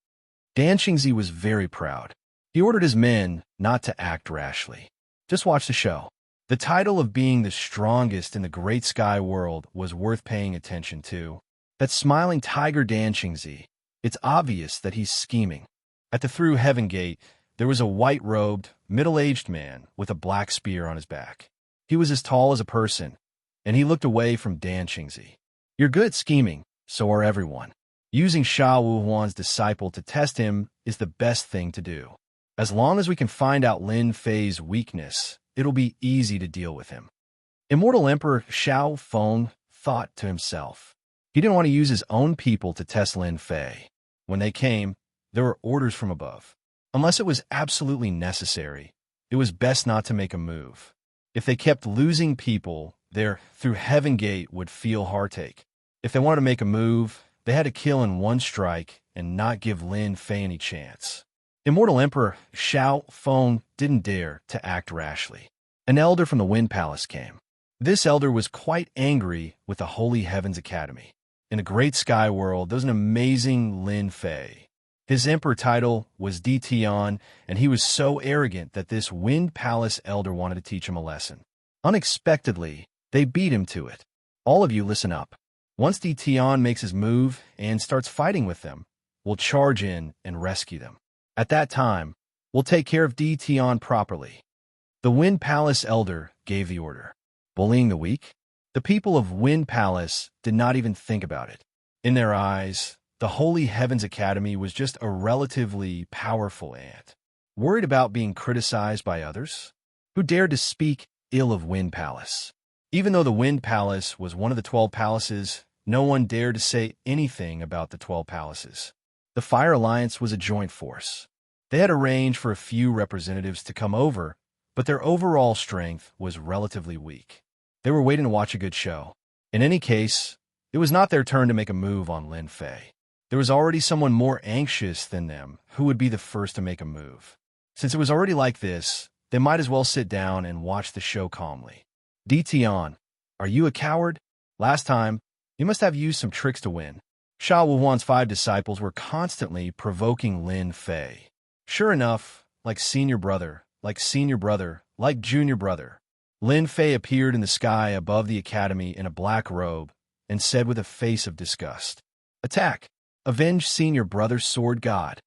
Dan Xingzi was very proud. He ordered his men not to act rashly. Just watch the show. The title of being the strongest in the Great Sky World was worth paying attention to. That smiling tiger Dan Xingzi. It's obvious that he's scheming. At the Through Heaven Gate, there was a white-robed, middle-aged man with a black spear on his back. He was as tall as a person, and he looked away from Dan Xingzi. You're good at scheming, so are everyone. Using Sha Wuhuan's disciple to test him is the best thing to do. As long as we can find out Lin Fei's weakness, it'll be easy to deal with him. Immortal Emperor Xiao Feng thought to himself. He didn't want to use his own people to test Lin Fei. When they came, there were orders from above. Unless it was absolutely necessary, it was best not to make a move. If they kept losing people, their Through Heaven Gate would feel heartache. If they wanted to make a move, they had to kill in one strike and not give Lin Fei any chance. Immortal Emperor Xiao Feng didn't dare to act rashly. An elder from the Wind Palace came. This elder was quite angry with the Holy Heavens Academy. In the Great Sky World, there was an amazing Lin Fei. His emperor title was Dtion, and he was so arrogant that this Wind Palace elder wanted to teach him a lesson. Unexpectedly, they beat him to it. All of you listen up. Once Dtion makes his move and starts fighting with them, we'll charge in and rescue them. At that time, we'll take care of Dtion properly. The Wind Palace elder gave the order. Bullying the weak? The people of Wind Palace did not even think about it. In their eyes, the Holy Heavens Academy was just a relatively powerful ant, worried about being criticized by others. Who dared to speak ill of Wind Palace. Even though the Wind Palace was one of the 12 palaces, no one dared to say anything about the 12 palaces. The Fire Alliance was a joint force. They had arranged for a few representatives to come over, but their overall strength was relatively weak. They were waiting to watch a good show. In any case, it was not their turn to make a move on Lin Fei. There was already someone more anxious than them who would be the first to make a move. Since it was already like this, they might as well sit down and watch the show calmly. Dian, are you a coward? Last time, you must have used some tricks to win. Sha Wuhuan's 5 disciples were constantly provoking Lin Fei. Sure enough, like junior brother, Lin Fei appeared in the sky above the academy in a black robe and said with a face of disgust, "Attack! Avenge senior brother sword god."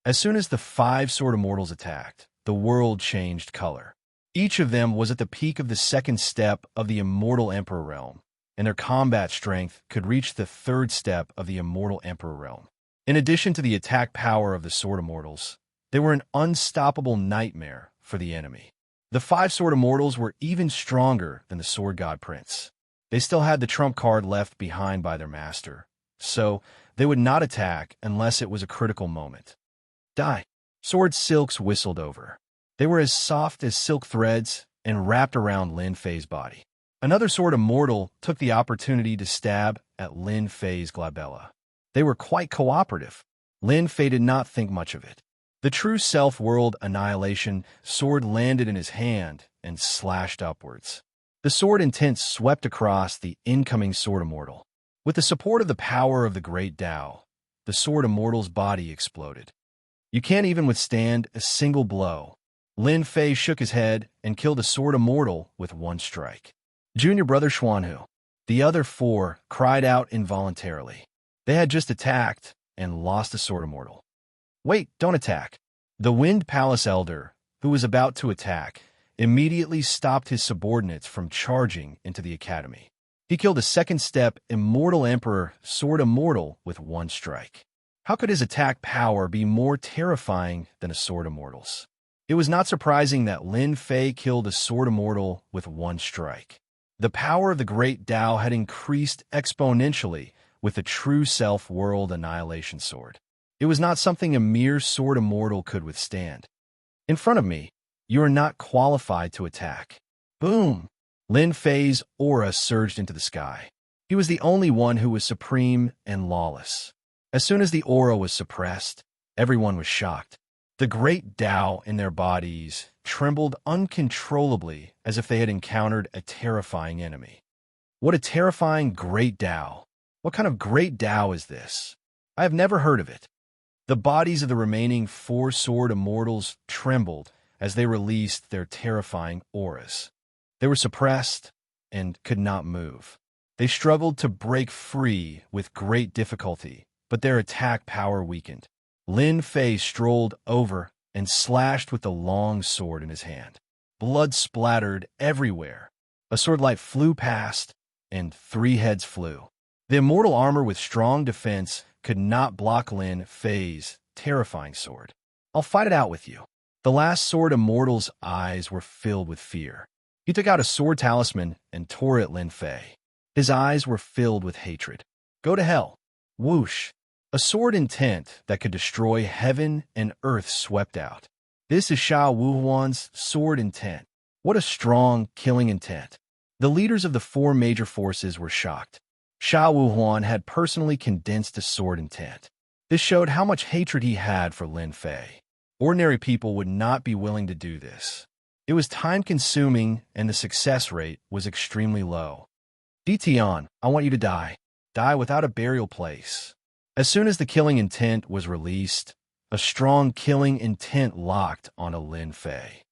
As soon as the 5 sword immortals attacked, the world changed color. Each of them was at the peak of the 2nd step of the immortal emperor realm, and their combat strength could reach the 3rd step of the immortal emperor realm. In addition to the attack power of the sword immortals, they were an unstoppable nightmare for the enemy. The 5 sword immortals were even stronger than the sword god prince. They still had the trump card left behind by their master, so they would not attack unless it was a critical moment. Die. Sword silks whistled over. They were as soft as silk threads and wrapped around Lin Fei's body. Another sword immortal took the opportunity to stab at Lin Fei's glabella. They were quite cooperative. Lin Fei did not think much of it. The true self-world annihilation sword landed in his hand and slashed upwards. The sword intent swept across the incoming sword immortal. With the support of the power of the great Tao, the sword immortal's body exploded. You can't even withstand a single blow. Lin Fei shook his head and killed the sword immortal with 1 strike. Junior brother Xuanhu. The other 4 cried out involuntarily. They had just attacked and lost the sword immortal. Wait, don't attack. The Wind Palace Elder, who was about to attack, immediately stopped his subordinates from charging into the academy. He killed a 2nd step Immortal Emperor Sword Immortal with 1 strike. How could his attack power be more terrifying than a Sword Immortal's? It was not surprising that Lin Fei killed a Sword Immortal with 1 strike. The power of the Great Tao had increased exponentially with the true self-world annihilation sword. It was not something a mere sword immortal could withstand. In front of me, you are not qualified to attack. Boom! Lin Fei's aura surged into the sky. He was the only one who was supreme and lawless. As soon as the aura was suppressed, everyone was shocked. The great Tao in their bodies trembled uncontrollably as if they had encountered a terrifying enemy. What a terrifying great Tao! What kind of great Tao is this? I have never heard of it. The bodies of the remaining 4 sword immortals trembled as they released their terrifying auras. They were suppressed and could not move. They struggled to break free with great difficulty, but their attack power weakened. Lin Fei strolled over and slashed with the long sword in his hand. Blood splattered everywhere. A swordlight flew past, and 3 heads flew. The immortal armor with strong defense could not block Lin Fei's terrifying sword. I'll fight it out with you. The last sword immortal's eyes were filled with fear. He took out a sword talisman and tore at Lin Fei. His eyes were filled with hatred. Go to hell. Whoosh. A sword intent that could destroy heaven and earth swept out. This is Sha Wuhuan's sword intent. What a strong, killing intent. The leaders of the 4 major forces were shocked. Sha Wuhuan had personally condensed a sword intent. This showed how much hatred he had for Lin Fei. Ordinary people would not be willing to do this. It was time-consuming, and the success rate was extremely low. Dian, I want you to die. Die without a burial place. As soon as the killing intent was released, a strong killing intent locked onto Lin Fei.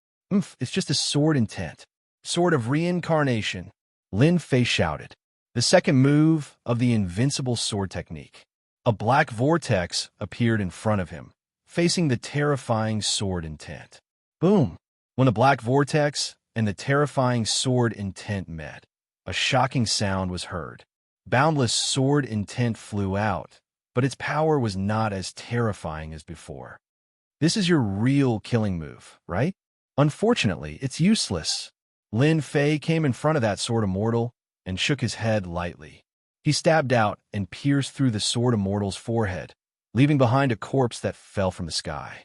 It's just a sword intent. Sword of reincarnation. Lin Fei shouted. The second move of the invincible sword technique. A black vortex appeared in front of him, facing the terrifying sword intent. Boom! When the black vortex and the terrifying sword intent met, a shocking sound was heard. Boundless sword intent flew out, but its power was not as terrifying as before. This is your real killing move, right? Unfortunately, it's useless. Lin Fei came in front of that sword immortal and shook his head lightly. He stabbed out and pierced through the sword immortal's forehead, leaving behind a corpse that fell from the sky.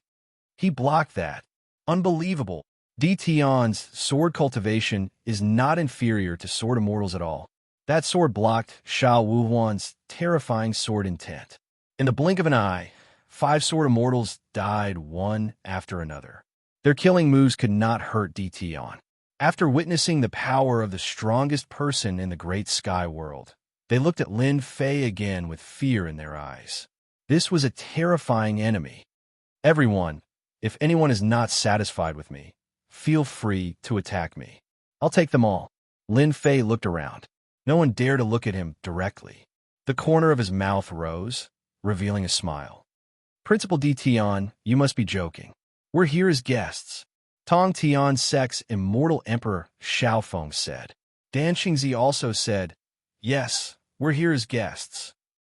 He blocked that. Unbelievable. Di Tian's sword cultivation is not inferior to sword immortals at all. That sword blocked Xiao Wuhuan's terrifying sword intent. In the blink of an eye, 5 sword immortals died one after another. Their killing moves could not hurt Di Tian. After witnessing the power of the strongest person in the great sky world, they looked at Lin Fei again with fear in their eyes. This was a terrifying enemy. Everyone, if anyone is not satisfied with me, feel free to attack me. I'll take them all. Lin Fei looked around. No one dared to look at him directly. The corner of his mouth rose, revealing a smile. Principal Di Tian, you must be joking. We're here as guests. Tong Tian Sec's immortal emperor Xiaofeng said. Dan Xingzi also said, yes, we're here as guests.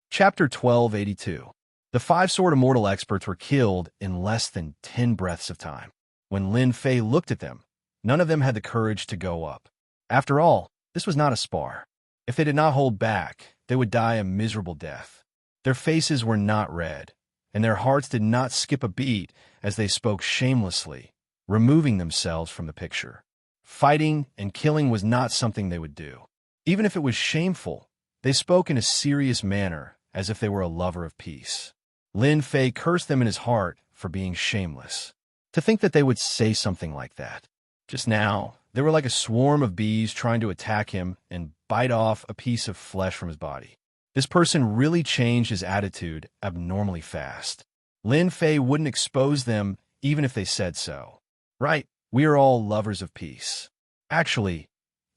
Chapter 1282. The 5 sword immortal experts were killed in less than 10 breaths of time. When Lin Fei looked at them, none of them had the courage to go up. After all, this was not a spar. If they did not hold back, they would die a miserable death. Their faces were not red, and their hearts did not skip a beat as they spoke shamelessly, removing themselves from the picture. Fighting and killing was not something they would do. Even if it was shameful, they spoke in a serious manner, as if they were a lover of peace. Lin Fei cursed them in his heart for being shameless. To think that they would say something like that. Just now, they were like a swarm of bees trying to attack him and bite off a piece of flesh from his body. This person really changed his attitude abnormally fast. Lin Fei wouldn't expose them even if they said so. Right, we are all lovers of peace. Actually,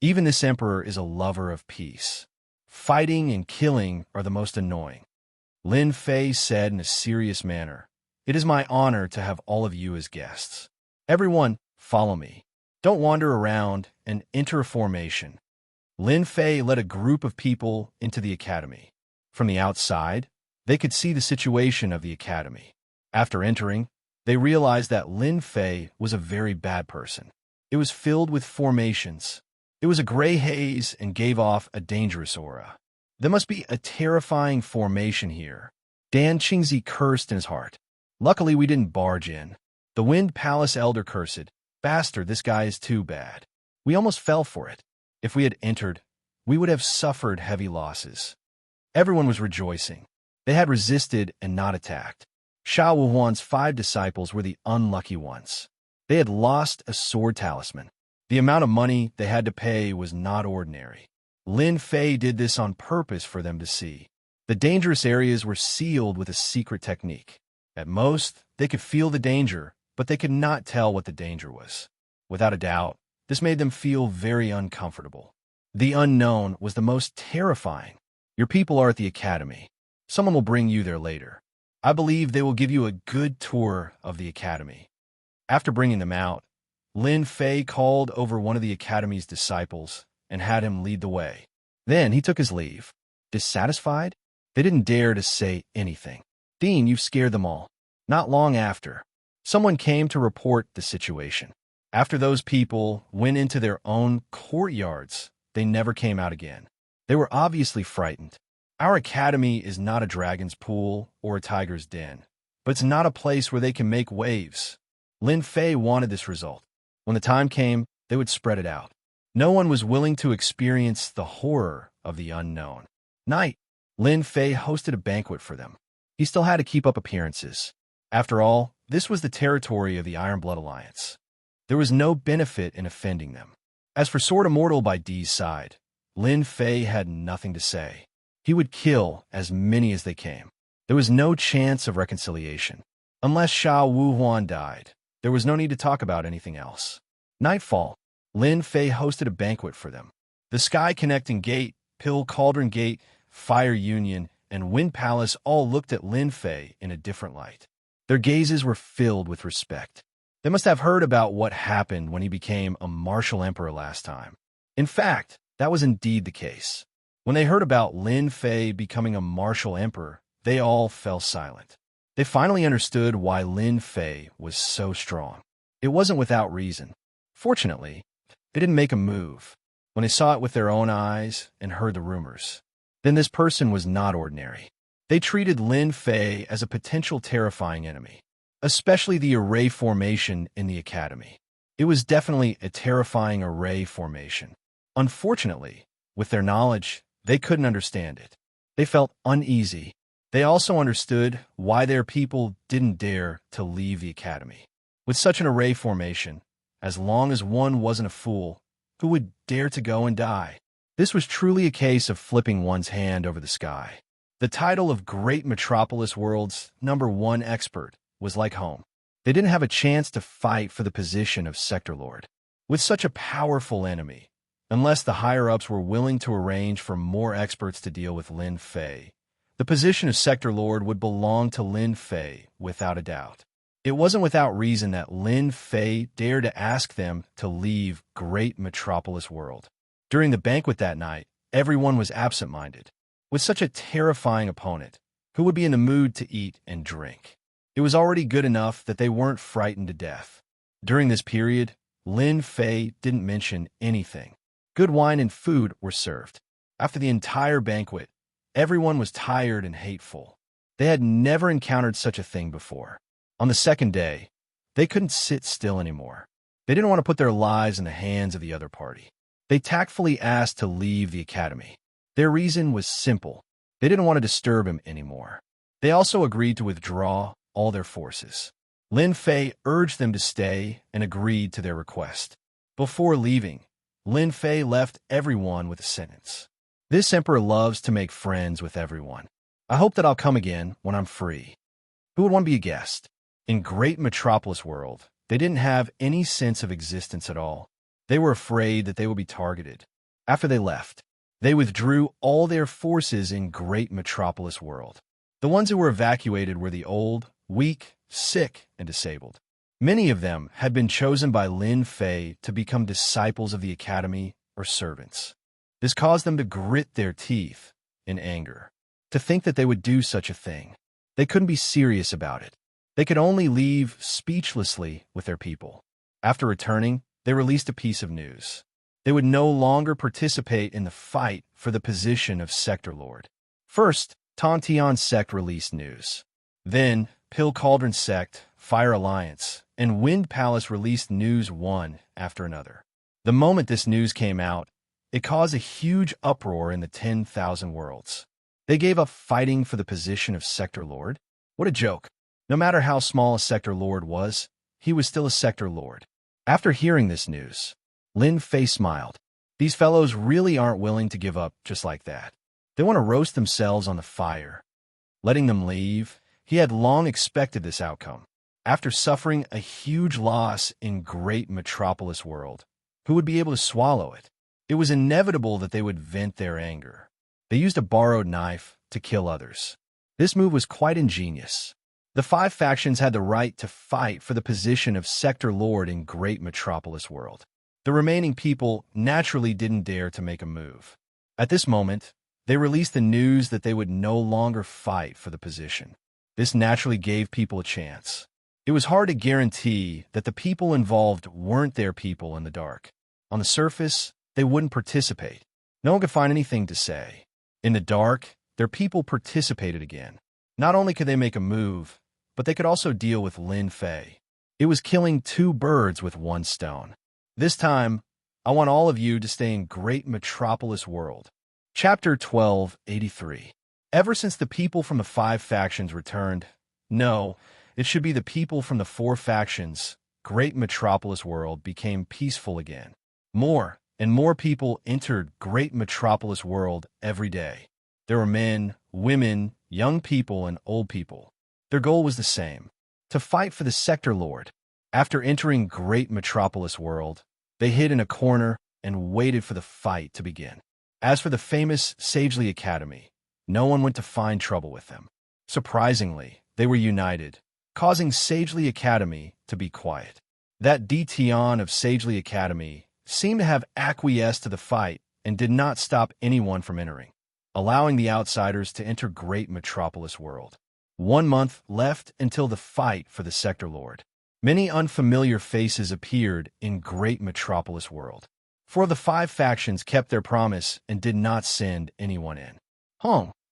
even this emperor is a lover of peace. Fighting and killing are the most annoying. Lin Fei said in a serious manner, it is my honor to have all of you as guests. Everyone, follow me. Don't wander around and enter a formation. Lin Fei led a group of people into the academy. From the outside, they could see the situation of the academy. After entering, they realized that Lin Fei was a very bad person. It was filled with formations. It was a gray haze and gave off a dangerous aura. There must be a terrifying formation here. Dan Qingzi cursed in his heart. Luckily, we didn't barge in. The Wind Palace Elder cursed, bastard, this guy is too bad. We almost fell for it. If we had entered, we would have suffered heavy losses. Everyone was rejoicing. They had resisted and not attacked. Xiao Wuhuan's 5 disciples were the unlucky ones. They had lost a sword talisman. The amount of money they had to pay was not ordinary. Lin Fei did this on purpose for them to see. The dangerous areas were sealed with a secret technique. At most, they could feel the danger, but they could not tell what the danger was. Without a doubt, this made them feel very uncomfortable. The unknown was the most terrifying. Your people are at the academy. Someone will bring you there later. I believe they will give you a good tour of the academy. After bringing them out, Lin Fei called over one of the academy's disciples and had him lead the way. Then he took his leave. Dissatisfied? They didn't dare to say anything. Dean, you've scared them all. Not long after, someone came to report the situation. After those people went into their own courtyards, they never came out again. They were obviously frightened. Our academy is not a dragon's pool or a tiger's den, but it's not a place where they can make waves. Lin Fei wanted this result. When the time came, they would spread it out. No one was willing to experience the horror of the unknown. Night, Lin Fei hosted a banquet for them. He still had to keep up appearances. After all, this was the territory of the Iron Blood Alliance. There was no benefit in offending them. As for Sword Immortal by D's side, Lin Fei had nothing to say. He would kill as many as they came. There was no chance of reconciliation. Unless Xiao Wuhuan died, there was no need to talk about anything else. Nightfall, Lin Fei hosted a banquet for them. The Sky Connecting Gate, Pill Cauldron Gate, Fire Union, and Wind Palace all looked at Lin Fei in a different light. Their gazes were filled with respect. They must have heard about what happened when he became a martial emperor last time. In fact, that was indeed the case. When they heard about Lin Fei becoming a martial emperor, they all fell silent. They finally understood why Lin Fei was so strong. It wasn't without reason. Fortunately, They didn't make a move. When they saw it with their own eyes and heard the rumors, then this person was not ordinary. They treated Lin Fei as a potential terrifying enemy, especially the array formation in the academy. It was definitely a terrifying array formation. Unfortunately, with their knowledge, they couldn't understand it. They felt uneasy. They also understood why their people didn't dare to leave the academy. With such an array formation, as long as one wasn't a fool, who would dare to go and die? This was truly a case of flipping one's hand over the sky. The title of Great Metropolis World's #1 expert was like home. They didn't have a chance to fight for the position of Sector Lord. With such a powerful enemy, unless the higher-ups were willing to arrange for more experts to deal with Lin Fei, the position of Sector Lord would belong to Lin Fei without a doubt. It wasn't without reason that Lin Fei dared to ask them to leave Great Metropolis World. During the banquet that night, everyone was absent-minded. With such a terrifying opponent, who would be in the mood to eat and drink? It was already good enough that they weren't frightened to death. During this period, Lin Fei didn't mention anything. Good wine and food were served. After the entire banquet, everyone was tired and hateful. They had never encountered such a thing before. On the second day, they couldn't sit still anymore. They didn't want to put their lives in the hands of the other party. They tactfully asked to leave the academy. Their reason was simple. They didn't want to disturb him anymore. They also agreed to withdraw all their forces. Lin Fei urged them to stay and agreed to their request. Before leaving, Lin Fei left everyone with a sentence. This emperor loves to make friends with everyone. I hope that I'll come again when I'm free. Who would want to be a guest? In Great Metropolis World, they didn't have any sense of existence at all. They were afraid that they would be targeted. After they left, they withdrew all their forces in Great Metropolis World. The ones who were evacuated were the old, weak, sick, and disabled. Many of them had been chosen by Lin Fei to become disciples of the academy or servants. This caused them to grit their teeth in anger, to think that they would do such a thing. They couldn't be serious about it. They could only leave speechlessly with their people. After returning, they released a piece of news. They would no longer participate in the fight for the position of Sector Lord. First, Tontian Sect released news. Then, Pill Cauldron Sect, Fire Alliance, and Wind Palace released news one after another. The moment this news came out, it caused a huge uproar in the 10,000 worlds. They gave up fighting for the position of Sector Lord? What a joke. No matter how small a Sector Lord was, he was still a Sector Lord. After hearing this news, Lin Fei smiled. These fellows really aren't willing to give up just like that. They want to roast themselves on the fire. Letting them leave, he had long expected this outcome. After suffering a huge loss in Great Metropolis World, who would be able to swallow it? It was inevitable that they would vent their anger. They used a borrowed knife to kill others. This move was quite ingenious. The 5 factions had the right to fight for the position of Sector Lord in Great Metropolis World. The remaining people naturally didn't dare to make a move. At this moment, they released the news that they would no longer fight for the position. This naturally gave people a chance. It was hard to guarantee that the people involved weren't their people in the dark. On the surface, they wouldn't participate. No one could find anything to say. In the dark, their people participated again. Not only could they make a move, but they could also deal with Lin Fei. It was killing 2 birds with 1 stone. This time, I want all of you to stay in Great Metropolis World. Chapter 1283. Ever since the people from the 5 factions returned, no, it should be the people from the 4 factions, Great Metropolis World became peaceful again. More and more people entered Great Metropolis World every day. There were men, women, young people, and old people. Their goal was the same, to fight for the Sector Lord. After entering Great Metropolis World, they hid in a corner and waited for the fight to begin. As for the famous Sagely Academy, no one went to find trouble with them. Surprisingly, they were united, causing Sagely Academy to be quiet. That Detion of Sagely Academy seemed to have acquiesced to the fight and did not stop anyone from entering, allowing the outsiders to enter Great Metropolis World. 1 month left until the fight for the Sector Lord. Many unfamiliar faces appeared in Great Metropolis World. 4 of the 5 factions kept their promise and did not send anyone in.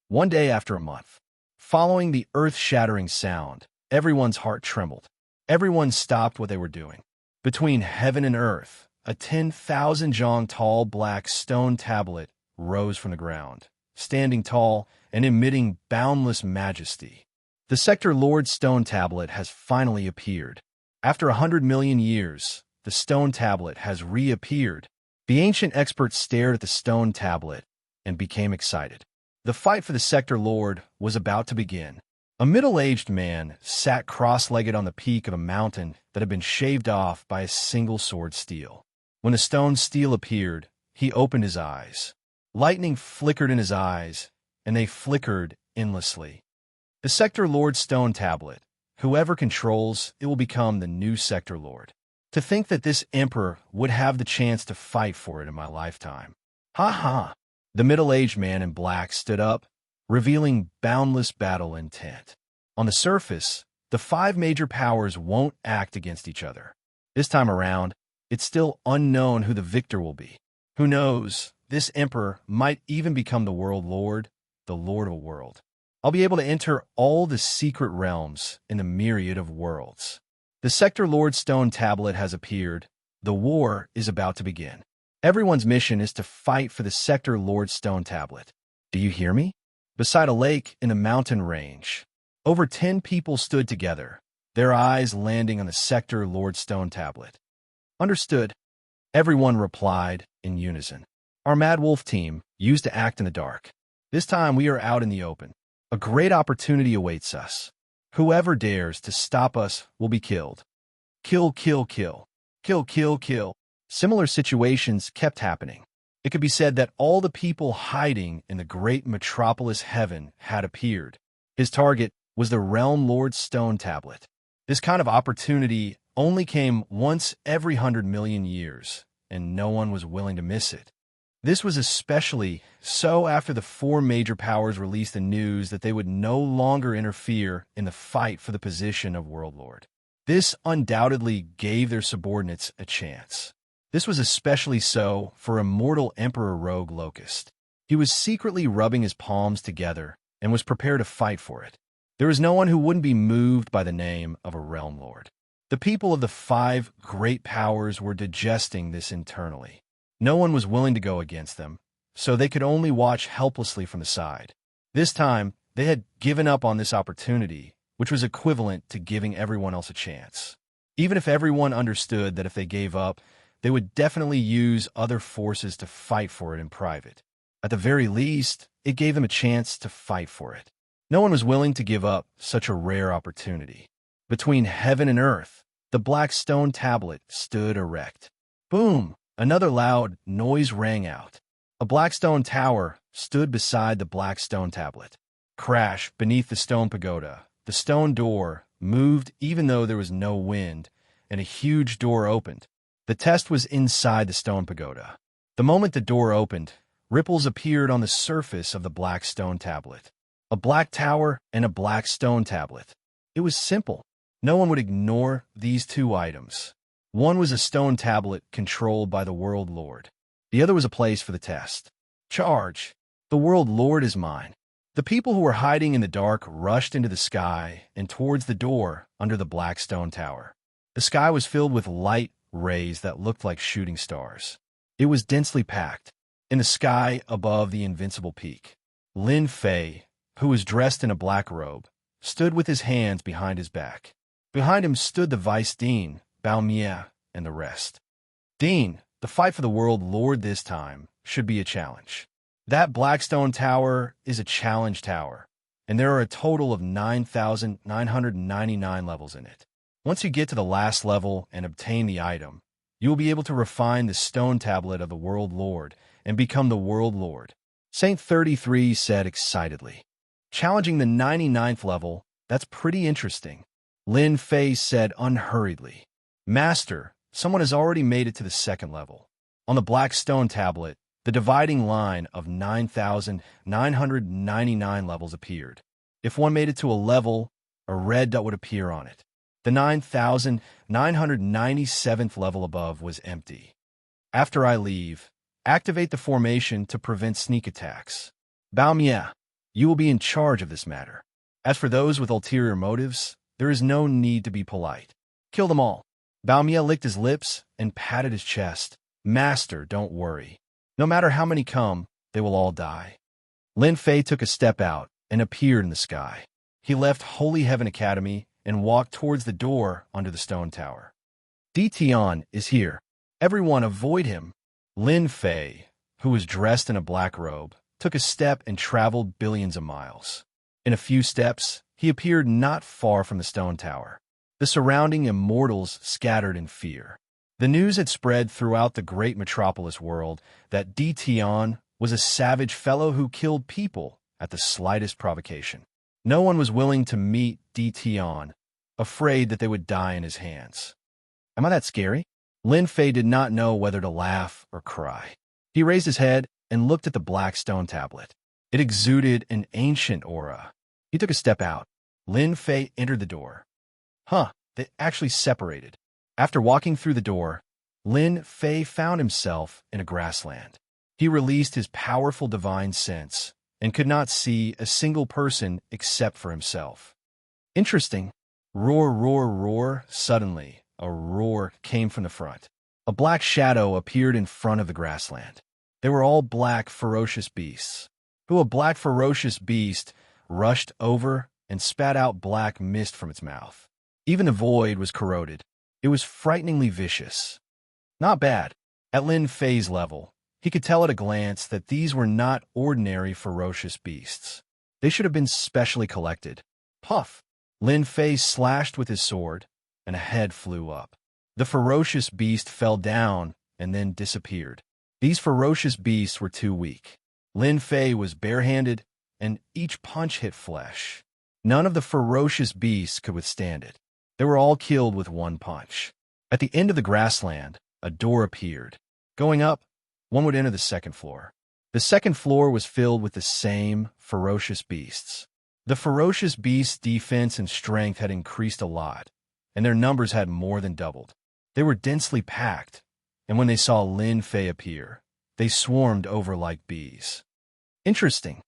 One day after a month, following the earth-shattering sound, everyone's heart trembled. Everyone stopped what they were doing. Between heaven and earth, a 10,000 jong tall black stone tablet rose from the ground, standing tall and emitting boundless majesty. The Sector Lord stone tablet has finally appeared. After 100 million years, the stone tablet has reappeared. The ancient experts stared at the stone tablet and became excited. The fight for the Sector Lord was about to begin. A middle-aged man sat cross-legged on the peak of a mountain that had been shaved off by a single sword steel. When the stone steel appeared, he opened his eyes. Lightning flickered in his eyes, and they flickered endlessly. The Sector Lord stone tablet. Whoever controls it will become the new Sector Lord. To think that this emperor would have the chance to fight for it in my lifetime. Ha ha! The middle-aged man in black stood up, revealing boundless battle intent. On the surface, the 5 major powers won't act against each other. This time around, it's still unknown who the victor will be. Who knows, this emperor might even become the world lord, the lord of a world. I'll be able to enter all the secret realms in the myriad of worlds. The Sector Lord stone tablet has appeared. The war is about to begin. Everyone's mission is to fight for the Sector Lord stone tablet. Do you hear me? Beside a lake in a mountain range, over 10 people stood together, their eyes landing on the Sector Lord stone tablet. Understood. Everyone replied in unison. Our Mad Wolf team used to act in the dark. This time we are out in the open. A great opportunity awaits us. Whoever dares to stop us will be killed. Kill, kill, kill. Kill, kill, kill. Similar situations kept happening. It could be said that all the people hiding in the great metropolis heaven had appeared. His target was the Realm Lord's stone tablet. This kind of opportunity only came once every 100 million years, and no one was willing to miss it. This was especially so after the 4 major powers released the news that they would no longer interfere in the fight for the position of World Lord. This undoubtedly gave their subordinates a chance. This was especially so for immortal Emperor Rogue Locust. He was secretly rubbing his palms together and was prepared to fight for it. There was no one who wouldn't be moved by the name of a Realm Lord. The people of the 5 great powers were digesting this internally. No one was willing to go against them, so they could only watch helplessly from the side. This time, they had given up on this opportunity, which was equivalent to giving everyone else a chance. Even if everyone understood that if they gave up, they would definitely use other forces to fight for it in private. At the very least, it gave them a chance to fight for it. No one was willing to give up such a rare opportunity. Between heaven and earth, the black stone tablet stood erect. Boom! Another loud noise rang out. A black stone tower stood beside the black stone tablet. Crash beneath the stone pagoda. The stone door moved even though there was no wind, and a huge door opened. The test was inside the stone pagoda. The moment the door opened, ripples appeared on the surface of the black stone tablet. A black tower and a black stone tablet. It was simple. No one would ignore these 2 items. One was a stone tablet controlled by the World Lord. The other was a place for the test. Charge! The World Lord is mine. The people who were hiding in the dark rushed into the sky and towards the door under the black stone tower. The sky was filled with light rays that looked like shooting stars. It was densely packed. In the sky above the invincible peak, Lin Fei, who was dressed in a black robe, stood with his hands behind his back. Behind him stood the Vice Dean, Bao Mie, and the rest. Dean, the fight for the World Lord this time should be a challenge. That Blackstone Tower is a challenge tower, and there are a total of 9,999 levels in it. Once you get to the last level and obtain the item, you will be able to refine the stone tablet of the World Lord and become the World Lord. Saint 33 said excitedly. Challenging the 99th level, that's pretty interesting. Lin Fei said unhurriedly. Master, someone has already made it to the 2nd level. On the black stone tablet, the dividing line of 9,999 levels appeared. If one made it to a level, a red dot would appear on it. The 9,997th level above was empty. After I leave, activate the formation to prevent sneak attacks. Baomia, you will be in charge of this matter. As for those with ulterior motives, there is no need to be polite. Kill them all. Baomia licked his lips and patted his chest. Master, don't worry. No matter how many come, they will all die. Lin Fei took a step out and appeared in the sky. He left Holy Heaven Academy and walked towards the door under the stone tower. Di Tian is here. Everyone avoid him. Lin Fei, who was dressed in a black robe, took a step and traveled billions of miles. In a few steps, he appeared not far from the stone tower. The surrounding immortals scattered in fear. The news had spread throughout the great metropolis world that Di Tian was a savage fellow who killed people at the slightest provocation. No one was willing to meet Di Tian, afraid that they would die in his hands. Am I that scary? Lin Fei did not know whether to laugh or cry. He raised his head and looked at the black stone tablet. It exuded an ancient aura. He took a step out. Lin Fei entered the door. They actually separated. After walking through the door, Lin Fei found himself in a grassland. He released his powerful divine sense and could not see a single person except for himself. Interesting. Roar, roar, roar. Suddenly, a roar came from the front. A black shadow appeared in front of the grassland. They were all black, ferocious beasts. A black, ferocious beast rushed over and spat out black mist from its mouth. Even the void was corroded. It was frighteningly vicious. Not bad. At Lin Fei's level, he could tell at a glance that these were not ordinary ferocious beasts. They should have been specially collected. Puff! Lin Fei slashed with his sword, and a head flew up. The ferocious beast fell down and then disappeared. These ferocious beasts were too weak. Lin Fei was barehanded, and each punch hit flesh. None of the ferocious beasts could withstand it. They were all killed with one punch. At the end of the grassland, a door appeared. Going up, one would enter the second floor. The second floor was filled with the same ferocious beasts. The ferocious beasts' defense and strength had increased a lot, and their numbers had more than doubled. They were densely packed, and when they saw Lin Fei appear, they swarmed over like bees. Interesting.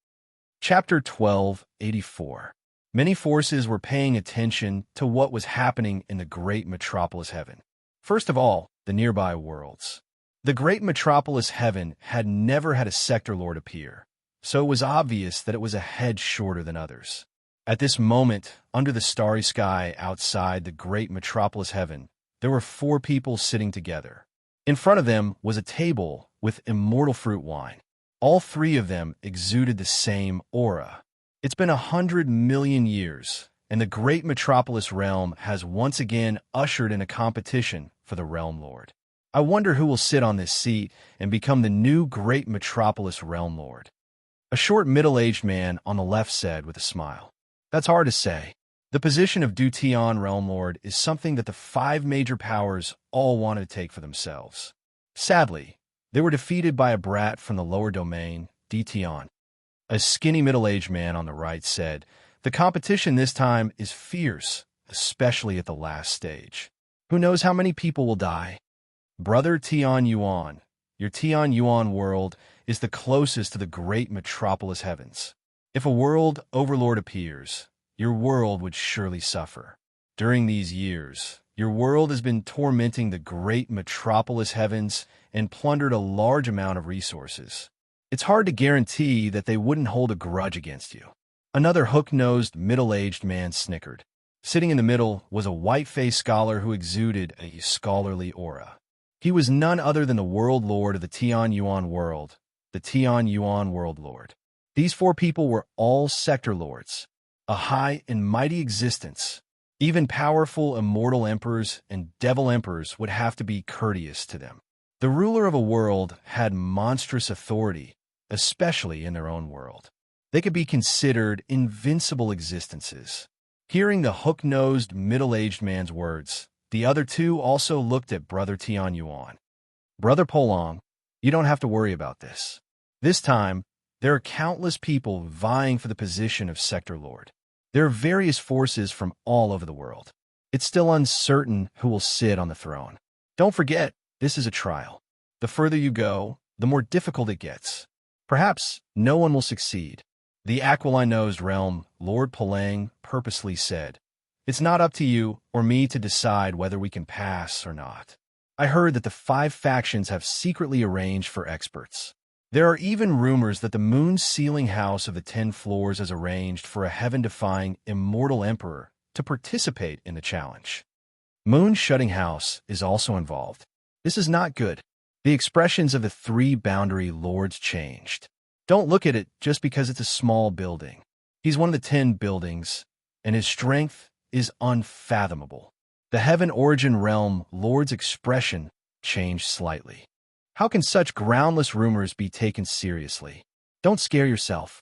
Chapter 1284. Many forces were paying attention to what was happening in the great metropolis heaven. First of all, the nearby worlds. The great metropolis heaven had never had a sector lord appear, so it was obvious that it was a head shorter than others. At this moment, under the starry sky outside the great metropolis heaven, there were 4 people sitting together. In front of them was a table with immortal fruit wine. All 3 of them exuded the same aura. It's been 100 million years, and the great metropolis realm has once again ushered in a competition for the realm lord. I wonder who will sit on this seat and become the new great metropolis realm lord. A short middle-aged man on the left said with a smile. That's hard to say. The position of Du Tian realm lord is something that the 5 major powers all wanted to take for themselves. Sadly, they were defeated by a brat from the lower domain, Di Tian. A skinny middle-aged man on the right said, the competition this time is fierce, especially at the last stage. Who knows how many people will die? Brother Tian Yuan, your Tian Yuan world is the closest to the great metropolis heavens. If a world overlord appears, your world would surely suffer. During these years, your world has been tormenting the great metropolis heavens and plundered a large amount of resources. It's hard to guarantee that they wouldn't hold a grudge against you. Another hook-nosed, middle-aged man snickered. Sitting in the middle was a white-faced scholar who exuded a scholarly aura. He was none other than the world lord of the Tian Yuan world, the Tian Yuan world lord. These 4 people were all sector lords, a high and mighty existence. Even powerful immortal emperors and devil emperors would have to be courteous to them. The ruler of a world had monstrous authority, especially in their own world. They could be considered invincible existences. Hearing the hook-nosed, middle-aged man's words, the other 2 also looked at Brother Tian Yuan. Brother Polong, you don't have to worry about this. This time, there are countless people vying for the position of sector lord. There are various forces from all over the world. It's still uncertain who will sit on the throne. Don't forget, this is a trial. The further you go, the more difficult it gets. Perhaps no one will succeed. The aquiline-nosed realm, Lord Palang purposely said, "It's not up to you or me to decide whether we can pass or not. I heard that the 5 factions have secretly arranged for experts. There are even rumors that the moon's sealing house of the 10 floors has arranged for a heaven-defying immortal emperor to participate in the challenge. Moon's shutting house is also involved. This is not good." The expressions of the 3 boundary lords changed. Don't look at it just because it's a small building. He's one of the 10 buildings, and his strength is unfathomable. The Heaven Origin Realm Lord's expression changed slightly. How can such groundless rumors be taken seriously? Don't scare yourself.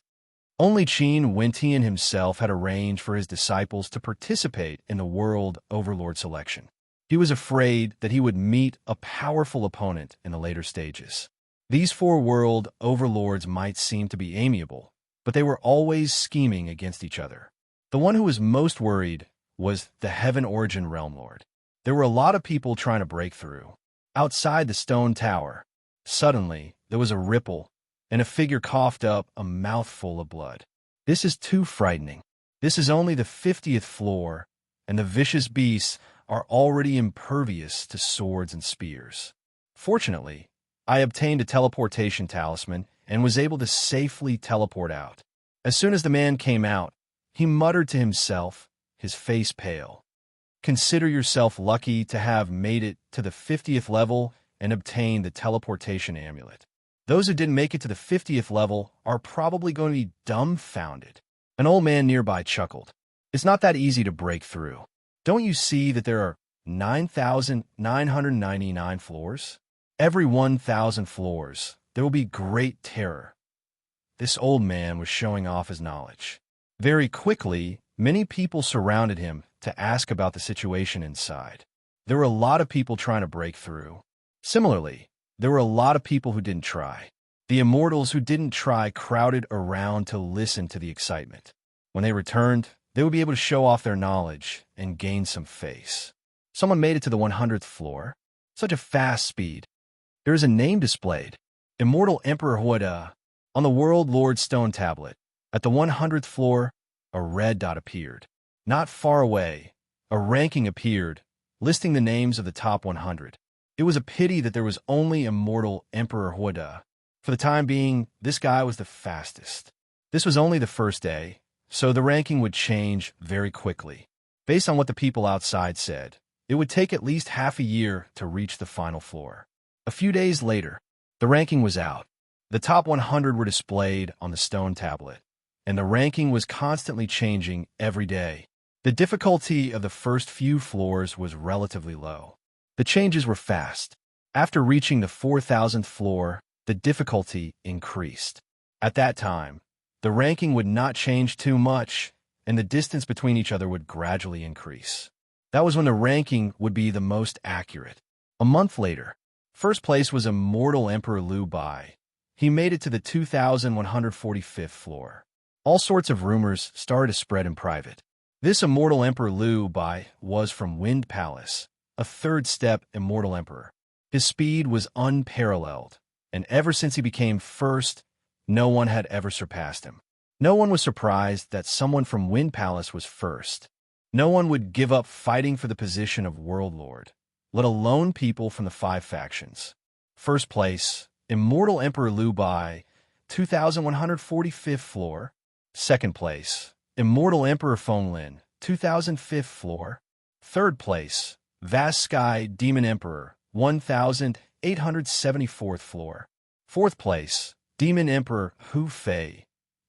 Only Qin Wentian himself had arranged for his disciples to participate in the World Overlord selection. He was afraid that he would meet a powerful opponent in the later stages. These 4 World Overlords might seem to be amiable, but they were always scheming against each other. The one who was most worried was the Heaven Origin Realm Lord. There were a lot of people trying to break through. Outside the stone tower, suddenly there was a ripple, and a figure coughed up a mouthful of blood. "This is too frightening. This is only the 50th floor, and the vicious beasts are already impervious to swords and spears. Fortunately, I obtained a teleportation talisman and was able to safely teleport out." As soon as the man came out, he muttered to himself, his face pale. Consider yourself lucky to have made it to the 50th level and obtained the teleportation amulet. Those who didn't make it to the 50th level are probably going to be dumbfounded. An old man nearby chuckled. "It's not that easy to break through. Don't you see that there are 9,999 floors? Every 1,000 floors, there will be great terror." This old man was showing off his knowledge. Very quickly, many people surrounded him to ask about the situation inside. There were a lot of people trying to break through. Similarly, there were a lot of people who didn't try. The immortals who didn't try crowded around to listen to the excitement. When they returned, they would be able to show off their knowledge and gain some face. Someone made it to the 100th floor. Such a fast speed. There is a name displayed. Immortal Emperor Huada. On the World Lord Stone Tablet, at the 100th floor, a red dot appeared. Not far away, a ranking appeared, listing the names of the top 100. It was a pity that there was only Immortal Emperor Huada. For the time being, this guy was the fastest. This was only the first day, so the ranking would change very quickly. Based on what the people outside said, it would take at least half a year to reach the final floor. A few days later, the ranking was out. The top 100 were displayed on the stone tablet, and the ranking was constantly changing every day. The difficulty of the first few floors was relatively low. The changes were fast. After reaching the 4,000th floor, the difficulty increased. At that time, the ranking would not change too much, and the distance between each other would gradually increase. That was when the ranking would be the most accurate. A month later, first place was Immortal Emperor Liu Bai. He made it to the 2,145th floor. All sorts of rumors started to spread in private. This Immortal Emperor Liu Bai was from Wind Palace, a 3rd step Immortal Emperor. His speed was unparalleled, and ever since he became first, no one had ever surpassed him. No one was surprised that someone from Wind Palace was first. No one would give up fighting for the position of World Lord, let alone people from the 5 factions. First place, Immortal Emperor Liu Bai, 2,145th floor. Second place, Immortal Emperor Fenglin, 2005th floor. Third place, Vast Sky Demon Emperor, 1,874th floor. Fourth place, Demon Emperor Hu Fei,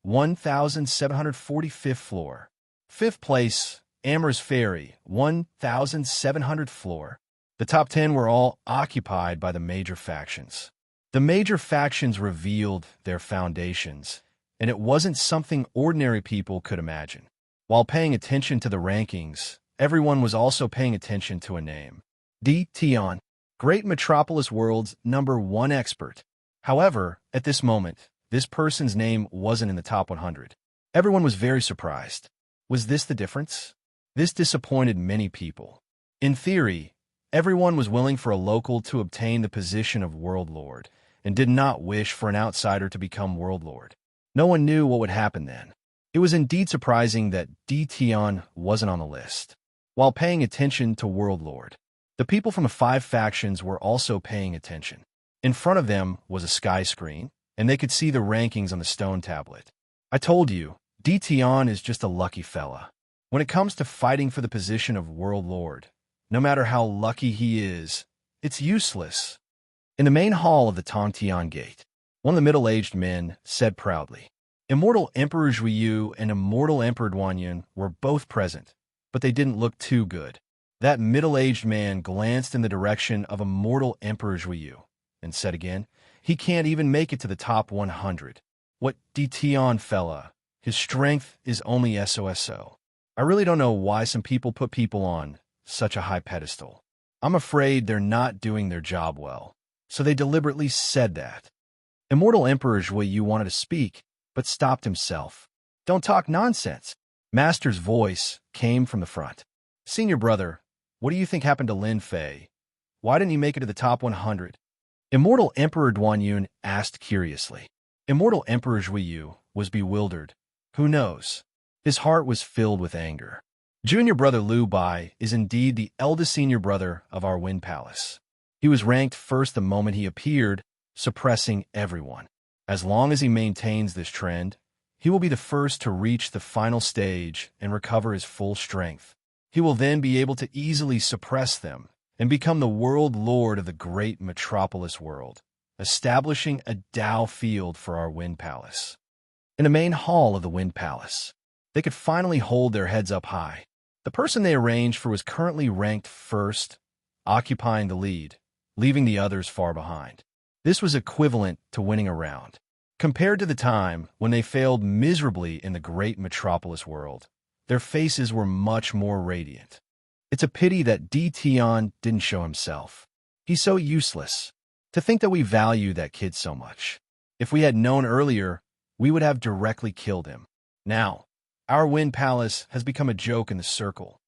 1,745th floor. Fifth place, Immerse Fairy, 1,700th floor. The top 10 were all occupied by the major factions. The major factions revealed their foundations, and it wasn't something ordinary people could imagine. While paying attention to the rankings, everyone was also paying attention to a name. D. Tion, Great Metropolis World's #1 expert. However, at this moment, this person's name wasn't in the top 100. Everyone was very surprised. Was this the difference? This disappointed many people. In theory, Everyone was willing for a local to obtain the position of World Lord, and did not wish for an outsider to become World Lord. No one knew what would happen then. It was indeed surprising that Tion wasn't on the list. While paying attention to World Lord, the people from the 5 factions were also paying attention. In front of them was a sky screen, and they could see the rankings on the stone tablet. I told you, Tion is just a lucky fella. When it comes to fighting for the position of World Lord, no matter how lucky he is, it's useless. In the main hall of the Tongtian Gate, one of the middle-aged men said proudly, Immortal Emperor Zhuyu and Immortal Emperor Duanyun were both present, but they didn't look too good. That middle-aged man glanced in the direction of Immortal Emperor Zhuyu and said again, he can't even make it to the top 100. What Tion fella? His strength is only SOSO. I really don't know why some people put people on such a high pedestal. I'm afraid they're not doing their job well. So they deliberately said that. Immortal Emperor Zhuyu wanted to speak, but stopped himself. Don't talk nonsense. Master's voice came from the front. Senior brother, what do you think happened to Lin Fei? Why didn't he make it to the top 100? Immortal Emperor Duanyun asked curiously. Immortal Emperor Zhuyu was bewildered. Who knows? His heart was filled with anger. Junior brother Liu Bai is indeed the eldest senior brother of our Wind Palace. He was ranked first the moment he appeared, suppressing everyone. As long as he maintains this trend, he will be the first to reach the final stage and recover his full strength. He will then be able to easily suppress them and become the world lord of the great metropolis world, establishing a Dao field for our Wind Palace. In the main hall of the Wind Palace, they could finally hold their heads up high. The person they arranged for was currently ranked first, occupying the lead, leaving the others far behind. This was equivalent to winning a round. Compared to the time when they failed miserably in the great metropolis world, their faces were much more radiant. It's a pity that Tion didn't show himself. He's so useless. To think that we value that kid so much. If we had known earlier, we would have directly killed him. Now, our Wind Palace has become a joke in the circle.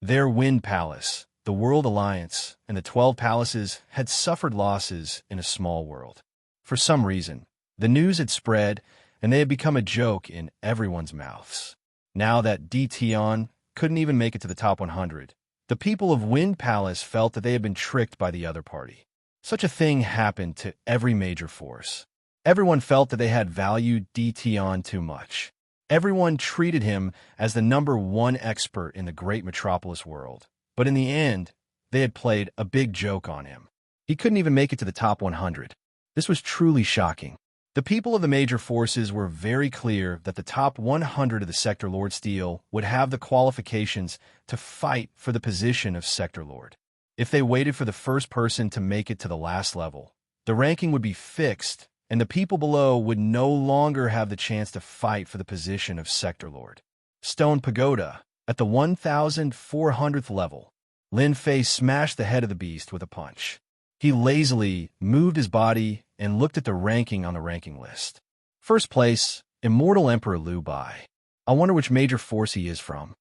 Their Wind Palace, the World Alliance, and the 12 palaces had suffered losses in a small world. For some reason, the news had spread, and they had become a joke in everyone's mouths. Now that Tion couldn't even make it to the top 100, the people of Wind Palace felt that they had been tricked by the other party. Such a thing happened to every major force. Everyone felt that they had valued Tion too much. Everyone treated him as the #1 expert in the great metropolis world. But in the end, they had played a big joke on him. He couldn't even make it to the top 100. This was truly shocking. The people of the major forces were very clear that the top 100 of the Sector Lord Steel would have the qualifications to fight for the position of Sector Lord. If they waited for the first person to make it to the last level, the ranking would be fixed, and the people below would no longer have the chance to fight for the position of Sector Lord. Stone Pagoda. At the 1,400th level, Lin Fei smashed the head of the beast with a punch. He lazily moved his body and looked at the ranking on the ranking list. First place, Immortal Emperor Liu Bai. I wonder which major force he is from.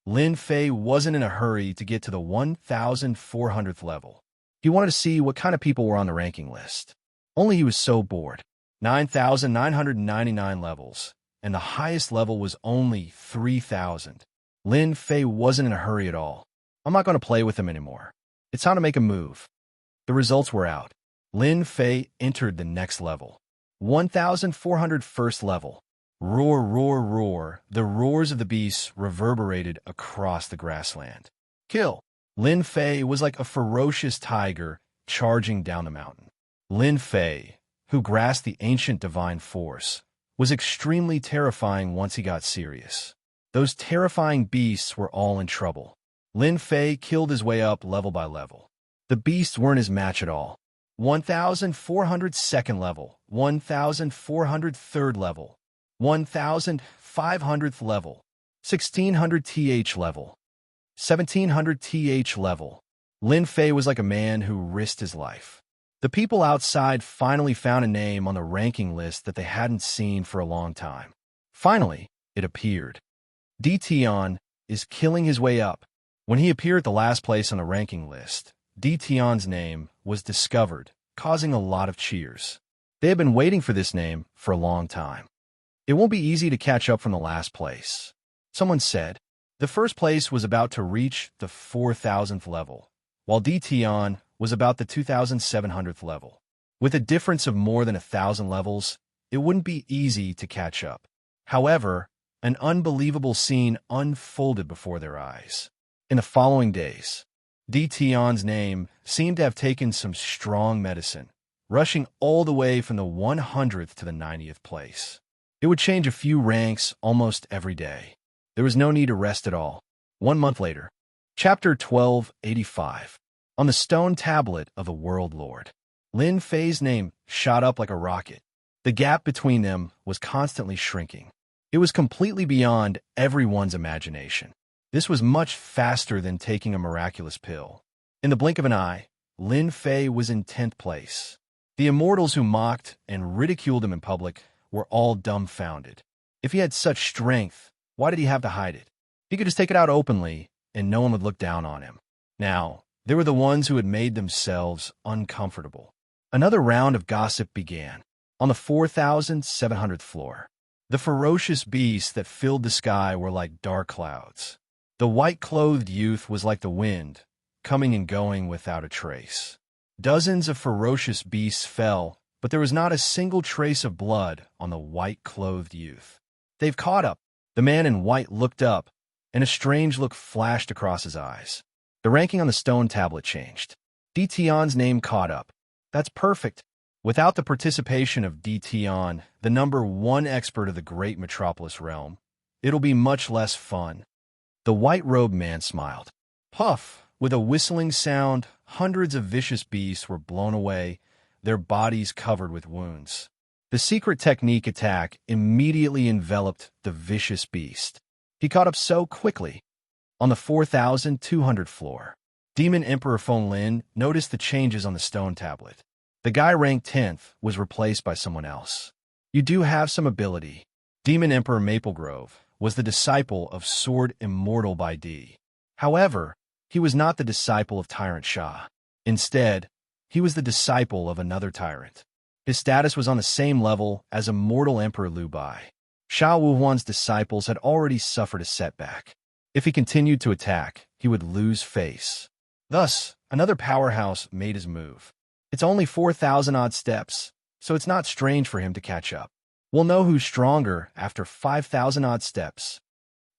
Lin Fei wasn't in a hurry to get to the 1,400th level. He wanted to see what kind of people were on the ranking list. Only he was so bored. 9,999 levels, and the highest level was only 3,000. Lin Fei wasn't in a hurry at all. I'm not going to play with him anymore. It's time to make a move. The results were out. Lin Fei entered the next level. 1,401st level. Roar, roar, roar. The roars of the beasts reverberated across the grassland. Kill. Lin Fei was like a ferocious tiger charging down the mountain. Lin Fei, who grasped the ancient divine force, was extremely terrifying once he got serious. Those terrifying beasts were all in trouble. Lin Fei killed his way up level by level. The beasts weren't his match at all. 1,402nd level, 1,403rd level, 1,500th level, 1,600 th level, 1,700 th level. Lin Fei was like a man who risked his life. The people outside finally found a name on the ranking list that they hadn't seen for a long time. Finally, it appeared. Tion is killing his way up. When he appeared at the last place on the ranking list, Tion's name was discovered, causing a lot of cheers. They had been waiting for this name for a long time. It won't be easy to catch up from the last place, someone said. The first place was about to reach the 4,000th level, while Tion was about the 2,700th level. With a difference of more than 1,000 levels, it wouldn't be easy to catch up. However, an unbelievable scene unfolded before their eyes. In the following days, Tion's name seemed to have taken some strong medicine, rushing all the way from the 100th to the 90th place. It would change a few ranks almost every day. There was no need to rest at all. 1 month later, Chapter 1285. On the stone tablet of the World Lord, Lin Fei's name shot up like a rocket. The gap between them was constantly shrinking. It was completely beyond everyone's imagination. This was much faster than taking a miraculous pill. In the blink of an eye, Lin Fei was in 10th place. The immortals who mocked and ridiculed him in public were all dumbfounded. If he had such strength, why did he have to hide it? He could just take it out openly, and no one would look down on him. Now, there were the ones who had made themselves uncomfortable. Another round of gossip began. On the 4,700th floor, the ferocious beasts that filled the sky were like dark clouds. The white-clothed youth was like the wind, coming and going without a trace. Dozens of ferocious beasts fell, but there was not a single trace of blood on the white-clothed youth. They've caught up. The man in white looked up, and a strange look flashed across his eyes. The ranking on the stone tablet changed. Tion's name caught up. That's perfect. Without the participation of Tion, the number 1 expert of the great metropolis realm, it'll be much less fun. The white-robed man smiled. Puff! With a whistling sound, hundreds of vicious beasts were blown away, their bodies covered with wounds. The secret technique attack immediately enveloped the vicious beast. He caught up so quickly. On the 4,200th floor, Demon Emperor Feng Lin noticed the changes on the stone tablet. The guy ranked 10th was replaced by someone else. You do have some ability. Demon Emperor Maplegrove was the disciple of Sword Immortal by D. However, he was not the disciple of Tyrant Sha. Instead, he was the disciple of another tyrant. His status was on the same level as Immortal Emperor Liu Bai. Sha Wuhuan's disciples had already suffered a setback. If he continued to attack, he would lose face. Thus, another powerhouse made his move. It's only 4,000-odd steps, so it's not strange for him to catch up. We'll know who's stronger after 5,000-odd steps.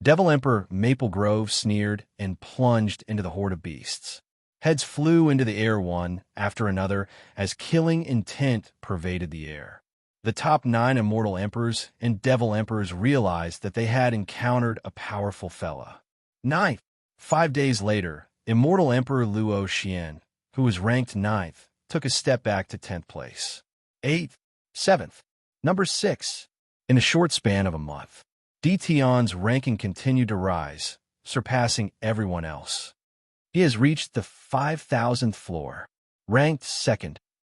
Devil Emperor Maple Grove sneered and plunged into the horde of beasts. Heads flew into the air one after another as killing intent pervaded the air. The top 9 immortal emperors and devil emperors realized that they had encountered a powerful fella. 9th. 5 days later, Immortal Emperor Luo Xian, who was ranked 9th, took a step back to 10th place. 8th. 7th. Number 6. In a short span of a month, Tion's ranking continued to rise, surpassing everyone else. He has reached the 5,000th floor, ranked 2nd.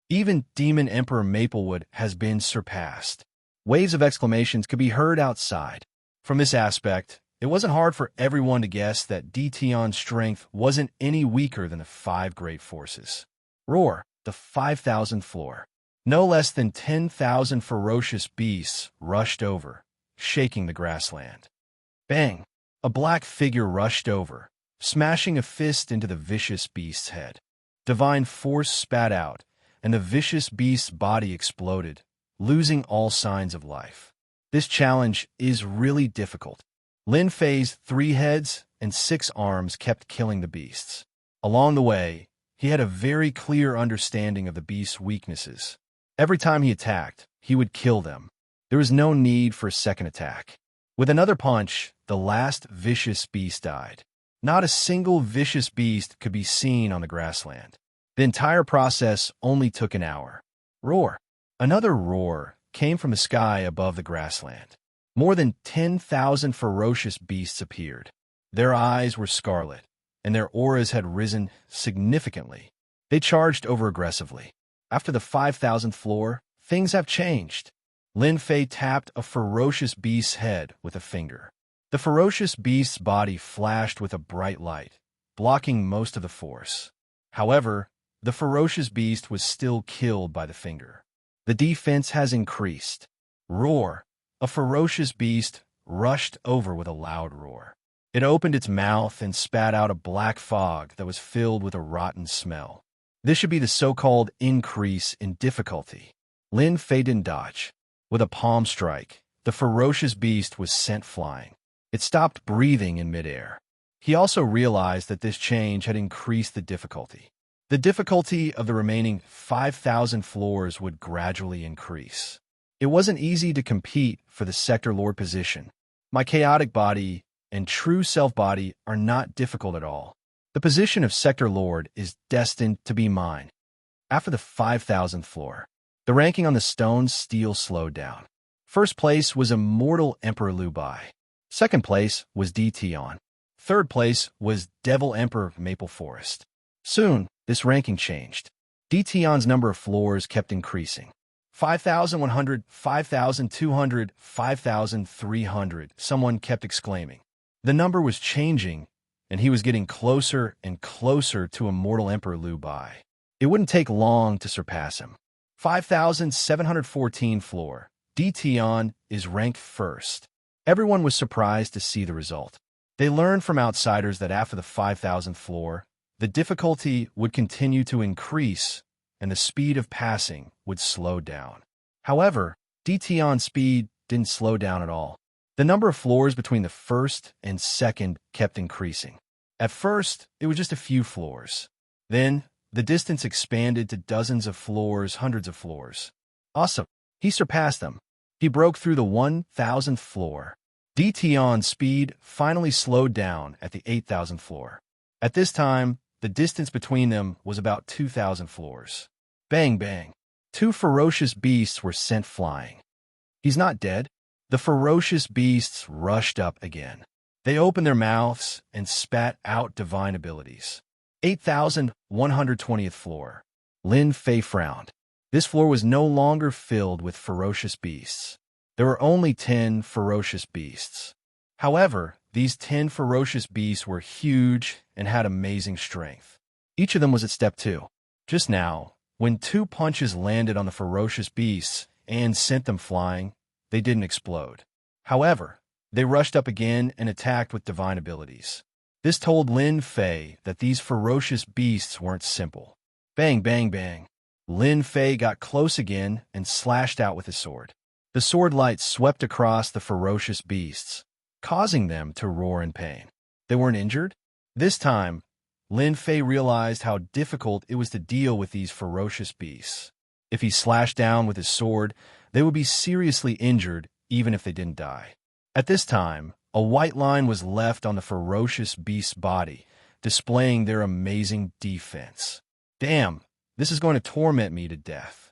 Even Demon Emperor Maplewood has been surpassed. Waves of exclamations could be heard outside. From this aspect, it wasn't hard for everyone to guess that Tion's strength wasn't any weaker than the 5 great forces. Roar, the 5,000th floor. No less than 10,000 ferocious beasts rushed over, shaking the grassland. Bang! A black figure rushed over, smashing a fist into the vicious beast's head. Divine force spat out, and the vicious beast's body exploded, losing all signs of life. This challenge is really difficult. Lin Fei's 3 heads and 6 arms kept killing the beasts. Along the way, he had a very clear understanding of the beast's weaknesses. Every time he attacked, he would kill them. There was no need for a second attack. With another punch, the last vicious beast died. Not a single vicious beast could be seen on the grassland. The entire process only took an hour. Roar! Another roar came from the sky above the grassland. More than 10,000 ferocious beasts appeared. Their eyes were scarlet, and their auras had risen significantly. They charged over aggressively. After the 5,000th floor, things have changed. Lin Fei tapped a ferocious beast's head with a finger. The ferocious beast's body flashed with a bright light, blocking most of the force. However, the ferocious beast was still killed by the finger. The defense has increased. Roar! A ferocious beast rushed over with a loud roar. It opened its mouth and spat out a black fog that was filled with a rotten smell. This should be the so-called increase in difficulty. Lin Fei didn't dodge. With a palm strike, the ferocious beast was sent flying. It stopped breathing in midair. He also realized that this change had increased the difficulty. The difficulty of the remaining 5,000 floors would gradually increase. It wasn't easy to compete for the Sector Lord position. My chaotic body and true self-body are not difficult at all. The position of Sector Lord is destined to be mine. After the 5,000th floor, the ranking on the stone stele slowed down. First place was Immortal Emperor Liu Bai. Second place was D. Tian. Third place was Devil Emperor Maple Forest. Soon, this ranking changed. D. Tian's number of floors kept increasing. 5,100, 5,200, 5,300, someone kept exclaiming. The number was changing, and he was getting closer and closer to Immortal Emperor Liu Bai. It wouldn't take long to surpass him. 5,714 floor. D. Tian is ranked first. Everyone was surprised to see the result. They learned from outsiders that after the 5,000th floor, the difficulty would continue to increase and the speed of passing would slow down. However, D. Tian's speed didn't slow down at all. The number of floors between the first and second kept increasing. At first, it was just a few floors. Then, the distance expanded to dozens of floors, hundreds of floors. Awesome. He surpassed them. He broke through the 1,000th floor. D. Tian's speed finally slowed down at the 8,000th floor. At this time, the distance between them was about 2,000 floors. Bang, bang. Two ferocious beasts were sent flying. He's not dead. The ferocious beasts rushed up again. They opened their mouths and spat out divine abilities. 8,120th floor. Lin Fei frowned. This floor was no longer filled with ferocious beasts. There were only 10 ferocious beasts. However, these 10 ferocious beasts were huge and had amazing strength. Each of them was at step 2. Just now, when 2 punches landed on the ferocious beasts and sent them flying, they didn't explode. However, they rushed up again and attacked with divine abilities. This told Lin Fei that these ferocious beasts weren't simple. Bang, bang, bang. Lin Fei got close again and slashed out with his sword. The sword light swept across the ferocious beasts, causing them to roar in pain. They weren't injured? This time, Lin Fei realized how difficult it was to deal with these ferocious beasts. If he slashed down with his sword, they would be seriously injured even if they didn't die. At this time, a white line was left on the ferocious beast's body, displaying their amazing defense. Damn, this is going to torment me to death.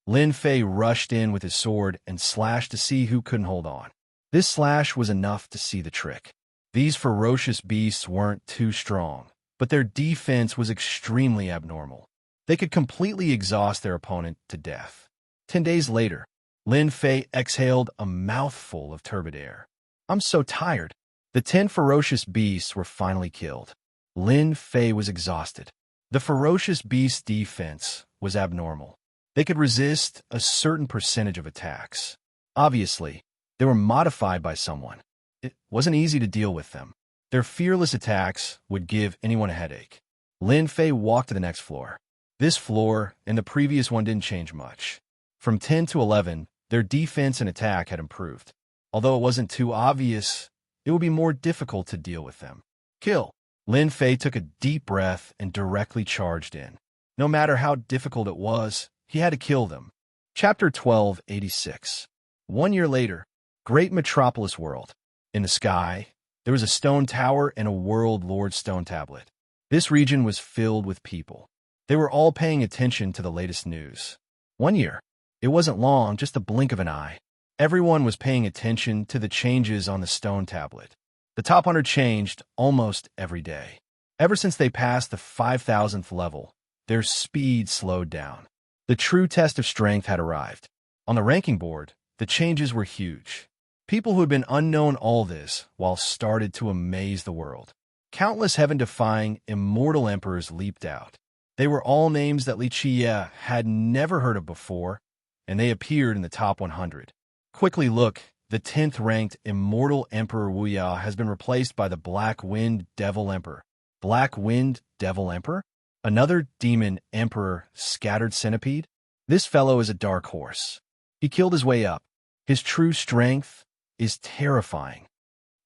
Lin Fei rushed in with his sword and slashed to see who couldn't hold on. This slash was enough to see the trick. These ferocious beasts weren't too strong, but their defense was extremely abnormal. They could completely exhaust their opponent to death. 10 days later, Lin Fei exhaled a mouthful of turbid air. I'm so tired. The 10 ferocious beasts were finally killed. Lin Fei was exhausted. The ferocious beast's defense was abnormal. They could resist a certain percentage of attacks. Obviously, they were modified by someone. It wasn't easy to deal with them. Their fearless attacks would give anyone a headache. Lin Fei walked to the next floor. This floor and the previous one didn't change much. From 10 to 11, their defense and attack had improved. Although it wasn't too obvious, it would be more difficult to deal with them. Kill. Lin Fei took a deep breath and directly charged in. No matter how difficult it was, he had to kill them. Chapter 1286. 1 year later, Great Metropolis World. In the sky, there was a stone tower and a World Lord stone tablet. This region was filled with people. They were all paying attention to the latest news. 1 year. It wasn't long, just a blink of an eye. Everyone was paying attention to the changes on the stone tablet. The top 100 changed almost every day. Ever since they passed the 5,000th level, their speed slowed down. The true test of strength had arrived. On the ranking board, the changes were huge. People who had been unknown all this while started to amaze the world. Countless heaven-defying, immortal emperors leaped out. They were all names that Li Qie had never heard of before, and they appeared in the top 100. Quickly look, the 10th-ranked Immortal Emperor Wuya has been replaced by the Black Wind Devil Emperor. Black Wind Devil Emperor? Another demon emperor, Scattered Centipede? This fellow is a dark horse. He killed his way up. His true strength is terrifying.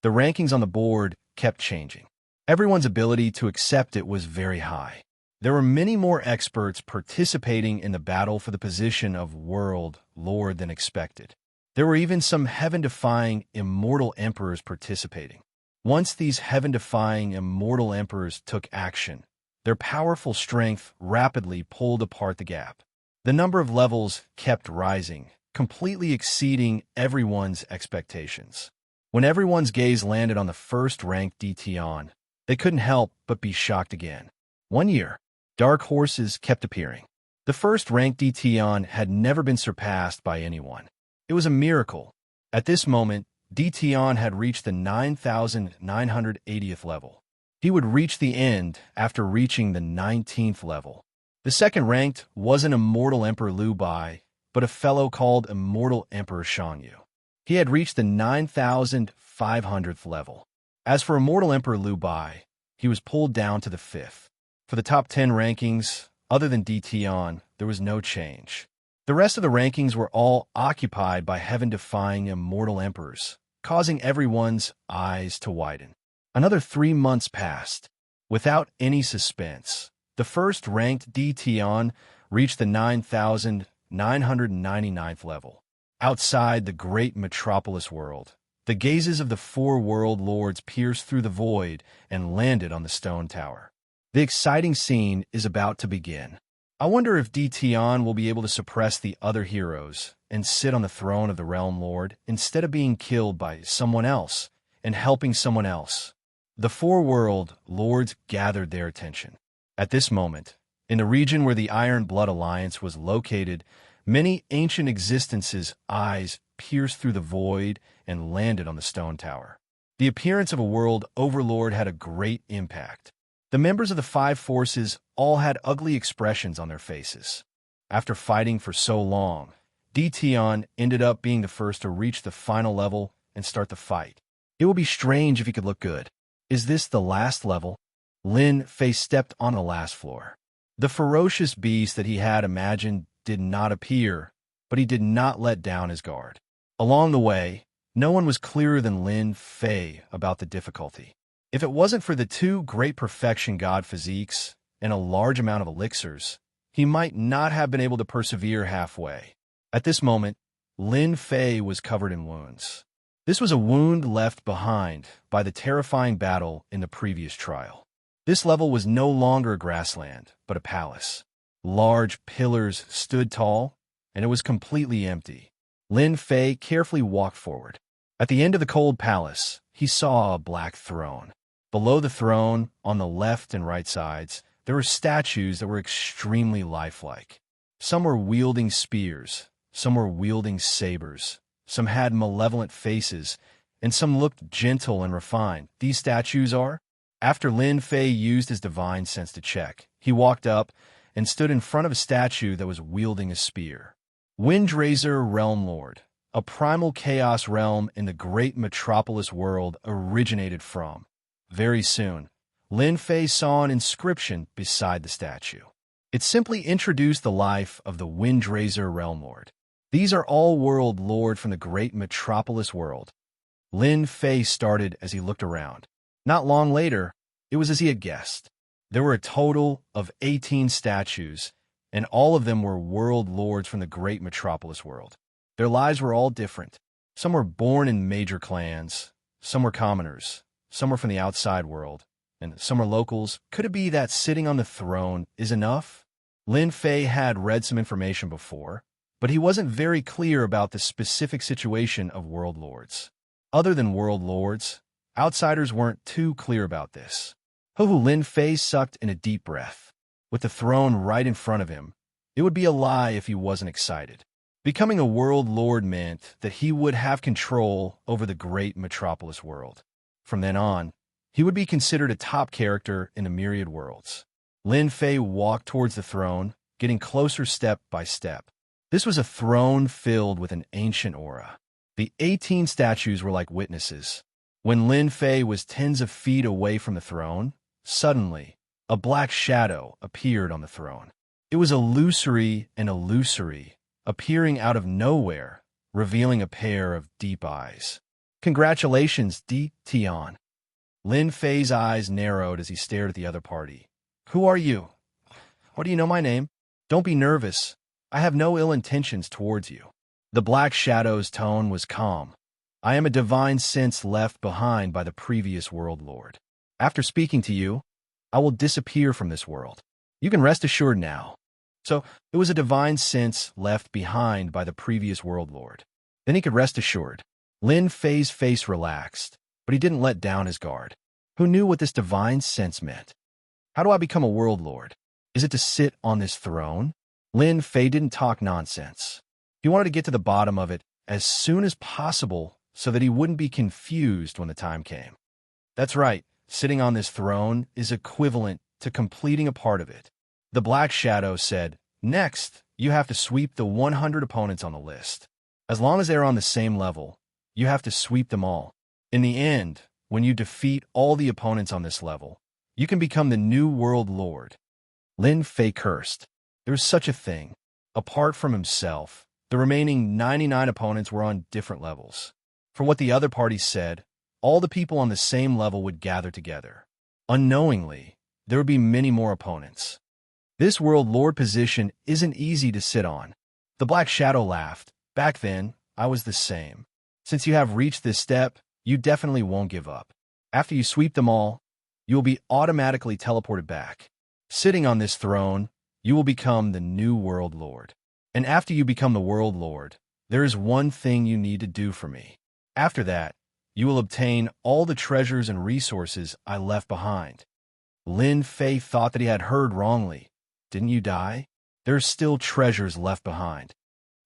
The rankings on the board kept changing. Everyone's ability to accept it was very high. There were many more experts participating in the battle for the position of World Lord than expected. There were even some heaven-defying immortal emperors participating. Once these heaven-defying immortal emperors took action, their powerful strength rapidly pulled apart the gap. The number of levels kept rising, completely exceeding everyone's expectations. When everyone's gaze landed on the first-ranked Dtion, they couldn't help but be shocked again. 1 year, dark horses kept appearing. The first-ranked Dtion had never been surpassed by anyone. It was a miracle. At this moment, Dtion had reached the 9,980th level. He would reach the end after reaching the 19th level. The second-ranked wasn't Immortal Emperor Liu Bai, but a fellow called Immortal Emperor Shanyu. He had reached the 9,500th level. As for Immortal Emperor Liu Bai, he was pulled down to the 5th. For the top 10 rankings, other than Dtion, there was no change. The rest of the rankings were all occupied by heaven-defying immortal emperors, causing everyone's eyes to widen. Another 3 months passed. Without any suspense, the first-ranked Dtion reached the 9,999th level. Outside the great metropolis world, the gazes of the 4 world lords pierced through the void and landed on the stone tower. The exciting scene is about to begin. I wonder if Dtion will be able to suppress the other heroes and sit on the throne of the Realm Lord instead of being killed by someone else and helping someone else. The 4 world lords gathered their attention. At this moment, in the region where the Iron Blood Alliance was located, many ancient existences' eyes pierced through the void and landed on the stone tower. The appearance of a world overlord had a great impact. The members of the 5 forces all had ugly expressions on their faces. After fighting for so long, Dtion ended up being the first to reach the final level and start the fight. It would be strange if he could look good. Is this the last level? Lin Fei stepped on the last floor. The ferocious beast that he had imagined did not appear, but he did not let down his guard. Along the way, no one was clearer than Lin Fei about the difficulty. If it wasn't for the 2 great perfection god physiques and a large amount of elixirs, he might not have been able to persevere halfway. At this moment, Lin Fei was covered in wounds. This was a wound left behind by the terrifying battle in the previous trial. This level was no longer a grassland, but a palace. Large pillars stood tall, and it was completely empty. Lin Fei carefully walked forward. At the end of the cold palace, he saw a black throne. Below the throne, on the left and right sides, there were statues that were extremely lifelike. Some were wielding spears, some were wielding sabers, some had malevolent faces, and some looked gentle and refined. These statues are? After Lin Fei used his divine sense to check, he walked up and stood in front of a statue that was wielding a spear. Windraiser Realm Lord, a primal chaos realm in the great metropolis world originated from. Very soon, Lin Fei saw an inscription beside the statue. It simply introduced the life of the Windraiser Realm Lord. These are all world lord from the great metropolis world. Lin Fei started as he looked around. Not long later, it was as he had guessed. There were a total of 18 statues, and all of them were world lords from the great metropolis world. Their lives were all different. Some were born in major clans, some were commoners, some were from the outside world, and some were locals. Could it be that sitting on the throne is enough? Lin Fei had read some information before, but he wasn't very clear about the specific situation of world lords. Other than world lords, outsiders weren't too clear about this. Lin Fei sucked in a deep breath. With the throne right in front of him, it would be a lie if he wasn't excited. Becoming a world lord meant that he would have control over the great metropolis world. From then on, he would be considered a top character in the myriad worlds. Lin Fei walked towards the throne, getting closer step by step. This was a throne filled with an ancient aura. The 18 statues were like witnesses. When Lin Fei was tens of feet away from the throne, suddenly, a black shadow appeared on the throne. It was illusory and illusory, appearing out of nowhere, revealing a pair of deep eyes. Congratulations, Di Tian. Lin Fei's eyes narrowed as he stared at the other party. Who are you? How do you know my name? Don't be nervous. I have no ill intentions towards you. The black shadow's tone was calm. I am a divine sense left behind by the previous world lord. After speaking to you, I will disappear from this world. You can rest assured now. So, it was a divine sense left behind by the previous world lord. Then he could rest assured. Lin Fei's face relaxed, but he didn't let down his guard. Who knew what this divine sense meant? How do I become a world lord? Is it to sit on this throne? Lin Fei didn't talk nonsense. He wanted to get to the bottom of it as soon as possible so that he wouldn't be confused when the time came. That's right, sitting on this throne is equivalent to completing a part of it. The Black Shadow said, next, you have to sweep the 100 opponents on the list. As long as they're on the same level, you have to sweep them all. In the end, when you defeat all the opponents on this level, you can become the new world lord. Lin Fei cursed. There was such a thing. Apart from himself, the remaining 99 opponents were on different levels. From what the other parties said, all the people on the same level would gather together. Unknowingly, there would be many more opponents. This world lord position isn't easy to sit on. The Black Shadow laughed. Back then, I was the same. Since you have reached this step, you definitely won't give up. After you sweep them all, you will be automatically teleported back. Sitting on this throne, you will become the new world lord. And after you become the world lord, there is one thing you need to do for me. After that, you will obtain all the treasures and resources I left behind. Lin Fei thought that he had heard wrongly. Didn't you die? There's still treasures left behind.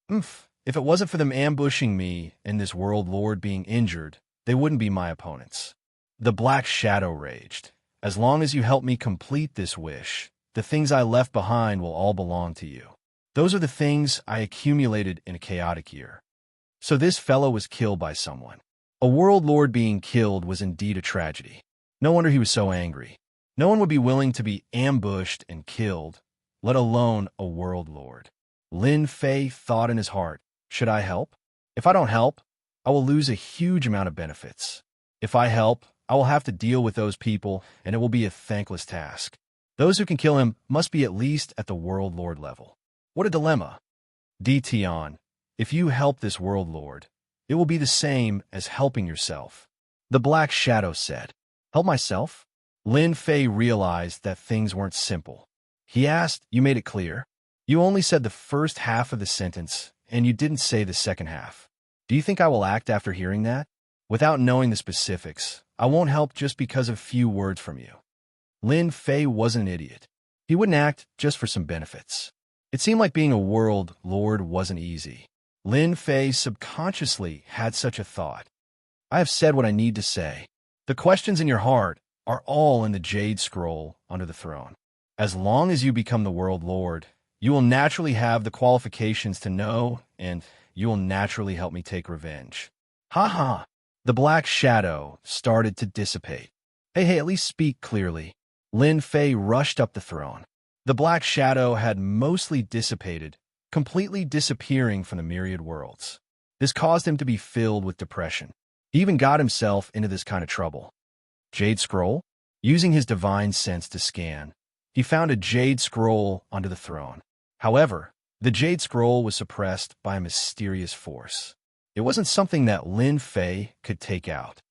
If it wasn't for them ambushing me and this world lord being injured, they wouldn't be my opponents. The Black Shadow raged. As long as you help me complete this wish, the things I left behind will all belong to you. Those are the things I accumulated in a chaotic year. So this fellow was killed by someone. A world lord being killed was indeed a tragedy. No wonder he was so angry. No one would be willing to be ambushed and killed, let alone a world lord. Lin Fei thought in his heart, should I help? If I don't help, I will lose a huge amount of benefits. If I help, I will have to deal with those people, and it will be a thankless task. Those who can kill him must be at least at the world lord level. What a dilemma. Di Tian, if you help this world lord, it will be the same as helping yourself. The Black Shadow said, help myself? Lin Fei realized that things weren't simple. He asked, you made it clear? You only said the first half of the sentence, and you didn't say the second half. Do you think I will act after hearing that? Without knowing the specifics, I won't help just because of few words from you. Lin Fei wasn't an idiot. He wouldn't act just for some benefits. It seemed like being a world lord wasn't easy. Lin Fei subconsciously had such a thought. I have said what I need to say. The questions in your heart are all in the Jade Scroll under the throne. As long as you become the world lord, you will naturally have the qualifications to know, and you will naturally help me take revenge. Ha ha! The Black Shadow started to dissipate. Hey, at least speak clearly. Lin Fei rushed up the throne. The Black Shadow had mostly dissipated, completely disappearing from the myriad worlds. This caused him to be filled with depression. He even got himself into this kind of trouble. Jade Scroll? Using his divine sense to scan, he found a Jade Scroll under the throne. However, the Jade Scroll was suppressed by a mysterious force. It wasn't something that Lin Fei could take out.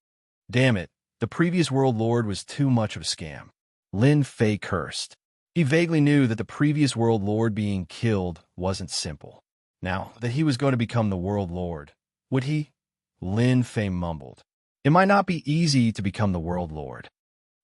Damn it, the previous world lord was too much of a scam. Lin Fei cursed. He vaguely knew that the previous world lord being killed wasn't simple. Now that he was going to become the world lord, would he? Lin Fei mumbled. It might not be easy to become the world lord.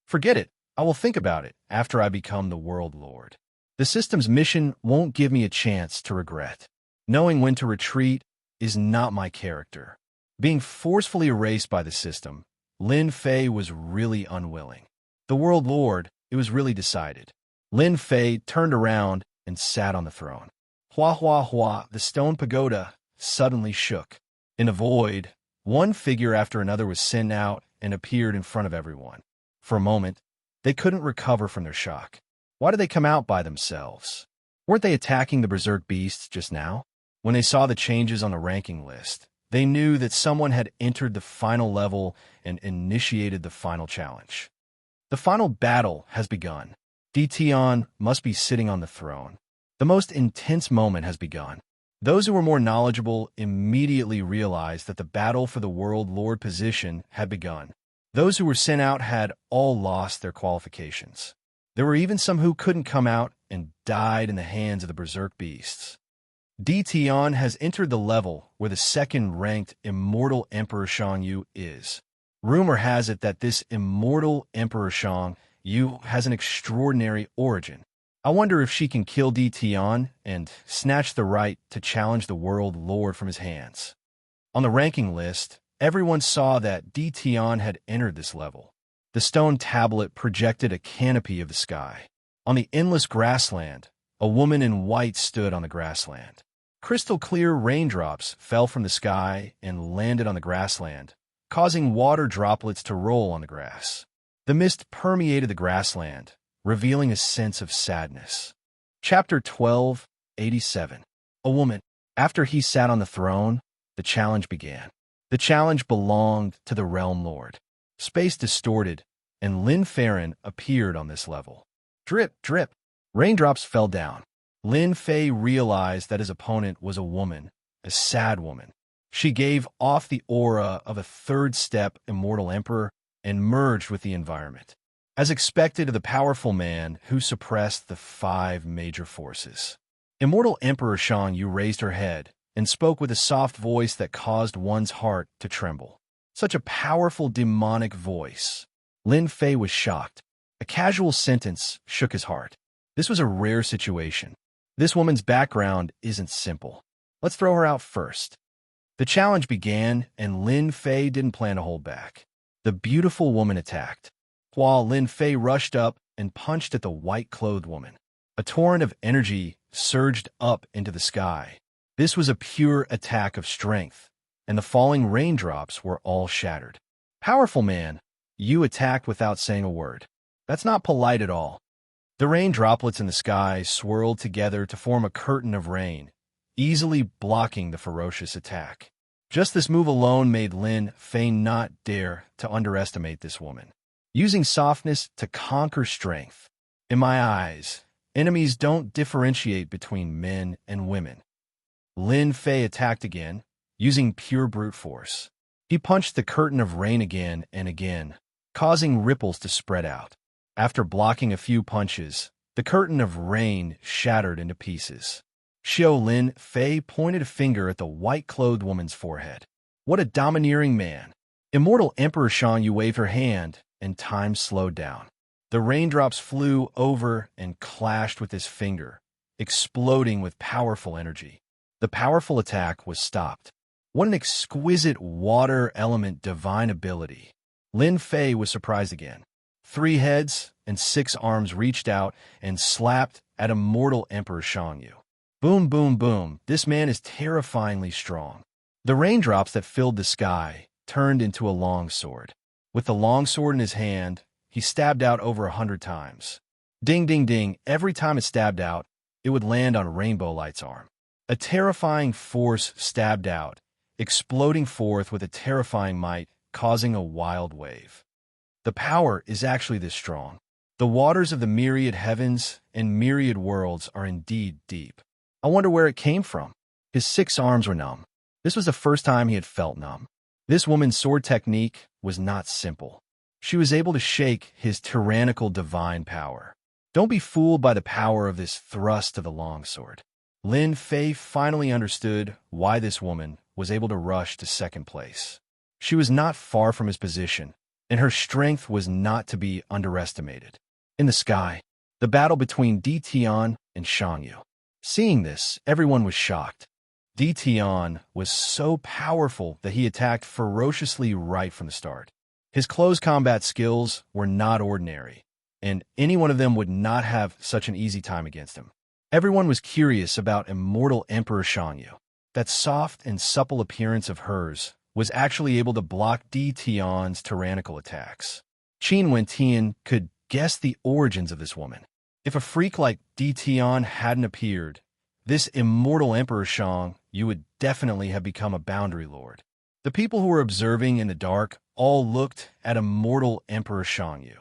Forget it. I will think about it after I become the world lord. The system's mission won't give me a chance to regret. Knowing when to retreat is not my character. Being forcefully erased by the system, Lin Fei was really unwilling. The world lord, it was really decided. Lin Fei turned around and sat on the throne. Hua hua hua, the stone pagoda suddenly shook. In a void, one figure after another was sent out and appeared in front of everyone. For a moment, they couldn't recover from their shock. Why did they come out by themselves? Weren't they attacking the berserk beasts just now? When they saw the changes on the ranking list, they knew that someone had entered the final level and initiated the final challenge. The final battle has begun. Dition must be sitting on the throne. The most intense moment has begun. Those who were more knowledgeable immediately realized that the battle for the World Lord position had begun. Those who were sent out had all lost their qualifications. There were even some who couldn't come out and died in the hands of the berserk beasts. Dition has entered the level where the second-ranked immortal Emperor Shang Yu is. Rumor has it that this immortal Emperor Shang Yu has an extraordinary origin. I wonder if she can kill Dition and snatch the right to challenge the World Lord from his hands. On the ranking list, everyone saw that Dition had entered this level. The stone tablet projected a canopy of the sky. On the endless grassland, a woman in white stood on the grassland. Crystal-clear raindrops fell from the sky and landed on the grassland, causing water droplets to roll on the grass. The mist permeated the grassland, revealing a sense of sadness. Chapter 12:87. A woman. After he sat on the throne, the challenge began. The challenge belonged to the Realm Lord. Space distorted, and Lin Farron appeared on this level. Drip, drip. Raindrops fell down. Lin Fei realized that his opponent was a woman, a sad woman. She gave off the aura of a third-step immortal emperor and merged with the environment. As expected of the powerful man who suppressed the 5 major forces. Immortal Emperor Shang Yu raised her head and spoke with a soft voice that caused one's heart to tremble. Such a powerful demonic voice. Lin Fei was shocked. A casual sentence shook his heart. This was a rare situation. This woman's background isn't simple. Let's throw her out first. The challenge began, and Lin Fei didn't plan to hold back. The beautiful woman attacked, while Lin Fei rushed up and punched at the white-clothed woman. A torrent of energy surged up into the sky. This was a pure attack of strength, and the falling raindrops were all shattered. Powerful man, you attacked without saying a word. That's not polite at all. The rain droplets in the sky swirled together to form a curtain of rain, easily blocking the ferocious attack. Just this move alone made Lin Fei not dare to underestimate this woman. Using softness to conquer strength. In my eyes, enemies don't differentiate between men and women. Lin Fei attacked again, using pure brute force. He punched the curtain of rain again and again, causing ripples to spread out. After blocking a few punches, the curtain of rain shattered into pieces. Lin Fei pointed a finger at the white-clothed woman's forehead. What a domineering man! Immortal Emperor Shang Yu waved her hand, and time slowed down. The raindrops flew over and clashed with his finger, exploding with powerful energy. The powerful attack was stopped. What an exquisite water element divine ability! Lin Fei was surprised again. 3 heads and 6 arms reached out and slapped at immortal Emperor Shang Yu. Boom, boom, boom. This man is terrifyingly strong. The raindrops that filled the sky turned into a long sword. With the long sword in his hand, he stabbed out over 100 times. Ding, ding, ding. Every time it stabbed out, it would land on Rainbow Light's arm. A terrifying force stabbed out, exploding forth with a terrifying might, causing a wild wave. The power is actually this strong. The waters of the myriad heavens and myriad worlds are indeed deep. I wonder where it came from. His 6 arms were numb. This was the first time he had felt numb. This woman's sword technique was not simple. She was able to shake his tyrannical divine power. Don't be fooled by the power of this thrust of the longsword. Lin Fei finally understood why this woman was able to rush to second place. She was not far from his position, and her strength was not to be underestimated. In the sky, the battle between Dition and Shang Yu. Seeing this, everyone was shocked. Dition was so powerful that he attacked ferociously right from the start. His close combat skills were not ordinary. and any one of them would not have such an easy time against him. Everyone was curious about immortal Emperor Shangyu. That soft and supple appearance of hers was actually able to block Di Tian's tyrannical attacks. Qin Wentian could guess the origins of this woman. If a freak like Di Tian hadn't appeared, this immortal Emperor Shang Yu would definitely have become a boundary lord. The people who were observing in the dark all looked at immortal Emperor Shang Yu.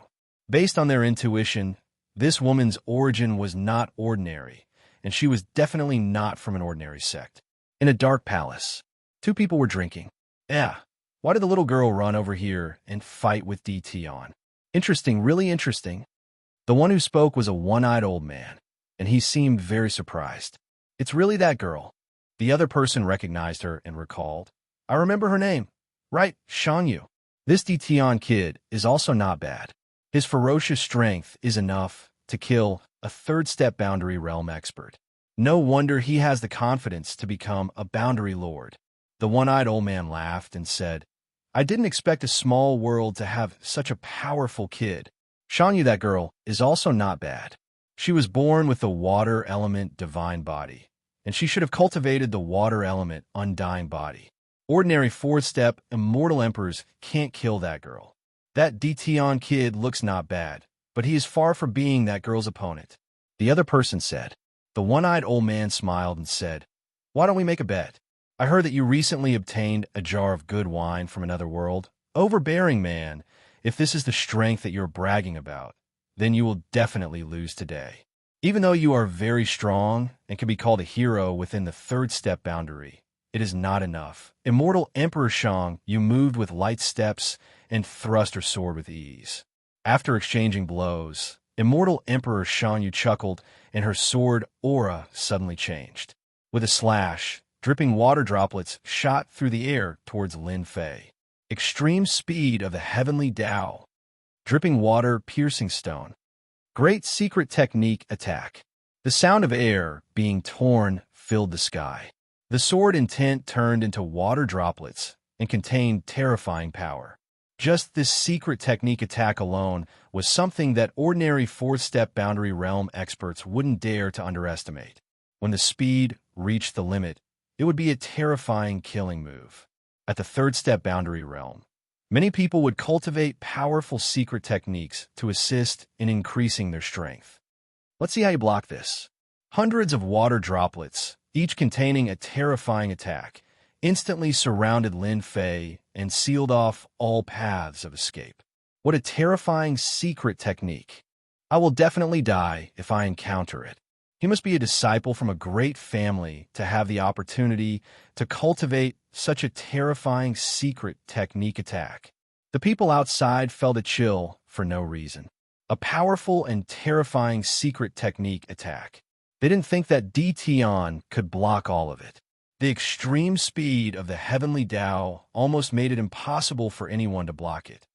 Based on their intuition, this woman's origin was not ordinary, and she was definitely not from an ordinary sect. In a dark palace, two people were drinking. Why did the little girl run over here and fight with Di Tian? Interesting, really interesting. The one who spoke was a one-eyed old man, and he seemed very surprised. It's really that girl. The other person recognized her and recalled. I remember her name. Right, Shang Yu. This Di Tian kid is also not bad. His ferocious strength is enough to kill a third-step boundary realm expert. No wonder he has the confidence to become a boundary lord. The one-eyed old man laughed and said, I didn't expect a small world to have such a powerful kid. Shang Yu, that girl, is also not bad. She was born with the water element divine body, and she should have cultivated the water element undying body. Ordinary fourth-step immortal emperors can't kill that girl. That Di Tian kid looks not bad, but he is far from being that girl's opponent. The other person said. The one-eyed old man smiled and said, Why don't we make a bet? I heard that you recently obtained a jar of good wine from another world. Overbearing man, if this is the strength that you're bragging about, then you will definitely lose today. Even though you are very strong and can be called a hero within the third-step boundary, it is not enough. Immortal Emperor Shang Yu moved with light steps and thrust her sword with ease. After exchanging blows, Immortal Emperor Shang Yu chuckled, and her sword aura suddenly changed. With a slash, dripping water droplets shot through the air towards Lin Fei. Extreme speed of the heavenly Tao. Dripping water piercing stone. Great secret technique attack. The sound of air being torn filled the sky. The sword intent turned into water droplets and contained terrifying power. Just this secret technique attack alone was something that ordinary fourth-step boundary realm experts wouldn't dare to underestimate. When the speed reached the limit, it would be a terrifying killing move. At the third-step boundary realm, many people would cultivate powerful secret techniques to assist in increasing their strength. Let's see how you block this. Hundreds of water droplets, each containing a terrifying attack, instantly surrounded Lin Fei and sealed off all paths of escape. What a terrifying secret technique. I will definitely die if I encounter it. He must be a disciple from a great family to have the opportunity to cultivate such a terrifying secret technique attack. The people outside felt a chill for no reason. A powerful and terrifying secret technique attack. They didn't think that Di Tian could block all of it. The extreme speed of the heavenly Tao almost made it impossible for anyone to block it.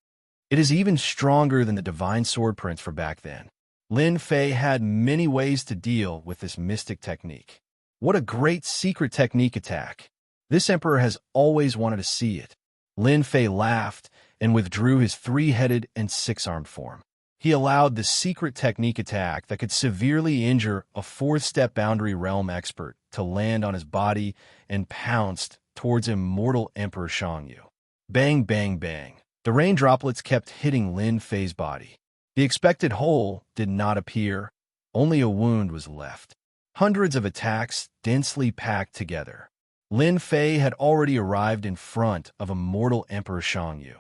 It is even stronger than the divine sword prince for back then. Lin Fei had many ways to deal with this mystic technique. What a great secret technique attack. This emperor has always wanted to see it. Lin Fei laughed and withdrew his three-headed and six-armed form. He allowed the secret technique attack that could severely injure a fourth-step boundary realm expert to land on his body and pounced towards immortal Emperor Shang Yu. Bang, bang, bang. The rain droplets kept hitting Lin Fei's body. The expected hole did not appear. Only a wound was left. Hundreds of attacks densely packed together. Lin Fei had already arrived in front of immortal Emperor Shang Yu.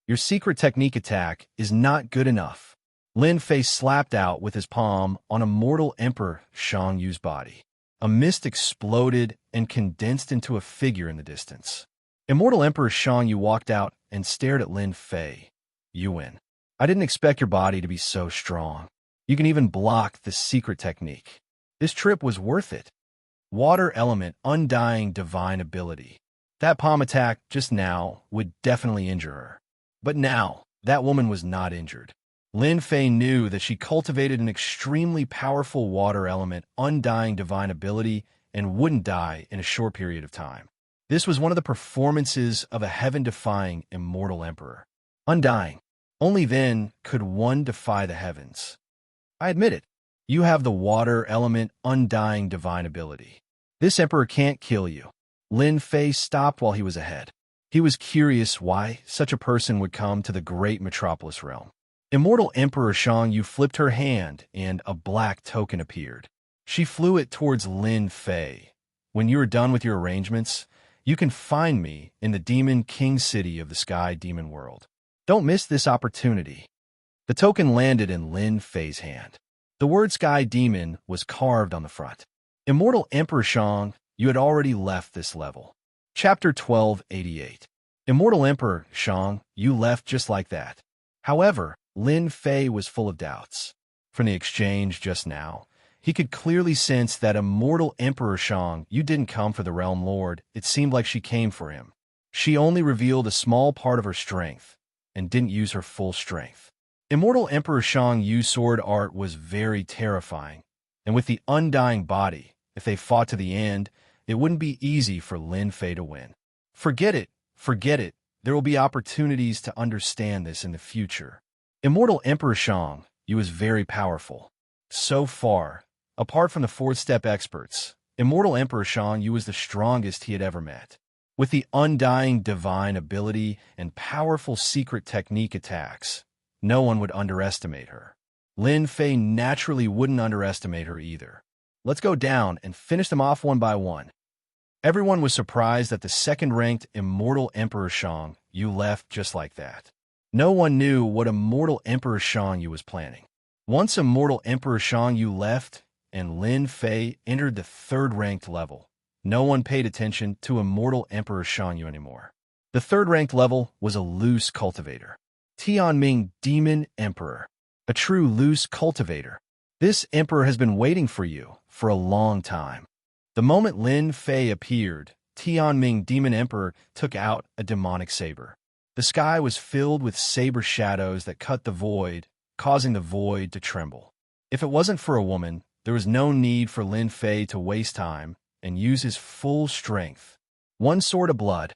Your secret technique attack is not good enough. Lin Fei slapped out with his palm on immortal Emperor Shang Yu's body. A mist exploded and condensed into a figure in the distance. Immortal Emperor Shang Yu walked out and stared at Lin Fei. You win. I didn't expect your body to be so strong. You can even block the secret technique. This trip was worth it. Water element, undying divine ability. That palm attack just now would definitely injure her. But now, that woman was not injured. Lin Fei knew that she cultivated an extremely powerful water element, undying divine ability, and wouldn't die in a short period of time. This was one of the performances of a heaven-defying immortal emperor. Undying. Only then could one defy the heavens. I admit it. You have the water element undying divine ability. This emperor can't kill you. Lin Fei stopped while he was ahead. He was curious why such a person would come to the great metropolis realm. Immortal Emperor Shang Yu flipped her hand, and a black token appeared. She flew it towards Lin Fei. When you are done with your arrangements, you can find me in the Demon King City of the Sky Demon World. Don't miss this opportunity. The token landed in Lin Fei's hand. The word Sky Demon was carved on the front. Immortal Emperor Shang, you had already left this level. Chapter 1288. Immortal Emperor Shang, you left just like that. However, Lin Fei was full of doubts. From the exchange just now, he could clearly sense that Immortal Emperor Shang, you didn't come for the Realm Lord. It seemed like she came for him. She only revealed a small part of her strength, and didn't use her full strength. Immortal Emperor Shang Yu's sword art was very terrifying, and with the undying body, if they fought to the end, it wouldn't be easy for Lin Fei to win. Forget it. There will be opportunities to understand this in the future. Immortal Emperor Shang Yu was very powerful. So far, apart from the fourth-step experts, Immortal Emperor Shang Yu was the strongest he had ever met. With the undying divine ability and powerful secret technique attacks, no one would underestimate her. Lin Fei naturally wouldn't underestimate her either. Let's go down and finish them off one by one. Everyone was surprised that the second-ranked Immortal Emperor Shang Yu left just like that. No one knew what Immortal Emperor Shang Yu was planning. Once Immortal Emperor Shang Yu left and Lin Fei entered the third-ranked level, no one paid attention to Immortal Emperor Shang Yu anymore. The third-ranked level was a loose cultivator. Tianming Demon Emperor. A true loose cultivator. This emperor has been waiting for you for a long time. The moment Lin Fei appeared, Tianming Demon Emperor took out a demonic saber. The sky was filled with saber shadows that cut the void, causing the void to tremble. If it wasn't for a woman, there was no need for Lin Fei to waste time and use his full strength. One sword of blood.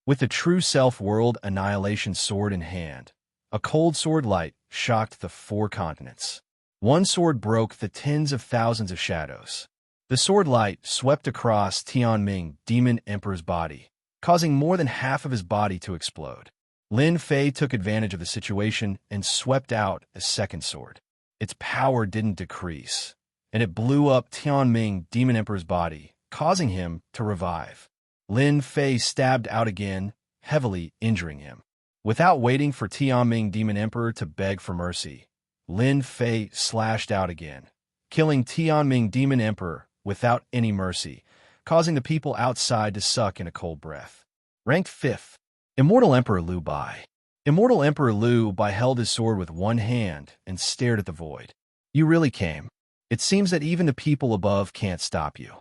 With the true self-world annihilation sword in hand, a cold sword light shocked the four continents. One sword broke the tens of thousands of shadows. The sword light swept across Tianming Demon Emperor's body, causing more than half of his body to explode. Lin Fei took advantage of the situation and swept out a second sword. Its power didn't decrease, and it blew up Tianming Demon Emperor's body, causing him to revive. Lin Fei stabbed out again, heavily injuring him. Without waiting for Tianming Demon Emperor to beg for mercy, Lin Fei slashed out again, killing Tianming Demon Emperor without any mercy, causing the people outside to suck in a cold breath. Ranked 5th. Immortal Emperor Liu Bai. Immortal Emperor Liu Bai held his sword with one hand and stared at the void. You really came. It seems that even the people above can't stop you.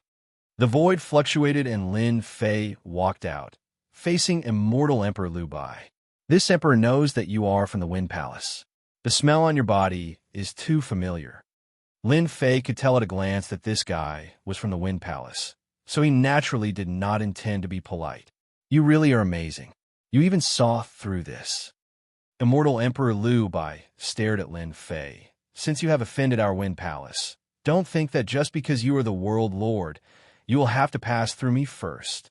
The void fluctuated and Lin Fei walked out, facing Immortal Emperor Liu Bai. This emperor knows that you are from the Wind Palace. The smell on your body is too familiar. Lin Fei could tell at a glance that this guy was from the Wind Palace, so he naturally did not intend to be polite. You really are amazing. You even saw through this. Immortal Emperor Liu Bai stared at Lin Fei. Since you have offended our Wind Palace, don't think that just because you are the World Lord, you will have to pass through me first.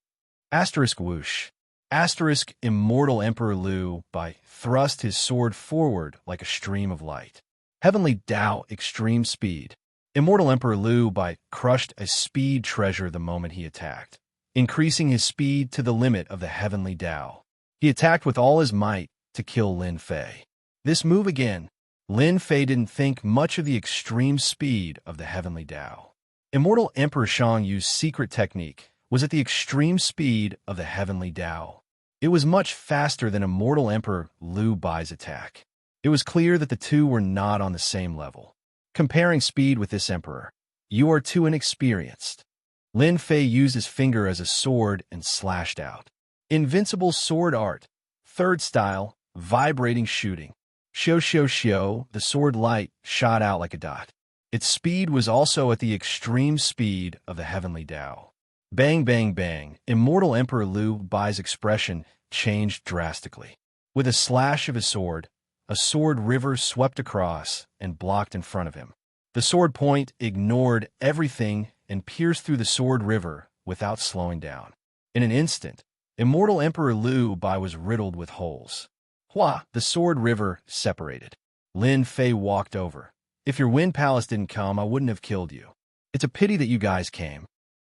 Asterisk whoosh. Asterisk Immortal Emperor Liu Bai thrust his sword forward like a stream of light. Heavenly Tao Extreme Speed. Immortal Emperor Liu Bai crushed a speed treasure the moment he attacked, increasing his speed to the limit of the Heavenly Tao. He attacked with all his might to kill Lin Fei. This move again, Lin Fei didn't think much of the extreme speed of the Heavenly Tao. Immortal Emperor Shang Yu's secret technique was at the extreme speed of the Heavenly Tao. It was much faster than Immortal Emperor Liu Bai's attack. It was clear that the two were not on the same level. Comparing speed with this emperor, you are too inexperienced. Lin Fei used his finger as a sword and slashed out. Invincible sword art. Third style, vibrating shooting. Xiao, the sword light shot out like a dot. Its speed was also at the extreme speed of the Heavenly Tao. Bang, bang, bang. Immortal Emperor Liu Bai's expression changed drastically. With a slash of his sword, a sword river swept across and blocked in front of him. The sword point ignored everything and pierced through the sword river without slowing down. In an instant, immortal Emperor Liu Bai was riddled with holes. Hua, the sword river separated. Lin Fei walked over. If your wind palace didn't come, I wouldn't have killed you. It's a pity that you guys came.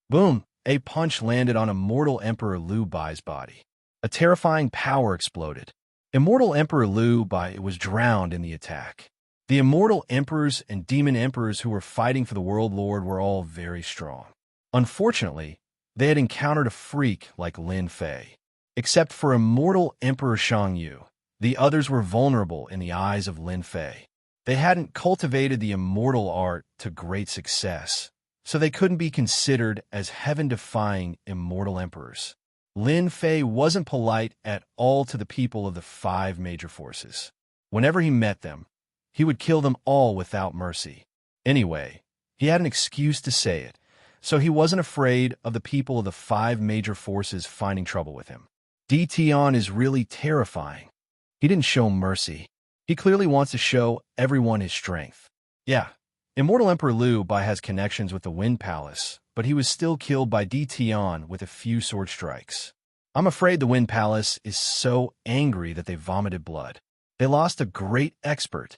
Boom! A punch landed on immortal Emperor Liu Bai's body. A terrifying power exploded. Immortal Emperor Liu Bai was drowned in the attack. The immortal emperors and demon emperors who were fighting for the world lord were all very strong. Unfortunately, they had encountered a freak like Lin Fei. Except for immortal Emperor Shang Yu, the others were vulnerable in the eyes of Lin Fei. They hadn't cultivated the immortal art to great success, so they couldn't be considered as heaven-defying immortal emperors. Lin Fei wasn't polite at all to the people of the 5 major forces. Whenever he met them, he would kill them all without mercy. Anyway, he had an excuse to say it, so he wasn't afraid of the people of the 5 major forces finding trouble with him. Di Tian is really terrifying. He didn't show mercy. He clearly wants to show everyone his strength. Yeah, Immortal Emperor Liu Bai has connections with the Wind Palace, but he was still killed by Di Tian with a few sword strikes. I'm afraid the Wind Palace is so angry that they vomited blood. They lost a great expert.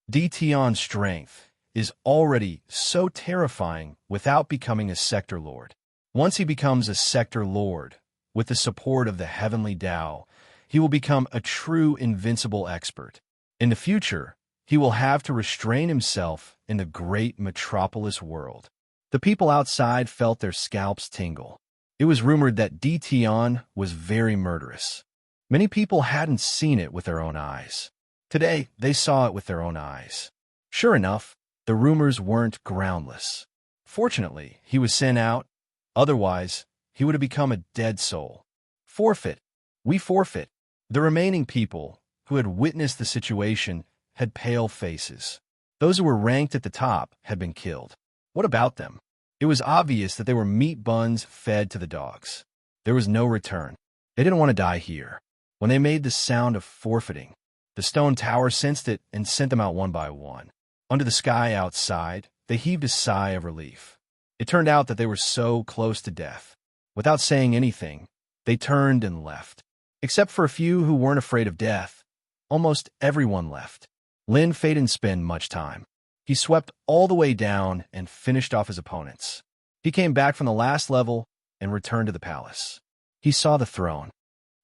Di Tian's strength is already so terrifying without becoming a sector lord. Once he becomes a sector lord, with the support of the heavenly Tao, he will become a true invincible expert. In the future, he will have to restrain himself in the great metropolis world. The people outside felt their scalps tingle. It was rumored that Di Tian was very murderous. Many people hadn't seen it with their own eyes. Today, they saw it with their own eyes. Sure enough, the rumors weren't groundless. Fortunately, he was sent out. Otherwise, he would have become a dead soul. Forfeit. We forfeit. The remaining people, who had witnessed the situation, had pale faces. Those who were ranked at the top had been killed. What about them? It was obvious that they were meat buns fed to the dogs. There was no return. They didn't want to die here. When they made the sound of forfeiting, the stone tower sensed it and sent them out one by one. Under the sky outside, they heaved a sigh of relief. It turned out that they were so close to death. Without saying anything, they turned and left. Except for a few who weren't afraid of death, almost everyone left. Lin Fei didn't spend much time. He swept all the way down and finished off his opponents. He came back from the last level and returned to the palace. He saw the throne.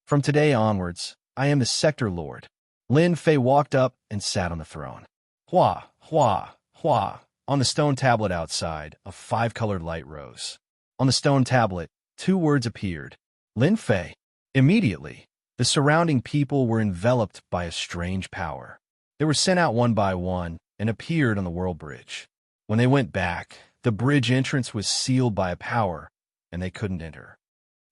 From today onwards, I am the sector lord. Lin Fei walked up and sat on the throne. Hua, hua, hua. On the stone tablet outside, a 5-colored light rose. On the stone tablet, 2 words appeared. Lin Fei. Immediately, the surrounding people were enveloped by a strange power. They were sent out one by one and appeared on the world bridge. When they went back, the bridge entrance was sealed by a power, and they couldn't enter.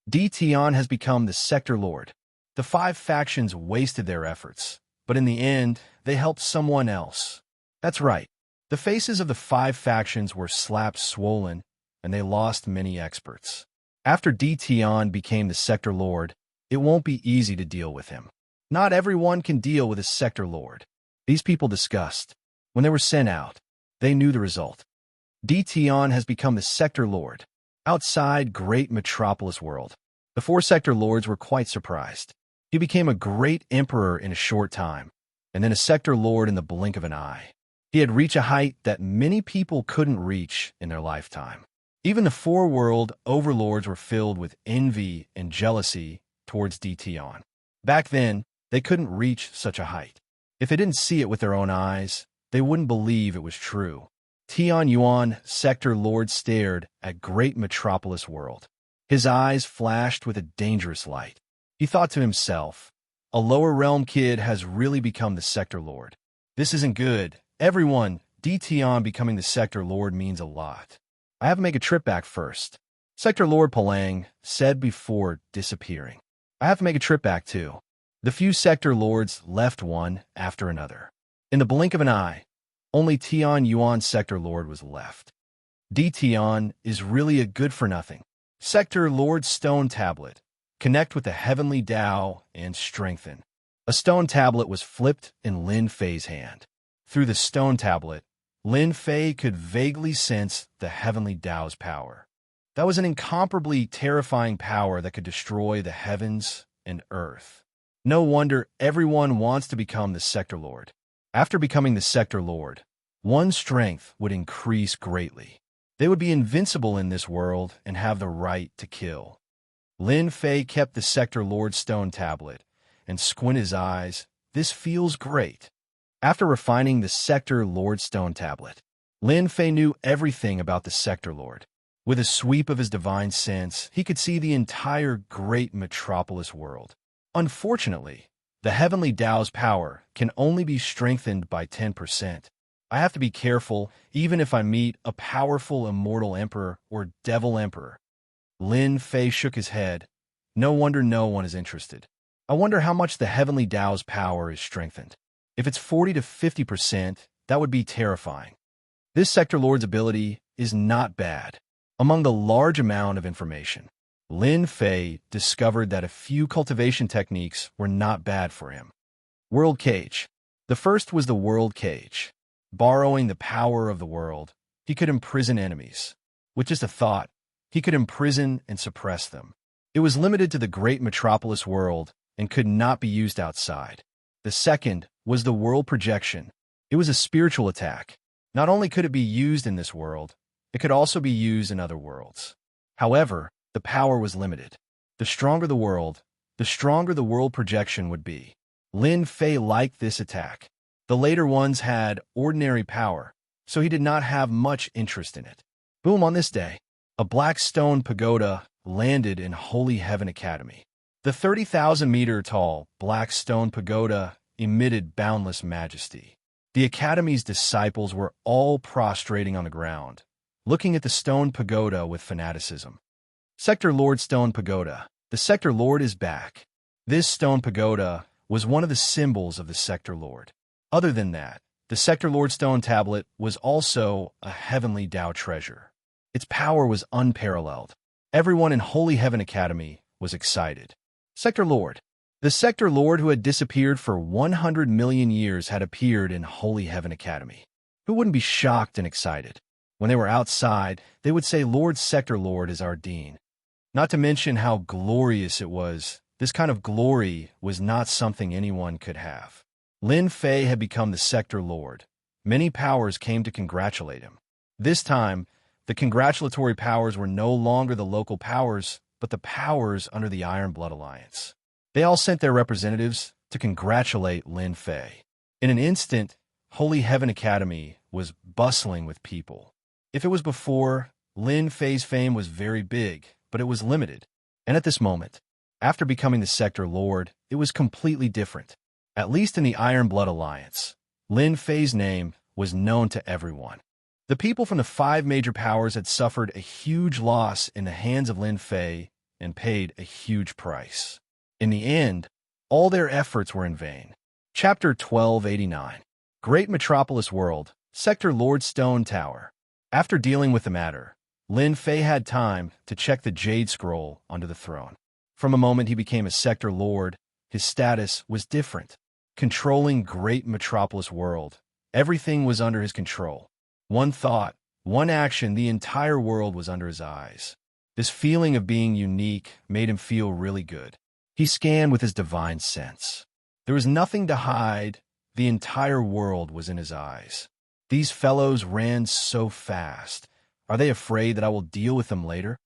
Di Tian has become the sector lord. The 5 factions wasted their efforts, but in the end, they helped someone else. That's right. The faces of the 5 factions were slapped swollen, and they lost many experts. After Di Tian became the sector lord, it won't be easy to deal with him. Not everyone can deal with a sector lord. These people discussed. When they were sent out, they knew the result. Di Tian has become the sector lord. Outside great metropolis world, the 4 sector lords were quite surprised. He became a great emperor in a short time, and then a sector lord in the blink of an eye. He had reached a height that many people couldn't reach in their lifetime. Even the 4 world overlords were filled with envy and jealousy towards Di Tian. Back then, they couldn't reach such a height. If they didn't see it with their own eyes, they wouldn't believe it was true. Tian Yuan, sector lord, stared at great metropolis world. His eyes flashed with a dangerous light. He thought to himself, a lower realm kid has really become the sector lord. This isn't good. Everyone, Di Tian becoming the sector lord means a lot. I have to make a trip back first. Sector Lord Palang said before disappearing. I have to make a trip back too. The few sector lords left one after another. In the blink of an eye, only Tian Yuan sector lord was left. Di Tian is really a good-for-nothing. Sector Lord Stone Tablet. Connect with the heavenly Tao and strengthen. A stone tablet was flipped in Lin Fei's hand. Through the stone tablet, Lin Fei could vaguely sense the heavenly Tao's power. That was an incomparably terrifying power that could destroy the heavens and earth. No wonder everyone wants to become the Sector Lord. After becoming the Sector Lord, one's strength would increase greatly. They would be invincible in this world and have the right to kill. Lin Fei kept the Sector Lord stone tablet and squinted his eyes. This feels great. After refining the Sector Lord stone tablet, Lin Fei knew everything about the Sector Lord. With a sweep of his divine sense, he could see the entire great metropolis world. Unfortunately, the heavenly Tao's power can only be strengthened by 10%. I have to be careful even if I meet a powerful immortal emperor or devil emperor. Lin Fei shook his head. No wonder no one is interested. I wonder how much the heavenly Tao's power is strengthened. If it's 40 to 50%, that would be terrifying. This Sector Lord's ability is not bad. Among the large amount of information, Lin Fei discovered that a few cultivation techniques were not bad for him. World Cage. The first was the World Cage. Borrowing the power of the world, he could imprison enemies. With just a thought, he could imprison and suppress them. It was limited to the great metropolis world and could not be used outside. The second was the World Projection. It was a spiritual attack. Not only could it be used in this world, it could also be used in other worlds. However, the power was limited. The stronger the World Projection would be. Lin Fei liked this attack. The later ones had ordinary power, so he did not have much interest in it. Boom, on this day, a black stone pagoda landed in Holy Heaven Academy. The 30,000-meter-tall black stone pagoda emitted boundless majesty. The Academy's disciples were all prostrating on the ground, looking at the stone pagoda with fanaticism. Sector Lord Stone Pagoda. The Sector Lord is back. This stone pagoda was one of the symbols of the Sector Lord. Other than that, the Sector Lord stone tablet was also a heavenly Tao treasure. Its power was unparalleled. Everyone in Holy Heaven Academy was excited. Sector Lord. The Sector Lord who had disappeared for 100 million years had appeared in Holy Heaven Academy. Who wouldn't be shocked and excited? When they were outside, they would say, "Lord Sector Lord is our dean." Not to mention how glorious it was. This kind of glory was not something anyone could have. Lin Fei had become the Sector Lord. Many powers came to congratulate him. This time, the congratulatory powers were no longer the local powers, but the powers under the Iron Blood Alliance. They all sent their representatives to congratulate Lin Fei. In an instant, Holy Heaven Academy was bustling with people. If it was before, Lin Fei's fame was very big, but it was limited. And at this moment, after becoming the Sector Lord, it was completely different. At least in the Iron Blood Alliance, Lin Fei's name was known to everyone. The people from the 5 major powers had suffered a huge loss in the hands of Lin Fei and paid a huge price. In the end, all their efforts were in vain. Chapter 1289. Great Metropolis World, Sector Lord Stone Tower. After dealing with the matter, Lin Fei had time to check the Jade Scroll onto the throne. From the moment he became a Sector Lord, his status was different. Controlling Great Metropolis World, everything was under his control. One thought, one action, the entire world was under his eyes. This feeling of being unique made him feel really good. He scanned with his divine sense. There was nothing to hide. The entire world was in his eyes. These fellows ran so fast. Are they afraid that I will deal with them later?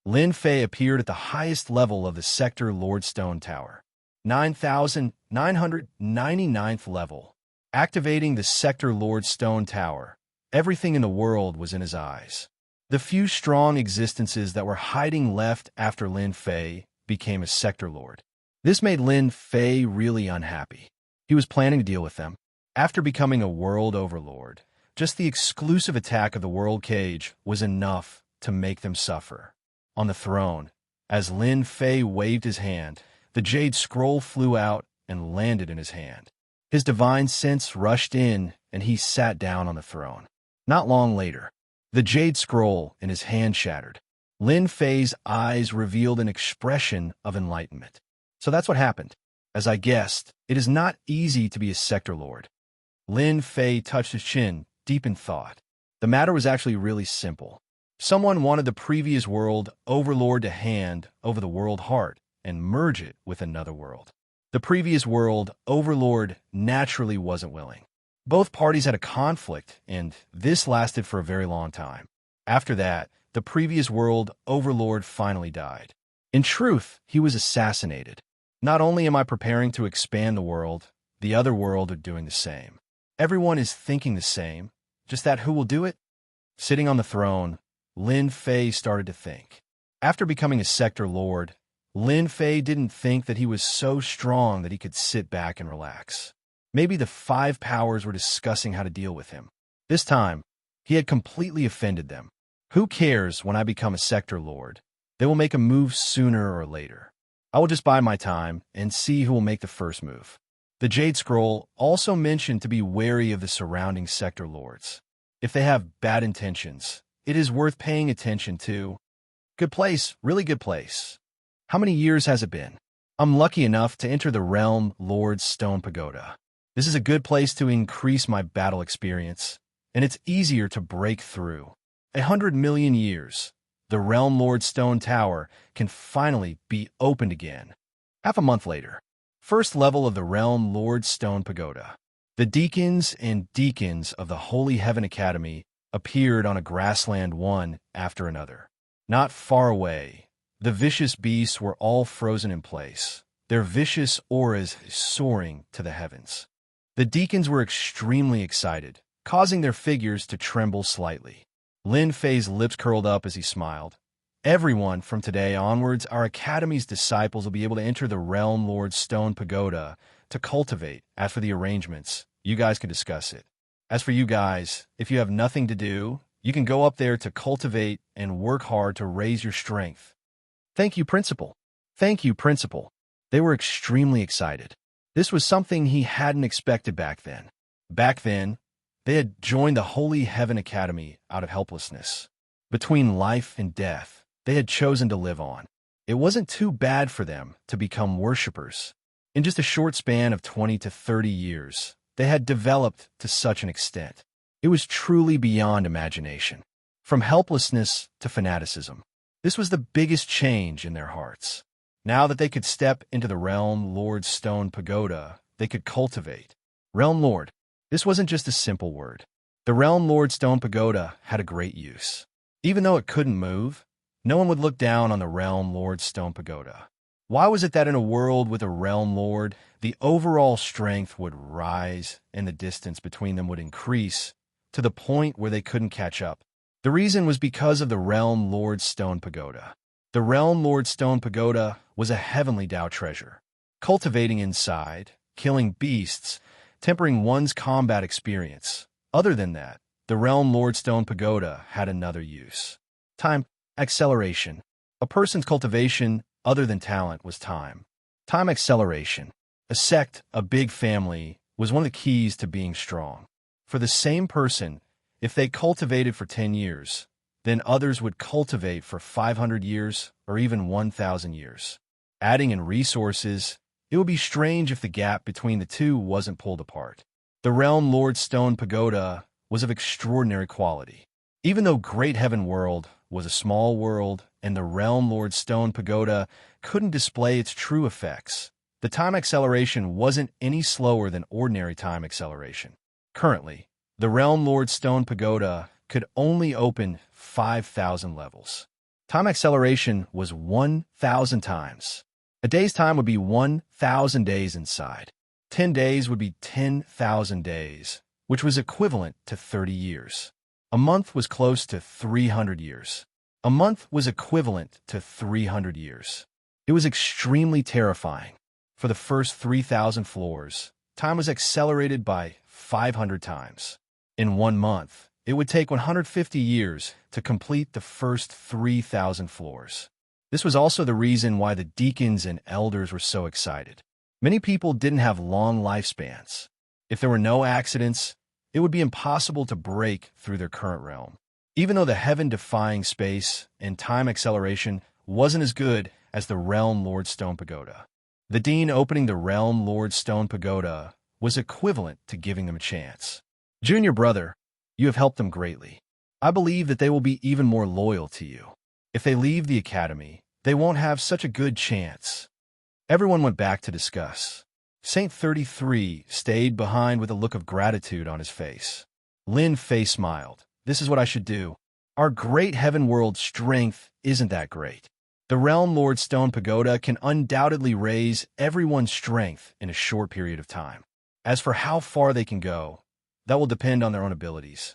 Lin Fei appeared at the highest level of the Sector Lord Stone Tower. 9,999th level. Activating the Sector Lord Stone Tower. Everything in the world was in his eyes. The few strong existences that were hiding left after Lin Fei became a Sector Lord. This made Lin Fei really unhappy. He was planning to deal with them. After becoming a world overlord, just the exclusive attack of the World Cage was enough to make them suffer. On the throne, as Lin Fei waved his hand, the Jade Scroll flew out and landed in his hand. His divine sense rushed in, and he sat down on the throne. Not long later, the Jade Scroll in his hand shattered. Lin Fei's eyes revealed an expression of enlightenment. So that's what happened. As I guessed, it is not easy to be a sector lord. Lin Fei touched his chin, deep in thought. The matter was actually really simple. Someone wanted the previous world overlord to hand over the world heart and merge it with another world. The previous world overlord naturally wasn't willing. Both parties had a conflict, and this lasted for a very long time. After that, the previous world overlord finally died. In truth, he was assassinated. Not only am I preparing to expand the world, the other world are doing the same. Everyone is thinking the same, just that who will do it? Sitting on the throne, Lin Fei started to think. After becoming a sector lord, Lin Fei didn't think that he was so strong that he could sit back and relax. Maybe the five powers were discussing how to deal with him. This time, he had completely offended them. Who cares when I become a sector lord? They will make a move sooner or later. I will just bide my time and see who will make the first move. The Jade Scroll also mentioned to be wary of the surrounding sector lords. If they have bad intentions, it is worth paying attention to. Good place, really good place. How many years has it been? I'm lucky enough to enter the Realm Lord's Stone Pagoda. This is a good place to increase my battle experience, and it's easier to break through. 100 million years, the Realm Lord's Stone Tower can finally be opened again. Half a month later, first level of the Realm Lord's Stone Pagoda. The deacons and deacons of the Holy Heaven Academy appeared on a grassland one after another. Not far away, the vicious beasts were all frozen in place, their vicious auras soaring to the heavens. The deacons were extremely excited, causing their figures to tremble slightly. Lin Fei's lips curled up as he smiled. Everyone from today onwards, our Academy's disciples will be able to enter the Realm Lord's Stone Pagoda to cultivate. As for the arrangements, you guys can discuss it. As for you guys, if you have nothing to do, you can go up there to cultivate and work hard to raise your strength. Thank you, Principal. Thank you, Principal. They were extremely excited. This was something he hadn't expected back then. Back then, they had joined the Holy Heaven Academy out of helplessness. Between life and death, they had chosen to live on. It wasn't too bad for them to become worshippers. In just a short span of 20 to 30 years, they had developed to such an extent. It was truly beyond imagination. From helplessness to fanaticism. This was the biggest change in their hearts. Now that they could step into the Realm Lord's Stone Pagoda, they could cultivate. Realm Lord. This wasn't just a simple word. The Realm Lord's Stone Pagoda had a great use. Even though it couldn't move, no one would look down on the Realm Lord's Stone Pagoda. Why was it that in a world with a Realm Lord, the overall strength would rise and the distance between them would increase to the point where they couldn't catch up? The reason was because of the Realm Lord's Stone Pagoda. The Realm Lord's Stone Pagoda was a heavenly Tao treasure. Cultivating inside, killing beasts, tempering one's combat experience. Other than that, the Realm Lord's Stone Pagoda had another use. Time acceleration. A person's cultivation, other than talent, was time. Time acceleration. A sect, a big family, was one of the keys to being strong. For the same person, if they cultivated for 10 years, then others would cultivate for 500 years or even 1,000 years. Adding in resources, it would be strange if the gap between the two wasn't pulled apart. The Realm Lord's Stone Pagoda was of extraordinary quality. Even though Great Heaven World was a small world and the Realm Lord's Stone Pagoda couldn't display its true effects, the time acceleration wasn't any slower than ordinary time acceleration. Currently, the Realm Lord's Stone Pagoda could only open 5,000 levels. Time acceleration was 1,000 times. A day's time would be 1,000 days inside. 10 days would be 10,000 days, which was equivalent to 30 years. A month was close to 300 years. A month was equivalent to 300 years. It was extremely terrifying. For the first 3,000 floors, time was accelerated by 500 times. In 1 month, it would take 150 years to complete the first 3,000 floors. This was also the reason why the deacons and elders were so excited. Many people didn't have long lifespans. If there were no accidents, it would be impossible to break through their current realm. Even though the heaven-defying space and time acceleration wasn't as good as the Realm Lord's Stone Pagoda. The dean opening the Realm Lord Stone Pagoda was equivalent to giving them a chance. Junior brother, you have helped them greatly. I believe that they will be even more loyal to you. If they leave the academy, they won't have such a good chance. Everyone went back to discuss. Saint 33 stayed behind with a look of gratitude on his face. Lin Fei smiled. This is what I should do. Our great heaven world strength isn't that great. The Realm Lord Stone Pagoda can undoubtedly raise everyone's strength in a short period of time. As for how far they can go, that will depend on their own abilities.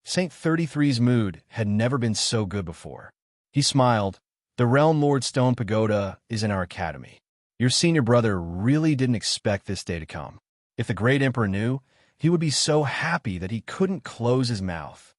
Saint 33's mood had never been so good before. He smiled. The Realm Lord Stone Pagoda is in our academy. Your senior brother really didn't expect this day to come. If the great emperor knew, he would be so happy that he couldn't close his mouth.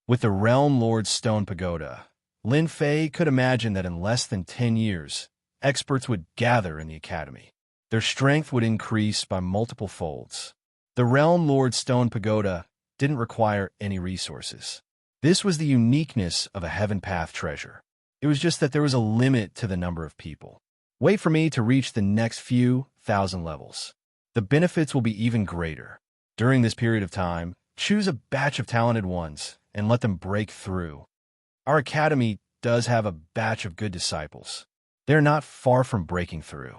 With the Realm Lord Stone Pagoda, Lin Fei could imagine that in less than 10 years, experts would gather in the academy. Their strength would increase by multiple folds. The Realm Lord Stone Pagoda didn't require any resources. This was the uniqueness of a Heaven Path treasure. It was just that there was a limit to the number of people. Wait for me to reach the next few thousand levels. The benefits will be even greater. During this period of time, choose a batch of talented ones and let them break through. Our academy does have a batch of good disciples. They're not far from breaking through.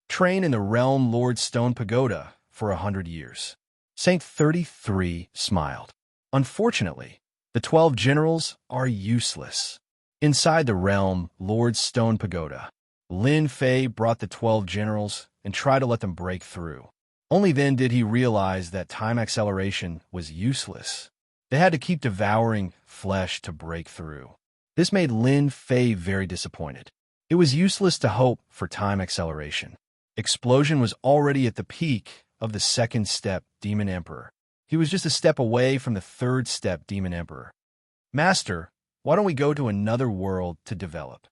Train in the Realm Lord Stone Pagoda for 100 years. Saint 33 smiled. Unfortunately, the 12 generals are useless. Inside the Realm Lord Stone Pagoda, Lin Fei brought the 12 generals and tried to let them break through. Only then did he realize that time acceleration was useless. They had to keep devouring flesh to break through. This made Lin Fei very disappointed. It was useless to hope for time acceleration. Explosion was already at the peak of the second step Demon Emperor. He was just a step away from the third step Demon Emperor. Master, why don't we go to another world to develop?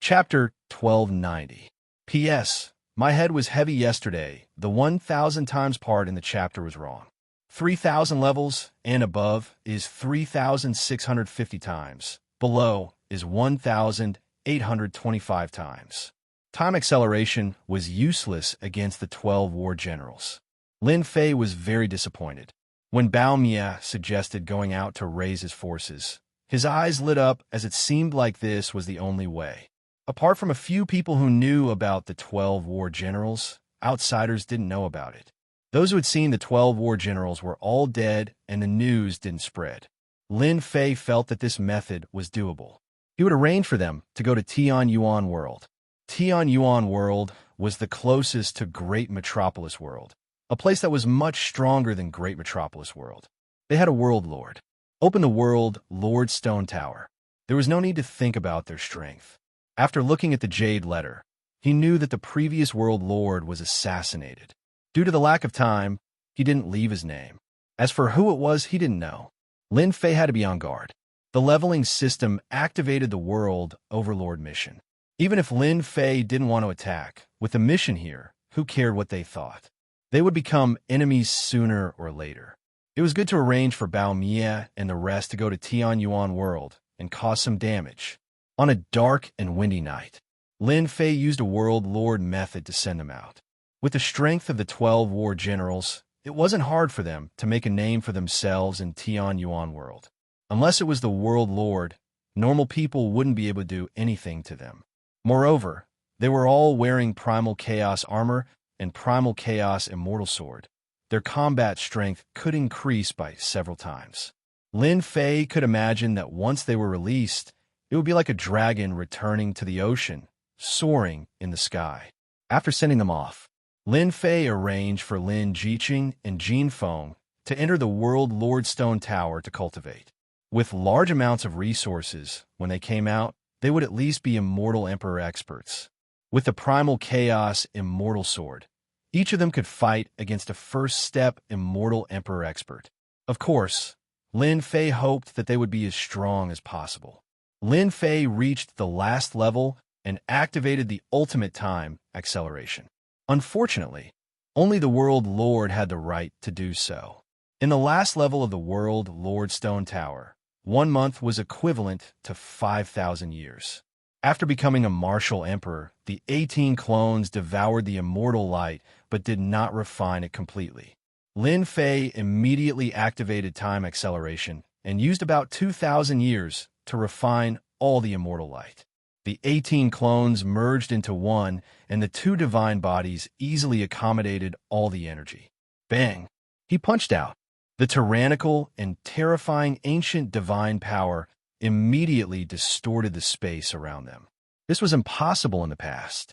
Chapter 1290. P.S. My head was heavy yesterday. The 1,000 times part in the chapter was wrong. 3,000 levels and above is 3,650 times. Below is 1,825 times. Time acceleration was useless against the 12 war generals. Lin Fei was very disappointed. When Bao Mia suggested going out to raise his forces, his eyes lit up as it seemed like this was the only way. Apart from a few people who knew about the 12 war generals, outsiders didn't know about it. Those who had seen the 12 war generals were all dead and the news didn't spread. Lin Fei felt that this method was doable. He would arrange for them to go to Tian Yuan World. Tian Yuan World was the closest to Great Metropolis World, a place that was much stronger than Great Metropolis World. They had a world lord. Open the world Lord Stone Tower. There was no need to think about their strength. After looking at the Jade Letter, he knew that the previous world lord was assassinated. Due to the lack of time, he didn't leave his name. As for who it was, he didn't know. Lin Fei had to be on guard. The leveling system activated the World Overlord mission. Even if Lin Fei didn't want to attack, with the mission here, who cared what they thought? They would become enemies sooner or later. It was good to arrange for Bao Mia and the rest to go to Tian Yuan World and cause some damage. On a dark and windy night, Lin Fei used a World Lord method to send them out. With the strength of the 12 war generals, it wasn't hard for them to make a name for themselves in Tian Yuan World. Unless it was the World Lord, normal people wouldn't be able to do anything to them. Moreover, they were all wearing Primal Chaos armor and Primal Chaos Immortal Sword. Their combat strength could increase by several times. Lin Fei could imagine that once they were released, it would be like a dragon returning to the ocean, soaring in the sky. After sending them off, Lin Fei arranged for Lin Jiqing and Jin Feng to enter the World Lord Stone Tower to cultivate. With large amounts of resources, when they came out, they would at least be Immortal Emperor experts. With the Primal Chaos Immortal Sword, each of them could fight against a first-step Immortal Emperor expert. Of course, Lin Fei hoped that they would be as strong as possible. Lin Fei reached the last level and activated the ultimate time acceleration. Unfortunately, only the World Lord had the right to do so. In the last level of the World Lord Stone Tower, 1 month was equivalent to 5,000 years. After becoming a martial emperor, the 18 clones devoured the immortal light but did not refine it completely. Lin Fei immediately activated time acceleration and used about 2,000 years to refine all the immortal light. The 18 clones merged into one, and the two divine bodies easily accommodated all the energy. Bang! He punched out. The tyrannical and terrifying ancient divine power immediately distorted the space around them. This was impossible in the past.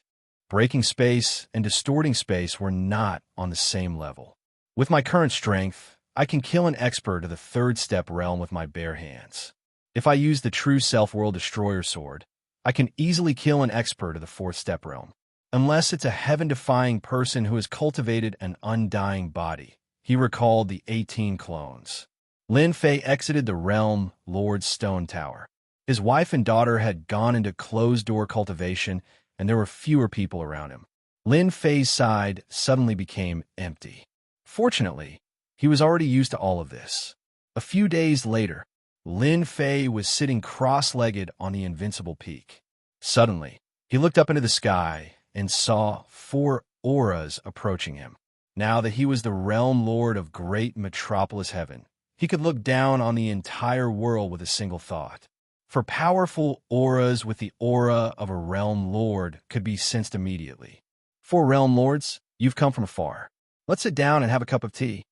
Breaking space and distorting space were not on the same level. With my current strength, I can kill an expert of the third step realm with my bare hands. If I use the true self-world destroyer sword, I can easily kill an expert of the fourth step realm. Unless it's a heaven-defying person who has cultivated an undying body. He recalled the 18 clones. Lin Fei exited the realm Lord's Stone Tower. His wife and daughter had gone into closed-door cultivation, and there were fewer people around him. Lin Fei's side suddenly became empty. Fortunately, he was already used to all of this. A few days later, Lin Fei was sitting cross-legged on the invincible peak. Suddenly, he looked up into the sky and saw 4 auras approaching him. Now that he was the realm lord of great metropolis heaven, he could look down on the entire world with a single thought. For powerful auras with the aura of a realm lord could be sensed immediately. 4 realm lords, you've come from afar. Let's sit down and have a cup of tea.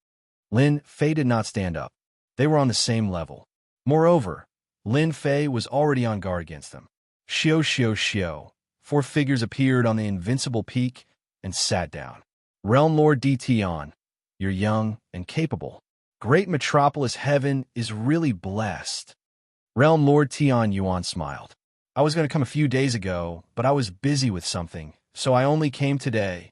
Lin Fei did not stand up. They were on the same level. Moreover, Lin Fei was already on guard against them. Xiao xiao xiao. 4 figures appeared on the invincible peak and sat down. Realm Lord Di Tian, you're young and capable. Great metropolis heaven is really blessed. Realm Lord Tian Yuan smiled. I was going to come a few days ago, but I was busy with something, so I only came today.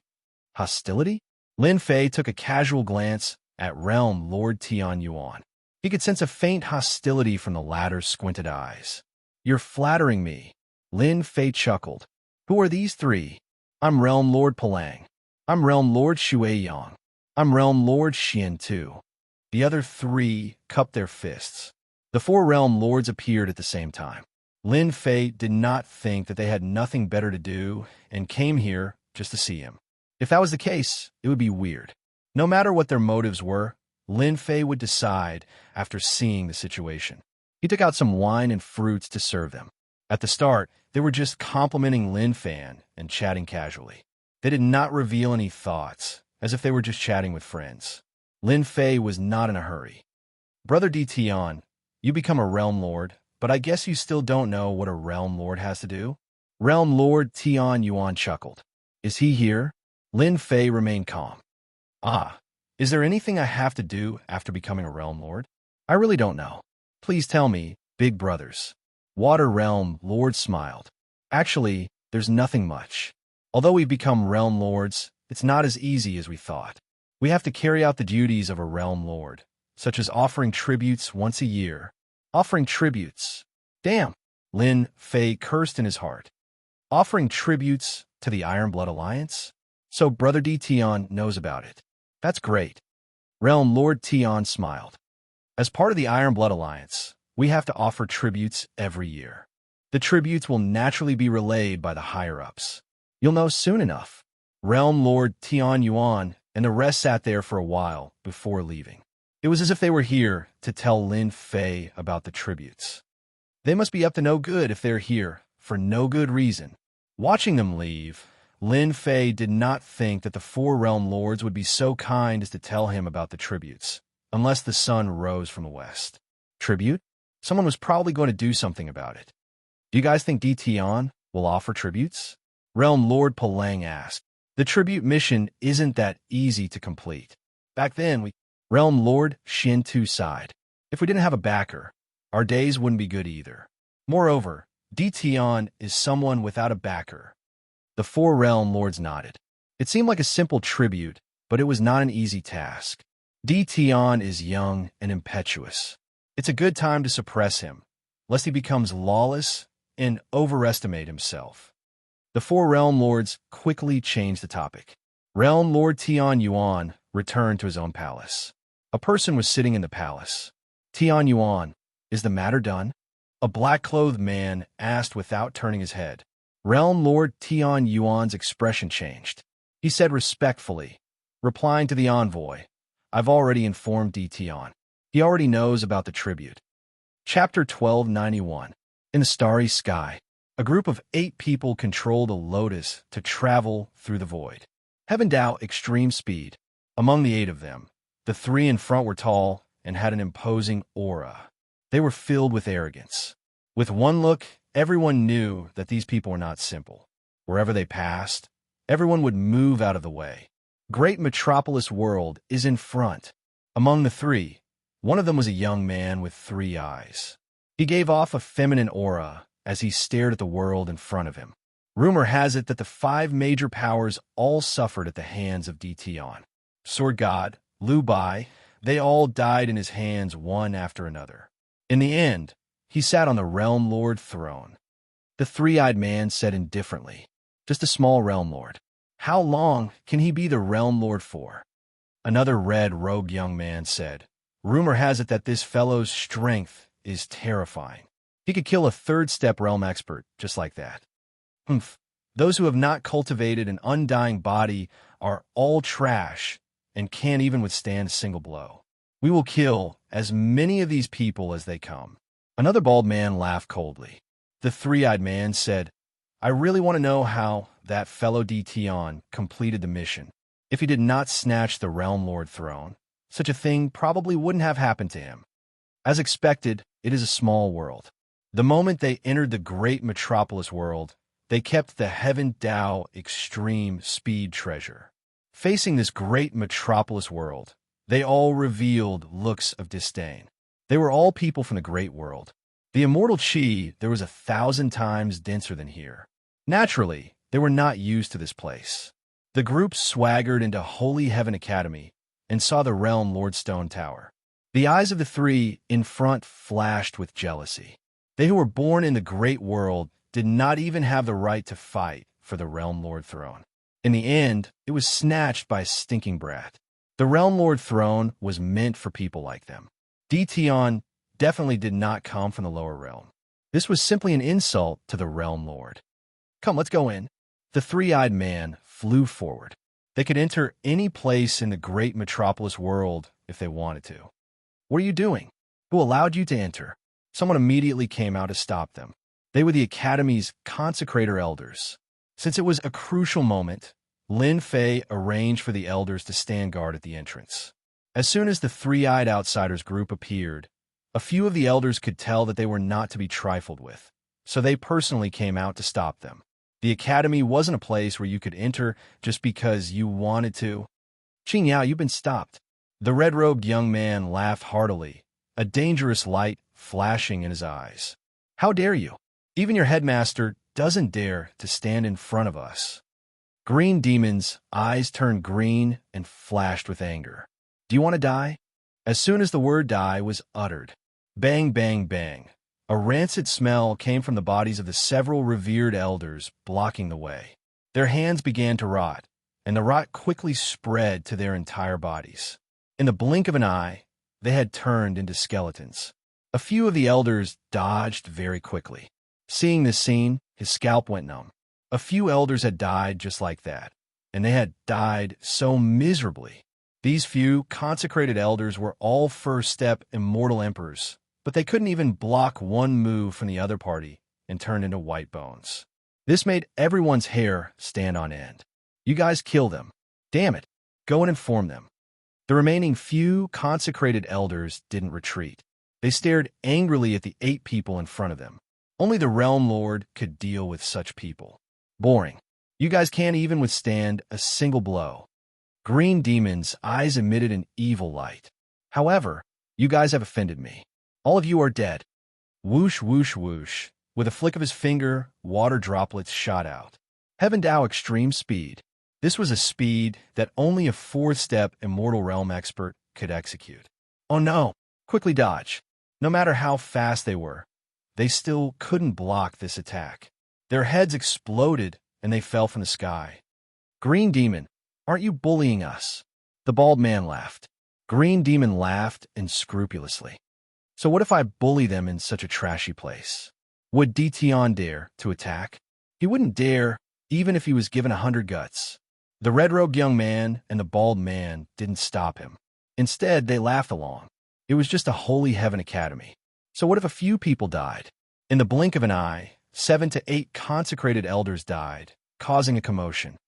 Hostility? Lin Fei took a casual glance at Realm Lord Tian Yuan. He could sense a faint hostility from the latter's squinted eyes. You're flattering me. Lin Fei chuckled. Who are these 3? I'm Realm Lord Palang. I'm Realm Lord Shuiyang. I'm Realm Lord Xian too. The other 3 cupped their fists. The 4 realm lords appeared at the same time. Lin Fei did not think that they had nothing better to do and came here just to see him. If that was the case, it would be weird. No matter what their motives were, Lin Fei would decide after seeing the situation. He took out some wine and fruits to serve them. At the start, they were just complimenting Lin Fei and chatting casually. They did not reveal any thoughts, as if they were just chatting with friends. Lin Fei was not in a hurry. Brother Di Tian, you become a realm lord, but I guess you still don't know what a realm lord has to do? Realm Lord Tian Yuan chuckled. Is he here? Lin Fei remained calm. Ah, is there anything I have to do after becoming a realm lord? I really don't know. Please tell me, big brothers. Water Realm Lord smiled. Actually, there's nothing much. Although we've become realm lords, it's not as easy as we thought. We have to carry out the duties of a realm lord, such as offering tributes once a year. Offering tributes. Damn! Lin Fei cursed in his heart. Offering tributes to the Iron Blood Alliance? So Brother Di Tian knows about it. That's great. Realm Lord Tian smiled. As part of the Iron Blood Alliance, we have to offer tributes every year. The tributes will naturally be relayed by the higher-ups. You'll know soon enough. Realm Lord Tian Yuan and the rest sat there for a while before leaving. It was as if they were here to tell Lin Fei about the tributes. They must be up to no good if they're here for no good reason. Watching them leave, Lin Fei did not think that the 4 realm lords would be so kind as to tell him about the tributes, unless the sun rose from the west. Tribute? Someone was probably going to do something about it. Do you guys think Di Tian will offer tributes? Realm Lord Palang asked. The tribute mission isn't that easy to complete. Back then, Realm Lord Xin Tu sighed. If we didn't have a backer, our days wouldn't be good either. Moreover, Di Tian is someone without a backer. The 4 realm lords nodded. It seemed like a simple tribute, but it was not an easy task. Di Tian is young and impetuous. It's a good time to suppress him, lest he becomes lawless and overestimate himself. The 4 realm lords quickly changed the topic. Realm Lord Tian Yuan returned to his own palace. A person was sitting in the palace. Tian Yuan, is the matter done? A black-clothed man asked without turning his head. Realm Lord Tian Yuan's expression changed. He said respectfully, replying to the envoy, I've already informed D. Tian. He already knows about the tribute. Chapter 1291. In the starry sky, a group of 8 people controlled a lotus to travel through the void. Heaven Dao extreme speed. Among the 8 of them, the 3 in front were tall and had an imposing aura. They were filled with arrogance. With one look, everyone knew that these people were not simple. Wherever they passed, everyone would move out of the way. Great metropolis world is in front. Among the 3, one of them was a young man with 3 eyes. He gave off a feminine aura as he stared at the world in front of him. Rumor has it that the 5 major powers all suffered at the hands of D. Tian. Sword God, Liu Bai, they all died in his hands one after another. In the end, he sat on the Realm Lord throne. The 3-eyed man said indifferently, just a small Realm Lord. How long can he be the Realm Lord for? Another red-robed young man said, rumor has it that this fellow's strength is terrifying. He could kill a 3rd-step realm expert just like that. Humph. Those who have not cultivated an undying body are all trash and can't even withstand a single blow. We will kill as many of these people as they come. Another bald man laughed coldly. The 3-eyed man said, I really want to know how that fellow D. Tian completed the mission. If he did not snatch the Realm Lord throne, such a thing probably wouldn't have happened to him. As expected, it is a small world. The moment they entered the great metropolis world, they kept the Heaven Dao extreme speed treasure. Facing this great metropolis world, they all revealed looks of disdain. They were all people from the great world. The immortal Qi there was 1,000 times denser than here. Naturally, they were not used to this place. The group swaggered into Holy Heaven Academy and saw the Realm Lord Stone Tower. The eyes of the 3 in front flashed with jealousy. They who were born in the great world did not even have the right to fight for the Realm Lord throne. In the end, it was snatched by a stinking brat. The Realm Lord throne was meant for people like them. D. Tian definitely did not come from the lower realm. This was simply an insult to the Realm Lord. Come, let's go in. The 3-eyed man flew forward. They could enter any place in the great metropolis world if they wanted to. What are you doing? Who allowed you to enter? Someone immediately came out to stop them. They were the Academy's consecrator elders. Since it was a crucial moment, Lin Fei arranged for the elders to stand guard at the entrance. As soon as the 3-eyed outsiders group appeared, a few of the elders could tell that they were not to be trifled with, so they personally came out to stop them. The Academy wasn't a place where you could enter just because you wanted to. Qing Yao, you've been stopped. The red-robed young man laughed heartily, a dangerous light flashing in his eyes. How dare you? Even your headmaster doesn't dare to stand in front of us. Green Demon's eyes turned green and flashed with anger. Do you want to die? As soon as the word die was uttered, bang, bang, bang, a rancid smell came from the bodies of the several revered elders blocking the way. Their hands began to rot, and the rot quickly spread to their entire bodies. In the blink of an eye, they had turned into skeletons. A few of the elders dodged very quickly. Seeing this scene, his scalp went numb. A few elders had died just like that, and they had died so miserably. These few consecrated elders were all first-step immortal emperors, but they couldn't even block one move from the other party and turned into white bones. This made everyone's hair stand on end. You guys kill them. Damn it. Go and inform them. The remaining few consecrated elders didn't retreat. They stared angrily at the 8 people in front of them. Only the Realm Lord could deal with such people. Boring. You guys can't even withstand a single blow. Green Demon's eyes emitted an evil light. However, you guys have offended me. All of you are dead. Whoosh, whoosh, whoosh. With a flick of his finger, water droplets shot out. Heaven Dao extreme speed. This was a speed that only a 4th-step immortal realm expert could execute. Oh no! Quickly dodge. No matter how fast they were, they still couldn't block this attack. Their heads exploded and they fell from the sky. Green Demon, aren't you bullying us? The bald man laughed. Green Demon laughed unscrupulously. So what if I bully them in such a trashy place? Would Dtion dare to attack? He wouldn't dare, even if he was given 100 guts. The red-robed young man and the bald man didn't stop him. Instead, they laughed along. It was just a holy heaven academy. So what if a few people died? In the blink of an eye, 7 to 8 consecrated elders died, causing a commotion.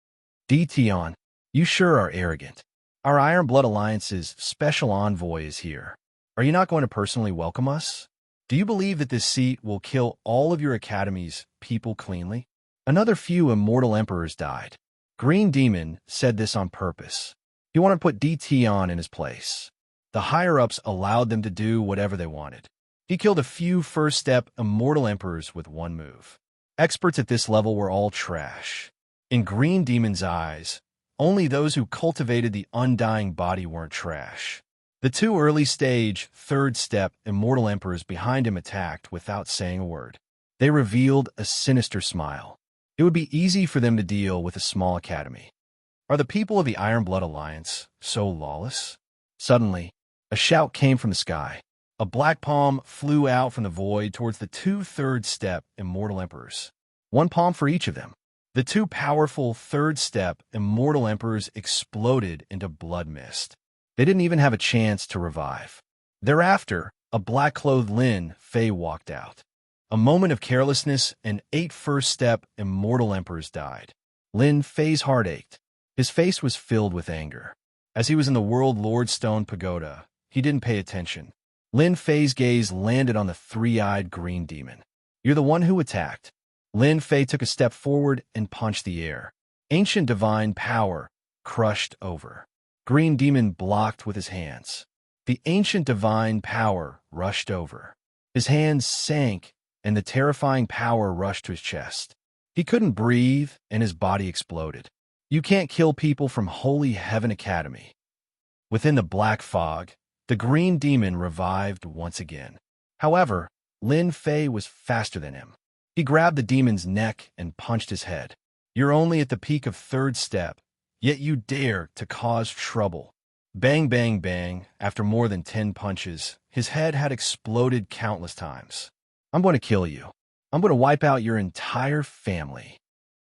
Dtion, you sure are arrogant. Our Iron Blood Alliance's special envoy is here. Are you not going to personally welcome us? Do you believe that this seat will kill all of your academy's people cleanly? Another few immortal emperors died. Green Demon said this on purpose. He wanted to put Dtion in his place. The higher-ups allowed them to do whatever they wanted. He killed a few first-step immortal emperors with one move. Experts at this level were all trash. In Green Demon's eyes, only those who cultivated the undying body weren't trash. The 2 early-stage, third-step immortal emperors behind him attacked without saying a word. They revealed a sinister smile. It would be easy for them to deal with a small academy. Are the people of the Iron Blood Alliance so lawless? Suddenly, a shout came from the sky. A black palm flew out from the void towards the 2 third-step immortal emperors. 1 palm for each of them. The 2 powerful third-step immortal emperors exploded into blood mist. They didn't even have a chance to revive. Thereafter, a black-clothed Lin Fei walked out. A moment of carelessness and 8 first-step immortal emperors died. Lin Fei's heart ached. His face was filled with anger. As he was in the World Lord Stone Pagoda, he didn't pay attention. Lin Fei's gaze landed on the 3-eyed Green Demon. You're the one who attacked. Lin Fei took a step forward and punched the air. Ancient divine power crushed over. Green Demon blocked with his hands. The ancient divine power rushed over. His hands sank, and the terrifying power rushed to his chest. He couldn't breathe, and his body exploded. You can't kill people from Holy Heaven Academy. Within the black fog, the Green Demon revived once again. However, Lin Fei was faster than him. He grabbed the demon's neck and punched his head. You're only at the peak of 3rd step, yet you dare to cause trouble. Bang, bang, bang. After more than 10 punches, his head had exploded countless times. I'm going to kill you. I'm going to wipe out your entire family.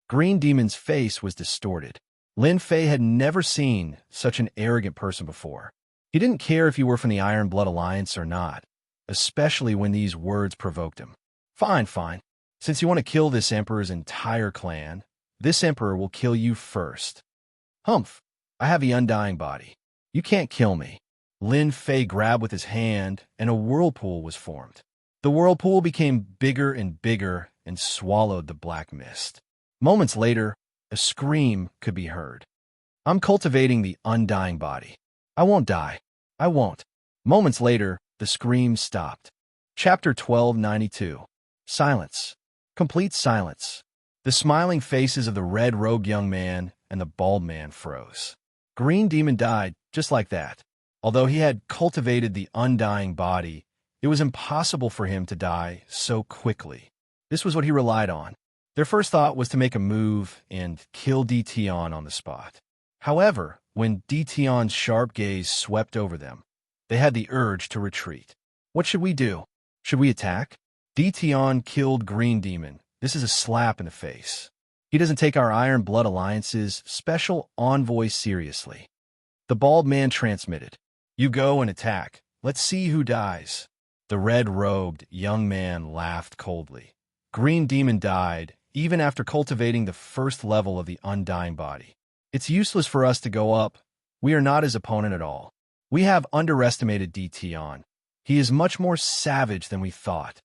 Green Demon's face was distorted. Lin Fei had never seen such an arrogant person before. He didn't care if you were from the Iron Blood Alliance or not, especially when these words provoked him. Fine, fine. Since you want to kill this emperor's entire clan, this emperor will kill you first. Humph, I have the undying body. You can't kill me. Lin Fei grabbed with his hand, and a whirlpool was formed. The whirlpool became bigger and bigger and swallowed the black mist. Moments later, a scream could be heard. I'm cultivating the undying body. I won't die. I won't. Moments later, the scream stopped. Chapter 1292. Silence. Complete silence. The smiling faces of the red-robed young man and the bald man froze. Green Demon died just like that. Although he had cultivated the undying body, it was impossible for him to die so quickly. This was what he relied on. Their first thought was to make a move and kill Dtion on the spot. However, when Dtion's sharp gaze swept over them, they had the urge to retreat. What should we do? Should we attack? Dtion killed Green Demon. This is a slap in the face. He doesn't take our Iron Blood Alliance's special envoy seriously. The bald man transmitted. You go and attack. Let's see who dies. The red-robed young man laughed coldly. Green Demon died, even after cultivating the first level of the undying body. It's useless for us to go up. We are not his opponent at all. We have underestimated Dtion. He is much more savage than we thought.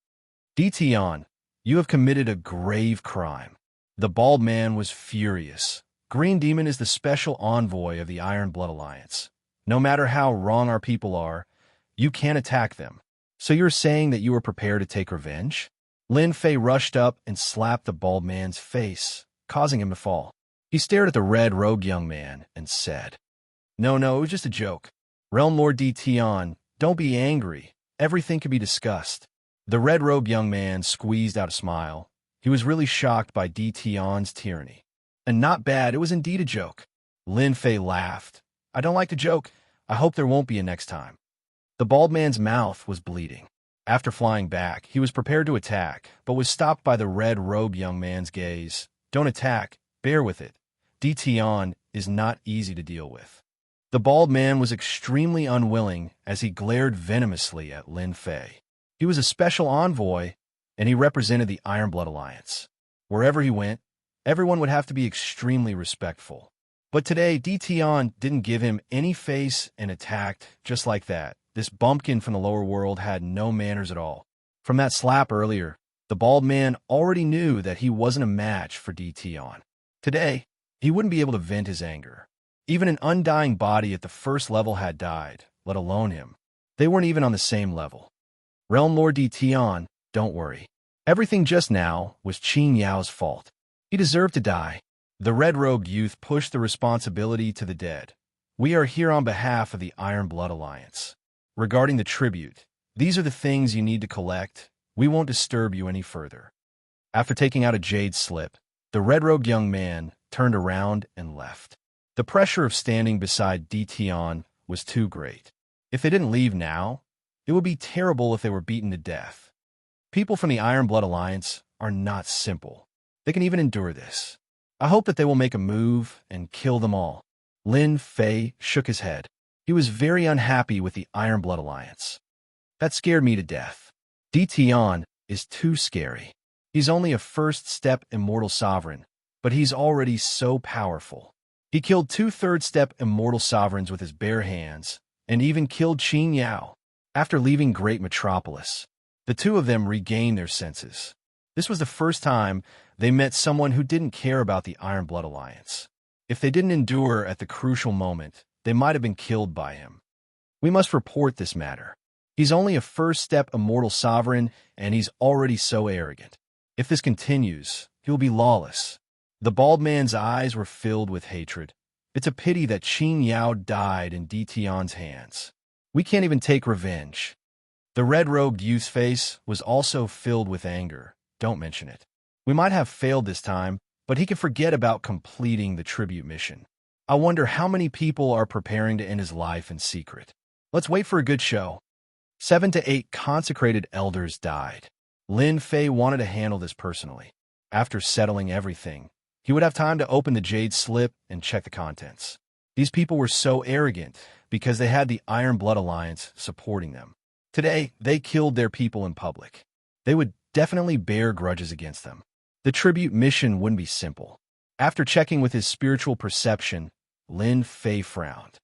Dtion, you have committed a grave crime. The bald man was furious. Green Demon is the special envoy of the Iron Blood Alliance. No matter how wrong our people are, you can't attack them. So you're saying that you are prepared to take revenge? Lin Fei rushed up and slapped the bald man's face, causing him to fall. He stared at the red-robed young man and said, No, it was just a joke. Realm Lord Dtion, don't be angry. Everything can be discussed. The red-robed young man squeezed out a smile. He was really shocked by Dtion's tyranny. And not bad, it was indeed a joke. Lin Fei laughed. I don't like to joke. I hope there won't be a next time. The bald man's mouth was bleeding. After flying back, he was prepared to attack, but was stopped by the red-robed young man's gaze. Don't attack, bear with it. Tion is not easy to deal with. The bald man was extremely unwilling as he glared venomously at Lin Fei. He was a special envoy, and he represented the Ironblood Alliance. Wherever he went, everyone would have to be extremely respectful. But today, Tion didn't give him any face and attacked just like that. This bumpkin from the lower world had no manners at all. From that slap earlier, the bald man already knew that he wasn't a match for Tion. Today, he wouldn't be able to vent his anger. Even an undying body at the first level had died, let alone him. They weren't even on the same level. Realm Lord Tion, don't worry. Everything just now was Qin Yao's fault. He deserved to die. The red-robed youth pushed the responsibility to the dead. We are here on behalf of the Ironblood Alliance. Regarding the tribute, these are the things you need to collect. We won't disturb you any further. After taking out a jade slip, the red-robed young man turned around and left. The pressure of standing beside Tion was too great. If they didn't leave now, it would be terrible if they were beaten to death. People from the Ironblood Alliance are not simple. They can even endure this. I hope that they will make a move and kill them all. Lin Fei shook his head. He was very unhappy with the Ironblood Alliance. That scared me to death. Tion is too scary. He's only a first-step immortal sovereign, but he's already so powerful. He killed 2/3-step immortal sovereigns with his bare hands, and even killed Qin Yao. After leaving Great Metropolis, the two of them regained their senses. This was the first time they met someone who didn't care about the Ironblood Alliance. If they didn't endure at the crucial moment, they might have been killed by him. We must report this matter. He's only a first-step immortal sovereign, and he's already so arrogant. If this continues, he'll be lawless. The bald man's eyes were filled with hatred. It's a pity that Qin Yao died in Tion's hands. We can't even take revenge. The red-robed youth's face was also filled with anger. Don't mention it. We might have failed this time, but he can forget about completing the tribute mission. I wonder how many people are preparing to end his life in secret. Let's wait for a good show. 7 to 8 consecrated elders died. Lin Fei wanted to handle this personally. After settling everything, he would have time to open the jade slip and check the contents. These people were so arrogant because they had the Ironblood Alliance supporting them. Today, they killed their people in public. They would definitely bear grudges against them. The tribute mission wouldn't be simple. After checking with his spiritual perception, Lin Fei frowned.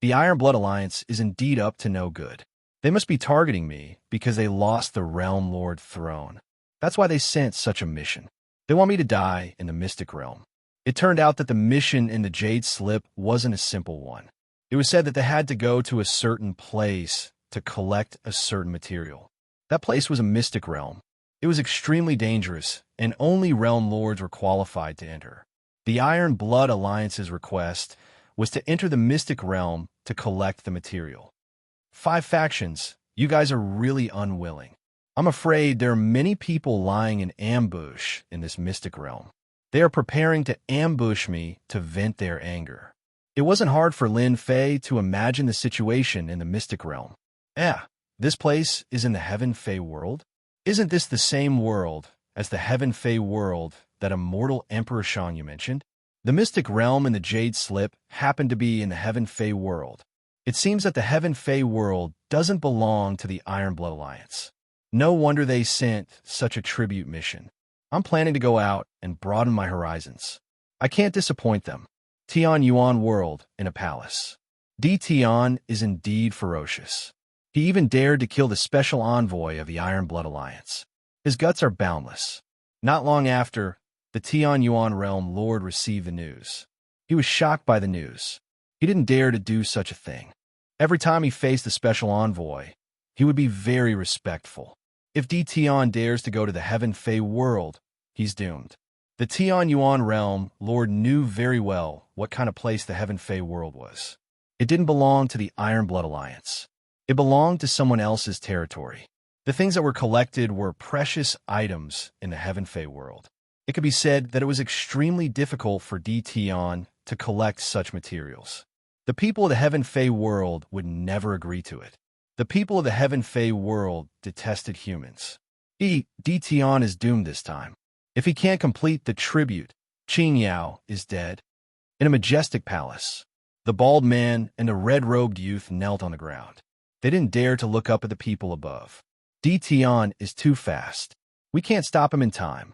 The Ironblood Alliance is indeed up to no good. They must be targeting me because they lost the Realm Lord throne. That's why they sent such a mission. They want me to die in the Mystic Realm. It turned out that the mission in the Jade Slip wasn't a simple one. It was said that they had to go to a certain place to collect a certain material. That place was a Mystic Realm. It was extremely dangerous, and only Realm Lords were qualified to enter. The Ironblood Alliance's request was to enter the Mystic Realm to collect the material. 5 factions, you guys are really unwilling. I'm afraid there are many people lying in ambush in this Mystic Realm. They are preparing to ambush me to vent their anger. It wasn't hard for Lin Fei to imagine the situation in the Mystic Realm. This place is in the Heaven Fei world? Isn't this the same world as the Heaven Fei world that immortal Emperor Shang mentioned? The Mystic Realm and the Jade Slip happen to be in the Heaven Fei world. It seems that the Heaven Fei world doesn't belong to the Ironblood Alliance. No wonder they sent such a tribute mission. I'm planning to go out and broaden my horizons. I can't disappoint them. Tian Yuan world in a palace. Tion is indeed ferocious. He even dared to kill the special envoy of the Ironblood Alliance. His guts are boundless. Not long after, the Tian Yuan realm lord received the news. He was shocked by the news. He didn't dare to do such a thing. Every time he faced the special envoy, he would be very respectful. If Tion dares to go to the Heaven Fei world, he's doomed. The Tian Yuan realm lord knew very well what kind of place the Heaven Fei world was. It didn't belong to the Ironblood Alliance. It belonged to someone else's territory. The things that were collected were precious items in the Heaven Fei world. It could be said that it was extremely difficult for Tion to collect such materials. The people of the Heaven Fei world would never agree to it. The people of the Heaven Fey world detested humans. Tion is doomed this time. If he can't complete the tribute, Qing Yao is dead. In a majestic palace, the bald man and the red-robed youth knelt on the ground. They didn't dare to look up at the people above. Tion is too fast. We can't stop him in time.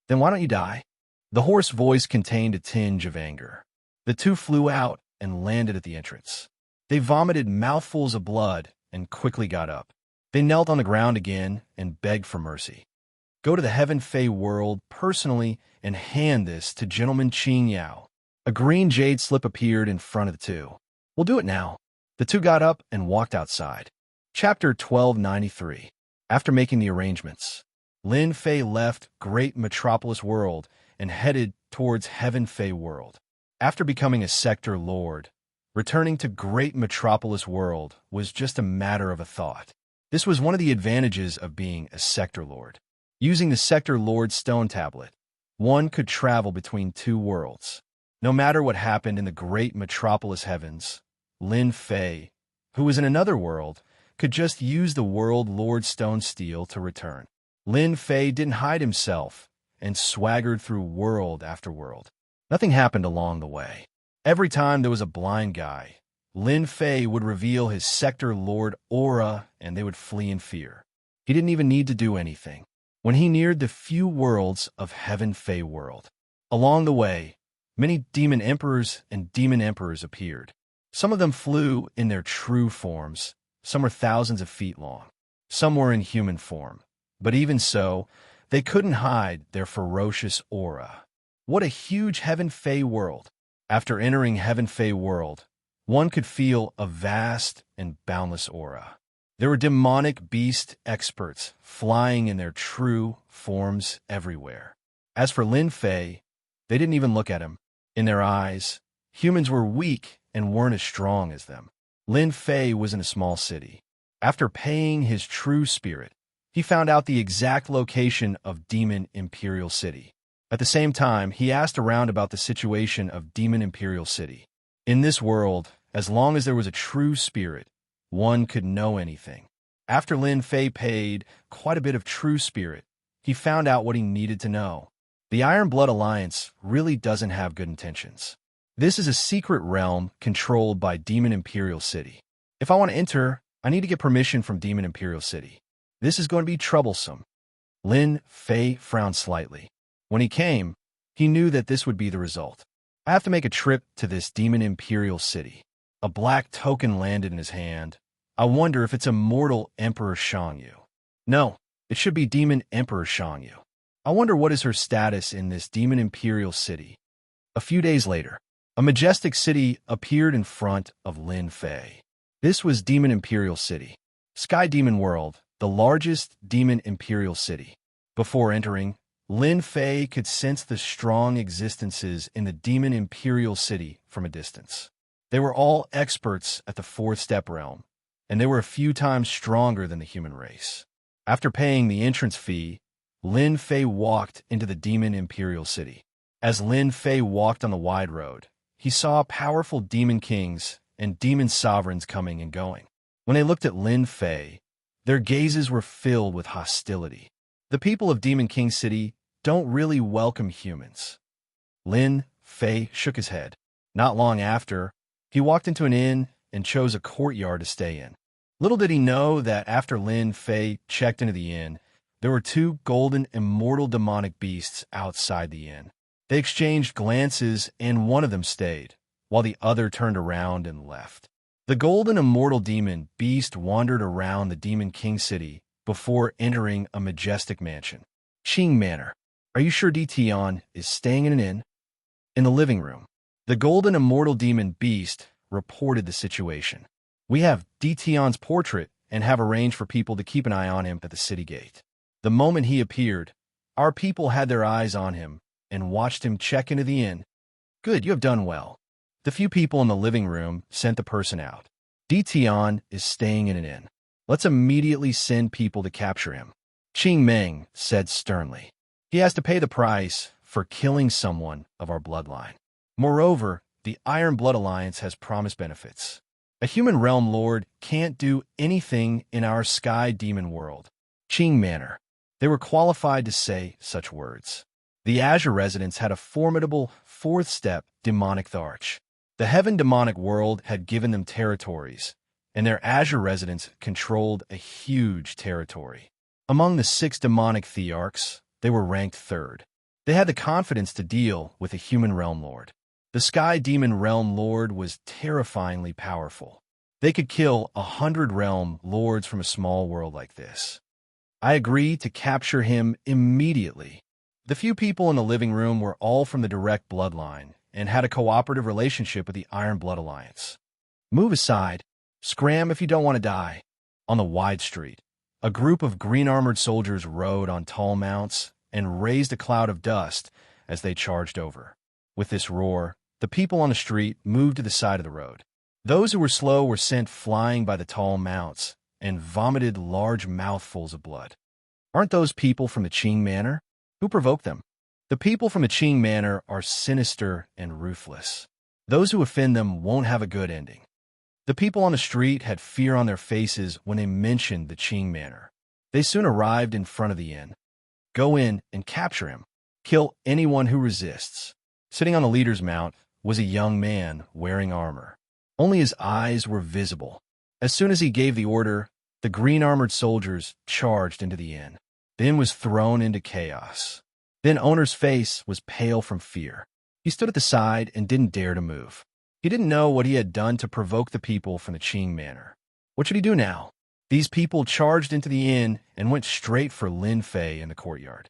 Then why don't you die? The hoarse voice contained a tinge of anger. The two flew out and landed at the entrance. They vomited mouthfuls of blood and quickly got up. They knelt on the ground again and begged for mercy. Go to the Heaven Fey world personally and hand this to Gentleman Qing Yao. A green jade slip appeared in front of the two. We'll do it now. The two got up and walked outside. Chapter 1293. After making the arrangements, Lin Fei left Great Metropolis World and headed towards Heaven Fey World. After becoming a sector lord, returning to Great Metropolis World was just a matter of a thought. This was one of the advantages of being a sector lord. Using the sector lord stone tablet, one could travel between two worlds. No matter what happened in the Great Metropolis Heavens, Lin Fei, who was in another world, could just use the world lord stone steel to return. Lin Fei didn't hide himself and swaggered through world after world. Nothing happened along the way. Every time there was a blind guy, Lin Fei would reveal his sector lord aura and they would flee in fear. He didn't even need to do anything. When he neared the few worlds of Heaven Fey World, along the way, many demon emperors and demon emperors appeared. Some of them flew in their true forms. Some were thousands of feet long. Some were in human form. But even so, they couldn't hide their ferocious aura. What a huge Heaven Fey world! After entering Heaven Fey World, one could feel a vast and boundless aura. There were demonic beast experts flying in their true forms everywhere. As for Lin Fei, they didn't even look at him. In their eyes, humans were weak and weren't as strong as them. Lin Fei was in a small city. After paying his true spirit, he found out the exact location of Demon Imperial City. At the same time, he asked around about the situation of Demon Imperial City. In this world, as long as there was a true spirit, one could know anything. After Lin Fei paid quite a bit of true spirit, he found out what he needed to know. The Iron Blood Alliance really doesn't have good intentions. This is a secret realm controlled by Demon Imperial City. If I want to enter, I need to get permission from Demon Imperial City. This is going to be troublesome. Lin Fei frowned slightly. When he came, he knew that this would be the result. I have to make a trip to this Demon Imperial City. A black token landed in his hand. I wonder if it's Immortal Emperor Shangyu. No, it should be Demon Emperor Shangyu. I wonder what is her status in this Demon Imperial City. A few days later, a majestic city appeared in front of Lin Fei. This was Demon Imperial City, Sky Demon World, the largest Demon Imperial City. Before entering, Lin Fei could sense the strong existences in the Demon Imperial City from a distance. They were all experts at the fourth step realm, and they were a few times stronger than the human race. After paying the entrance fee, Lin Fei walked into the Demon Imperial City. As Lin Fei walked on the wide road, he saw powerful demon kings and demon sovereigns coming and going. When they looked at Lin Fei, their gazes were filled with hostility. The people of Demon King City don't really welcome humans. Lin Fei shook his head. Not long after, he walked into an inn and chose a courtyard to stay in. Little did he know that after Lin Fei checked into the inn, there were two golden immortal demonic beasts outside the inn. They exchanged glances and one of them stayed, while the other turned around and left. The golden immortal demon beast wandered around the Demon King City before entering a majestic mansion. Qing Manor. Are you sure Tion is staying in an inn? In the living room, the golden immortal demon beast reported the situation. We have Tion's portrait and have arranged for people to keep an eye on him at the city gate. The moment he appeared, our people had their eyes on him and watched him check into the inn. Good, you have done well. The few people in the living room sent the person out. Tion is staying in an inn. Let's immediately send people to capture him. Qing Meng said sternly. He has to pay the price for killing someone of our bloodline. Moreover, the Iron Blood Alliance has promised benefits. A human realm lord can't do anything in our sky demon world. Qing Manor. They were qualified to say such words. The Azure residents had a formidable fourth-step demonic arch. The heaven demonic world had given them territories, and their Azure residents controlled a huge territory. Among the 6 demonic thearchs, they were ranked 3rd. They had the confidence to deal with a human realm lord. The Sky Demon Realm Lord was terrifyingly powerful. They could kill 100 realm lords from a small world like this. I agreed to capture him immediately. The few people in the living room were all from the direct bloodline and had a cooperative relationship with the Iron Blood Alliance. Move aside. Scram if you don't want to die. On the wide street, a group of green-armored soldiers rode on tall mounts and raised a cloud of dust as they charged over. With this roar, the people on the street moved to the side of the road. Those who were slow were sent flying by the tall mounts and vomited large mouthfuls of blood. Aren't those people from the Qing Manor? Who provoked them? The people from the Qing Manor are sinister and ruthless. Those who offend them won't have a good ending. The people on the street had fear on their faces when they mentioned the Qing Manor. They soon arrived in front of the inn. Go in and capture him. Kill anyone who resists. Sitting on the leader's mount was a young man wearing armor. Only his eyes were visible. As soon as he gave the order, the green-armored soldiers charged into the inn. The inn was thrown into chaos. The owner's face was pale from fear. He stood at the side and didn't dare to move. He didn't know what he had done to provoke the people from the Qing Manor. What should he do now? These people charged into the inn and went straight for Lin Fei in the courtyard.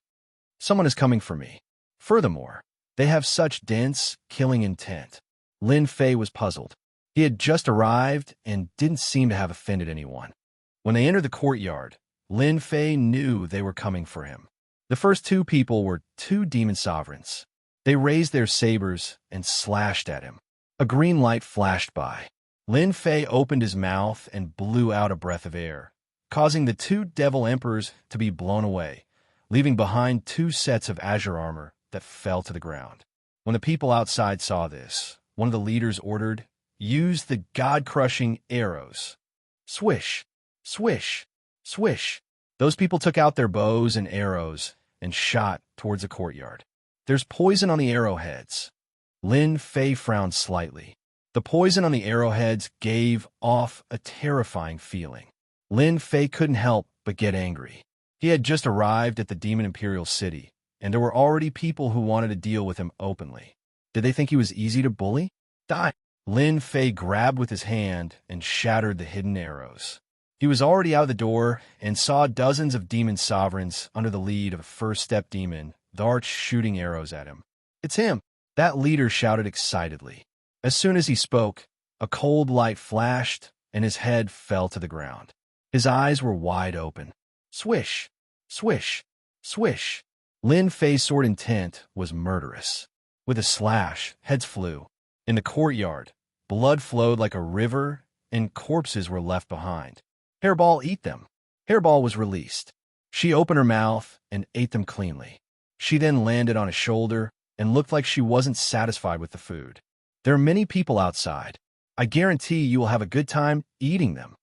Someone is coming for me. Furthermore, they have such dense, killing intent. Lin Fei was puzzled. He had just arrived and didn't seem to have offended anyone. When they entered the courtyard, Lin Fei knew they were coming for him. The first 2 people were 2 demon sovereigns. They raised their sabers and slashed at him. A green light flashed by. Lin Fei opened his mouth and blew out a breath of air, causing the 2 devil emperors to be blown away, leaving behind 2 sets of azure armor that fell to the ground. When the people outside saw this, one of the leaders ordered, "Use the god-crushing arrows." Swish, swish, swish. Those people took out their bows and arrows and shot towards the courtyard. There's poison on the arrowheads. Lin Fei frowned slightly. The poison on the arrowheads gave off a terrifying feeling. Lin Fei couldn't help but get angry. He had just arrived at the Demon Imperial City, and there were already people who wanted to deal with him openly. Did they think he was easy to bully? Die! Lin Fei grabbed with his hand and shattered the hidden arrows. He was already out of the door and saw dozens of demon sovereigns under the lead of a first-step demon, the arch shooting arrows at him. It's him! That leader shouted excitedly. As soon as he spoke, a cold light flashed and his head fell to the ground. His eyes were wide open. Swish! Swish! Swish! Lin Fei's sword intent was murderous. With a slash, heads flew. In the courtyard, blood flowed like a river and corpses were left behind. Hairball, eat them. Hairball was released. She opened her mouth and ate them cleanly. She then landed on a shoulder and looked like she wasn't satisfied with the food. There are many people outside. I guarantee you will have a good time eating them.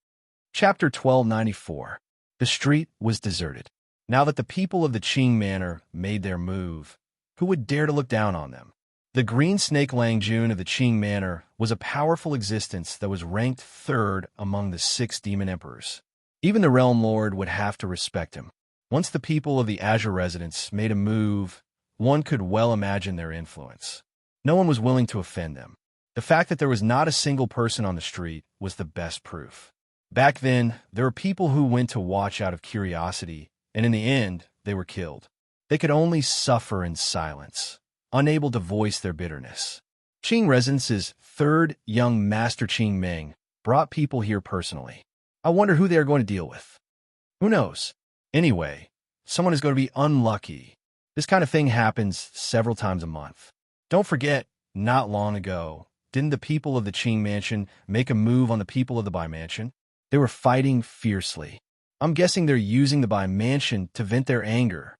Chapter 1294. The street was deserted. Now that the people of the Qing Manor made their move, who would dare to look down on them? The green snake Langjun of the Qing Manor was a powerful existence that was ranked 3rd among the 6 demon emperors. Even the Realm Lord would have to respect him. Once the people of the Azure residents made a move, one could well imagine their influence. No one was willing to offend them. The fact that there was not a single person on the street was the best proof. Back then, there were people who went to watch out of curiosity, and in the end, they were killed. They could only suffer in silence, unable to voice their bitterness. Qing Residence's 3rd young Master Qing Meng brought people here personally. I wonder who they are going to deal with. Who knows? Anyway, someone is going to be unlucky. This kind of thing happens several times a month. Don't forget, not long ago, didn't the people of the Qing Mansion make a move on the people of the Bai Mansion? They were fighting fiercely. I'm guessing they're using the Bai Mansion to vent their anger.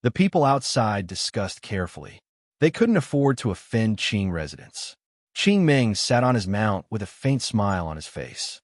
The people outside discussed carefully. They couldn't afford to offend Qing residents. Qing Ming sat on his mount with a faint smile on his face.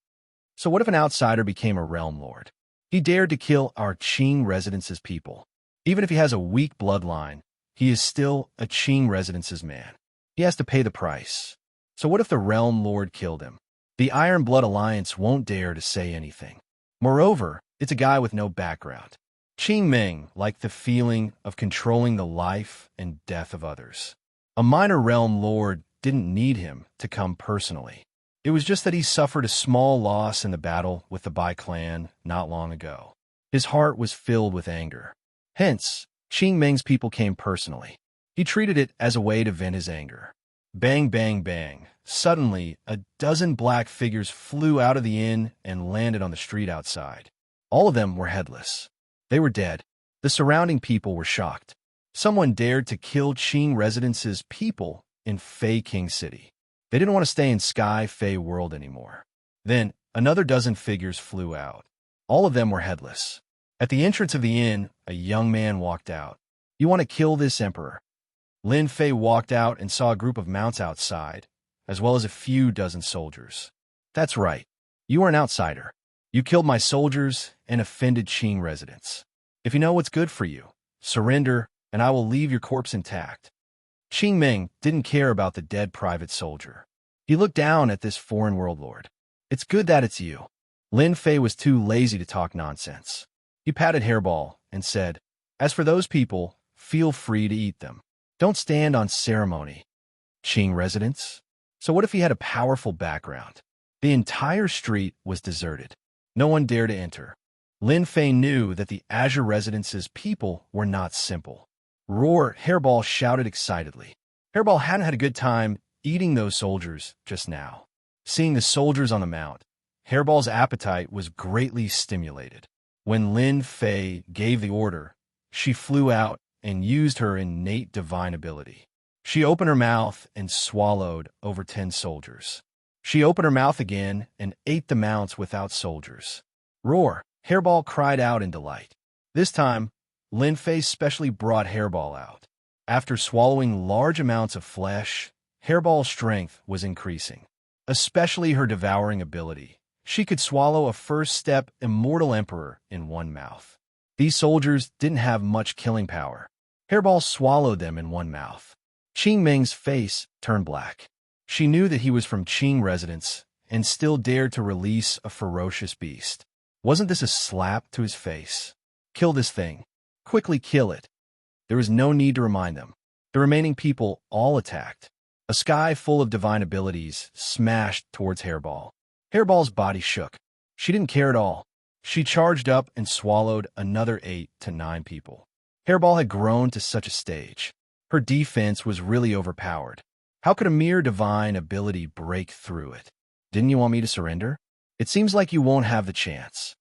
So what if an outsider became a realm lord? He dared to kill our Qing residence's people. Even if he has a weak bloodline, he is still a Qing residence's man. He has to pay the price. So what if the realm lord killed him? The Iron Blood Alliance won't dare to say anything. Moreover, it's a guy with no background. Qing Ming liked the feeling of controlling the life and death of others. A minor realm lord didn't need him to come personally. It was just that he suffered a small loss in the battle with the Bai clan not long ago. His heart was filled with anger. Hence, Qing Ming's people came personally. He treated it as a way to vent his anger. Bang, bang, bang. Suddenly, a dozen black figures flew out of the inn and landed on the street outside. All of them were headless. They were dead. The surrounding people were shocked. Someone dared to kill Qing residence's people in Fei King City. They didn't want to stay in Sky Fei World anymore. Then, another dozen figures flew out. All of them were headless. At the entrance of the inn, a young man walked out. "You want to kill this emperor?" Lin Fei walked out and saw a group of mounts outside, as well as a few dozen soldiers. "That's right. You are an outsider. You killed my soldiers and offended Qing residents. If you know what's good for you, surrender, and I will leave your corpse intact." Qing Ming didn't care about the dead private soldier. He looked down at this foreign world lord. "It's good that it's you." Lin Fei was too lazy to talk nonsense. He patted Hairball and said, "As for those people, feel free to eat them. Don't stand on ceremony." Qing residents? So what if he had a powerful background? The entire street was deserted. No one dared to enter. Lin Fei knew that the Azure Residence's people were not simple. "Roar!" Hairball shouted excitedly. Hairball hadn't had a good time eating those soldiers just now. Seeing the soldiers on the mount, Hairball's appetite was greatly stimulated. When Lin Fei gave the order, she flew out and used her innate divine ability. She opened her mouth and swallowed over 10 soldiers. She opened her mouth again and ate the mounts without soldiers. "Roar!" Hairball cried out in delight. This time, Lin Fei specially brought Hairball out. After swallowing large amounts of flesh, Hairball's strength was increasing, especially her devouring ability. She could swallow a first-step immortal emperor in one mouth. These soldiers didn't have much killing power. Hairball swallowed them in one mouth. Qing Ming's face turned black. She knew that he was from Qing residence and still dared to release a ferocious beast. Wasn't this a slap to his face? "Kill this thing. Quickly kill it." There was no need to remind them. The remaining people all attacked. A sky full of divine abilities smashed towards Hairball. Hairball's body shook. She didn't care at all. She charged up and swallowed another 8 to 9 people. Hairball had grown to such a stage. Her defense was really overpowered. How could a mere divine ability break through it? "Didn't you want me to surrender? It seems like you won't have the chance."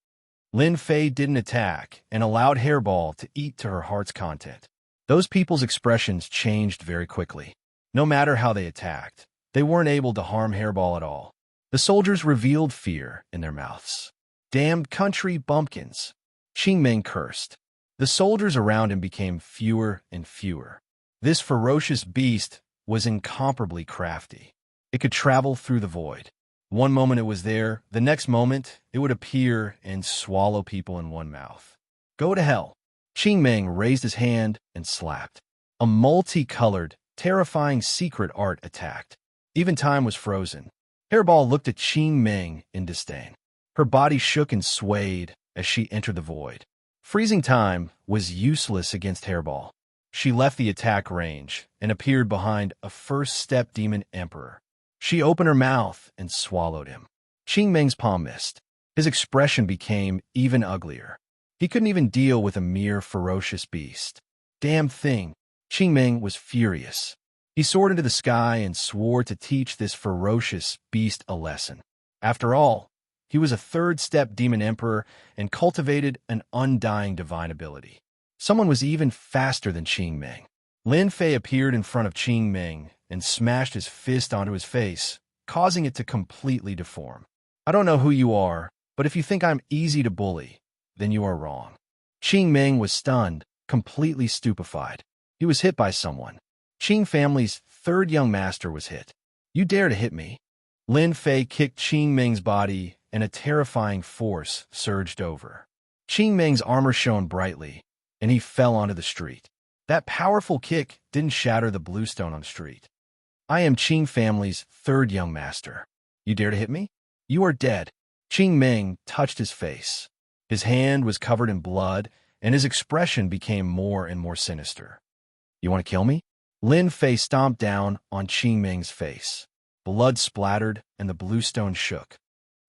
Lin Fei didn't attack and allowed Hairball to eat to her heart's content. Those people's expressions changed very quickly. No matter how they attacked, they weren't able to harm Hairball at all. The soldiers revealed fear in their mouths. "Damned country bumpkins!" Qing Ming cursed. The soldiers around him became fewer and fewer. This ferocious beast was incomparably crafty. It could travel through the void. One moment it was there, the next moment it would appear and swallow people in one mouth. "Go to hell." Qing Ming raised his hand and slapped. A multicolored, terrifying secret art attacked. Even time was frozen. Hairball looked at Qing Ming in disdain. Her body shook and swayed as she entered the void. Freezing time was useless against Hairball. She left the attack range and appeared behind a first-step demon emperor. She opened her mouth and swallowed him. Qing Ming's palm missed. His expression became even uglier. He couldn't even deal with a mere ferocious beast. "Damn thing!" Qing Ming was furious. He soared into the sky and swore to teach this ferocious beast a lesson. After all, he was a third-step demon emperor and cultivated an undying divine ability. Someone was even faster than Qing Ming. Lin Fei appeared in front of Qing Ming and smashed his fist onto his face, causing it to completely deform. "I don't know who you are, but if you think I'm easy to bully, then you are wrong." Qing Ming was stunned, completely stupefied. He was hit by someone. Qing family's third young master was hit. You dare to hit me? Lin Fei kicked Qing Ming's body, and a terrifying force surged over. Qing Ming's armor shone brightly, and he fell onto the street. That powerful kick didn't shatter the bluestone on the street. I am Qing family's third young master. You dare to hit me? You are dead. Qing Ming touched his face. His hand was covered in blood, and his expression became more and more sinister. You want to kill me? Lin Fei stomped down on Qing Ming's face. Blood splattered, and the bluestone shook.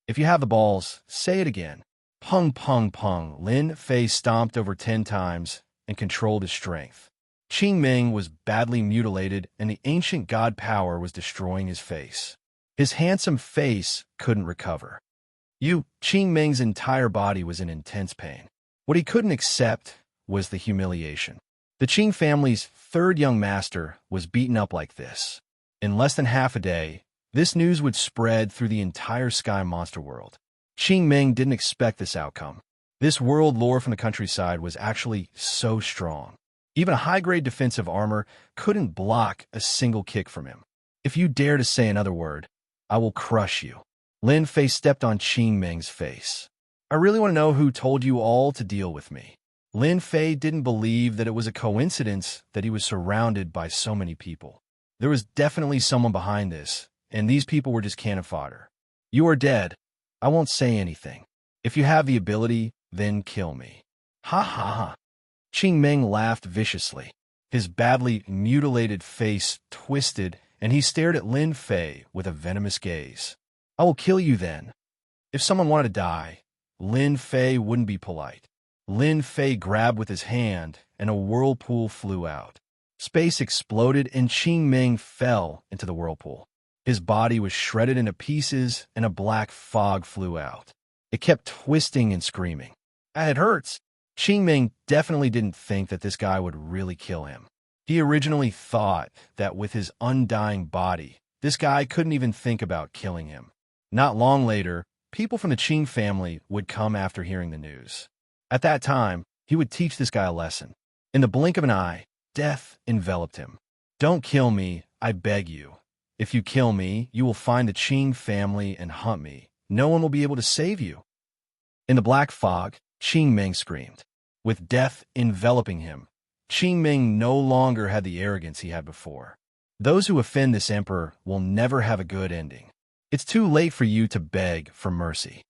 If you have the balls, say it again. Pung, pung, pung. Lin Fei stomped over 10 times and controlled his strength. Qing Ming was badly mutilated, and the ancient god power was destroying his face. His handsome face couldn't recover. Qing Ming's entire body was in intense pain. What he couldn't accept was the humiliation. The Qing family's third young master was beaten up like this. In less than half a day, this news would spread through the entire sky monster world. Qing Ming didn't expect this outcome. This world lore from the countryside was actually so strong. Even a high-grade defensive armor couldn't block a single kick from him. If you dare to say another word, I will crush you. Lin Fei stepped on Qing Ming's face. I really want to know who told you all to deal with me. Lin Fei didn't believe that it was a coincidence that he was surrounded by so many people. There was definitely someone behind this, and these people were just cannon fodder. You are dead. I won't say anything. If you have the ability, then kill me. Ha ha ha. Qing Ming laughed viciously. His badly mutilated face twisted, and he stared at Lin Fei with a venomous gaze. I will kill you then. If someone wanted to die, Lin Fei wouldn't be polite. Lin Fei grabbed with his hand, and a whirlpool flew out. Space exploded, and Qing Ming fell into the whirlpool. His body was shredded into pieces, and a black fog flew out. It kept twisting and screaming. It hurts. Qing Ming definitely didn't think that this guy would really kill him. He originally thought that with his undying body, this guy couldn't even think about killing him. Not long later, people from the Qing family would come after hearing the news. At that time, he would teach this guy a lesson. In the blink of an eye, death enveloped him. Don't kill me, I beg you. If you kill me, you will find the Qing family and hunt me. No one will be able to save you. In the black fog, Qing Ming screamed. With death enveloping him, Qing Ming no longer had the arrogance he had before. Those who offend this emperor will never have a good ending. It's too late for you to beg for mercy.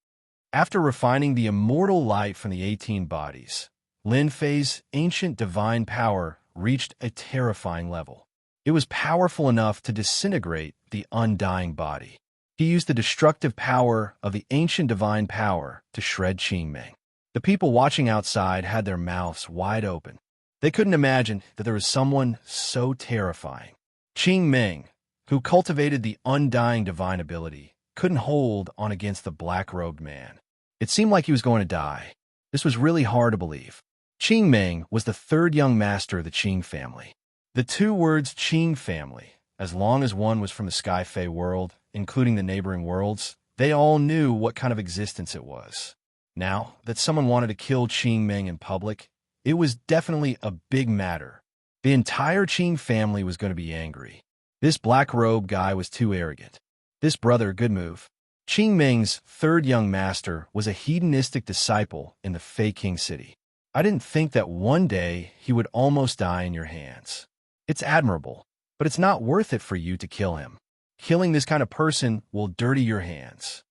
After refining the immortal light from the 18 bodies, Lin Fei's ancient divine power reached a terrifying level. It was powerful enough to disintegrate the undying body. He used the destructive power of the ancient divine power to shred Qing Ming. The people watching outside had their mouths wide open. They couldn't imagine that there was someone so terrifying. Qing Ming, who cultivated the undying divine ability, couldn't hold on against the black-robed man. It seemed like he was going to die. This was really hard to believe. Qing Ming was the third young master of the Qing family. The two words Qing family, as long as one was from the Sky Fae world, including the neighboring worlds, they all knew what kind of existence it was. Now that someone wanted to kill Qing Ming in public, it was definitely a big matter. The entire Qing family was going to be angry. This black-robe guy was too arrogant. This brother, good move. Qing Ming's third young master was a hedonistic disciple in the Fei King city. I didn't think that one day he would almost die in your hands. It's admirable, but it's not worth it for you to kill him. Killing this kind of person will dirty your hands.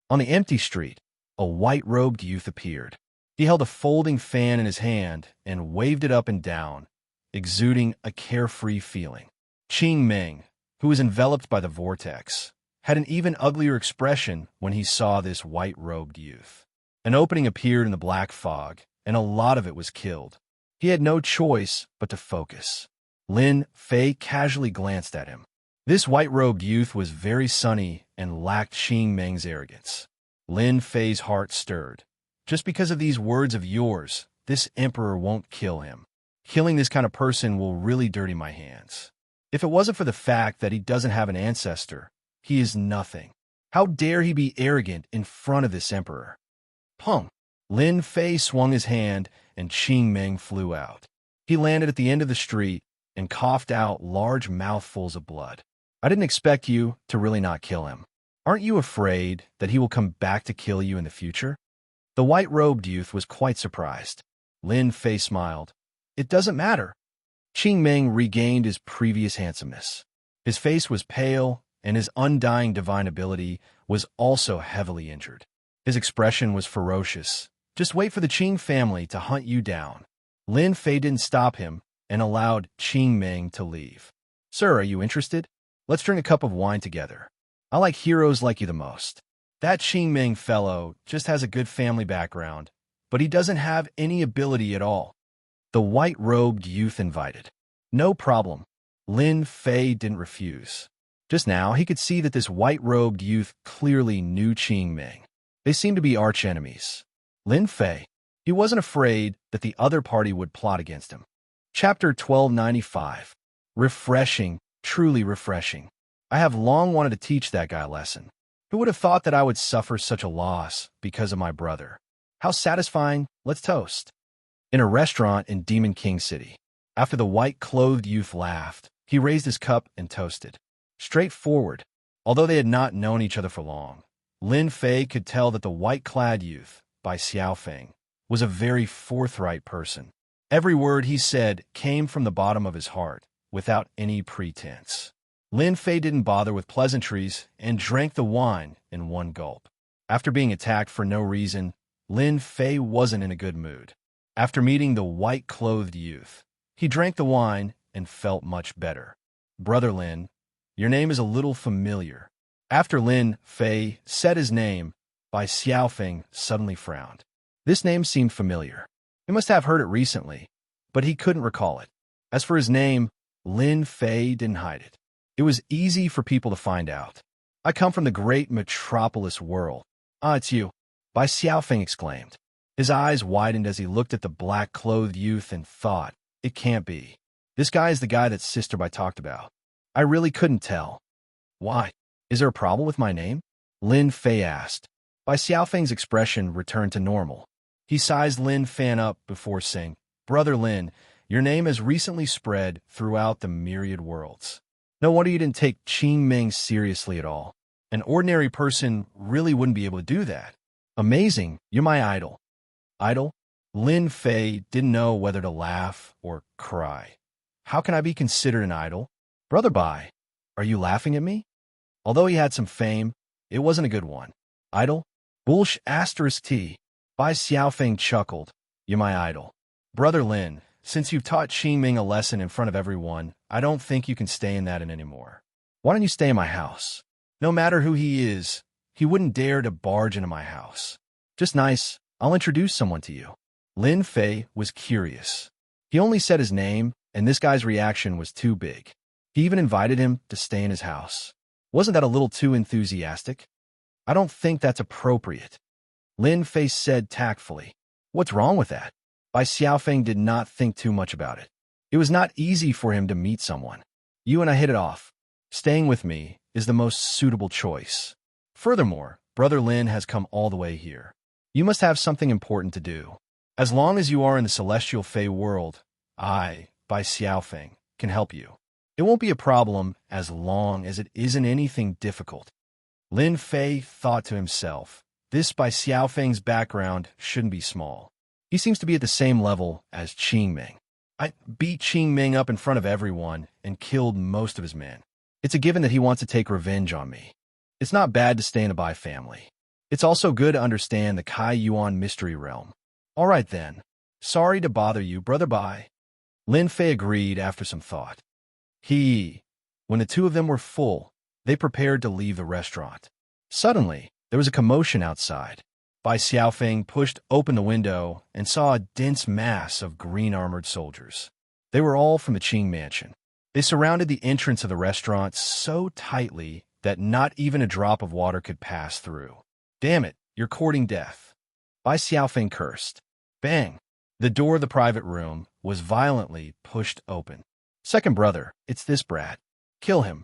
On the empty street, a white-robed youth appeared. He held a folding fan in his hand and waved it up and down, exuding a carefree feeling. Qing Ming, who was enveloped by the vortex, had an even uglier expression when he saw this white-robed youth. An opening appeared in the black fog, and a lot of it was killed. He had no choice but to focus. Lin Fei casually glanced at him. This white-robed youth was very sunny and lacked Qing Ming's arrogance. Lin Fei's heart stirred. Just because of these words of yours, this emperor won't kill him. Killing this kind of person will really dirty my hands. If it wasn't for the fact that he doesn't have an ancestor, he is nothing. How dare he be arrogant in front of this emperor? Pung! Lin Fei swung his hand, and Qing Ming flew out. He landed at the end of the street and coughed out large mouthfuls of blood. I didn't expect you to really not kill him. Aren't you afraid that he will come back to kill you in the future? The white-robed youth was quite surprised. Lin Fei smiled. It doesn't matter. Qing Ming regained his previous handsomeness. His face was pale, and his undying divine ability was also heavily injured. His expression was ferocious. Just wait for the Qing family to hunt you down. Lin Fei didn't stop him and allowed Qing Ming to leave. Sir, are you interested? Let's drink a cup of wine together. I like heroes like you the most. That Qing Ming fellow just has a good family background, but he doesn't have any ability at all. The white-robed youth invited. No problem. Lin Fei didn't refuse. Just now, he could see that this white-robed youth clearly knew Qing Ming. They seemed to be arch-enemies. Lin Fei, he wasn't afraid that the other party would plot against him. Chapter 1295. Refreshing, truly refreshing. I have long wanted to teach that guy a lesson. Who would have thought that I would suffer such a loss because of my brother? How satisfying. Let's toast. In a restaurant in Demon King City, after the white-clothed youth laughed, he raised his cup and toasted. Straightforward. Although they had not known each other for long, Lin Fei could tell that the white-clad youth, by Xiaofeng, was a very forthright person. Every word he said came from the bottom of his heart, without any pretense. Lin Fei didn't bother with pleasantries and drank the wine in one gulp. After being attacked for no reason, Lin Fei wasn't in a good mood. After meeting the white-clothed youth, he drank the wine and felt much better. Brother Lin, your name is a little familiar. After Lin Fei said his name, Bai Xiaofeng suddenly frowned. This name seemed familiar. He must have heard it recently, but he couldn't recall it. As for his name, Lin Fei didn't hide it. It was easy for people to find out. I come from the great metropolis world. Ah, it's you, Bai Xiaofeng exclaimed. His eyes widened as he looked at the black-clothed youth and thought, it can't be. This guy is the guy that Sister Bai talked about. I really couldn't tell. Why? Is there a problem with my name? Lin Fei asked. Bai Xiaofeng's expression returned to normal. He sized Lin Fei up before saying, Brother Lin, your name has recently spread throughout the myriad worlds. No wonder you didn't take Qing Ming seriously at all. An ordinary person really wouldn't be able to do that. Amazing, you're my idol. Idol? Lin Fei didn't know whether to laugh or cry. How can I be considered an idol? Brother Bai, are you laughing at me? Although he had some fame, it wasn't a good one. Idol? Bullsh asterisk T. Bai Xiaofeng chuckled. You're my idol. Brother Lin, since you've taught Qing Ming a lesson in front of everyone, I don't think you can stay in that anymore. Why don't you stay in my house? No matter who he is, he wouldn't dare to barge into my house. Just nice, I'll introduce someone to you. Lin Fei was curious. He only said his name, and this guy's reaction was too big. He even invited him to stay in his house. Wasn't that a little too enthusiastic? I don't think that's appropriate. Lin Fei said tactfully. What's wrong with that? Bai Xiaofeng did not think too much about it. It was not easy for him to meet someone. You and I hit it off. Staying with me is the most suitable choice. Furthermore, Brother Lin has come all the way here. You must have something important to do. As long as you are in the celestial Fey world, I, Bai Xiaofeng, can help you. It won't be a problem as long as it isn't anything difficult. Lin Fei thought to himself, this Bai Xiaofeng's background shouldn't be small. He seems to be at the same level as Qing Ming. I beat Qing Ming up in front of everyone and killed most of his men. It's a given that he wants to take revenge on me. It's not bad to stay in a Bai family. It's also good to understand the Kai Yuan mystery realm. All right then. Sorry to bother you, Brother Bai. Lin Fei agreed after some thought. When the two of them were full, they prepared to leave the restaurant. Suddenly, there was a commotion outside. Bai Xiaofeng pushed open the window and saw a dense mass of green-armored soldiers. They were all from the Qing mansion. They surrounded the entrance of the restaurant so tightly that not even a drop of water could pass through. Damn it, you're courting death. Bai Xiaofeng cursed. Bang! The door of the private room was violently pushed open. Second brother, it's this brat. Kill him.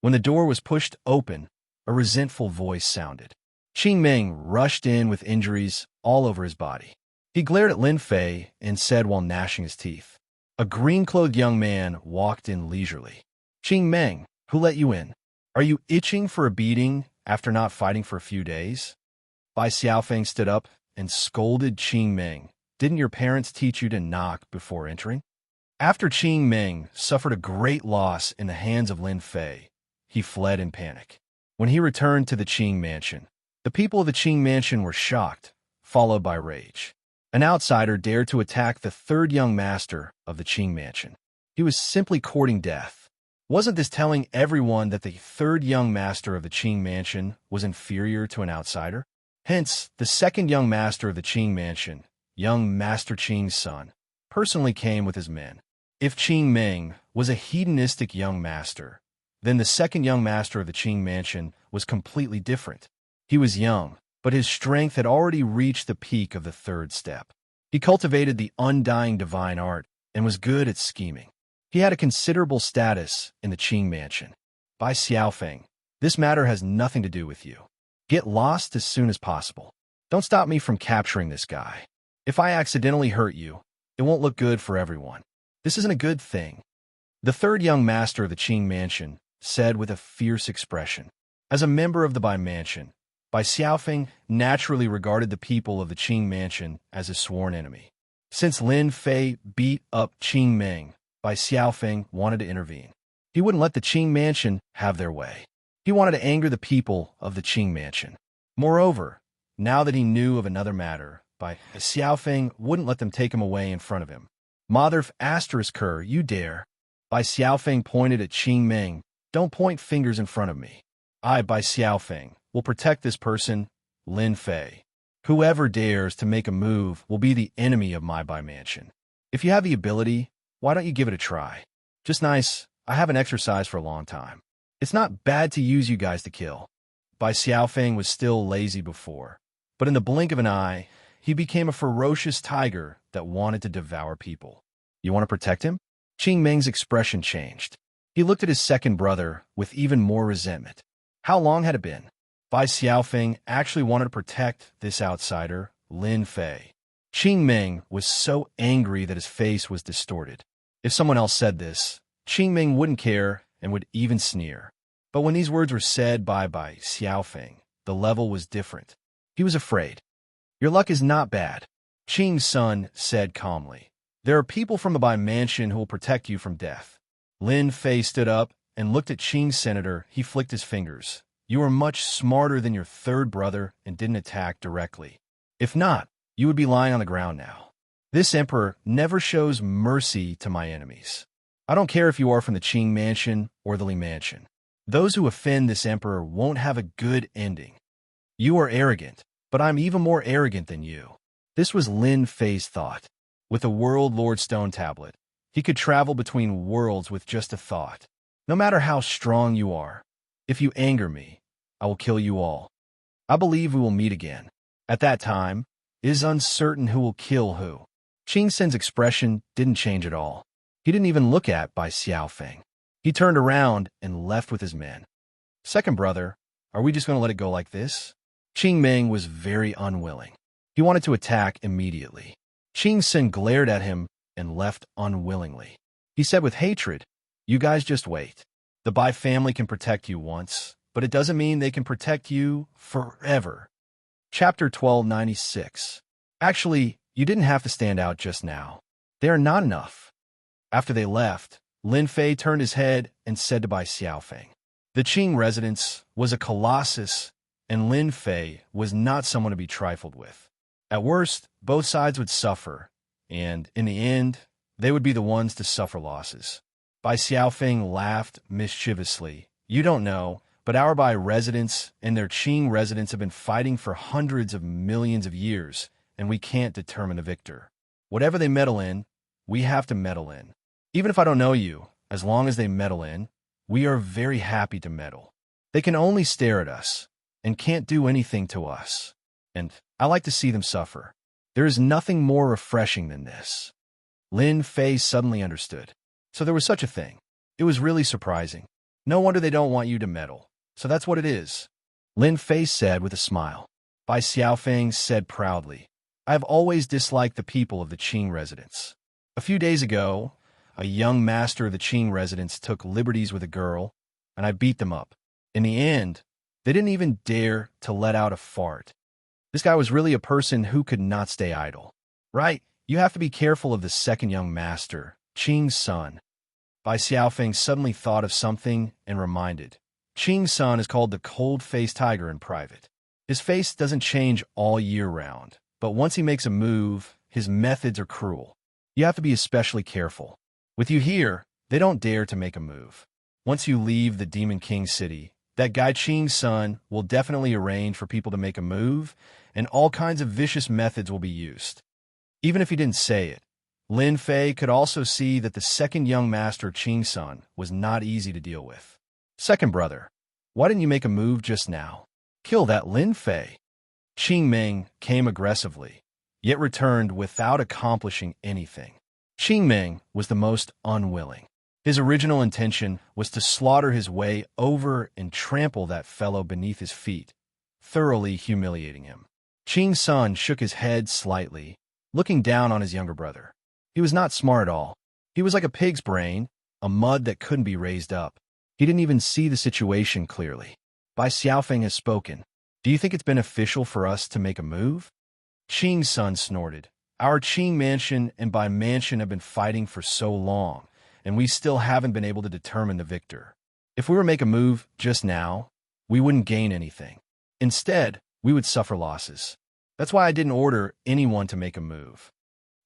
When the door was pushed open, a resentful voice sounded. Qing Ming rushed in with injuries all over his body. He glared at Lin Fei and said while gnashing his teeth. A green-clothed young man walked in leisurely. Qing Ming, Who let you in? Are you itching for a beating after not fighting for a few days? Bai Xiaofeng stood up and scolded Qing Ming. Didn't your parents teach you to knock before entering? After Qing Ming suffered a great loss in the hands of Lin Fei, he fled in panic. When he returned to the Qing mansion, the people of the Qing mansion were shocked, followed by rage. An outsider dared to attack the third young master of the Qing mansion. He was simply courting death. Wasn't this telling everyone that the third young master of the Qing mansion was inferior to an outsider? Hence, the second young master of the Qing mansion, young Master Qing's son, personally came with his men. If Qing Ming was a hedonistic young master, then the second young master of the Qing mansion was completely different. He was young, but his strength had already reached the peak of the third step. He cultivated the undying divine art and was good at scheming. He had a considerable status in the Qing mansion. Bai Xiaofeng, this matter has nothing to do with you. Get lost as soon as possible. Don't stop me from capturing this guy. If I accidentally hurt you, it won't look good for everyone. This isn't a good thing. The third young master of the Qing mansion said with a fierce expression. As a member of the Bai mansion, Bai Xiaofeng naturally regarded the people of the Qing mansion as his sworn enemy. Since Lin Fei beat up Qing Ming, Bai Xiaofeng wanted to intervene. He wouldn't let the Qing mansion have their way. He wanted to anger the people of the Qing mansion. Moreover, now that he knew of another matter, Bai Xiaofeng wouldn't let them take him away in front of him. Mother asterisk her, you dare. Bai Xiaofeng pointed at Qing Ming. Don't point fingers in front of me. I, Bai Xiaofeng, will protect this person, Lin Fei. Whoever dares to make a move will be the enemy of my Bai mansion. If you have the ability, why don't you give it a try? Just nice, I haven't exercised for a long time. It's not bad to use you guys to kill. Bai Xiaofeng was still lazy before, but in the blink of an eye, he became a ferocious tiger that wanted to devour people. You want to protect him? Qing Ming's expression changed. He looked at his second brother with even more resentment. How long had it been? Bai Xiaofeng actually wanted to protect this outsider, Lin Fei. Qing Ming was so angry that his face was distorted. If someone else said this, Qing Ming wouldn't care and would even sneer. But when these words were said by Bai Xiaofeng, the level was different. He was afraid. Your luck is not bad, Qing's son said calmly. There are people from the Bai mansion who will protect you from death. Lin Fei stood up and looked at Qing's senator. He flicked his fingers. You are much smarter than your third brother and didn't attack directly. If not, you would be lying on the ground now. This emperor never shows mercy to my enemies. I don't care if you are from the Qing mansion or the Li mansion. Those who offend this emperor won't have a good ending. You are arrogant, but I'm even more arrogant than you. This was Lin Fei's thought. With a World Lord Stone Tablet, he could travel between worlds with just a thought. No matter how strong you are, if you anger me, I will kill you all. I believe we will meet again. At that time, it is uncertain who will kill who. Qing Sen's expression didn't change at all. He didn't even look at Bai Xiaofeng. He turned around and left with his men. Second brother, are we just going to let it go like this? Qing Ming was very unwilling. He wanted to attack immediately. Qing Sen glared at him and left unwillingly. He said with hatred, you guys just wait. The Bai family can protect you once, but it doesn't mean they can protect you forever. Chapter 1296. Actually, you didn't have to stand out just now. They are not enough. After they left, Lin Fei turned his head and said to Bai Xiaofeng, the Qing residence was a colossus, and Lin Fei was not someone to be trifled with. At worst, both sides would suffer, and in the end, they would be the ones to suffer losses. Bai Xiaofeng laughed mischievously. You don't know, but our Bai residents and their Qing residents have been fighting for hundreds of millions of years, and we can't determine the victor. Whatever they meddle in, we have to meddle in. Even if I don't know you, as long as they meddle in, we are very happy to meddle. They can only stare at us, and can't do anything to us. And I like to see them suffer. There is nothing more refreshing than this. Lin Fei suddenly understood. So there was such a thing. It was really surprising. No wonder they don't want you to meddle. So that's what it is. Lin Fei said with a smile. Bai Xiaofeng said proudly, I have always disliked the people of the Qing residence. A few days ago, a young master of the Qing residence took liberties with a girl. and I beat them up. In the end, they didn't even dare to let out a fart. This guy was really a person who could not stay idle. Right, you have to be careful of the second young master, Qing's son. Bai Xiaofeng suddenly thought of something and reminded. Qing's son is called the cold-faced tiger in private. His face doesn't change all year round, but once he makes a move, his methods are cruel. You have to be especially careful. With you here, they don't dare to make a move. Once you leave the Demon King city, that guy Qing's son will definitely arrange for people to make a move, and all kinds of vicious methods will be used. Even if he didn't say it, Lin Fei could also see that the second young master Qing's son was not easy to deal with. Second brother, why didn't you make a move just now? Kill that Lin Fei. Qing Ming came aggressively, yet returned without accomplishing anything. Qing Ming was the most unwilling. His original intention was to slaughter his way over and trample that fellow beneath his feet, thoroughly humiliating him. Qing's son shook his head slightly, looking down on his younger brother. He was not smart at all. He was like a pig's brain, a mud that couldn't be raised up. He didn't even see the situation clearly. Bai Xiaofeng has spoken. Do you think it's beneficial for us to make a move? Qing's son snorted. Our Qing mansion and Bai mansion have been fighting for so long, and we still haven't been able to determine the victor. If we were to make a move just now, we wouldn't gain anything. Instead, we would suffer losses. That's why I didn't order anyone to make a move.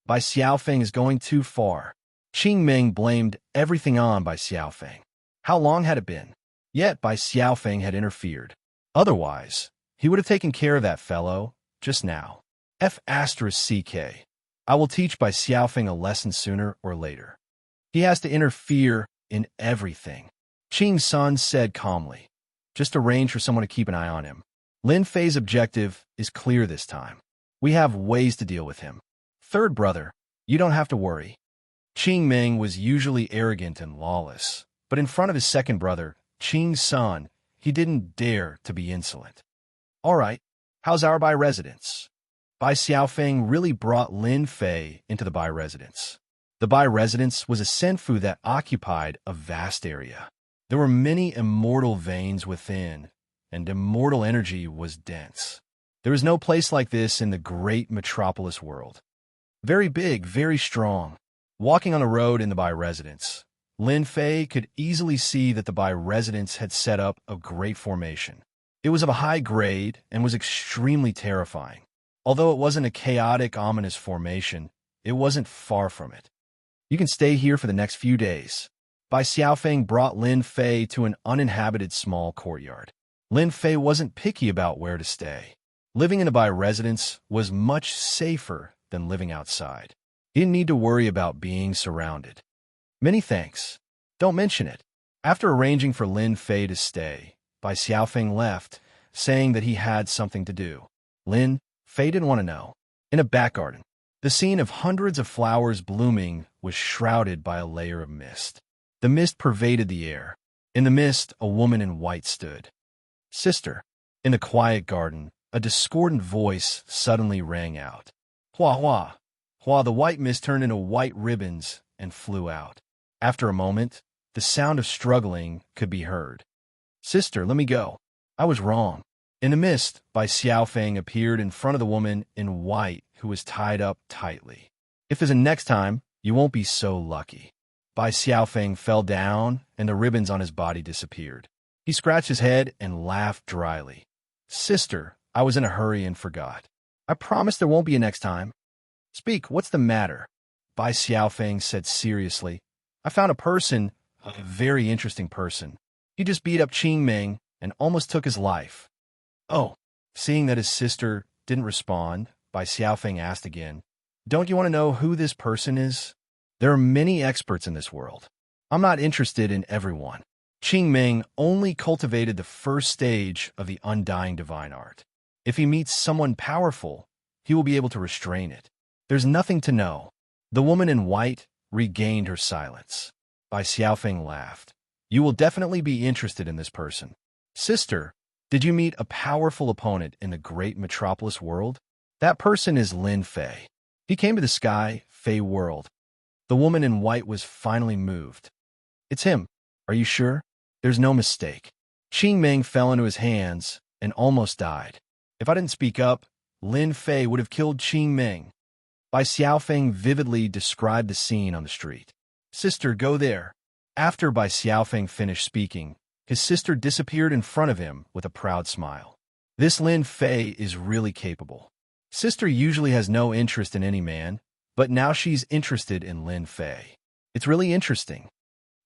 Bai Xiaofeng is going too far. Qing Ming blamed everything on Bai Xiaofeng. How long had it been? Yet Bai Xiaofeng had interfered. Otherwise, he would have taken care of that fellow just now. F*CK. I will teach Bai Xiaofeng a lesson sooner or later. He has to interfere in everything. Qing's son said calmly. Just arrange for someone to keep an eye on him. Lin Fei's objective is clear this time. We have ways to deal with him. Third brother, you don't have to worry. Qing Ming was usually arrogant and lawless, but in front of his second brother, Qing's son, he didn't dare to be insolent. All right, how's our Bai residence? Bai Xiaofeng really brought Lin Fei into the Bai residence. The Bai residence was a senfu that occupied a vast area. There were many immortal veins within, and immortal energy was dense. There is no place like this in the great metropolis world. Very big, very strong. Walking on the road in the Bai residence, Lin Fei could easily see that the Bai residence had set up a great formation. It was of a high grade and was extremely terrifying. Although it wasn't a chaotic, ominous formation, it wasn't far from it. You can stay here for the next few days. Bai Xiaofeng brought Lin Fei to an uninhabited small courtyard. Lin Fei wasn't picky about where to stay. Living in a Bai residence was much safer than living outside. He didn't need to worry about being surrounded. Many thanks. Don't mention it. After arranging for Lin Fei to stay, Bai Xiaofeng left, saying that he had something to do. Lin Fei didn't want to know. In a back garden, the scene of hundreds of flowers blooming was shrouded by a layer of mist. The mist pervaded the air. In the mist, a woman in white stood. Sister. In the quiet garden, a discordant voice suddenly rang out. Hua hua. Hua, the white mist turned into white ribbons and flew out. After a moment, the sound of struggling could be heard. Sister, let me go. I was wrong. In the mist, Bai Xiaofeng appeared in front of the woman in white who was tied up tightly. If there's a next time, you won't be so lucky. Bai Xiaofeng fell down and the ribbons on his body disappeared. He scratched his head and laughed dryly. Sister, I was in a hurry and forgot. I promise there won't be a next time. Speak, what's the matter? Bai Xiaofeng said seriously. I found a very interesting person. He just beat up Qing Ming and almost took his life. Oh, seeing that his sister didn't respond, Bai Xiaofeng asked again, don't you want to know who this person is? There are many experts in this world. I'm not interested in everyone. Qing Ming only cultivated the first stage of the undying divine art. If he meets someone powerful, he will be able to restrain it. There's nothing to know. The woman in white regained her silence. Bai Xiaofeng laughed. You will definitely be interested in this person. Sister, did you meet a powerful opponent in the great metropolis world? That person is Lin Fei. He came to the sky, Fei world. The woman in white was finally moved. It's him. Are you sure? There's no mistake. Qing Ming fell into his hands and almost died. If I didn't speak up, Lin Fei would have killed Qing Ming. Bai Xiaofeng vividly described the scene on the street. Sister, go there. After Bai Xiaofeng finished speaking, his sister disappeared in front of him with a proud smile. This Lin Fei is really capable. Sister usually has no interest in any man, but now she's interested in Lin Fei. It's really interesting.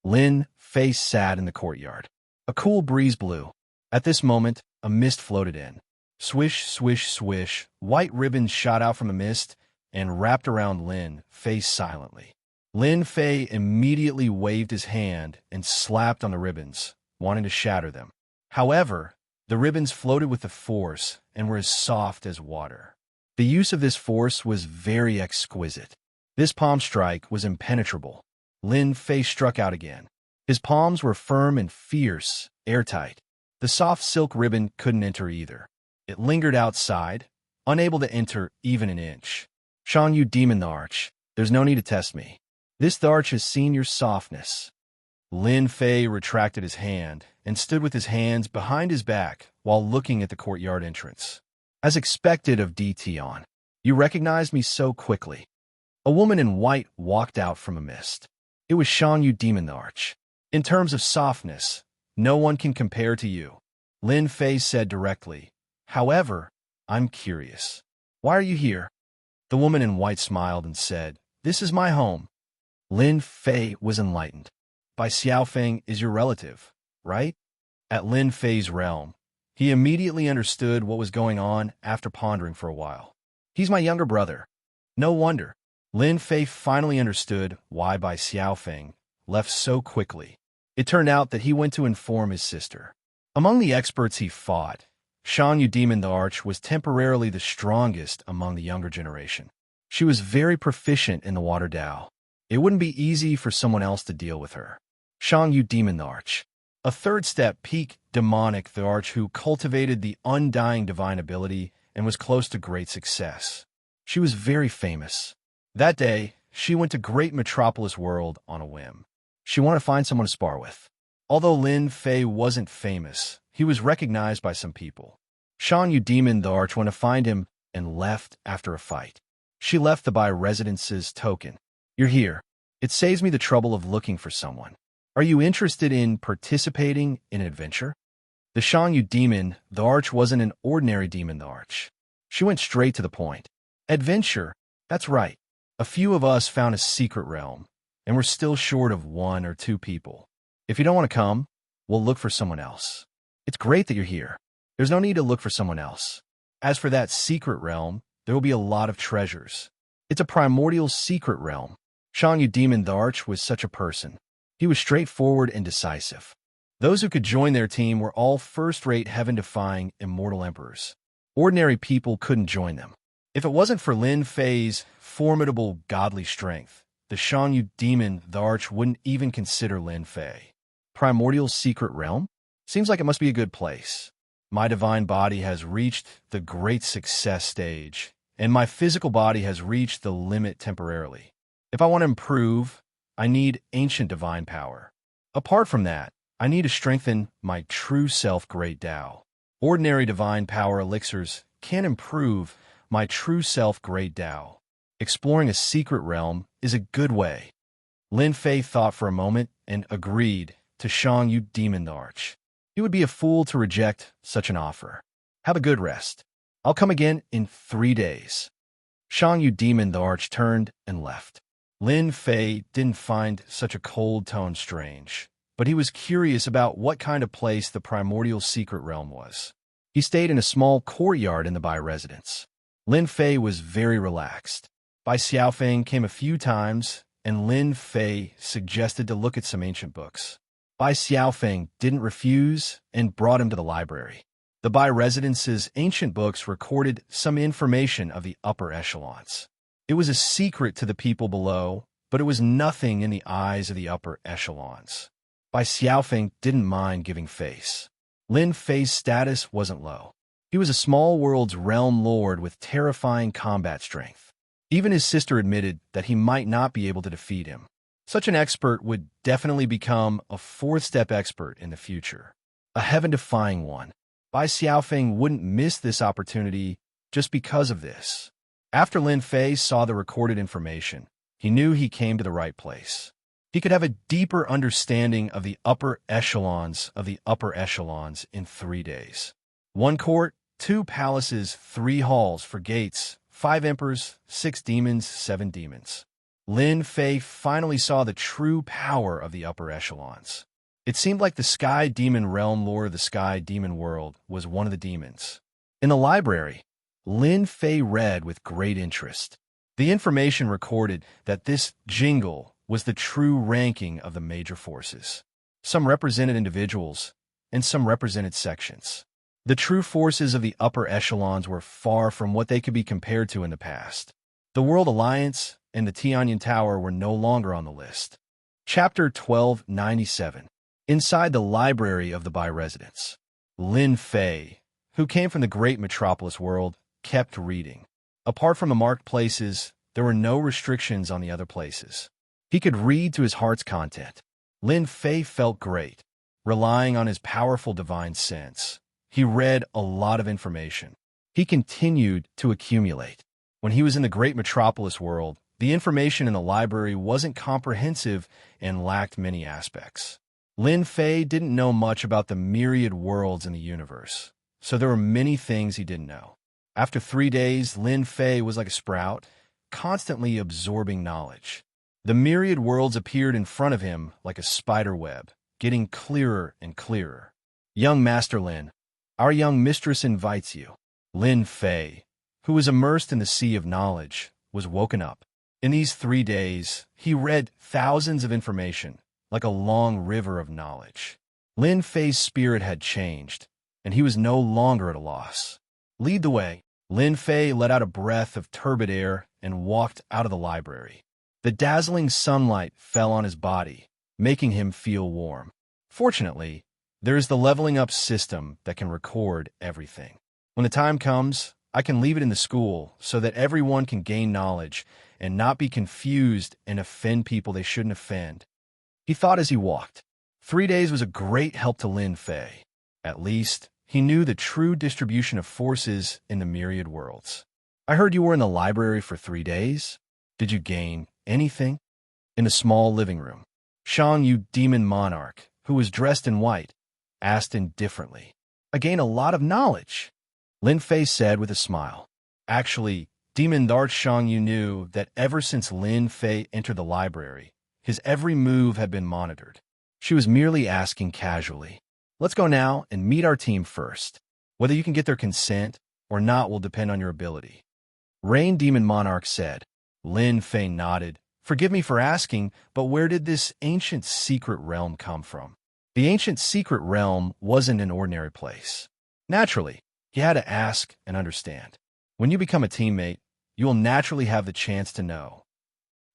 Lin Fei sat in the courtyard. A cool breeze blew. At this moment, a mist floated in. Swish, swish, swish, white ribbons shot out from the mist and wrapped around Lin Fei silently. Lin Fei immediately waved his hand and slapped on the ribbons, wanting to shatter them. However, the ribbons floated with the force and were as soft as water. The use of this force was very exquisite. This palm strike was impenetrable. Lin Fei struck out again. His palms were firm and fierce, airtight. The soft silk ribbon couldn't enter either. It lingered outside, unable to enter even an inch. Shan Yu Demon the Arch, there's no need to test me. This the Arch has seen your softness. Lin Fei retracted his hand and stood with his hands behind his back while looking at the courtyard entrance. As expected of Tion, you recognized me so quickly. A woman in white walked out from a mist. It was Shan Yu Demon the Arch. In terms of softness, no one can compare to you, Lin Fei said directly. However, I'm curious. Why are you here? The woman in white smiled and said, This is my home. Lin Fei was enlightened. Bai Xiaofeng is your relative, right? At Lin Fei's realm, he immediately understood what was going on after pondering for a while. He's my younger brother. No wonder. Lin Fei finally understood why Bai Xiaofeng left so quickly. It turned out that he went to inform his sister. Among the experts he fought, Shan Yu Demon the Arch was temporarily the strongest among the younger generation. She was very proficient in the water Dao. It wouldn't be easy for someone else to deal with her. Shan Yu Demon the Arch, a third-step peak demonic the Arch who cultivated the undying divine ability and was close to great success. She was very famous. That day, she went to Great Metropolis World on a whim. She wanted to find someone to spar with. Although Lin Fei wasn't famous, he was recognized by some people. Shan Yu Demon the Arch went to find him and left after a fight. She left to buy residence's token. You're here. It saves me the trouble of looking for someone. Are you interested in participating in an adventure? The Shan Yu Demon the Arch wasn't an ordinary demon the Arch. She went straight to the point. Adventure? That's right. A few of us found a secret realm, and we're still short of 1 or 2 people. If you don't want to come, we'll look for someone else. It's great that you're here. There's no need to look for someone else. As for that secret realm, there will be a lot of treasures. It's a primordial secret realm. Shan Yu Demon the Arch was such a person. He was straightforward and decisive. Those who could join their team were all first-rate heaven-defying immortal emperors. Ordinary people couldn't join them. If it wasn't for Lin Fei's formidable godly strength, the Shan Yu Demon the Arch wouldn't even consider Lin Fei. Primordial secret realm? Seems like it must be a good place. My divine body has reached the great success stage, and my physical body has reached the limit temporarily. If I want to improve, I need ancient divine power. Apart from that, I need to strengthen my true self great Tao. Ordinary divine power elixirs can't improve my true self great Tao. Exploring a secret realm is a good way. Lin Fei thought for a moment and agreed to Shan Yu Demon the Arch. He would be a fool to reject such an offer. Have a good rest. I'll come again in 3 days. Shan Yu Demon the Arch turned and left. Lin Fei didn't find such a cold tone strange, but he was curious about what kind of place the primordial secret realm was. He stayed in a small courtyard in the Bai residence. Lin Fei was very relaxed. Bai Xiaofeng came a few times, and Lin Fei suggested to look at some ancient books. Bai Xiaofeng didn't refuse and brought him to the library. The Bai residence's ancient books recorded some information of the upper echelons. It was a secret to the people below, but it was nothing in the eyes of the upper echelons. Bai Xiaofeng didn't mind giving face. Lin Fei's status wasn't low. He was a small world's realm lord with terrifying combat strength. Even his sister admitted that he might not be able to defeat him. Such an expert would definitely become a fourth-step expert in the future, a heaven-defying one. Bai Xiaofeng wouldn't miss this opportunity just because of this. After Lin Fei saw the recorded information, he knew he came to the right place. He could have a deeper understanding of the upper echelons in 3 days. 1 court, 2 palaces, 3 halls for gates, 5 emperors, 6 demons, 7 demons. Lin Fei finally saw the true power of the upper echelons. It seemed like the Sky Demon Realm lore of the Sky Demon World was one of the demons. In the library, Lin Fei read with great interest. The information recorded that this jingle was the true ranking of the major forces. Some represented individuals, and some represented sections. The true forces of the upper echelons were far from what they could be compared to in the past. The World Alliance and the Tianyan Tower were no longer on the list. Chapter 1297. Inside the library of the Bai residence, Lin Fei, who came from the great metropolis world, kept reading. Apart from the marked places, there were no restrictions on the other places. He could read to his heart's content. Lin Fei felt great, relying on his powerful divine sense. He read a lot of information. He continued to accumulate. When he was in the great metropolis world, the information in the library wasn't comprehensive and lacked many aspects. Lin Fei didn't know much about the myriad worlds in the universe, so there were many things he didn't know. After 3 days, Lin Fei was like a sprout, constantly absorbing knowledge. The myriad worlds appeared in front of him like a spider web, getting clearer and clearer. Young Master Lin, our young mistress invites you. Lin Fei, who was immersed in the sea of knowledge, was woken up. In these 3 days, he read thousands of information, like a long river of knowledge. Lin Fei's spirit had changed, and he was no longer at a loss. Lead the way. Lin Fei let out a breath of turbid air and walked out of the library. The dazzling sunlight fell on his body, making him feel warm. Fortunately, there is the leveling up system that can record everything. When the time comes, I can leave it in the school so that everyone can gain knowledge and not be confused and offend people they shouldn't offend. He thought as he walked. 3 days was a great help to Lin Fei. At least, he knew the true distribution of forces in the myriad worlds. I heard you were in the library for 3 days. Did you gain anything? In the small living room, Shang Yu Demon Monarch, who was dressed in white, asked indifferently. I gain a lot of knowledge, Lin Fei said with a smile. Actually, Demon Dart Shang Yu knew that ever since Lin Fei entered the library, his every move had been monitored. She was merely asking casually, let's go now and meet our team first. Whether you can get their consent or not will depend on your ability. Rain Demon Monarch said. Lin Fei nodded. Forgive me for asking, but where did this ancient secret realm come from? The ancient secret realm wasn't an ordinary place. Naturally, he had to ask and understand. When you become a teammate, you will naturally have the chance to know.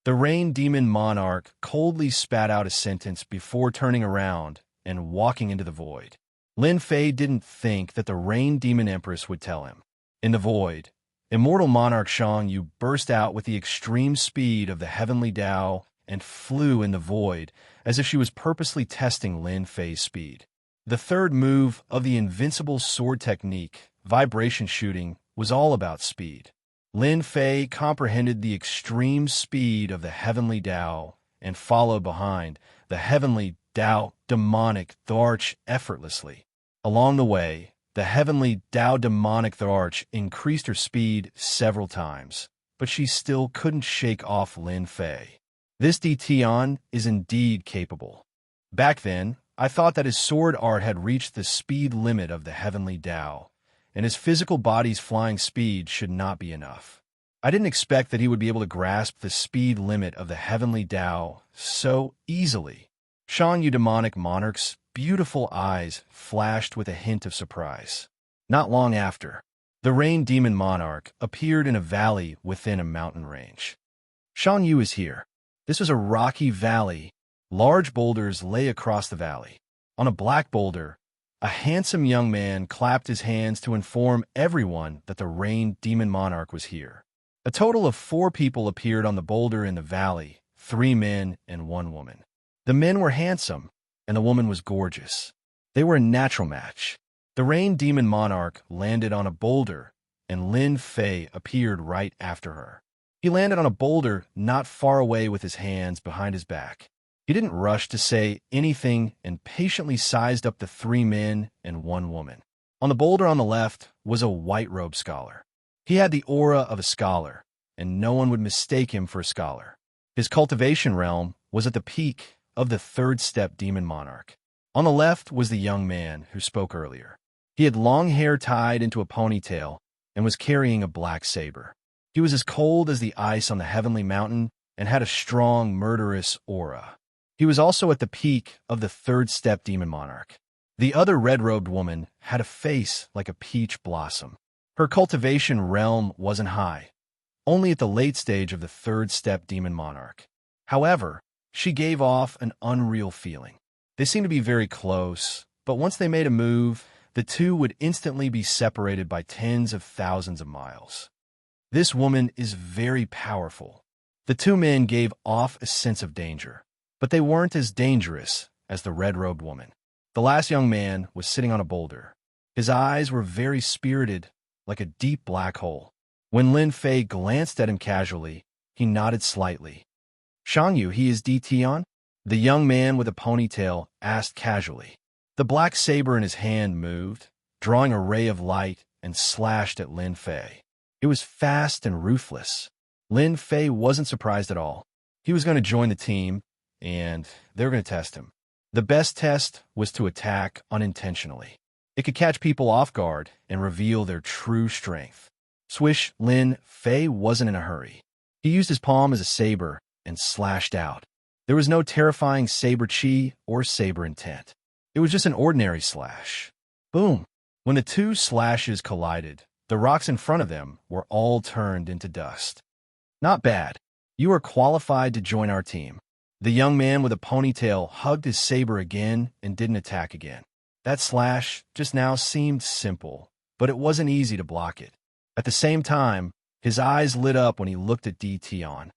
The Rain Demon Monarch coldly spat out a sentence before turning around and walking into the void. Lin Fei didn't think that the Rain Demon Empress would tell him. In the void, Immortal Monarch Shang Yu burst out with the extreme speed of the heavenly Tao and flew in the void as if she was purposely testing Lin Fei's speed. The third move of the invincible sword technique, vibration shooting, was all about speed. Lin Fei comprehended the extreme speed of the heavenly Tao and followed behind the heavenly Tao demonic Tharch effortlessly. Along the way, the heavenly Tao demonic Tharch increased her speed several times, but she still couldn't shake off Lin Fei. This Tian is indeed capable. Back then, I thought that his sword art had reached the speed limit of the heavenly Tao, and his physical body's flying speed should not be enough. I didn't expect that he would be able to grasp the speed limit of the heavenly Tao so easily. Shang Yu Demonic Monarch's beautiful eyes flashed with a hint of surprise. Not long after, the Rain Demon Monarch appeared in a valley within a mountain range. Shang Yu is here. This was a rocky valley. Large boulders lay across the valley. On a black boulder, a handsome young man clapped his hands to inform everyone that the Rain Demon Monarch was here. A total of 4 people appeared on the boulder in the valley, 3 men and 1 woman. The men were handsome, and the woman was gorgeous. They were a natural match. The rain demon monarch landed on a boulder, and Lin Fei appeared right after her. He landed on a boulder not far away with his hands behind his back. He didn't rush to say anything and patiently sized up the 3 men and 1 woman. On the boulder on the left was a white-robed scholar. He had the aura of a scholar, and no one would mistake him for a scholar. His cultivation realm was at the peak of the 3rd step demon monarch. On the left was the young man who spoke earlier. He had long hair tied into a ponytail and was carrying a black saber. He was as cold as the ice on the heavenly mountain and had a strong, murderous aura. He was also at the peak of the 3rd step demon monarch. The other red-robed woman had a face like a peach blossom. Her cultivation realm wasn't high, only at the late stage of the 3rd step demon monarch. However, she gave off an unreal feeling. They seemed to be very close, but once they made a move, the two would instantly be separated by tens of thousands of miles. This woman is very powerful. The 2 men gave off a sense of danger, but they weren't as dangerous as the red-robed woman. The last young man was sitting on a boulder. His eyes were very spirited, like a deep black hole. When Lin Fei glanced at him casually, he nodded slightly. "Shangyu, he is Tion?" The young man with a ponytail asked casually. The black saber in his hand moved, drawing a ray of light and slashed at Lin Fei. It was fast and ruthless. Lin Fei wasn't surprised at all. He was going to join the team, and they were going to test him. The best test was to attack unintentionally. It could catch people off guard and reveal their true strength. Swish, Lin Fei wasn't in a hurry. He used his palm as a saber and slashed out. There was no terrifying saber chi or saber intent. It was just an ordinary slash. Boom! When the 2 slashes collided, the rocks in front of them were all turned into dust. "Not bad. You are qualified to join our team." The young man with a ponytail hugged his saber again and didn't attack again. That slash just now seemed simple, but it wasn't easy to block it. At the same time, his eyes lit up when he looked at Tion.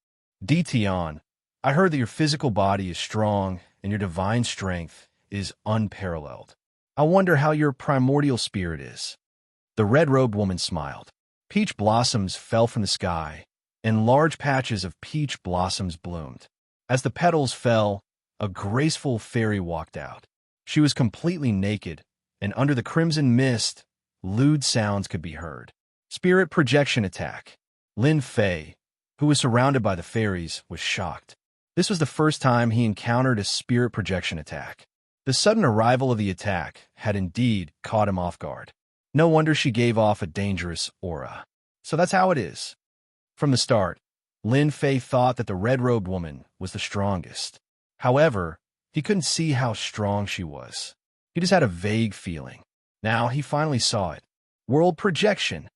"Tion, I heard that your physical body is strong and your divine strength is unparalleled. I wonder how your primordial spirit is." The red-robed woman smiled. Peach blossoms fell from the sky, and large patches of peach blossoms bloomed. As the petals fell, a graceful fairy walked out. She was completely naked, and under the crimson mist, lewd sounds could be heard. Spirit projection attack. Lin Fei, who was surrounded by the fairies, was shocked. This was the first time he encountered a spirit projection attack. The sudden arrival of the attack had indeed caught him off guard. No wonder she gave off a dangerous aura. So that's how it is. From the start, Lin Fei thought that the red-robed woman was the strongest. However, he couldn't see how strong she was. He just had a vague feeling. Now he finally saw it. World projection.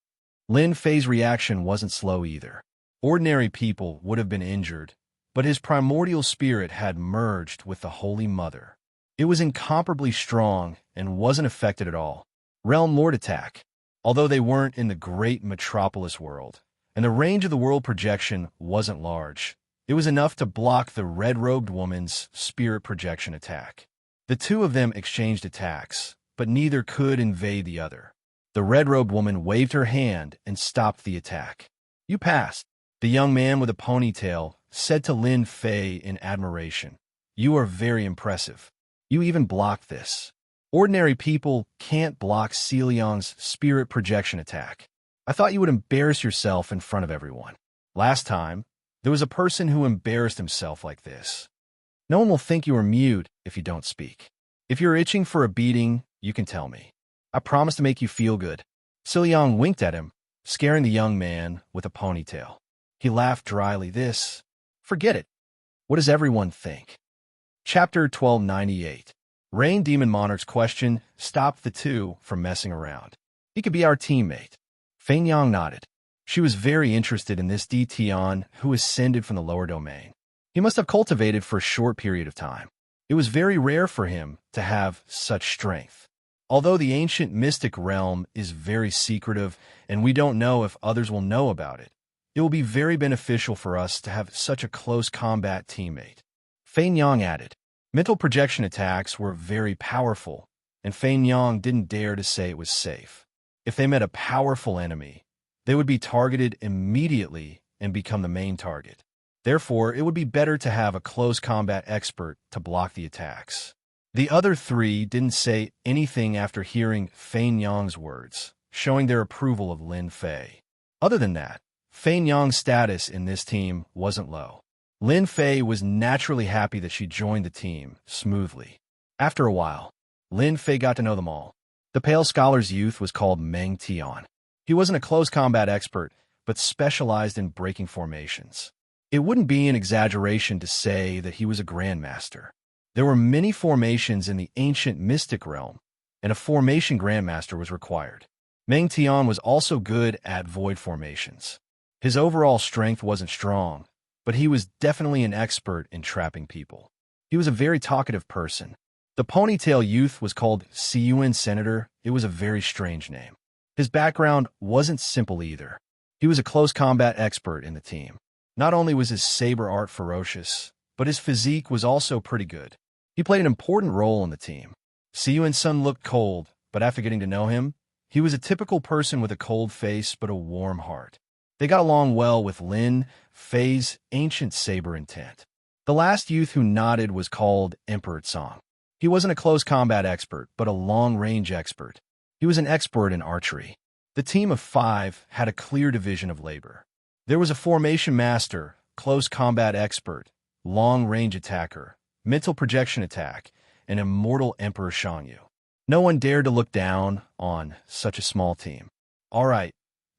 Lin Fei's reaction wasn't slow either. Ordinary people would have been injured, but his primordial spirit had merged with the Holy Mother. It was incomparably strong and wasn't affected at all. Realm Lord attack. Although they weren't in the great metropolis world, and the range of the world projection wasn't large, it was enough to block the red-robed woman's spirit projection attack. The 2 of them exchanged attacks, but neither could invade the other. The red-robed woman waved her hand and stopped the attack. "You passed." The young man with a ponytail said to Lin Fei in admiration. "You are very impressive. You even blocked this. Ordinary people can't block Xiliang's spirit projection attack. I thought you would embarrass yourself in front of everyone. Last time, there was a person who embarrassed himself like this. No one will think you are mute if you don't speak. If you're itching for a beating, you can tell me. I promise to make you feel good." Xiliang winked at him, scaring the young man with a ponytail. He laughed dryly. Forget it. What does everyone think?" Chapter 1298. Rain Demon Monarch's question stopped the 2 from messing around. "He could be our teammate." Feng Yang nodded. She was very interested in this Tion who ascended from the lower domain. He must have cultivated for a short period of time. It was very rare for him to have such strength. Although the ancient mystic realm is very secretive and we don't know if others will know about it, It will be very beneficial for us to have such a close combat teammate. Fein Yang added. Mental projection attacks were very powerful, and Fein Yang didn't dare to say it was safe. If they met a powerful enemy, they would be targeted immediately and become the main target. Therefore, it would be better to have a close combat expert to block the attacks. The other three didn't say anything after hearing Fein Yang's words, showing their approval of Lin Fei. Other than that, Fein Yang's status in this team wasn't low. Lin Fei was naturally happy that she joined the team smoothly. After a while, Lin Fei got to know them all. The Pale Scholar's youth was called Meng Tian. He wasn't a close combat expert, but specialized in breaking formations. It wouldn't be an exaggeration to say that he was a grandmaster. There were many formations in the ancient mystic realm, and a formation grandmaster was required. Meng Tian was also good at void formations. His overall strength wasn't strong, but he was definitely an expert in trapping people. He was a very talkative person. The ponytail youth was called Siyuan Senator. It was a very strange name. His background wasn't simple either. He was a close combat expert in the team. Not only was his saber art ferocious, but his physique was also pretty good. He played an important role in the team. Siyuan Sun looked cold, but after getting to know him, he was a typical person with a cold face but a warm heart. They got along well with Lin Fei's ancient saber intent. The last youth who nodded was called Emperor Song. He wasn't a close combat expert, but a long-range expert. He was an expert in archery. The team of 5 had a clear division of labor. There was a formation master, close combat expert, long-range attacker, mental projection attack, and immortal Emperor Shangyu. No one dared to look down on such a small team. All right,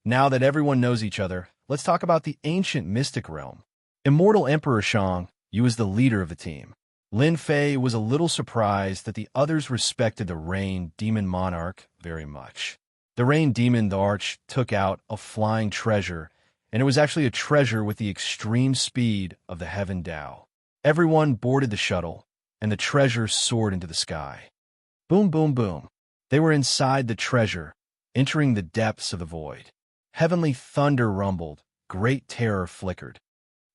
now that everyone knows each other, let's talk about the ancient mystic realm. Immortal Emperor Shangyu was the leader of the team. Lin Fei was a little surprised that the others respected the Rain Demon Monarch very much. The Rain Demon, the Arch, took out a flying treasure, and it was actually a treasure with the extreme speed of the Heaven Dao. Everyone boarded the shuttle, and the treasure soared into the sky. Boom, boom, boom. They were inside the treasure, entering the depths of the void. Heavenly thunder rumbled, great terror flickered.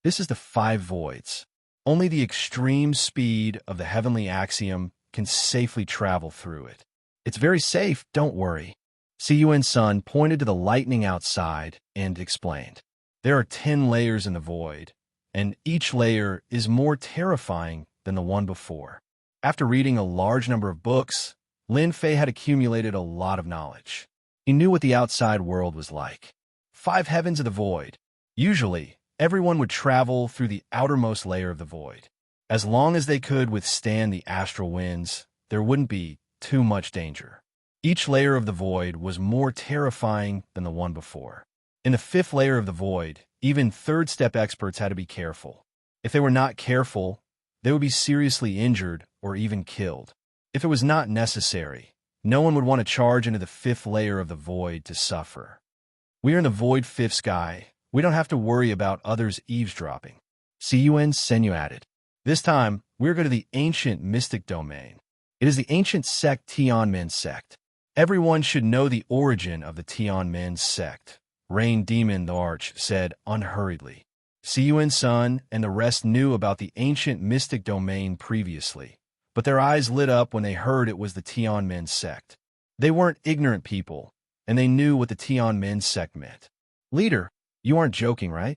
This is the 5 voids. Only the extreme speed of the heavenly axiom can safely travel through it. It's very safe, don't worry. Siyuan Sun pointed to the lightning outside and explained. There are 10 layers in the void, and each layer is more terrifying than the one before. After reading a large number of books, Lin Fei had accumulated a lot of knowledge. He knew what the outside world was like. 5 heavens of the void. Usually, everyone would travel through the outermost layer of the void. As long as they could withstand the astral winds, there wouldn't be too much danger. Each layer of the void was more terrifying than the one before. In the 5th layer of the void, even third-step experts had to be careful. If they were not careful, they would be seriously injured or even killed. If it was not necessary, no one would want to charge into the 5th layer of the void to suffer. We are in the void 5th sky. We don't have to worry about others eavesdropping. Siyuan Senyu added. This time, we're going to the ancient mystic domain. It is the ancient sect Tianmen sect. Everyone should know the origin of the Tianmen sect, Rain Demon the Arch said unhurriedly. Siyuan Sun and the rest knew about the ancient mystic domain previously, but their eyes lit up when they heard it was the Tianmen sect. They weren't ignorant people, and they knew what the Tianmen sect meant. Leader, you aren't joking, right?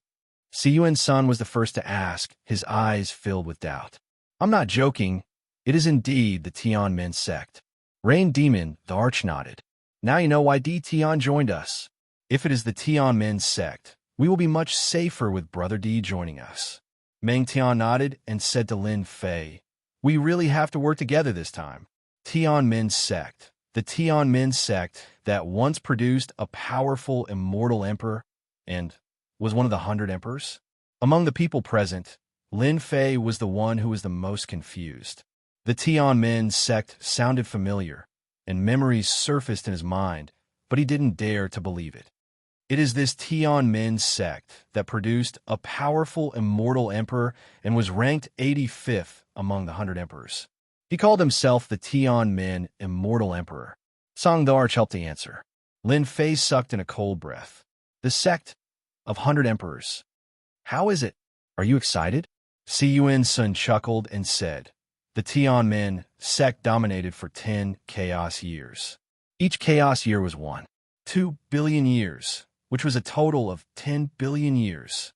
Siyuan Sun was the first to ask, his eyes filled with doubt. I'm not joking. It is indeed the Tianmen sect. Rain Demon, the Arch nodded. Now you know why D. Tian joined us. If it is the Tianmen sect, we will be much safer with Brother D joining us. Meng Tian nodded and said to Lin Fei, we really have to work together this time. Tianmen sect, the Tianmen sect that once produced a powerful immortal emperor and was one of the 100 emperors. Among the people present, Lin Fei was the one who was the most confused. The Tianmen sect sounded familiar, and memories surfaced in his mind, but he didn't dare to believe it. It is this Tianmen sect that produced a powerful immortal emperor and was ranked 85th among the 100 emperors. He called himself the Tianmen Immortal Emperor. Song the Arch helped to answer. Lin Fei sucked in a cold breath. The sect of 100 emperors. How is it? Are you excited? Siyuan Sun chuckled and said, the Tianmen sect dominated for 10 chaos years. Each chaos year was 2 billion years, which was a total of 10 billion years.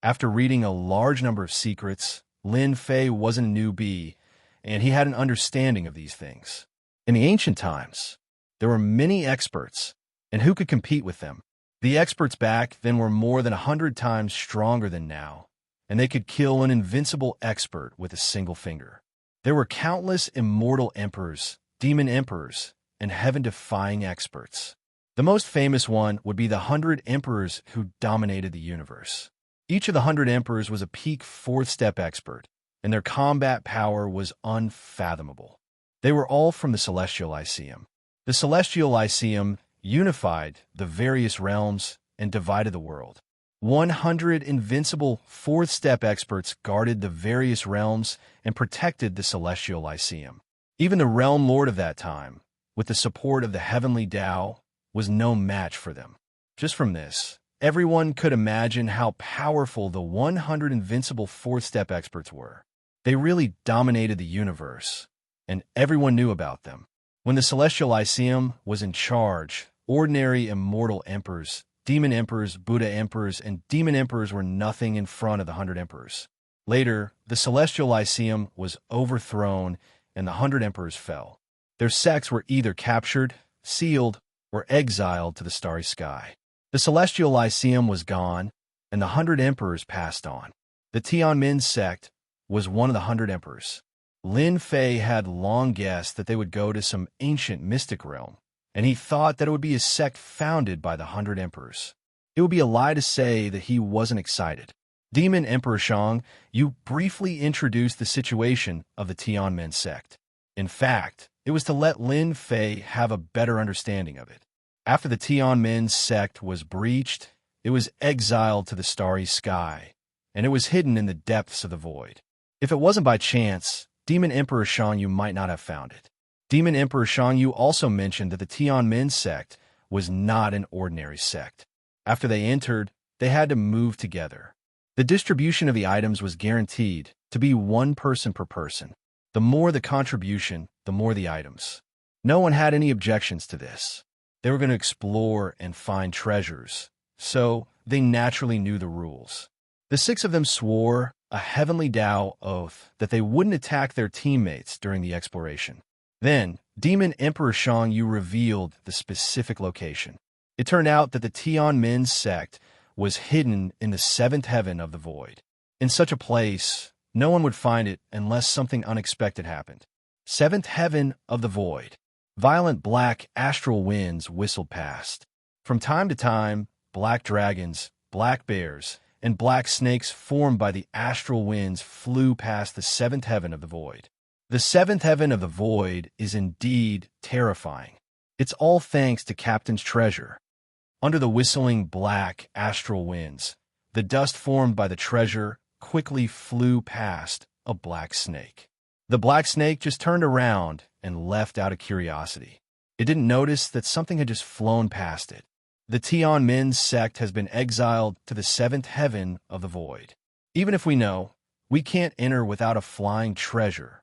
After reading a large number of secrets, Lin Fei wasn't a newbie, and he had an understanding of these things. In the ancient times, there were many experts, and who could compete with them? The experts back then were more than 100 times stronger than now, and they could kill an invincible expert with a single finger. There were countless immortal emperors, demon emperors, and heaven-defying experts. The most famous one would be the 100 emperors who dominated the universe. Each of the 100 emperors was a peak fourth-step expert, and their combat power was unfathomable. They were all from the Celestial Lyceum. The Celestial Lyceum unified the various realms and divided the world. 100 invincible fourth-step experts guarded the various realms and protected the Celestial Lyceum. Even the Realm Lord of that time, with the support of the Heavenly Tao, was no match for them. Just from this, everyone could imagine how powerful the 100 invincible fourth-step experts were. They really dominated the universe, and everyone knew about them. When the Celestial Lyceum was in charge, ordinary immortal emperors, demon emperors, Buddha emperors, and demon emperors were nothing in front of the 100 emperors. Later, the Celestial Lyceum was overthrown, and the 100 emperors fell. Their sects were either captured, sealed, or exiled to the starry sky. The Celestial Lyceum was gone, and the 100 emperors passed on. The Tianmen sect was one of the 100 emperors. Lin Fei had long guessed that they would go to some ancient mystic realm, and he thought that it would be a sect founded by the 100 emperors. It would be a lie to say that he wasn't excited. Demon Emperor Shang, you briefly introduced the situation of the Tianmen sect. In fact, it was to let Lin Fei have a better understanding of it. After the Tianmen sect was breached, it was exiled to the starry sky, and it was hidden in the depths of the void. If it wasn't by chance, Demon Emperor Shang Yu might not have found it. Demon Emperor Shang Yu also mentioned that the Tianmen sect was not an ordinary sect. After they entered, they had to move together. The distribution of the items was guaranteed to be one person per person. The more the contribution, the more the items. No one had any objections to this. They were going to explore and find treasures, so they naturally knew the rules. The 6 of them swore a Heavenly Tao oath that they wouldn't attack their teammates during the exploration. Then, Demon Emperor Shang Yu revealed the specific location. It turned out that the Tianmen sect was hidden in the 7th heaven of the void. In such a place, no one would find it unless something unexpected happened. 7th heaven of the void. Violent black astral winds whistled past. From time to time, black dragons, black bears, and black snakes formed by the astral winds flew past the 7th heaven of the void. The 7th heaven of the void is indeed terrifying. It's all thanks to Captain's treasure. Under the whistling black astral winds, the dust formed by the treasure quickly flew past a black snake. The black snake just turned around and left out of curiosity. It didn't notice that something had just flown past it. The Tianmen sect has been exiled to the 7th heaven of the void. Even if we know, we can't enter without a flying treasure.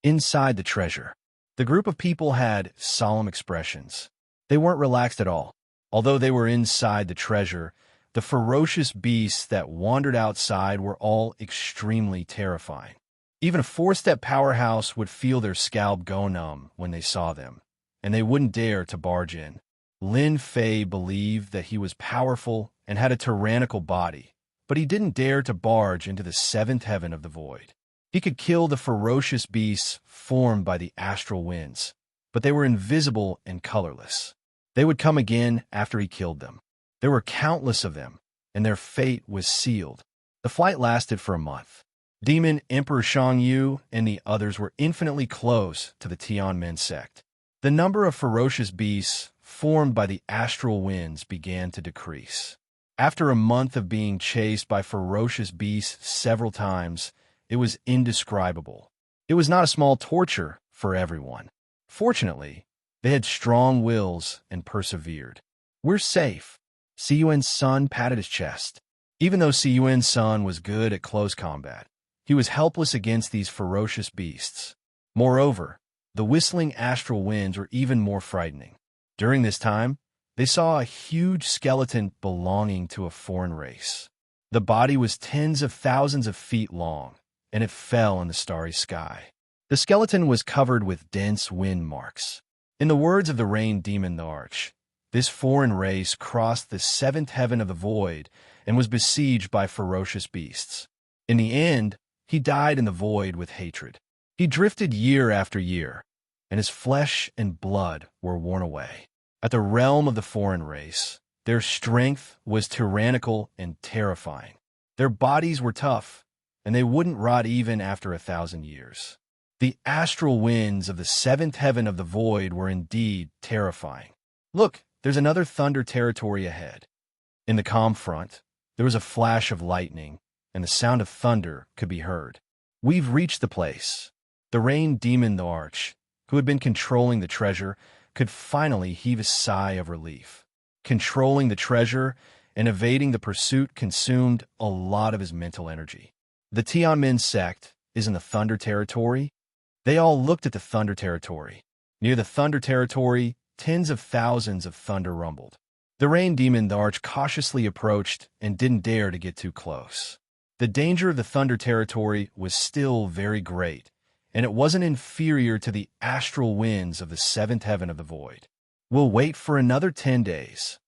Inside the treasure, the group of people had solemn expressions. They weren't relaxed at all. Although they were inside the treasure, the ferocious beasts that wandered outside were all extremely terrifying. Even a 4-step powerhouse would feel their scalp go numb when they saw them, and they wouldn't dare to barge in. Lin Fei believed that he was powerful and had a tyrannical body, but he didn't dare to barge into the 7th heaven of the void. He could kill the ferocious beasts formed by the astral winds, but they were invisible and colorless. They would come again after he killed them. There were countless of them, and their fate was sealed. The flight lasted for a month. Demon Emperor Shang Yu and the others were infinitely close to the Tianmen sect. The number of ferocious beasts formed by the astral winds began to decrease. After a month of being chased by ferocious beasts several times, it was indescribable. It was not a small torture for everyone. Fortunately, they had strong wills and persevered. We're safe. Siyuan's son patted his chest. Even though Siyuan's son was good at close combat, he was helpless against these ferocious beasts. Moreover, the whistling astral winds were even more frightening. During this time, they saw a huge skeleton belonging to a foreign race. The body was tens of thousands of feet long, and it fell in the starry sky. The skeleton was covered with dense wind marks. In the words of the rain demon the Arch, this foreign race crossed the seventh heaven of the void and was besieged by ferocious beasts. In the end, he died in the void with hatred. He drifted year after year, and his flesh and blood were worn away. At the realm of the foreign race, their strength was tyrannical and terrifying. Their bodies were tough, and they wouldn't rot even after 1,000 years. The astral winds of the seventh heaven of the void were indeed terrifying. Look, there's another thunder territory ahead. In the calm front, there was a flash of lightning, and the sound of thunder could be heard. We've reached the place. The rain demon the Arch, who had been controlling the treasure, could finally heave a sigh of relief. Controlling the treasure and evading the pursuit consumed a lot of his mental energy. The Tianmin sect is in the Thunder Territory. They all looked at the Thunder Territory. Near the Thunder Territory, tens of thousands of thunder rumbled. The rain demon the Arch cautiously approached and didn't dare to get too close. The danger of the Thunder Territory was still very great, and it wasn't inferior to the astral winds of the seventh heaven of the void. We'll wait for another 10 days.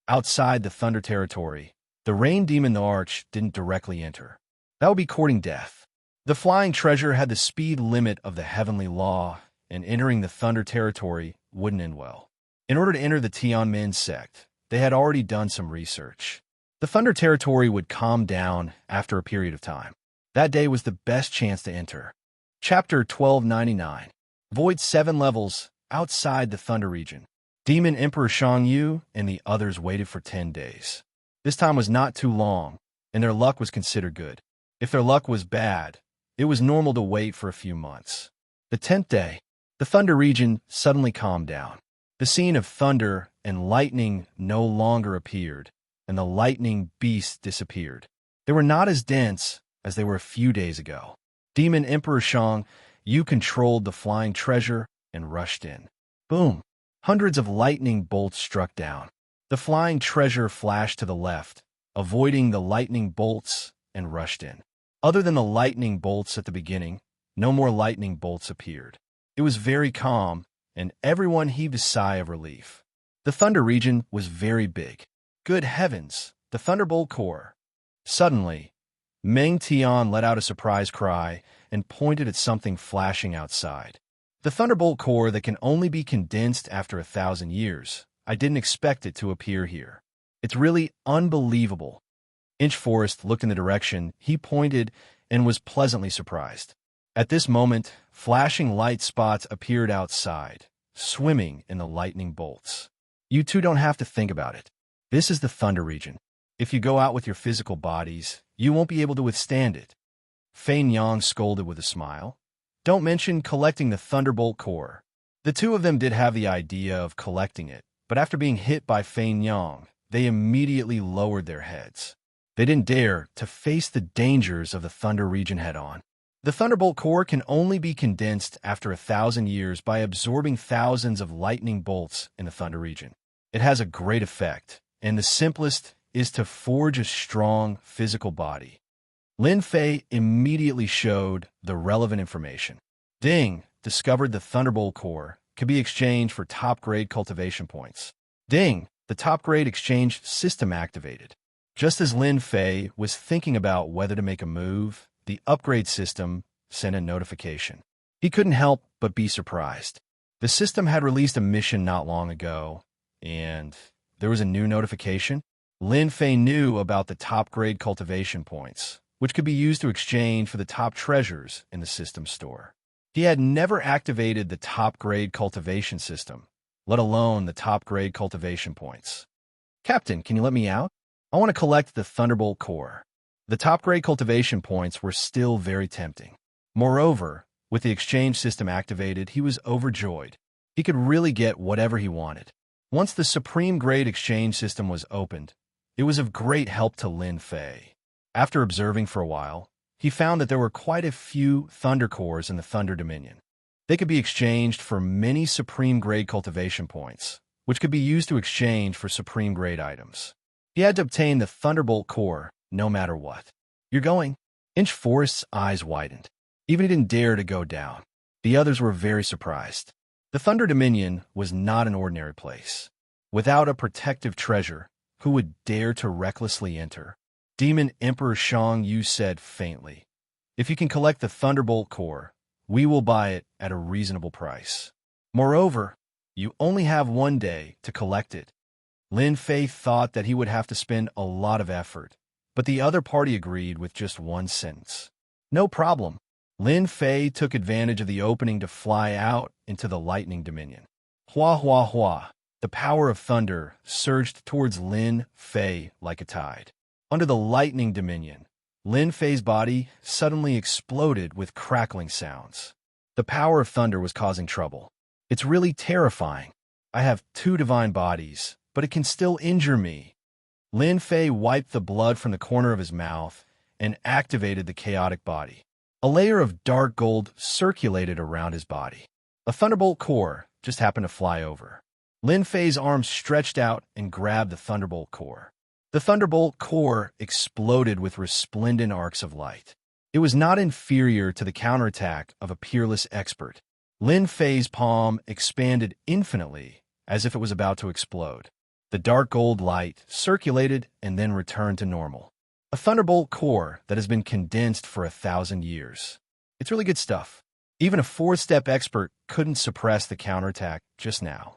Outside the Thunder Territory, the rain demon the Arch didn't directly enter. That would be courting death. The flying treasure had the speed limit of the heavenly law, and entering the Thunder Territory wouldn't end well. In order to enter the Tianmin sect, they had already done some research. The Thunder Territory would calm down after a period of time. That day was the best chance to enter. Chapter 1299. Void 7 levels outside the Thunder region. Demon Emperor Shang Yu and the others waited for 10 days. This time was not too long, and their luck was considered good. If their luck was bad, it was normal to wait for a few months. The 10th day, the Thunder region suddenly calmed down. The scene of thunder and lightning no longer appeared, and the lightning beasts disappeared. They were not as dense as they were a few days ago. Demon Emperor Shang Yu controlled the flying treasure and rushed in. Boom! Hundreds of lightning bolts struck down. The flying treasure flashed to the left, avoiding the lightning bolts, and rushed in. Other than the lightning bolts at the beginning, no more lightning bolts appeared. It was very calm, and everyone heaved a sigh of relief. The Thunder region was very big. Good heavens, the Thunderbolt Core. Suddenly, Meng Tian let out a surprised cry and pointed at something flashing outside. The Thunderbolt Core that can only be condensed after 1,000 years. I didn't expect it to appear here. It's really unbelievable. Inch Forest looked in the direction he pointed and was pleasantly surprised. At this moment, flashing light spots appeared outside, swimming in the lightning bolts. You two don't have to think about it. This is the Thunder region. If you go out with your physical bodies, you won't be able to withstand it. Fein Yang scolded with a smile. Don't mention collecting the Thunderbolt Core. The two of them did have the idea of collecting it, but after being hit by Fein Yang, they immediately lowered their heads. They didn't dare to face the dangers of the Thunder region head-on. The Thunderbolt Core can only be condensed after 1,000 years by absorbing thousands of lightning bolts in the Thunder region. It has a great effect, and the simplest is to forge a strong physical body. Lin Fei immediately showed the relevant information. Ding discovered the Thunderbolt Core could be exchanged for top-grade cultivation points. Ding, the top-grade exchange system activated. Just as Lin Fei was thinking about whether to make a move, the upgrade system sent a notification. He couldn't help but be surprised. The system had released a mission not long ago, and there was a new notification. Lin Fei knew about the top-grade cultivation points, which could be used to exchange for the top treasures in the system store. He had never activated the top-grade cultivation system, let alone the top-grade cultivation points. Captain, can you let me out? I want to collect the Thunderbolt Core. The top-grade cultivation points were still very tempting. Moreover, with the exchange system activated, he was overjoyed. He could really get whatever he wanted. Once the supreme grade exchange system was opened, It was of great help to Lin Fei. After observing for a while, he found that there were quite a few Thunder Cores in the Thunder Dominion. They could be exchanged for many Supreme Grade cultivation points, which could be used to exchange for Supreme Grade items. He had to obtain the Thunderbolt Core, no matter what. You're going? Inch Forest's eyes widened. Even he didn't dare to go down. The others were very surprised. The Thunder Dominion was not an ordinary place. Without a protective treasure, who would dare to recklessly enter? Demon Emperor Shang Yu said faintly, "If you can collect the Thunderbolt Core, we will buy it at a reasonable price. Moreover, you only have 1 day to collect it." Lin Fei thought that he would have to spend a lot of effort, but the other party agreed with just one sentence. No problem. Lin Fei took advantage of the opening to fly out into the Lightning Dominion. Hua hua hua. The power of thunder surged towards Lin Fei like a tide. Under the Lightning Dominion, Lin Fei's body suddenly exploded with crackling sounds. The power of thunder was causing trouble. It's really terrifying. I have 2 divine bodies, but it can still injure me. Lin Fei wiped the blood from the corner of his mouth and activated the chaotic body. A layer of dark gold circulated around his body. A Thunderbolt Core just happened to fly over. Lin Fei's arms stretched out and grabbed the Thunderbolt Core. The Thunderbolt Core exploded with resplendent arcs of light. It was not inferior to the counterattack of a peerless expert. Lin Fei's palm expanded infinitely, as if it was about to explode. The dark gold light circulated and then returned to normal. A Thunderbolt Core that has been condensed for 1,000 years. It's really good stuff. Even a 4-step expert couldn't suppress the counterattack just now.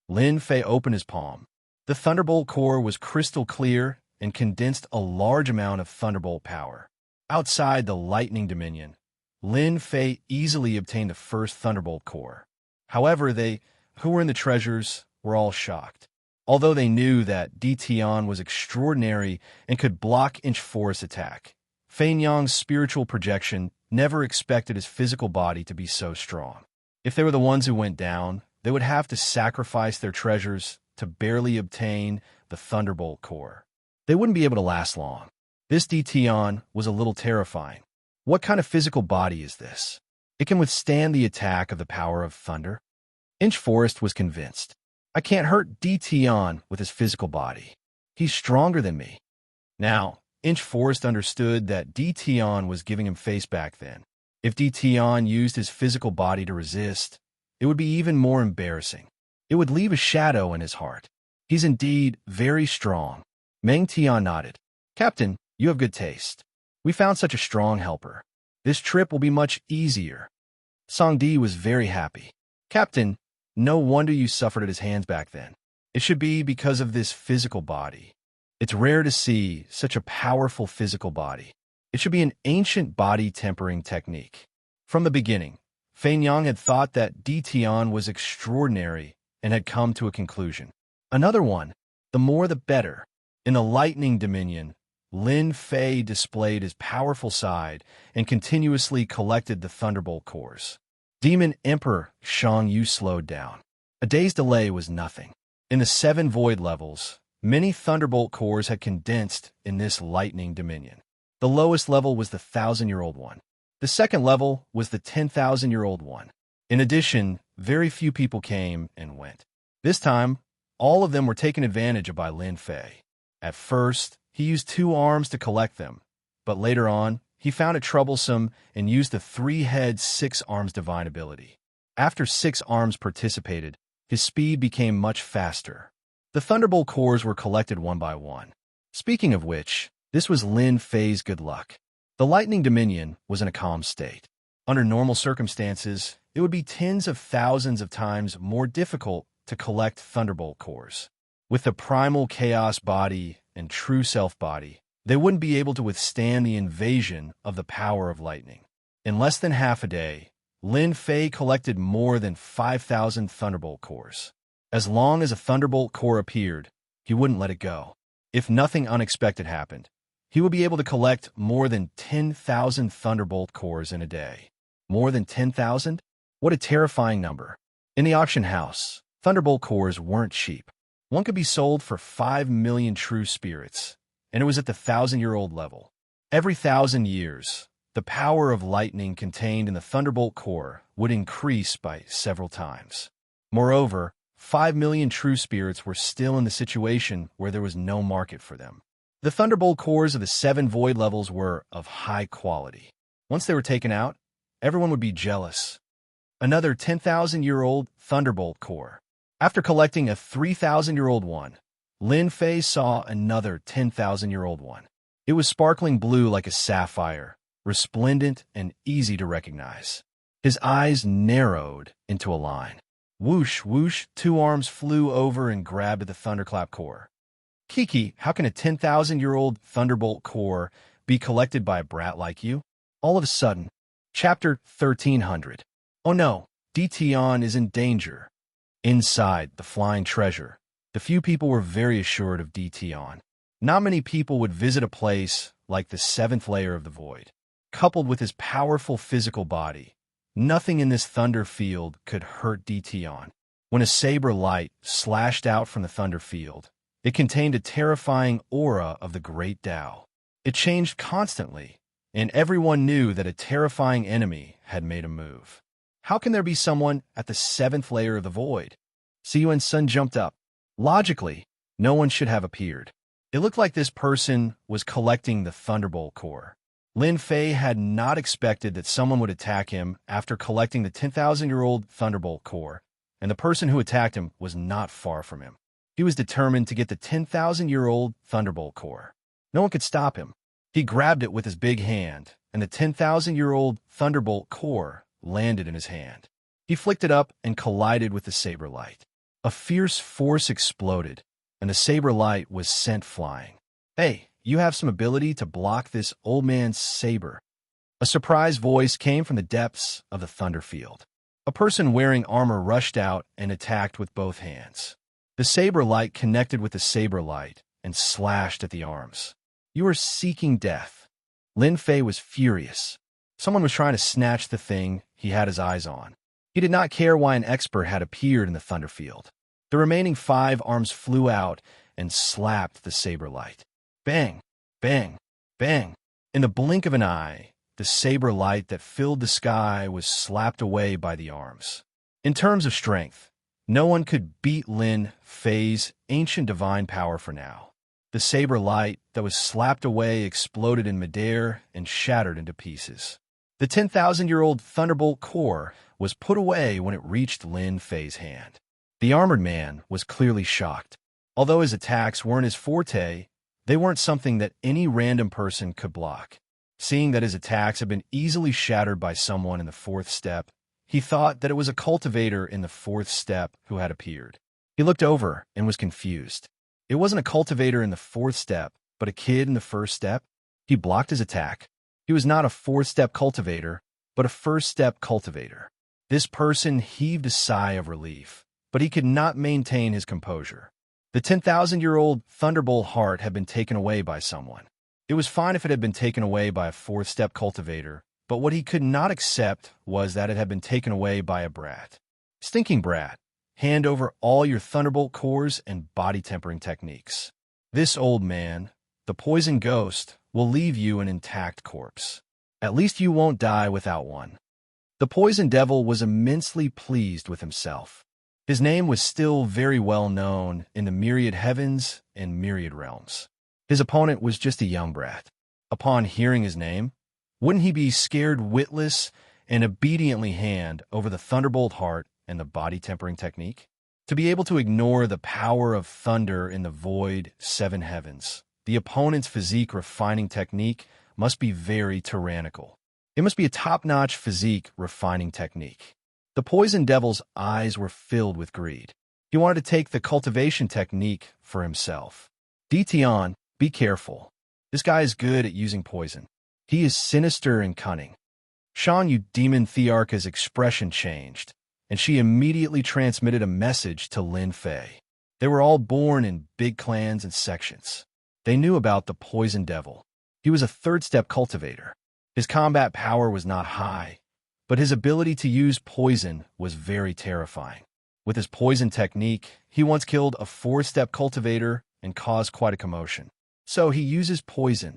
Lin Fei opened his palm. The Thunderbolt Core was crystal clear and condensed a large amount of Thunderbolt power. Outside the Lightning Dominion, Lin Fei easily obtained the first Thunderbolt Core. However, they who were in the treasures were all shocked. Although they knew that Di Tian was extraordinary and could block Inch Forest's attack, Fein Yang's spiritual projection never expected his physical body to be so strong. If they were the ones who went down, they would have to sacrifice their treasures to barely obtain the Thunderbolt Core. They wouldn't be able to last long. This Di Tian was a little terrifying. What kind of physical body is this? It can withstand the attack of the power of thunder? Inch Forest was convinced. I can't hurt Di Tian with his physical body. He's stronger than me. Now, Inch Forest understood that Di Tian was giving him face back then. If Di Tian used his physical body to resist, it would be even more embarrassing. It would leave a shadow in his heart. He's indeed very strong. Meng Tian nodded. Captain, you have good taste. We found such a strong helper. This trip will be much easier. Song Di was very happy. Captain, no wonder you suffered at his hands back then. It should be because of this physical body. It's rare to see such a powerful physical body. It should be an ancient body tempering technique. From the beginning, Fein Yang had thought that Di Tian was extraordinary and had come to a conclusion. Another one, the more the better. In the Lightning Dominion, Lin Fei displayed his powerful side and continuously collected the Thunderbolt Cores. Demon Emperor Shang Yu slowed down. A day's delay was nothing. In the 7 void levels, many Thunderbolt Cores had condensed in this Lightning Dominion. The lowest level was the 1,000-year-old one. The second level was the 10,000-year-old one. In addition, very few people came and went. This time, all of them were taken advantage of by Lin Fei. At first, he used 2 arms to collect them, but later on, he found it troublesome and used the 3-head 6 arms divine ability. After 6 arms participated, his speed became much faster. The Thunderbolt Cores were collected one by one. Speaking of which, this was Lin Fei's good luck. The Lightning Dominion was in a calm state. Under normal circumstances, it would be tens of thousands of times more difficult to collect Thunderbolt Cores. With the primal chaos body and true self body, they wouldn't be able to withstand the invasion of the power of lightning. In less than half a day, Lin Fei collected more than 5,000 Thunderbolt Cores. As long as a Thunderbolt Core appeared, he wouldn't let it go. If nothing unexpected happened, he would be able to collect more than 10,000 Thunderbolt Cores in a day. More than 10,000? What a terrifying number. In the auction house, Thunderbolt Cores weren't cheap. One could be sold for 5 million true spirits, and it was at the 1,000-year-old level. Every 1,000 years, the power of lightning contained in the thunderbolt core would increase by several times. Moreover, 5 million true spirits were still in the situation where there was no market for them. The thunderbolt cores of the 7 void levels were of high quality. Once they were taken out, everyone would be jealous. Another 10,000-year-old thunderbolt core. After collecting a 3,000-year-old one, Lin Fei saw another 10,000-year-old one. It was sparkling blue like a sapphire, resplendent and easy to recognize. His eyes narrowed into a line. Whoosh, whoosh, 2 arms flew over and grabbed at the thunderclap core. Kiki, how can a 10,000-year-old thunderbolt core be collected by a brat like you? All of a sudden, Chapter 1300. Oh no, Dition is in danger. Inside the flying treasure, the few people were very assured of Dition. Not many people would visit a place like the 7th layer of the void. Coupled with his powerful physical body, nothing in this thunder field could hurt Dition. When a saber light slashed out from the thunder field, it contained a terrifying aura of the great Tao. It changed constantly, and everyone knew that a terrifying enemy had made a move. How can there be someone at the 7th layer of the void? Siyuan Sun jumped up. Logically, no one should have appeared. It looked like this person was collecting the thunderbolt core. Lin Fei had not expected that someone would attack him after collecting the 10,000-year-old thunderbolt core, and the person who attacked him was not far from him. He was determined to get the 10,000-year-old thunderbolt core. No one could stop him. He grabbed it with his big hand, and the 10,000-year-old thunderbolt core landed in his hand. He flicked it up and collided with the saber light. A fierce force exploded, and the saber light was sent flying. Hey, you have some ability to block this old man's saber. A surprised voice came from the depths of the thunder field. A person wearing armor rushed out and attacked with both hands. The saber light connected with the saber light and slashed at the arms. You are seeking death. Lin Fei was furious. Someone was trying to snatch the thing he had his eyes on. He did not care why an expert had appeared in the thunder field. The remaining 5 arms flew out and slapped the saber light. Bang, bang, bang. In the blink of an eye, the saber light that filled the sky was slapped away by the arms. In terms of strength, no one could beat Lin Fei's ancient divine power for now. The saber light that was slapped away exploded in midair and shattered into pieces. The 10,000-year-old thunderbolt core was put away when it reached Lin Fei's hand. The armored man was clearly shocked. Although his attacks weren't his forte, they weren't something that any random person could block. Seeing that his attacks had been easily shattered by someone in the 4th step, he thought that it was a cultivator in the 4th step who had appeared. He looked over and was confused. It wasn't a cultivator in the 4th step, but a kid in the 1st step. He blocked his attack. He was not a 4th step cultivator, but a 1st step cultivator. This person heaved a sigh of relief, but he could not maintain his composure. The 10,000-year-old thunderbolt heart had been taken away by someone. It was fine if it had been taken away by a 4th step cultivator, but what he could not accept was that it had been taken away by a brat. Stinking brat, hand over all your thunderbolt cores and body tempering techniques. This old man, the poison ghost, will leave you an intact corpse. At least you won't die without one. The poison devil was immensely pleased with himself. His name was still very well known in the myriad heavens and myriad realms. His opponent was just a young brat. Upon hearing his name, wouldn't he be scared witless and obediently hand over the thunderbolt heart and the body tempering technique? To be able to ignore the power of thunder in the void 7 heavens, the opponent's physique refining technique must be very tyrannical. It must be a top-notch physique refining technique. The poison devil's eyes were filled with greed. He wanted to take the cultivation technique for himself. Dition, be careful. This guy is good at using poison. He is sinister and cunning. Shan Yu Demon Thearka's expression changed, and she immediately transmitted a message to Lin Fei. They were all born in big clans and sections. They knew about the poison devil. He was a 3rd step cultivator. His combat power was not high, but his ability to use poison was very terrifying. With his poison technique, he once killed a 4-step cultivator and caused quite a commotion. So he uses poison.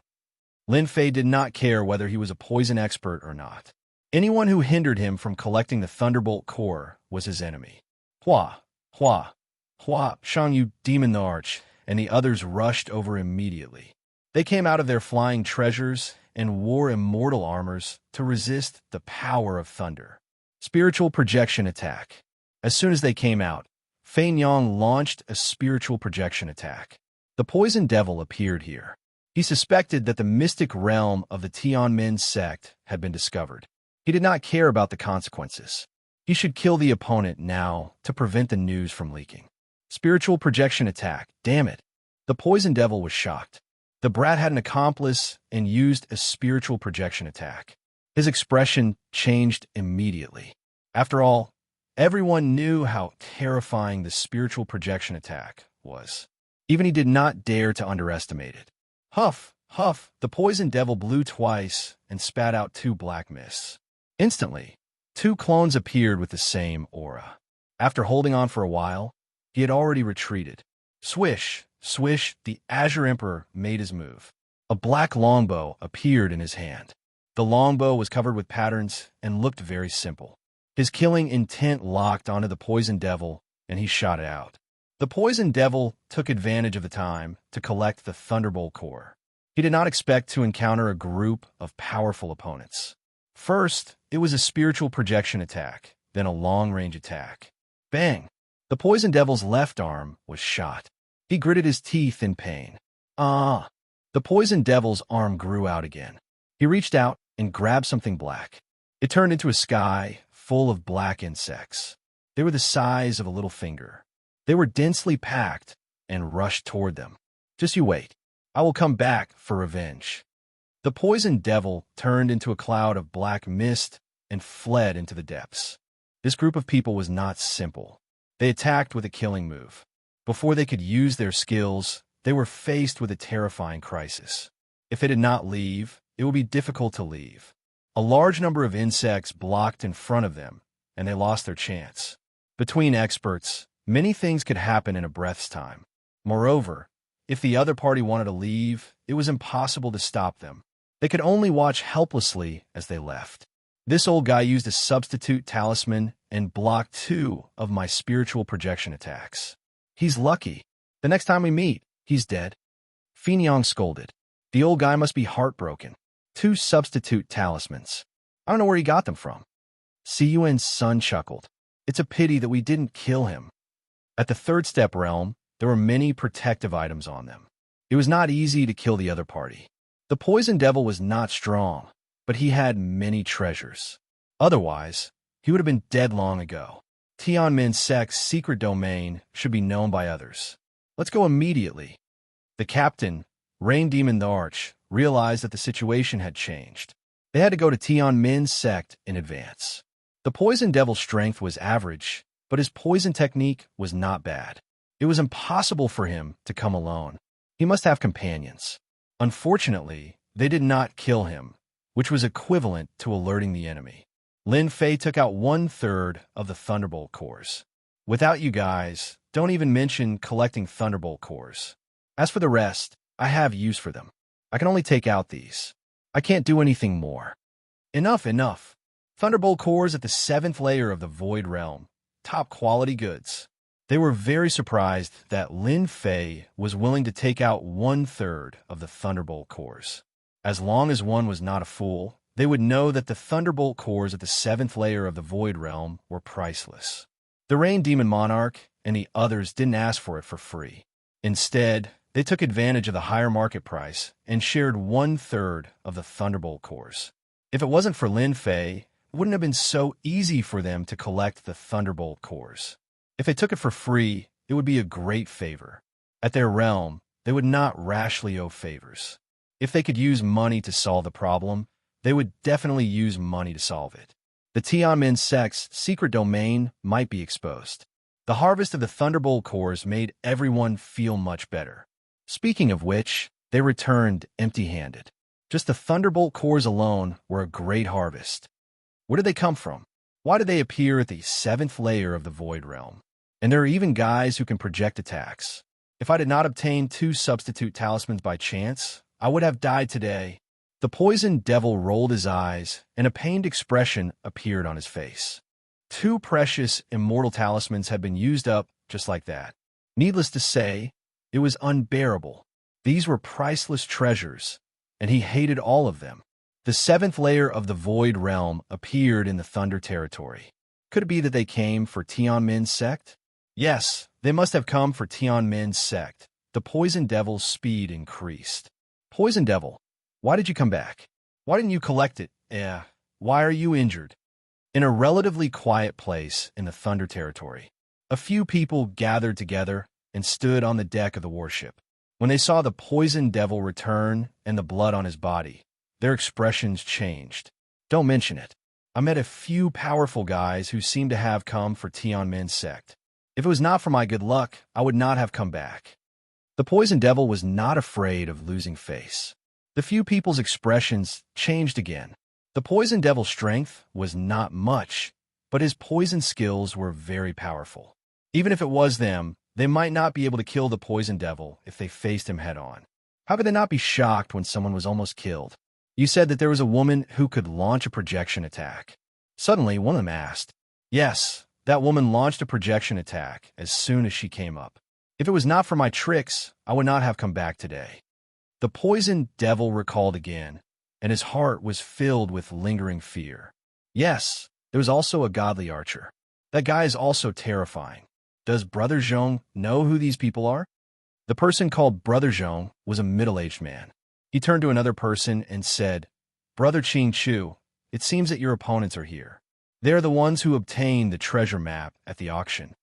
Lin Fei did not care whether he was a poison expert or not. Anyone who hindered him from collecting the Thunderbolt core was his enemy. Hua, Hua, Hua, Shang Yu, Demon the Arch, and the others rushed over immediately. They came out of their flying treasures and wore immortal armors to resist the power of thunder. Spiritual projection attack. As soon as they came out, Fei Yang launched a spiritual projection attack. The poison devil appeared here. He suspected that the mystic realm of the Tianmin sect had been discovered. He did not care about the consequences. He should kill the opponent now to prevent the news from leaking. Spiritual projection attack. Damn it. The poison devil was shocked. The brat had an accomplice and used a spiritual projection attack. His expression changed immediately. After all, everyone knew how terrifying the spiritual projection attack was. Even he did not dare to underestimate it. Huff, huff, the poison devil blew twice and spat out 2 black mists. Instantly, 2 clones appeared with the same aura. After holding on for a while, he had already retreated. Swish, swish, the Azure Emperor made his move. A black longbow appeared in his hand. The longbow was covered with patterns and looked very simple. His killing intent locked onto the poison devil, and he shot it out. The poison devil took advantage of the time to collect the Thunderbolt core. He did not expect to encounter a group of powerful opponents. First, it was a spiritual projection attack, then a long-range attack. Bang! The poison devil's left arm was shot. He gritted his teeth in pain. Ah! The poison devil's arm grew out again. He reached out and grabbed something black. It turned into a sky full of black insects. They were the size of a little finger. They were densely packed and rushed toward them. Just you wait. I will come back for revenge. The poison devil turned into a cloud of black mist and fled into the depths. This group of people was not simple. They attacked with a killing move. Before they could use their skills, they were faced with a terrifying crisis. If they did not leave, it would be difficult to leave. A large number of insects blocked in front of them, and they lost their chance. Between experts, many things could happen in a breath's time. Moreover, if the other party wanted to leave, it was impossible to stop them. They could only watch helplessly as they left. This old guy used a substitute talisman and blocked 2 of my spiritual projection attacks. He's lucky. The next time we meet, he's dead. Finiang scolded. The old guy must be heartbroken. 2 substitute talismans. I don't know where he got them from. Siyuan's son chuckled. It's a pity that we didn't kill him. At the 3rd step realm, there were many protective items on them. It was not easy to kill the other party. The poison devil was not strong, but he had many treasures. Otherwise, he would have been dead long ago. Tianmin sect's secret domain should be known by others. Let's go immediately. The captain, Rain Demon the Arch, realized that the situation had changed. They had to go to Tianmin sect in advance. The poison devil's strength was average, but his poison technique was not bad. It was impossible for him to come alone. He must have companions. Unfortunately, they did not kill him, which was equivalent to alerting the enemy. Lin Fei took out 1/3 of the Thunderbolt cores. Without you guys, don't even mention collecting Thunderbolt cores. As for the rest, I have use for them. I can only take out these. I can't do anything more. Enough, enough. Thunderbolt cores at the 7th layer of the Void Realm. Top quality goods. They were very surprised that Lin Fei was willing to take out 1/3 of the Thunderbolt cores. As long as one was not a fool, they would know that the Thunderbolt cores at the 7th layer of the Void Realm were priceless. The Rain Demon Monarch and the others didn't ask for it for free. Instead, they took advantage of the higher market price and shared 1/3 of the Thunderbolt cores. If it wasn't for Lin Fei, it wouldn't have been so easy for them to collect the Thunderbolt cores. If they took it for free, it would be a great favor. At their realm, they would not rashly owe favors. If they could use money to solve the problem, they would definitely use money to solve it. The Tianmin sect's secret domain might be exposed. The harvest of the Thunderbolt cores made everyone feel much better. Speaking of which, they returned empty-handed. Just the Thunderbolt cores alone were a great harvest. Where did they come from? Why did they appear at the 7th layer of the Void Realm? And there are even guys who can project attacks. If I did not obtain 2 substitute talismans by chance, I would have died today. The poisoned devil rolled his eyes, and a pained expression appeared on his face. 2 precious, immortal talismans had been used up just like that. Needless to say, it was unbearable. These were priceless treasures, and he hated all of them. The 7th layer of the Void Realm appeared in the Thunder territory. Could it be that they came for Tianmin's sect? Yes, they must have come for Tianmin's sect. The Poison Devil's speed increased. Poison Devil, why did you come back? Why didn't you collect it? Why are you injured? In a relatively quiet place in the Thunder territory, a few people gathered together and stood on the deck of the warship. When they saw the Poison Devil return and the blood on his body, their expressions changed. Don't mention it. I met a few powerful guys who seemed to have come for Tianmin's sect. If it was not for my good luck, I would not have come back. The Poison Devil was not afraid of losing face. The few people's expressions changed again. The Poison Devil's strength was not much, but his poison skills were very powerful. Even if it was them, they might not be able to kill the Poison Devil if they faced him head-on. How could they not be shocked when someone was almost killed? You said that there was a woman who could launch a projection attack. Suddenly, one of them asked. Yes, that woman launched a projection attack as soon as she came up. If it was not for my tricks, I would not have come back today. The Poison Devil recalled again, and his heart was filled with lingering fear. Yes, there was also a godly archer. That guy is also terrifying. Does Brother Zhong know who these people are? The person called Brother Zhong was a middle-aged man. He turned to another person and said, Brother Qing Chu, it seems that your opponents are here. They are the ones who obtained the treasure map at the auction.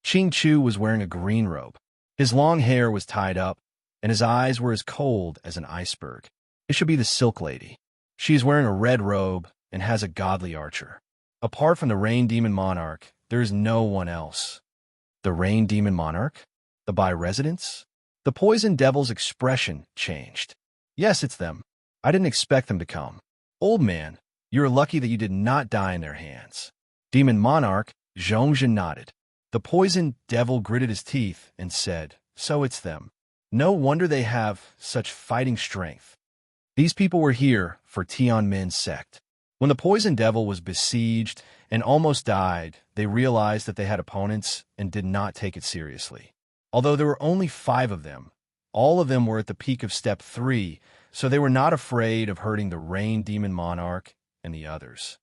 Qing Chu was wearing a green robe. His long hair was tied up, and his eyes were as cold as an iceberg. It should be the Silk Lady. She is wearing a red robe and has a godly archer. Apart from the Rain Demon Monarch, there is no one else. The Rain Demon Monarch? The Bi-Residents? The Poison Devil's expression changed. Yes, it's them. I didn't expect them to come. Old man, you're lucky that you did not die in their hands. Demon Monarch, Zhongzhen nodded. The Poison Devil gritted his teeth and said, So it's them. No wonder they have such fighting strength. These people were here for Tianmin's sect. When the Poison Devil was besieged and almost died, they realized that they had opponents and did not take it seriously. Although there were only 5 of them, all of them were at the peak of Step 3, so they were not afraid of hurting the Rain Demon Monarch and the others.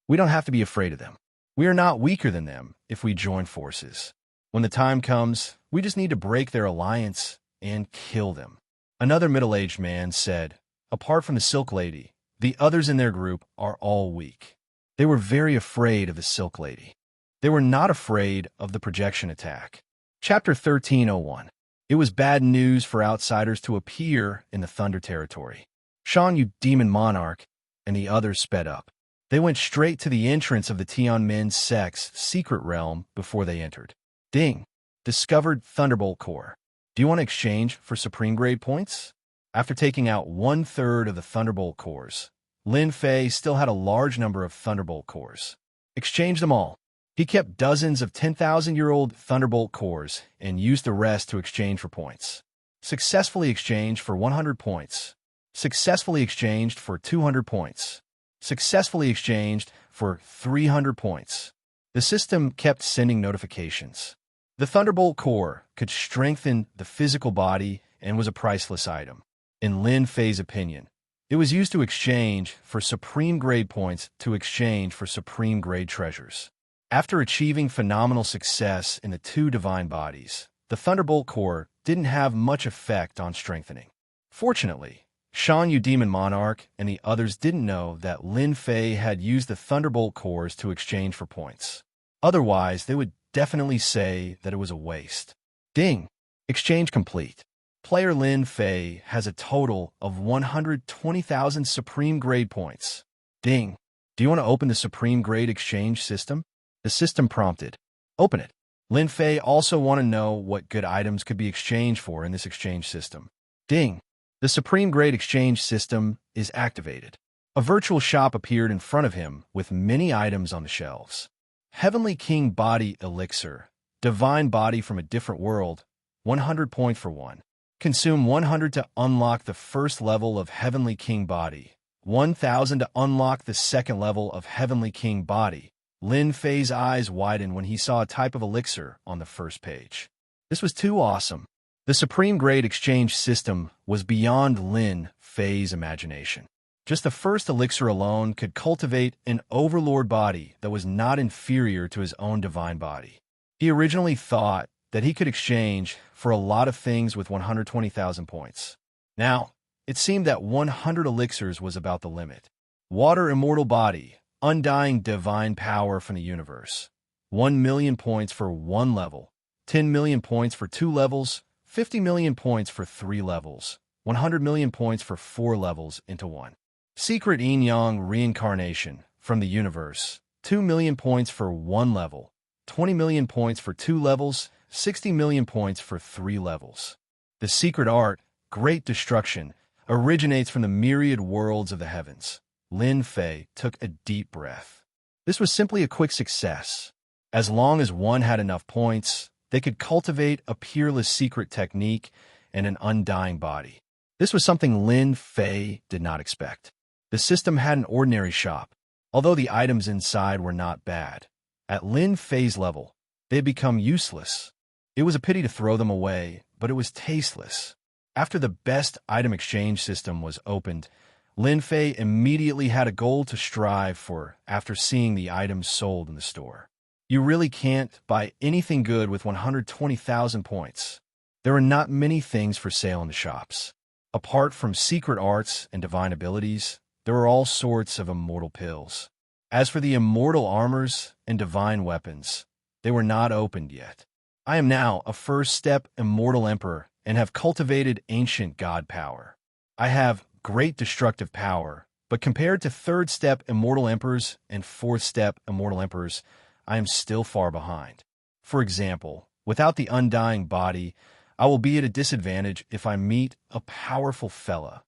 We don't have to be afraid of them. We are not weaker than them if we join forces. When the time comes, we just need to break their alliance and kill them. Another middle-aged man said, Apart from the Silk Lady, the others in their group are all weak. They were very afraid of the Silk Lady. They were not afraid of the projection attack. Chapter 1301. It was bad news for outsiders to appear in the Thunder territory. Shan Yu Demon Monarch and the others sped up. They went straight to the entrance of the Tianmin sect's secret realm before they entered. Ding! Discovered Thunderbolt Core. Do you want to exchange for Supreme Grade points? After taking out 1/3 of the Thunderbolt cores, Lin Fei still had a large number of Thunderbolt cores. Exchange them all. He kept dozens of 10,000-year-old Thunderbolt cores and used the rest to exchange for points. Successfully exchanged for 100 points. Successfully exchanged for 200 points. Successfully exchanged for 300 points. The system kept sending notifications. The Thunderbolt core could strengthen the physical body and was a priceless item. In Lin Fei's opinion, it was used to exchange for Supreme Grade points to exchange for Supreme Grade treasures. After achieving phenomenal success in the 2 divine bodies, the Thunderbolt core didn't have much effect on strengthening. Fortunately, Shan Yu Demon Monarch and the others didn't know that Lin Fei had used the Thunderbolt cores to exchange for points. Otherwise, they would definitely say that it was a waste. Ding! Exchange complete. Player Lin Fei has a total of 120,000 Supreme Grade points. Ding! Do you want to open the Supreme Grade exchange system? The system prompted. Open it. Lin Fei also wanted to know what good items could be exchanged for in this exchange system. Ding! The Supreme Grade exchange system is activated. A virtual shop appeared in front of him with many items on the shelves. Heavenly King Body Elixir, Divine body from a different world, 100 point for 1. Consume 100 to unlock the first level of Heavenly King body, 1,000 to unlock the second level of Heavenly King body. Lin Fei's eyes widened when he saw a type of elixir on the first page. This was too awesome. The Supreme Grade exchange system was beyond Lin Fei's imagination. Just the first elixir alone could cultivate an overlord body that was not inferior to his own divine body. He originally thought that he could exchange for a lot of things with 120,000 points. Now, it seemed that 100 elixirs was about the limit. Water immortal body, undying divine power from the universe. 1 million points for 1 level, 10 million points for 2 levels, 50 million points for 3 levels, 100 million points for 4 levels into 1. Secret yin-yang reincarnation from the universe, 2 million points for 1 level, 20 million points for 2 levels, 60 million points for 3 levels. The secret art, great destruction, originates from the myriad worlds of the heavens. Lin Fei took a deep breath. This was simply a quick success. As long as one had enough points, they could cultivate a peerless secret technique and an undying body. This was something Lin Fei did not expect. The system had an ordinary shop, although the items inside were not bad. At Lin Fei's level, they had become useless. It was a pity to throw them away, but it was tasteless. After the best item exchange system was opened, Lin Fei immediately had a goal to strive for after seeing the items sold in the store. You really can't buy anything good with 120,000 points. There are not many things for sale in the shops. Apart from secret arts and divine abilities, there are all sorts of immortal pills. As for the immortal armors and divine weapons, they were not opened yet. I am now a first-step immortal emperor and have cultivated ancient god power. I have great destructive power, but compared to third-step immortal emperors and fourth-step immortal emperors, I am still far behind. For example, without the undying body, I will be at a disadvantage if I meet a powerful fella.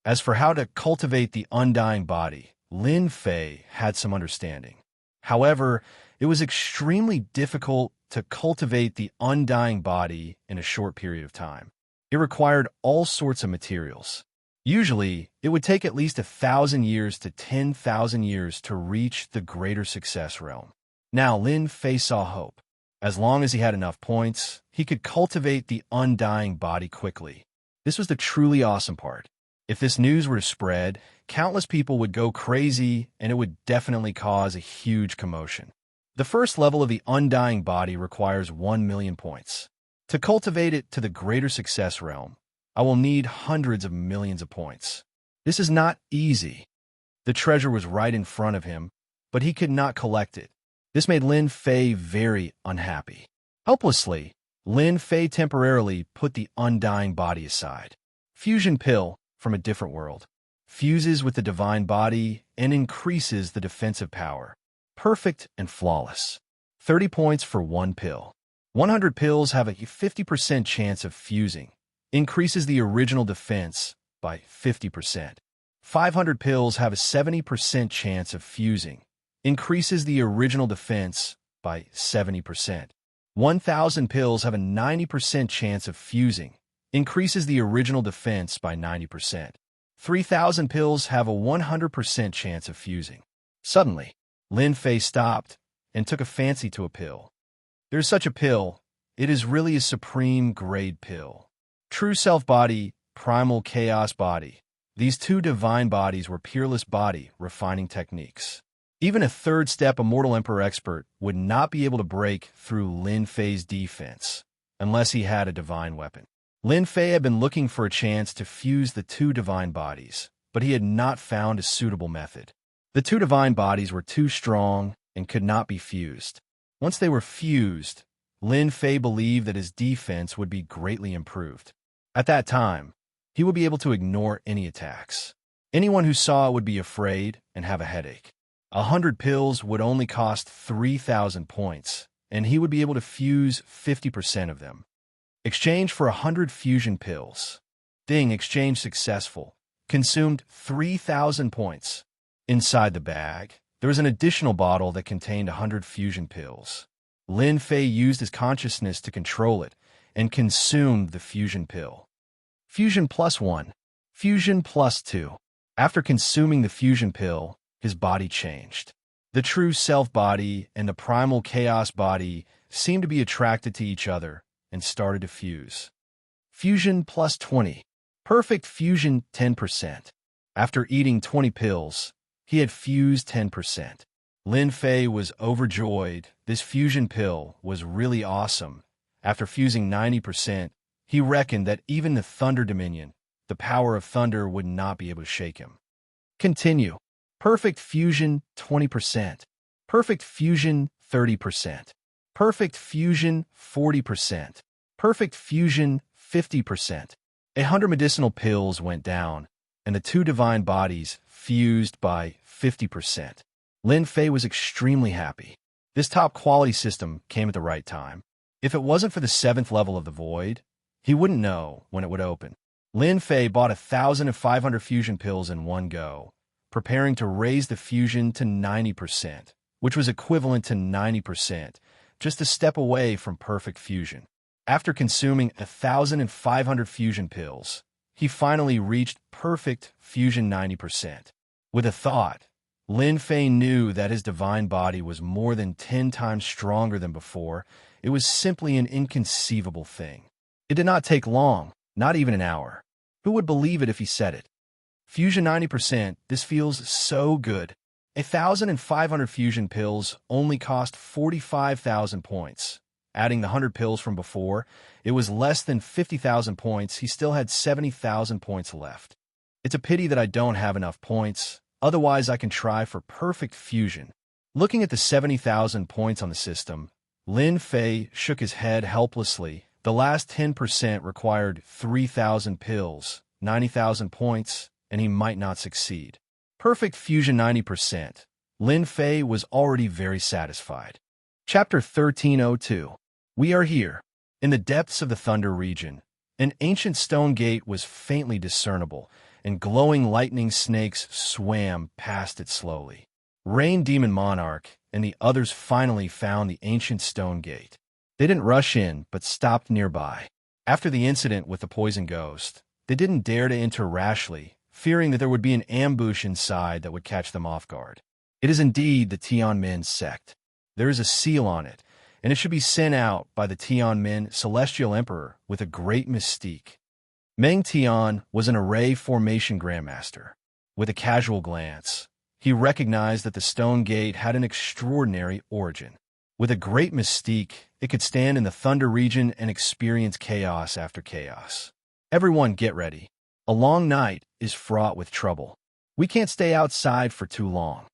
As for how to cultivate the undying body, Lin Fei had some understanding. However, it was extremely difficult to cultivate the undying body in a short period of time. It required all sorts of materials. Usually, it would take at least 1,000 years to 10,000 years to reach the greater success realm. Now Lin Fei saw hope. As long as he had enough points, he could cultivate the undying body quickly. This was the truly awesome part. If this news were to spread, countless people would go crazy, and it would definitely cause a huge commotion. The first level of the undying body requires 1 million points. To cultivate it to the greater success realm, I will need hundreds of millions of points. This is not easy. The treasure was right in front of him, but he could not collect it. This made Lin Fei very unhappy. Helplessly, Lin Fei temporarily put the undying body aside. Fusion pill from a different world. Fuses with the divine body and increases the defensive power. Perfect and flawless. 30 points for 1 pill. 100 pills have a 50% chance of fusing. Increases the original defense by 50%. 500 pills have a 70% chance of fusing. Increases the original defense by 70%. 1,000 pills have a 90% chance of fusing. Increases the original defense by 90%. 3,000 pills have a 100% chance of fusing. Suddenly, Lin Fei stopped and took a fancy to a pill. There's such a pill. It is really a supreme grade pill. True self body, primal chaos body. These two divine bodies were peerless body refining techniques. Even a third-step immortal emperor expert would not be able to break through Lin Fei's defense unless he had a divine weapon. Lin Fei had been looking for a chance to fuse the two divine bodies, but he had not found a suitable method. The two divine bodies were too strong and could not be fused. Once they were fused, Lin Fei believed that his defense would be greatly improved. At that time, he would be able to ignore any attacks. Anyone who saw it would be afraid and have a headache. 100 pills would only cost 3,000 points, and he would be able to fuse 50% of them. Exchange for 100 fusion pills. Ding, exchange successful. Consumed 3,000 points. Inside the bag, there was an additional bottle that contained 100 fusion pills. Lin Fei used his consciousness to control it and consumed the fusion pill. Fusion +1. Fusion +2. After consuming the fusion pill, his body changed. The true self body and the primal chaos body seemed to be attracted to each other and started to fuse. Fusion +20. Perfect fusion 10%. After eating 20 pills, he had fused 10%. Lin Fei was overjoyed. This fusion pill was really awesome. After fusing 90%, he reckoned that even the Thunder Dominion, the power of thunder, would not be able to shake him. Continue. Perfect fusion 20%. Perfect fusion 30%. Perfect fusion 40%. Perfect fusion 50%. 100 medicinal pills went down, and the two divine bodies fused by 50%. Lin Fei was extremely happy. This top-quality system came at the right time. If it wasn't for the 7th level of the Void, he wouldn't know when it would open. Lin Fei bought 1,500 fusion pills in one go, preparing to raise the fusion to 90%, which was equivalent to 90%, just a step away from perfect fusion. After consuming 1,500 fusion pills, he finally reached perfect fusion 90%. With a thought, Lin Fei knew that his divine body was more than 10 times stronger than before. It was simply an inconceivable thing. It did not take long, not even an hour. Who would believe it if he said it? Fusion 90%, this feels so good. 1,500 fusion pills only cost 45,000 points. Adding the 100 pills from before, it was less than 50,000 points. He still had 70,000 points left. It's a pity that I don't have enough points. Otherwise, I can try for perfect fusion. Looking at the 70,000 points on the system, Lin Fei shook his head helplessly. The last 10% required 3,000 pills, 90,000 points, and he might not succeed. Perfect fusion 90%. Lin Fei was already very satisfied. Chapter 1302. We are here. In the depths of the Thunder region, an ancient stone gate was faintly discernible, and glowing lightning snakes swam past it slowly. Rain Demon Monarch and the others finally found the ancient stone gate. They didn't rush in, but stopped nearby. After the incident with the poison ghost, they didn't dare to enter rashly, fearing that there would be an ambush inside that would catch them off guard. It is indeed the Tianmin sect. There is a seal on it, and it should be sent out by the Tianmin Celestial Emperor with a great mystique. Meng Tian was an array formation grandmaster. With a casual glance, he recognized that the stone gate had an extraordinary origin. With a great mystique, it could stand in the Thunder region and experience chaos after chaos. Everyone get ready. A long night is fraught with trouble. We can't stay outside for too long.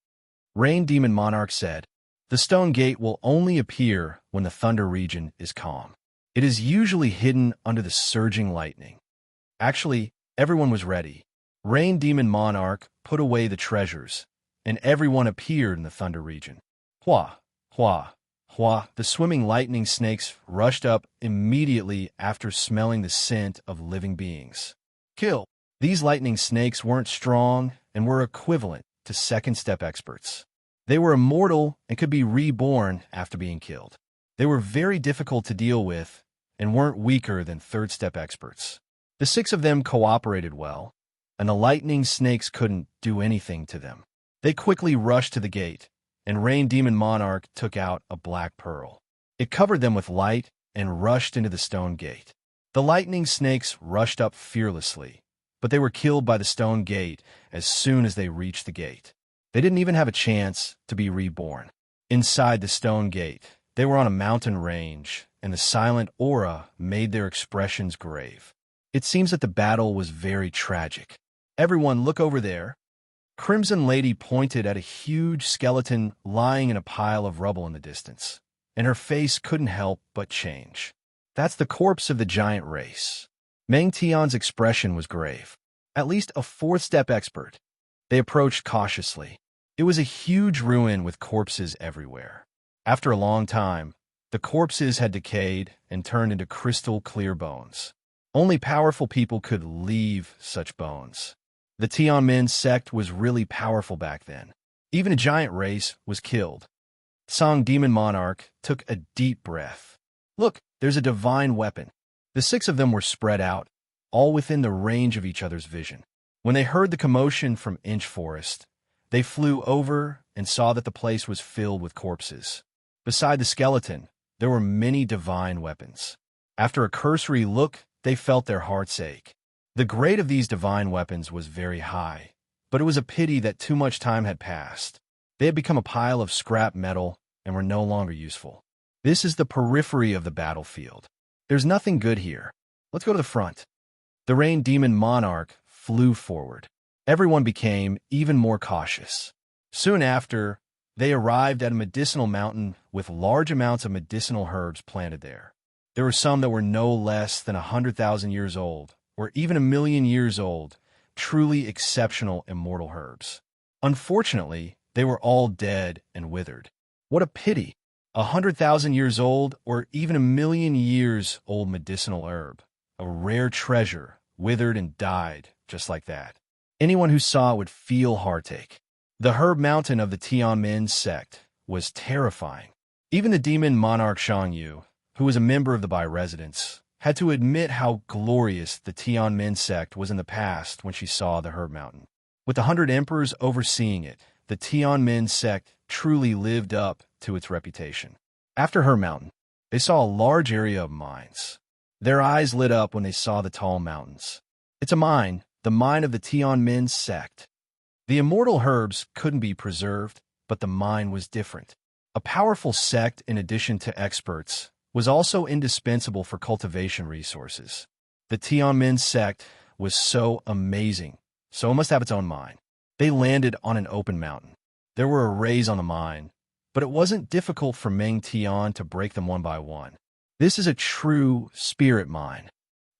Rain Demon Monarch said, the stone gate will only appear when the Thunder region is calm. It is usually hidden under the surging lightning. Actually, everyone was ready. Rain Demon Monarch put away the treasures, and everyone appeared in the Thunder region. Hua, hua, hua. The swimming lightning snakes rushed up immediately after smelling the scent of living beings. Kill. These lightning snakes weren't strong and were equivalent to second-step experts. They were immortal and could be reborn after being killed. They were very difficult to deal with and weren't weaker than third-step experts. The 6 of them cooperated well, and the lightning snakes couldn't do anything to them. They quickly rushed to the gate, and Rain Demon Monarch took out a black pearl. It covered them with light and rushed into the stone gate. The lightning snakes rushed up fearlessly, but they were killed by the stone gate as soon as they reached the gate. They didn't even have a chance to be reborn. Inside the stone gate, they were on a mountain range, and the silent aura made their expressions grave. It seems that the battle was very tragic. Everyone look over there. Crimson Lady pointed at a huge skeleton lying in a pile of rubble in the distance, and her face couldn't help but change. That's the corpse of the giant race. Meng Tian's expression was grave. At least a 4th-step expert. They approached cautiously. It was a huge ruin with corpses everywhere. After a long time, the corpses had decayed and turned into crystal-clear bones. Only powerful people could leave such bones. The Tianmin sect was really powerful back then. Even a giant race was killed. Song Demon Monarch took a deep breath. Look, there's a divine weapon. The 6 of them were spread out, all within the range of each other's vision. When they heard the commotion from Inch Forest, they flew over and saw that the place was filled with corpses. Beside the skeleton, there were many divine weapons. After a cursory look, they felt their hearts ache. The grade of these divine weapons was very high, but it was a pity that too much time had passed. They had become a pile of scrap metal and were no longer useful. This is the periphery of the battlefield. There's nothing good here. Let's go to the front. The Rain Demon Monarch flew forward. Everyone became even more cautious. Soon after, they arrived at a medicinal mountain with large amounts of medicinal herbs planted there. There were some that were no less than 100,000 years old, or even 1,000,000 years old, truly exceptional immortal herbs. Unfortunately, they were all dead and withered. What a pity! 100,000 years old, or even 1,000,000 years old medicinal herb, a rare treasure, withered and died just like that. Anyone who saw it would feel heartache. The herb mountain of the Tianmin sect was terrifying. Even the demon monarch Shang Yu, who was a member of the Bai residents, had to admit how glorious the Tianmin sect was in the past when she saw the herb mountain. With the 100 emperors overseeing it, the Tianmin sect truly lived up to its reputation. After Herb Mountain, they saw a large area of mines. Their eyes lit up when they saw the tall mountains. It's a mine, the mine of the Tianmin sect. The immortal herbs couldn't be preserved, but the mine was different. A powerful sect, in addition to experts, was also indispensable for cultivation resources. The Tianmin sect was so amazing, so it must have its own mine. They landed on an open mountain. There were arrays on the mine, but it wasn't difficult for Meng Tian to break them one by one. This is a true spirit mine.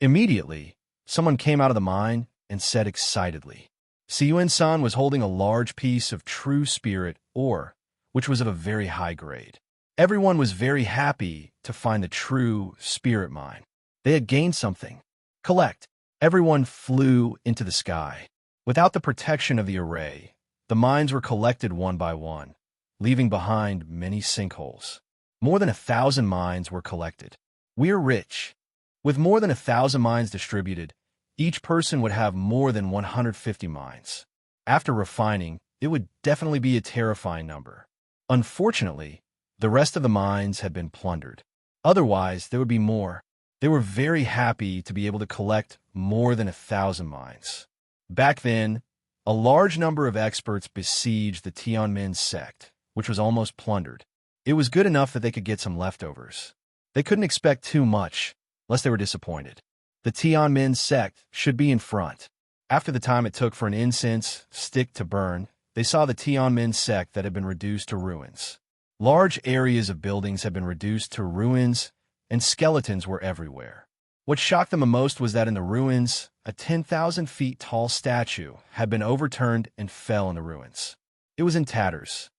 Immediately, someone came out of the mine and said excitedly, Siyuan-san was holding a large piece of true spirit ore, which was of a very high grade. Everyone was very happy to find the true spirit mine. They had gained something. Collect. Everyone flew into the sky. Without the protection of the array, the mines were collected one by one, leaving behind many sinkholes. More than 1,000 mines were collected. We're rich. With more than 1,000 mines distributed, each person would have more than 150 mines. After refining, it would definitely be a terrifying number. Unfortunately, the rest of the mines had been plundered. Otherwise, there would be more. They were very happy to be able to collect more than 1,000 mines. Back then, a large number of experts besieged the Tianmin sect, which was almost plundered. It was good enough that they could get some leftovers. They couldn't expect too much, lest they were disappointed. The Tianmin sect should be in front. After the time it took for an incense stick to burn, they saw the Tianmin sect that had been reduced to ruins. Large areas of buildings had been reduced to ruins, and skeletons were everywhere. What shocked them the most was that in the ruins, a 10,000 feet tall statue had been overturned and fell in the ruins. It was in tatters.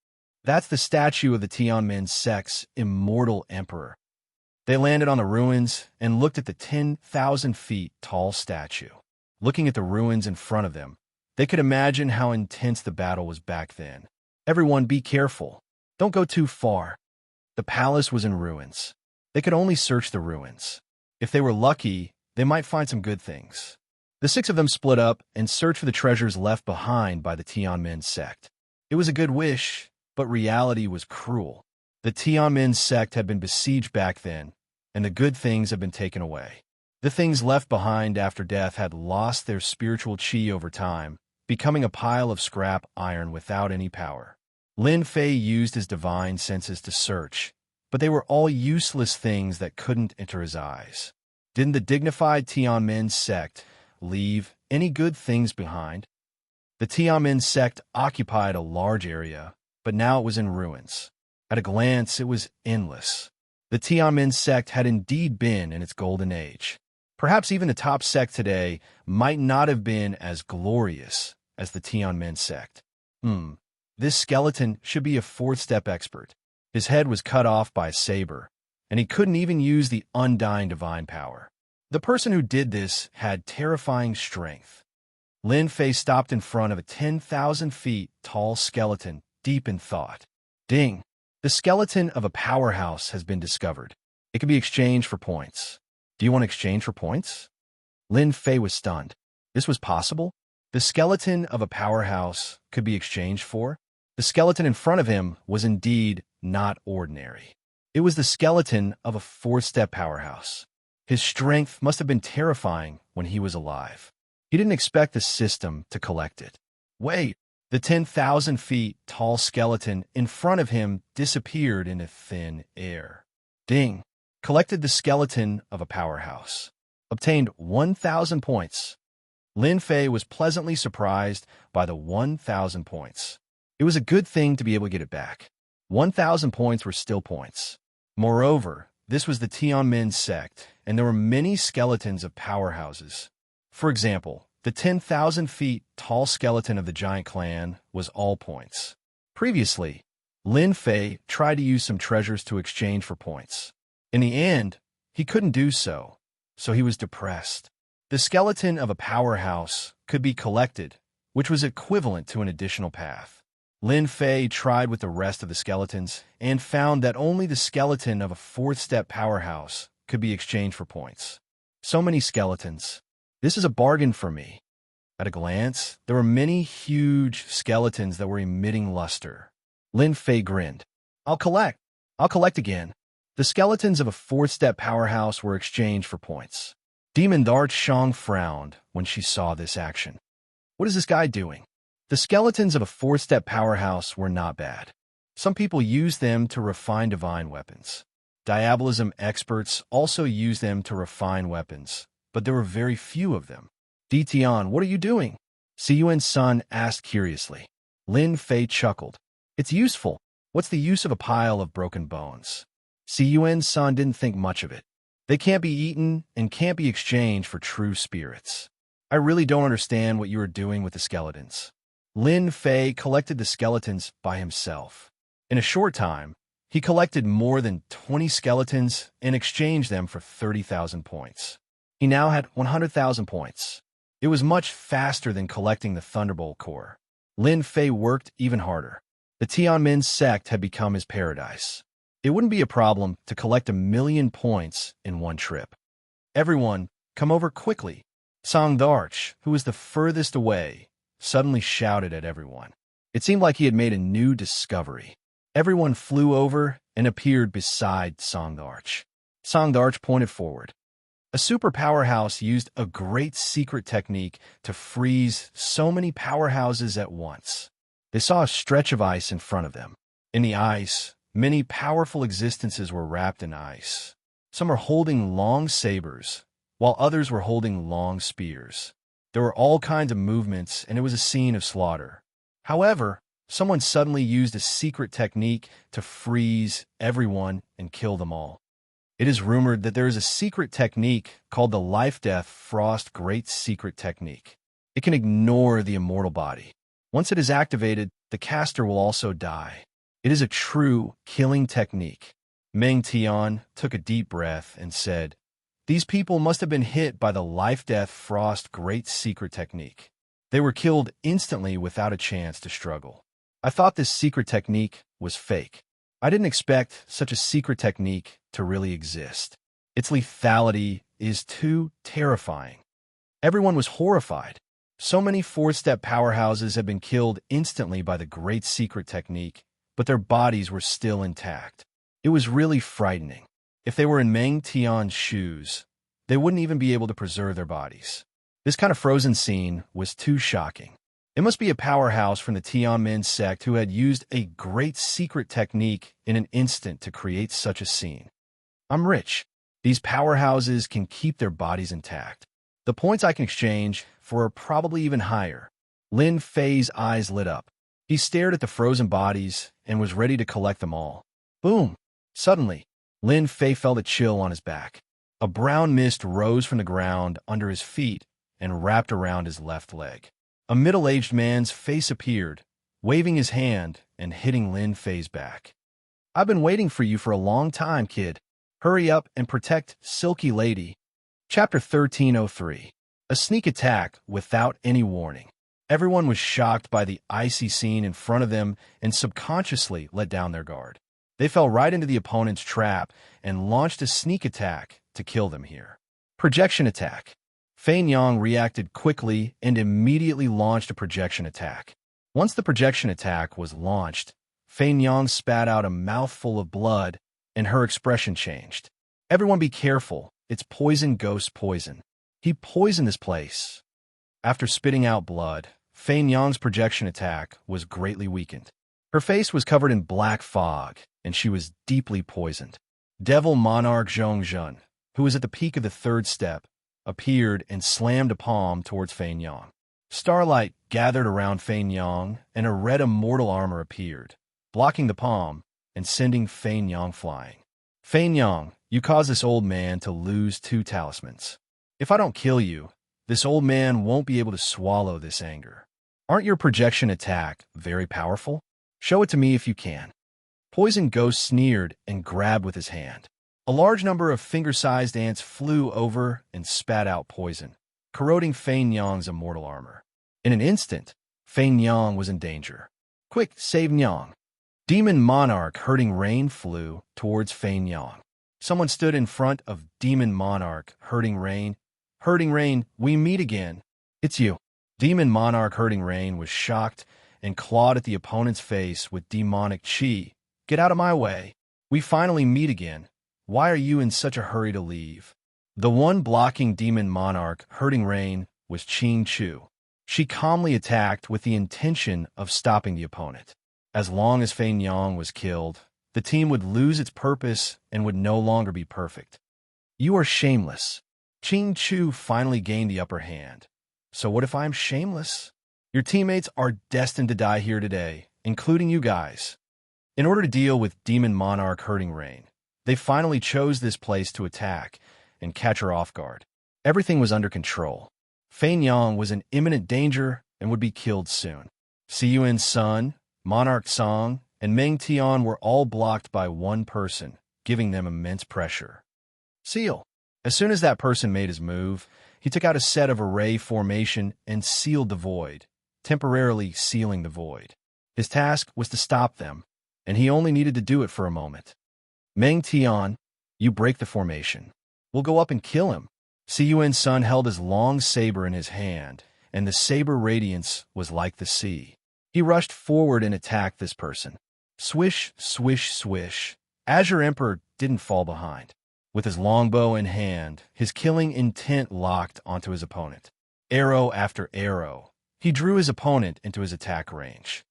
That's the statue of the Tianmin sect's immortal emperor. They landed on the ruins and looked at the 10,000 feet tall statue. Looking at the ruins in front of them, they could imagine how intense the battle was back then. Everyone be careful. Don't go too far. The palace was in ruins. They could only search the ruins. If they were lucky, they might find some good things. The 6 of them split up and searched for the treasures left behind by the Tianmin sect. It was a good wish, but reality was cruel. The Tianmin sect had been besieged back then, and the good things had been taken away. The things left behind after death had lost their spiritual chi over time, becoming a pile of scrap iron without any power. Lin Fei used his divine senses to search, but they were all useless things that couldn't enter his eyes. Didn't the dignified Tianmin sect leave any good things behind? The Tianmin sect occupied a large area, but now it was in ruins. At a glance, it was endless. The Tianmin sect had indeed been in its golden age. Perhaps even the top sect today might not have been as glorious as the Tianmin sect. This skeleton should be a 4th-step expert. His head was cut off by a saber, and he couldn't even use the undying divine power. The person who did this had terrifying strength. Lin Fei stopped in front of a 10,000 feet tall skeleton, deep in thought. Ding! The skeleton of a powerhouse has been discovered. It can be exchanged for points. Do you want to exchange for points? Lin Fei was stunned. This was possible? The skeleton of a powerhouse could be exchanged for? The skeleton in front of him was indeed not ordinary. It was the skeleton of a fourth-step powerhouse. His strength must have been terrifying when he was alive. He didn't expect the system to collect it. Wait, the 10,000 feet tall skeleton in front of him disappeared into thin air. Ding! Collected the skeleton of a powerhouse. Obtained 1,000 points. Lin Fei was pleasantly surprised by the 1,000 points. It was a good thing to be able to get it back. 1,000 points were still points. Moreover, this was the Tianmin sect, and there were many skeletons of powerhouses. For example, the 10,000 feet tall skeleton of the giant clan was all points. Previously, Lin Fei tried to use some treasures to exchange for points. In the end, he couldn't do so, so he was depressed. The skeleton of a powerhouse could be collected, which was equivalent to an additional path. Lin Fei tried with the rest of the skeletons and found that only the skeleton of a fourth-step powerhouse could be exchanged for points. So many skeletons. This is a bargain for me. At a glance, there were many huge skeletons that were emitting luster. Lin Fei grinned. I'll collect again. The skeletons of a fourth-step powerhouse were exchanged for points. Demon Dart Shang frowned when she saw this action. What is this guy doing? The skeletons of a fourth-step powerhouse were not bad. Some people use them to refine divine weapons. Diabolism experts also use them to refine weapons, but there were very few of them. Tian, what are you doing? Siyuan's son asked curiously. Lin Fei chuckled. It's useful. What's the use of a pile of broken bones? Siyuan's son didn't think much of it. They can't be eaten and can't be exchanged for true spirits. I really don't understand what you are doing with the skeletons. Lin Fei collected the skeletons by himself. In a short time, he collected more than 20 skeletons and exchanged them for 30,000 points. He now had 100,000 points. It was much faster than collecting the Thunderbolt core. Lin Fei worked even harder. The Tianmin sect had become his paradise. It wouldn't be a problem to collect 1,000,000 points in one trip. Everyone, come over quickly. Song Darch, who was the furthest away, suddenly shouted at everyone. It seemed like he had made a new discovery. Everyone flew over and appeared beside Song Darch. Song Darch pointed forward. A super powerhouse used a great secret technique to freeze so many powerhouses at once. They saw a stretch of ice in front of them. In the ice, many powerful existences were wrapped in ice. Some were holding long sabers, while others were holding long spears. There were all kinds of movements, and it was a scene of slaughter. However, someone suddenly used a secret technique to freeze everyone and kill them all. It is rumored that there is a secret technique called the Life-Death Frost Great Secret Technique. It can ignore the immortal body. Once it is activated, the caster will also die. It is a true killing technique. Meng Tian took a deep breath and said, "These people must have been hit by the Life-Death Frost Great Secret Technique. They were killed instantly without a chance to struggle. I thought this secret technique was fake. I didn't expect such a secret technique to really exist. Its lethality is too terrifying." Everyone was horrified. So many fourth-step powerhouses had been killed instantly by the great secret technique, but their bodies were still intact. It was really frightening. If they were in Meng Tian's shoes, they wouldn't even be able to preserve their bodies. This kind of frozen scene was too shocking. It must be a powerhouse from the Tianmin sect who had used a great secret technique in an instant to create such a scene. I'm rich. These powerhouses can keep their bodies intact. The points I can exchange for are probably even higher. Lin Fei's eyes lit up. He stared at the frozen bodies and was ready to collect them all. Boom! Suddenly, Lin Fei felt a chill on his back. A brown mist rose from the ground under his feet and wrapped around his left leg. A middle-aged man's face appeared, waving his hand and hitting Lin Fei's back. I've been waiting for you for a long time, kid. Hurry up and protect Silky Lady. Chapter 1303. A sneak attack without any warning. Everyone was shocked by the icy scene in front of them and subconsciously let down their guard. They fell right into the opponent's trap and launched a sneak attack to kill them here. Projection attack. Fein Yang reacted quickly and immediately launched a projection attack. Once the projection attack was launched, Fein Yang spat out a mouthful of blood, and her expression changed. Everyone be careful, it's poison ghost poison. He poisoned this place. After spitting out blood, Fein Yang's projection attack was greatly weakened. Her face was covered in black fog, and she was deeply poisoned. Devil Monarch Zhongzhen, who was at the peak of the third step, appeared and slammed a palm towards Fein Yang. Starlight gathered around Fein Yang, and a red immortal armor appeared, blocking the palm and sending Fein Yang flying. Fein Yang, you caused this old man to lose 2 talismans. If I don't kill you, this old man won't be able to swallow this anger. Aren't your projection attack very powerful? Show it to me if you can. Poison Ghost sneered and grabbed with his hand. A large number of finger-sized ants flew over and spat out poison, corroding Fein Yang's immortal armor. In an instant, Fein Yang was in danger. Quick, save Yang. Demon Monarch Hurting Rain flew towards Fein Yang. Someone stood in front of Demon Monarch Hurting Rain. Hurting Rain, we meet again. It's you. Demon Monarch Hurting Rain was shocked and clawed at the opponent's face with demonic chi. Get out of my way. We finally meet again. Why are you in such a hurry to leave? The one blocking Demon Monarch Hurting Rain was Qing Chu. She calmly attacked with the intention of stopping the opponent. As long as Fein Yang was killed, the team would lose its purpose and would no longer be perfect. You are shameless. Qing Chu finally gained the upper hand. So what if I'm shameless? Your teammates are destined to die here today, including you guys. In order to deal with Demon Monarch Hurting Rain, they finally chose this place to attack and catch her off guard. Everything was under control. Fein Yang was in imminent danger and would be killed soon. Siyuan Sun, Monarch Song, and Meng Tian were all blocked by one person, giving them immense pressure. Seal. As soon as that person made his move, he took out a set of array formation and sealed the void, temporarily sealing the void. His task was to stop them, and he only needed to do it for a moment. Meng Tian, you break the formation. We'll go up and kill him. Siyuan Sun held his long saber in his hand, and the saber radiance was like the sea. He rushed forward and attacked this person. Swish, swish, swish. Azure Emperor didn't fall behind. With his longbow in hand, his killing intent locked onto his opponent. Arrow after arrow, he drew his opponent into his attack range.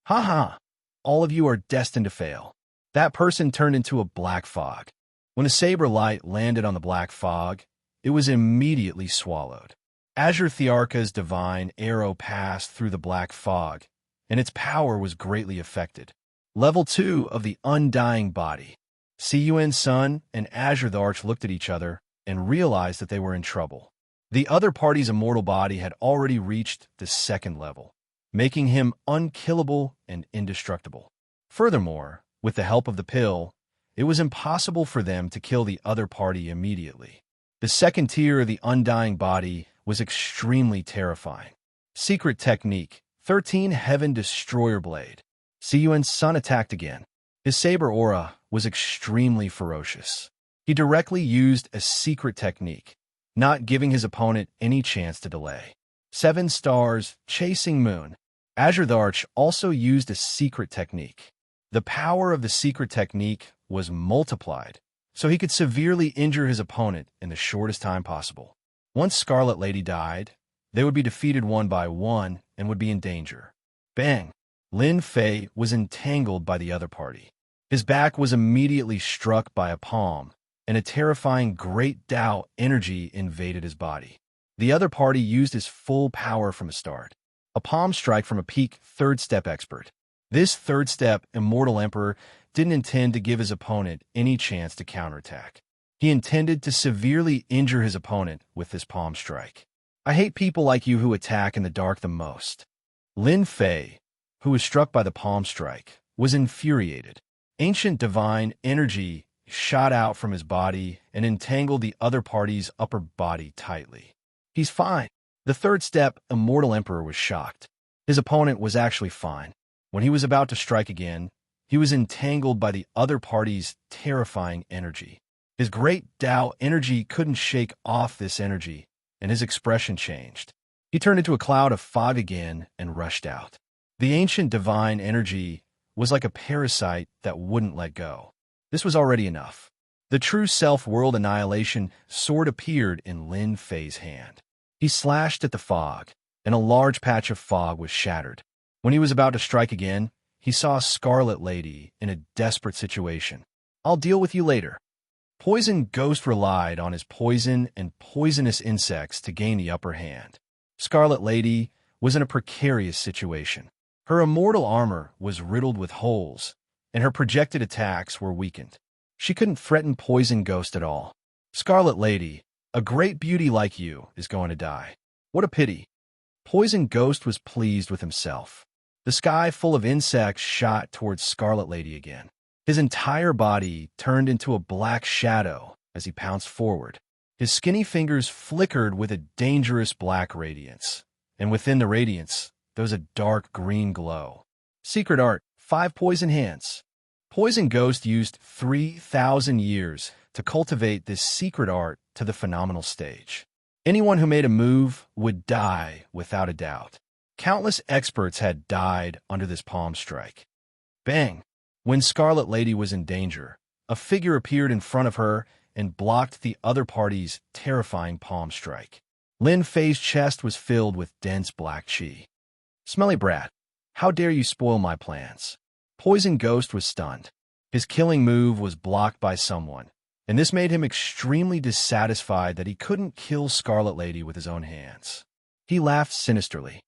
Ha ha! All of you are destined to fail. That person turned into a black fog. When a saber light landed on the black fog, it was immediately swallowed. Azure Thearka's divine arrow passed through the black fog, and its power was greatly affected. Level 2 of the Undying Body. Siyuan Sun and Azure the Arch looked at each other and realized that they were in trouble. The other party's immortal body had already reached the 2nd level, making him unkillable and indestructible. Furthermore, with the help of the pill, it was impossible for them to kill the other party immediately. The 2nd tier of the Undying Body was extremely terrifying. Secret Technique, 13 Heaven Destroyer Blade. Siyuan Sun attacked again. His saber aura was extremely ferocious. He directly used a secret technique, not giving his opponent any chance to delay. 7 Stars, Chasing Moon. Azure the Arch also used a secret technique. The power of the secret technique was multiplied, so he could severely injure his opponent in the shortest time possible. Once Scarlet Lady died, they would be defeated one by one and would be in danger. Bang! Lin Fei was entangled by the other party. His back was immediately struck by a palm, and a terrifying Great Tao energy invaded his body. The other party used his full power from the start. A palm strike from a peak 3rd step expert. This 3rd step Immortal Emperor didn't intend to give his opponent any chance to counterattack. He intended to severely injure his opponent with this palm strike. I hate people like you who attack in the dark the most. Lin Fei, who was struck by the palm strike, was infuriated. Ancient divine energy shot out from his body and entangled the other party's upper body tightly. He's fine. The 3rd step Immortal Emperor was shocked. His opponent was actually fine. When he was about to strike again, He was entangled by the other party's terrifying energy. His great Tao energy couldn't shake off this energy, and his expression changed. He turned into a cloud of fog again and rushed out. The ancient divine energy was like a parasite that wouldn't let go. This was already enough. The true self-world annihilation sword appeared in Lin Fei's hand. He slashed at the fog, and a large patch of fog was shattered. When he was about to strike again, he saw a Scarlet Lady in a desperate situation. "I'll deal with you later." Poison Ghost relied on his poison and poisonous insects to gain the upper hand. Scarlet Lady was in a precarious situation. Her immortal armor was riddled with holes, and her projected attacks were weakened. She couldn't threaten Poison Ghost at all. "Scarlet Lady, a great beauty like you is going to die. What a pity." Poison Ghost was pleased with himself. The sky full of insects shot towards Scarlet Lady again. His entire body turned into a black shadow as he pounced forward. His skinny fingers flickered with a dangerous black radiance, and within the radiance, there was a dark green glow. Secret art, 5 poison hands. Poison Ghost used 3,000 years to cultivate this secret art to the phenomenal stage. Anyone who made a move would die without a doubt. Countless experts had died under this palm strike. Bang! When Scarlet Lady was in danger, a figure appeared in front of her and blocked the other party's terrifying palm strike. Lin Fei's chest was filled with dense black qi. "Smelly brat, how dare you spoil my plans?" Poison Ghost was stunned. His killing move was blocked by someone, and this made him extremely dissatisfied that he couldn't kill Scarlet Lady with his own hands. He laughed sinisterly.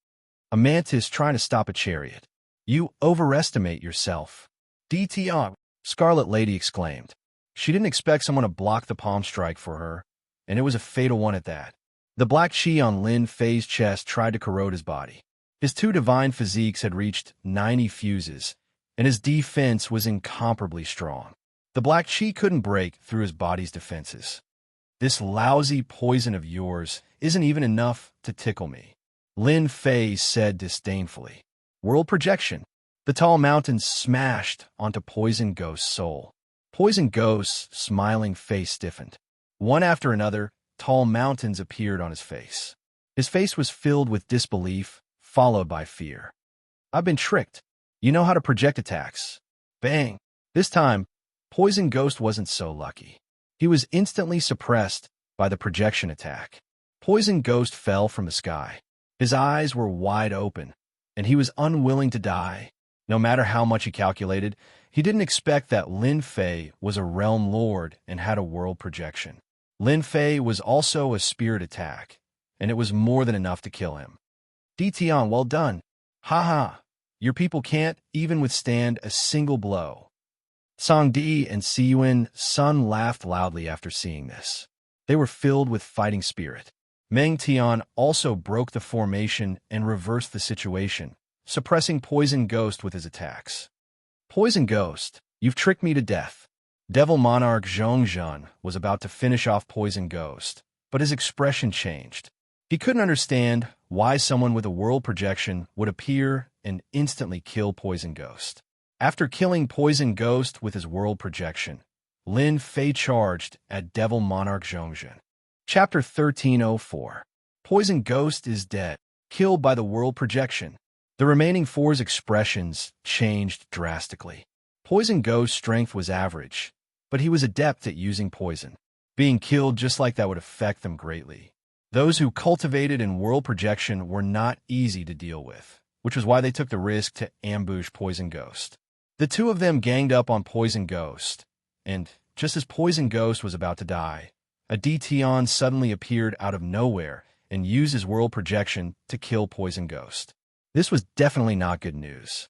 "A mantis trying to stop a chariot. You overestimate yourself." "DTR," Scarlet Lady exclaimed. She didn't expect someone to block the palm strike for her, and it was a fatal one at that. The black qi on Lin Fei's chest tried to corrode his body. His 2 divine physiques had reached 90 fuses, and his defense was incomparably strong. The black qi couldn't break through his body's defenses. "This lousy poison of yours isn't even enough to tickle me," Lin Fei said disdainfully. "World projection." The tall mountains smashed onto Poison Ghost's soul. Poison Ghost's smiling face stiffened. One after another, tall mountains appeared on his face. His face was filled with disbelief, followed by fear. "I've been tricked. You know how to project attacks." Bang! This time, Poison Ghost wasn't so lucky. He was instantly suppressed by the projection attack. Poison Ghost fell from the sky. His eyes were wide open, and he was unwilling to die. No matter how much he calculated, he didn't expect that Lin Fei was a realm lord and had a world projection. Lin Fei was also a spirit attack, and it was more than enough to kill him. "DTon, well done. Ha. Your people can't even withstand a single blow." Song Di and Siyuan Sun laughed loudly after seeing this. They were filled with fighting spirit. Meng Tian also broke the formation and reversed the situation, suppressing Poison Ghost with his attacks. "Poison Ghost, you've tricked me to death." Devil Monarch Zhongzhen was about to finish off Poison Ghost, but his expression changed. He couldn't understand why someone with a world projection would appear and instantly kill Poison Ghost. After killing Poison Ghost with his world projection, Lin Fei charged at Devil Monarch Zhongzhen. Chapter 1304. Poison Ghost is dead, killed by the world projection. The remaining 4's expressions changed drastically. Poison Ghost's strength was average, but he was adept at using poison. Being killed just like that would affect them greatly. Those who cultivated in world projection were not easy to deal with, which was why they took the risk to ambush Poison Ghost. The 2 of them ganged up on Poison Ghost, and just as Poison Ghost was about to die, a DTon suddenly appeared out of nowhere and used his world projection to kill Poison Ghost. This was definitely not good news.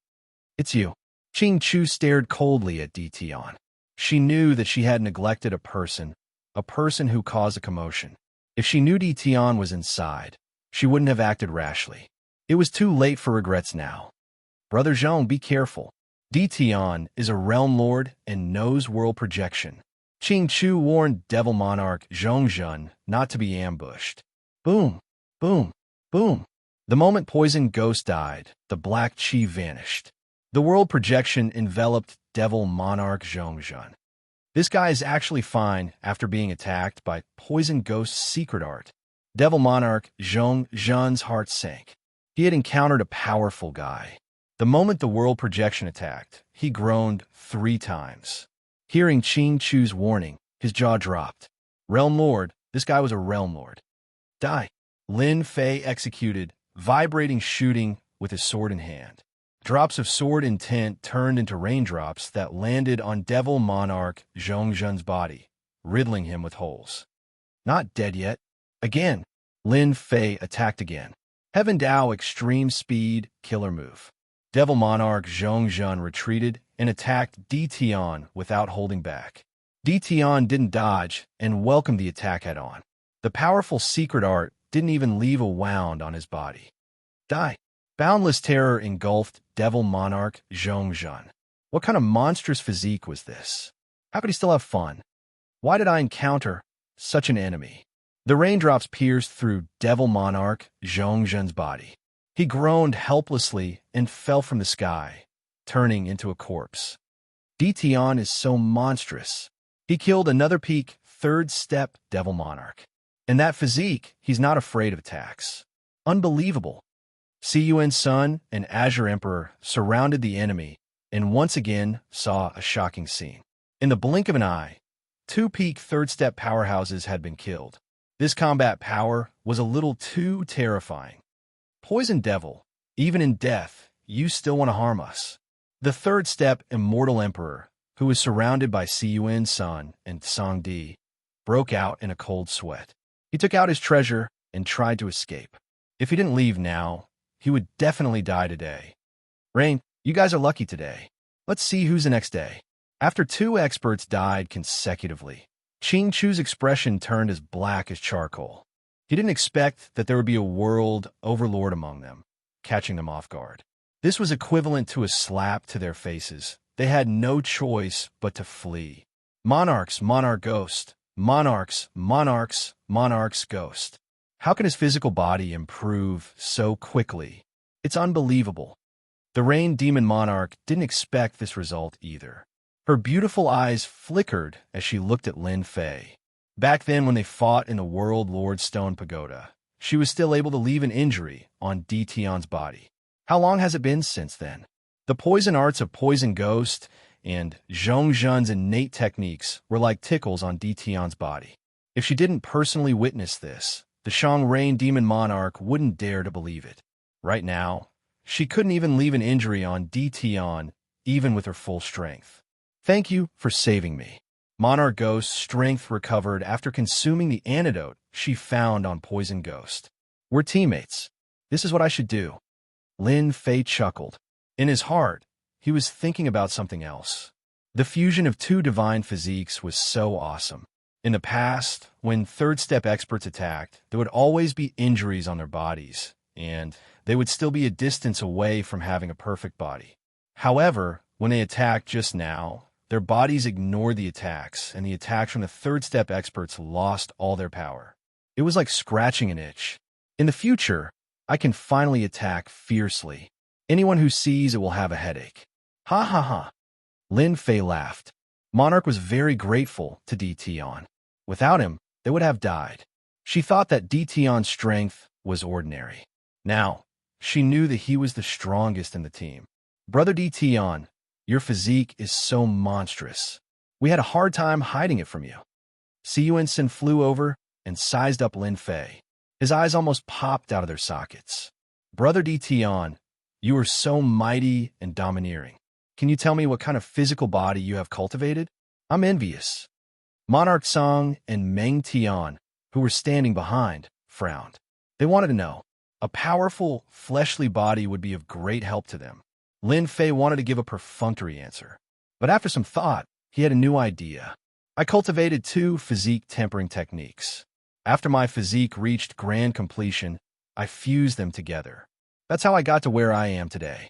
"It's you." Ching Chu stared coldly at DTon. She knew that she had neglected a person who caused a commotion. If she knew DTon was inside, she wouldn't have acted rashly. It was too late for regrets now. "Brother Zhong, be careful. DTon is a realm lord and knows world projection." Ching Chu warned Devil Monarch Zhongzhen not to be ambushed. Boom, boom, boom. The moment Poison Ghost died, the black qi vanished. The world projection enveloped Devil Monarch Zhongzhen. This guy is actually fine after being attacked by Poison Ghost's secret art. Devil Monarch Zhongzhen's heart sank. He had encountered a powerful guy. The moment the world projection attacked, he groaned 3 times. Hearing Qing Chu's warning, his jaw dropped. Realm Lord, this guy was a Realm Lord. Die. Lin Fei executed, vibrating shooting with his sword in hand. Drops of sword intent turned into raindrops that landed on Devil Monarch Zhongzhen's body, riddling him with holes. Not dead yet. Again, Lin Fei attacked again. Heaven Dao extreme speed killer move. Devil Monarch Zhongzhen retreated and attacked Di Tian without holding back. Di Tian didn't dodge and welcomed the attack head-on. The powerful secret art didn't even leave a wound on his body. Die. Boundless terror engulfed Devil Monarch Zhongzhen. What kind of monstrous physique was this? How could he still have fun? Why did I encounter such an enemy? The raindrops pierced through Devil Monarch Zhongzhen's body. He groaned helplessly and fell from the sky, turning into a corpse. Di Tian is so monstrous. He killed another peak, 3rd step Devil Monarch. In that physique, he's not afraid of attacks. Unbelievable. Siyuan's son and Azure Emperor surrounded the enemy and once again saw a shocking scene. In the blink of an eye, 2 peak 3rd step powerhouses had been killed. This combat power was a little too terrifying. Poison Devil, even in death, you still want to harm us. The 3rd step Immortal Emperor, who was surrounded by Siyuan's son and Song Di, broke out in a cold sweat. He took out his treasure and tried to escape. If he didn't leave now, he would definitely die today. Rain, you guys are lucky today. Let's see who's the next day. After 2 experts died consecutively, Qing Chu's expression turned as black as charcoal. He didn't expect that there would be a world overlord among them, catching them off guard. This was equivalent to a slap to their faces. They had no choice but to flee. Monarchs, Monarch Ghost. Monarchs, Monarchs, Monarchs Ghost. How can his physical body improve so quickly? It's unbelievable. The Rain Demon Monarch didn't expect this result either. Her beautiful eyes flickered as she looked at Lin Fei. Back then when they fought in the World Lord Stone Pagoda, she was still able to leave an injury on Di Tian's body. How long has it been since then? The poison arts of Poison Ghost and Zhongzhen's innate techniques were like tickles on Di Tian's body. If she didn't personally witness this, the Shang Rain Demon Monarch wouldn't dare to believe it. Right now, she couldn't even leave an injury on Di Tian, even with her full strength. Thank you for saving me. Monarch Ghost's strength recovered after consuming the antidote she found on Poison Ghost. We're teammates. This is what I should do. Lin Fei chuckled. In his heart, he was thinking about something else. The fusion of 2 divine physiques was so awesome. In the past, when 3rd step experts attacked, there would always be injuries on their bodies, and they would still be a distance away from having a perfect body. However, when they attacked just now, their bodies ignored the attacks, and the attacks from the 3rd step experts lost all their power. It was like scratching an itch. In the future, I can finally attack fiercely. Anyone who sees it will have a headache. Ha ha ha. Lin Fei laughed. Monarch was very grateful to Di Tian. Without him, they would have died. She thought that Di Tian's strength was ordinary. Now, she knew that he was the strongest in the team. Brother Di Tian, your physique is so monstrous. We had a hard time hiding it from you. Siyuan flew over and sized up Lin Fei. His eyes almost popped out of their sockets. Brother Di Tian, you are so mighty and domineering. Can you tell me what kind of physical body you have cultivated? I'm envious. Monarch Song and Meng Tian, who were standing behind, frowned. They wanted to know. A powerful, fleshly body would be of great help to them. Lin Fei wanted to give a perfunctory answer. But after some thought, he had a new idea. I cultivated 2 physique tempering techniques. After my physique reached grand completion, I fused them together. That's how I got to where I am today.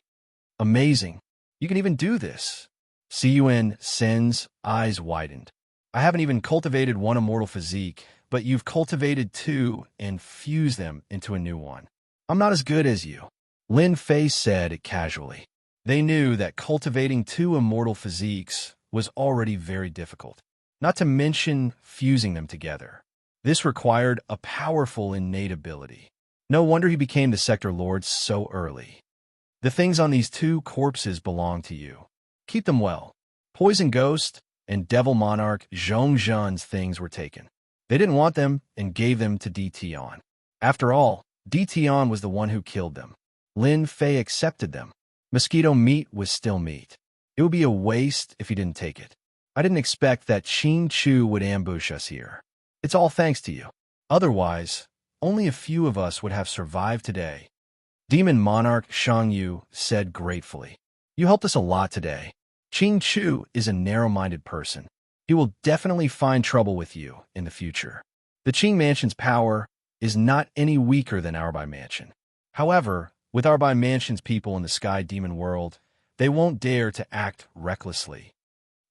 Amazing. You can even do this. Siyuan Sen's eyes widened. I haven't even cultivated 1 immortal physique, but you've cultivated 2 and fused them into a new one. I'm not as good as you. Lin Fei said it casually. They knew that cultivating two immortal physiques was already very difficult, not to mention fusing them together. This required a powerful innate ability. No wonder he became the Sector Lord so early. The things on these two corpses belong to you. Keep them well. Poison Ghost and Devil Monarch Zhongzhen's things were taken. They didn't want them and gave them to Dtion. After all, Dtion was the one who killed them. Lin Fei accepted them. Mosquito meat was still meat. It would be a waste if he didn't take it. I didn't expect that Qing Chu would ambush us here. It's all thanks to you. Otherwise, only a few of us would have survived today. Demon Monarch Shang Yu said gratefully. You helped us a lot today. Qing Chu is a narrow-minded person. He will definitely find trouble with you in the future. The Qing Mansion's power is not any weaker than Arbai Mansion. However, with Arbai Mansion's people in the Sky Demon world, they won't dare to act recklessly.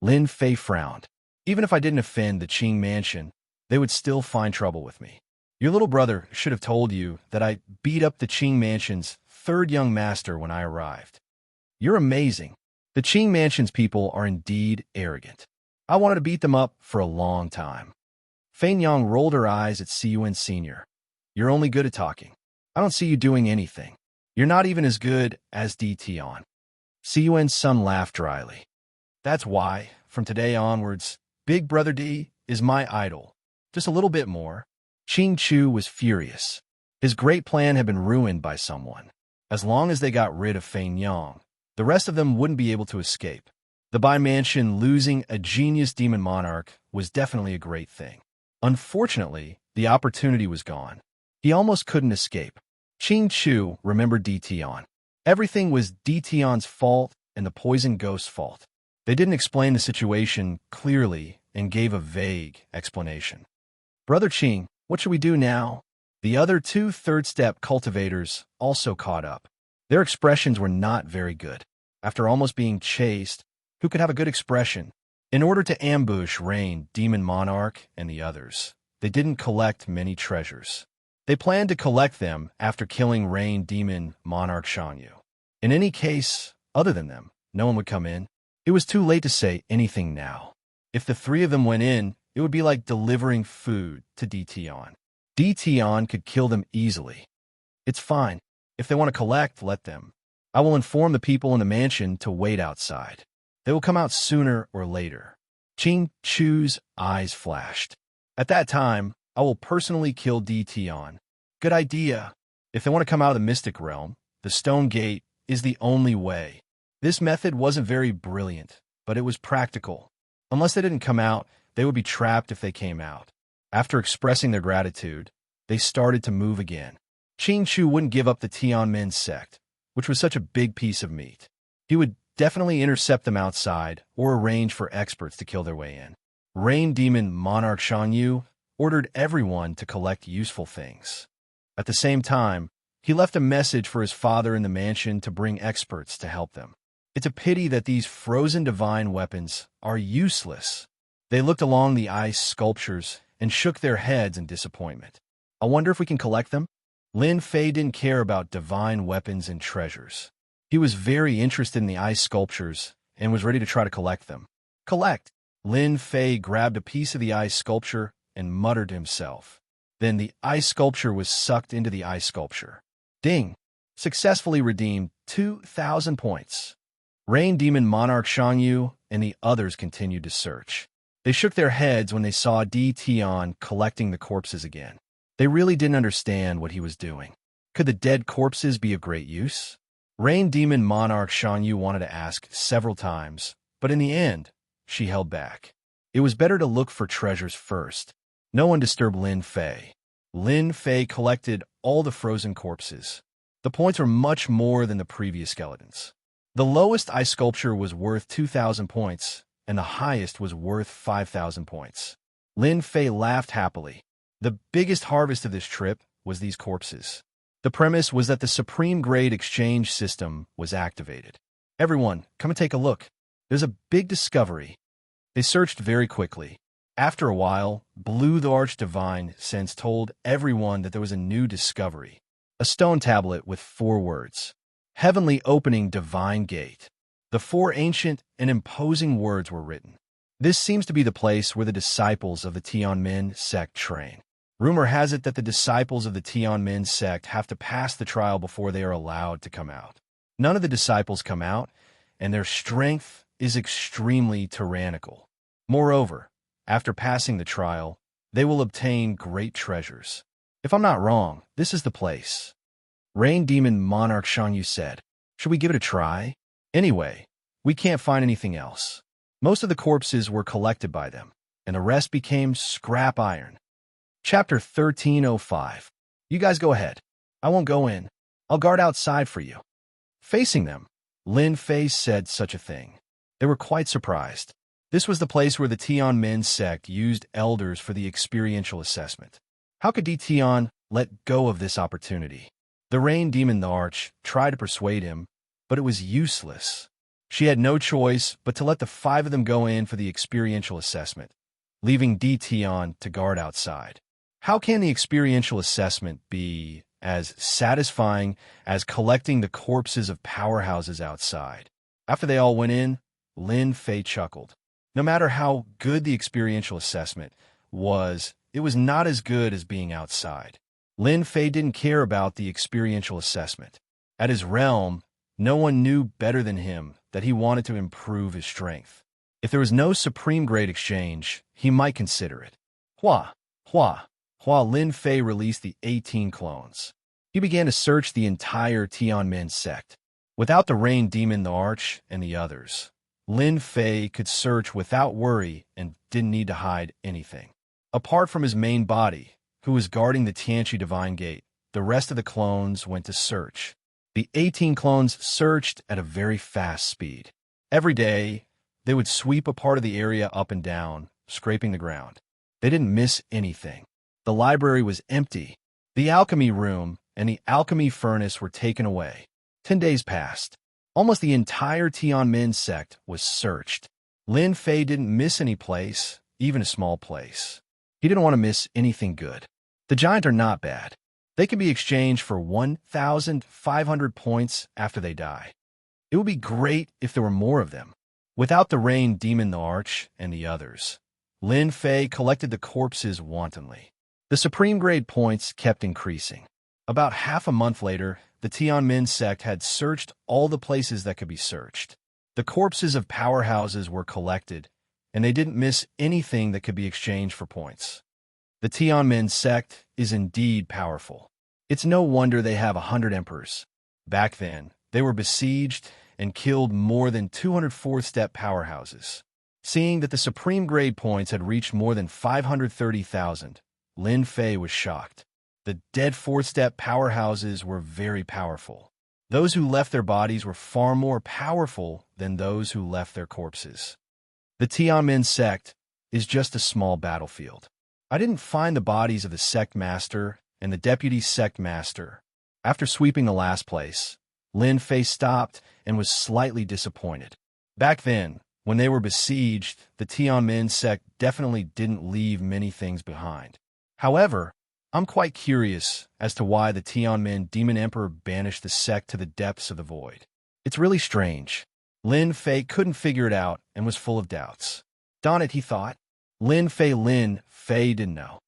Lin Fei frowned. Even if I didn't offend the Qing Mansion, they would still find trouble with me. Your little brother should have told you that I beat up the Qing Mansion's third young master when I arrived. You're amazing. The Qing Mansion's people are indeed arrogant. I wanted to beat them up for a long time. Fein Yang rolled her eyes at Cun Sr. You're only good at talking. I don't see you doing anything. You're not even as good as Dtion. Cun's son laughed dryly. That's why, from today onwards, Big Brother D is my idol. Just a little bit more. Qing Chu was furious. His great plan had been ruined by someone. As long as they got rid of Fein Yang, the rest of them wouldn't be able to escape. The Bai Mansion losing a genius demon monarch was definitely a great thing. Unfortunately, the opportunity was gone. He almost couldn't escape. Qing Chu remembered Dtion. Everything was Dtion's fault and the poison ghost's fault. They didn't explain the situation clearly and gave a vague explanation. Brother Qing, what should we do now? The other two third-step cultivators also caught up. Their expressions were not very good. After almost being chased, who could have a good expression? In order to ambush Rain, Demon Monarch, and the others, they didn't collect many treasures. They planned to collect them after killing Rain, Demon Monarch Shangyu. In any case, other than them, no one would come in. It was too late to say anything now. If the three of them went in, it would be like delivering food to Dtion. Dtion could kill them easily. It's fine. If they want to collect, let them. I will inform the people in the mansion to wait outside. They will come out sooner or later. Qing Chu's eyes flashed. At that time, I will personally kill Dtion. Good idea. If they want to come out of the mystic realm, the stone gate is the only way. This method wasn't very brilliant, but it was practical. Unless they didn't come out, they would be trapped if they came out. After expressing their gratitude, they started to move again. Qing Chu wouldn't give up the Tianmen sect, which was such a big piece of meat. He would definitely intercept them outside or arrange for experts to kill their way in. Rain Demon Monarch Shangyu ordered everyone to collect useful things. At the same time, he left a message for his father in the mansion to bring experts to help them. It's a pity that these frozen divine weapons are useless. They looked along the ice sculptures and shook their heads in disappointment. I wonder if we can collect them? Lin Fei didn't care about divine weapons and treasures. He was very interested in the ice sculptures and was ready to try to collect them. Collect! Lin Fei grabbed a piece of the ice sculpture and muttered to himself. Then the ice sculpture was sucked into the ice sculpture. Ding! Successfully redeemed 2,000 points. Rain Demon Monarch Shangyu and the others continued to search. They shook their heads when they saw Dtion collecting the corpses again. They really didn't understand what he was doing. Could the dead corpses be of great use? Rain Demon Monarch Shangyu wanted to ask several times, but in the end, she held back. It was better to look for treasures first. No one disturbed Lin Fei. Lin Fei collected all the frozen corpses. The points were much more than the previous skeletons. The lowest ice sculpture was worth 2,000 points, and the highest was worth 5,000 points. Lin Fei laughed happily. The biggest harvest of this trip was these corpses. The premise was that the Supreme Grade exchange system was activated. Everyone, come and take a look. There's a big discovery. They searched very quickly. After a while, Blue the Archdivine Sense told everyone that there was a new discovery. A stone tablet with 4 words. Heavenly opening divine gate. The 4 ancient and imposing words were written. This seems to be the place where the disciples of the Tianmin sect train. Rumor has it that the disciples of the Tianmin sect have to pass the trial before they are allowed to come out. None of the disciples come out, and their strength is extremely tyrannical. Moreover, after passing the trial, they will obtain great treasures. If I'm not wrong, this is the place. Rain Demon Monarch Shangyu said, "Should we give it a try? Anyway, we can't find anything else." Most of the corpses were collected by them, and the rest became scrap iron. Chapter 1305. You guys go ahead. I won't go in. I'll guard outside for you. Facing them, Lin Fei said such a thing. They were quite surprised. This was the place where the Tianmin sect used elders for the experiential assessment. How could Di Tian let go of this opportunity? The Rain Demon the Arch tried to persuade him, but it was useless. She had no choice but to let the 5 of them go in for the experiential assessment, leaving Di Tian to guard outside. How can the experiential assessment be as satisfying as collecting the corpses of powerhouses outside? After they all went in, Lin Fei chuckled. No matter how good the experiential assessment was, it was not as good as being outside. Lin Fei didn't care about the experiential assessment. At his realm, no one knew better than him that he wanted to improve his strength. If there was no supreme grade exchange, he might consider it. Hua Lin Fei released the 18 clones. He began to search the entire Tianmin sect. Without the Rain Demon the Arch and the others, Lin Fei could search without worry and didn't need to hide anything. Apart from his main body, who was guarding the Tianqi Divine Gate, the rest of the clones went to search. The 18 clones searched at a very fast speed. Every day, they would sweep a part of the area up and down, scraping the ground. They didn't miss anything. The library was empty. The alchemy room and the alchemy furnace were taken away. 10 days passed. Almost the entire Tianmin sect was searched. Lin Fei didn't miss any place, even a small place. He didn't want to miss anything good. The giant are not bad. They can be exchanged for 1,500 points after they die. It would be great if there were more of them. Without the Rain Demon the Arch and the others, Lin Fei collected the corpses wantonly. The supreme grade points kept increasing. About half a month later, the Tianmin sect had searched all the places that could be searched. The corpses of powerhouses were collected, and they didn't miss anything that could be exchanged for points. The Tianmin sect is indeed powerful. It's no wonder they have 100 emperors. Back then, they were besieged and killed more than 200 fourth-step powerhouses. Seeing that the supreme grade points had reached more than 530,000, Lin Fei was shocked. The dead fourth-step powerhouses were very powerful. Those who left their bodies were far more powerful than those who left their corpses. The Tianmin sect is just a small battlefield. I didn't find the bodies of the sect master and the deputy sect master. After sweeping the last place, Lin Fei stopped and was slightly disappointed. Back then, when they were besieged, the Tianmin sect definitely didn't leave many things behind. However, I'm quite curious as to why the Tianmin Demon Emperor banished the sect to the depths of the void. It's really strange. Lin Fei couldn't figure it out and was full of doubts. Darn it, he thought. Lin Fei didn't know.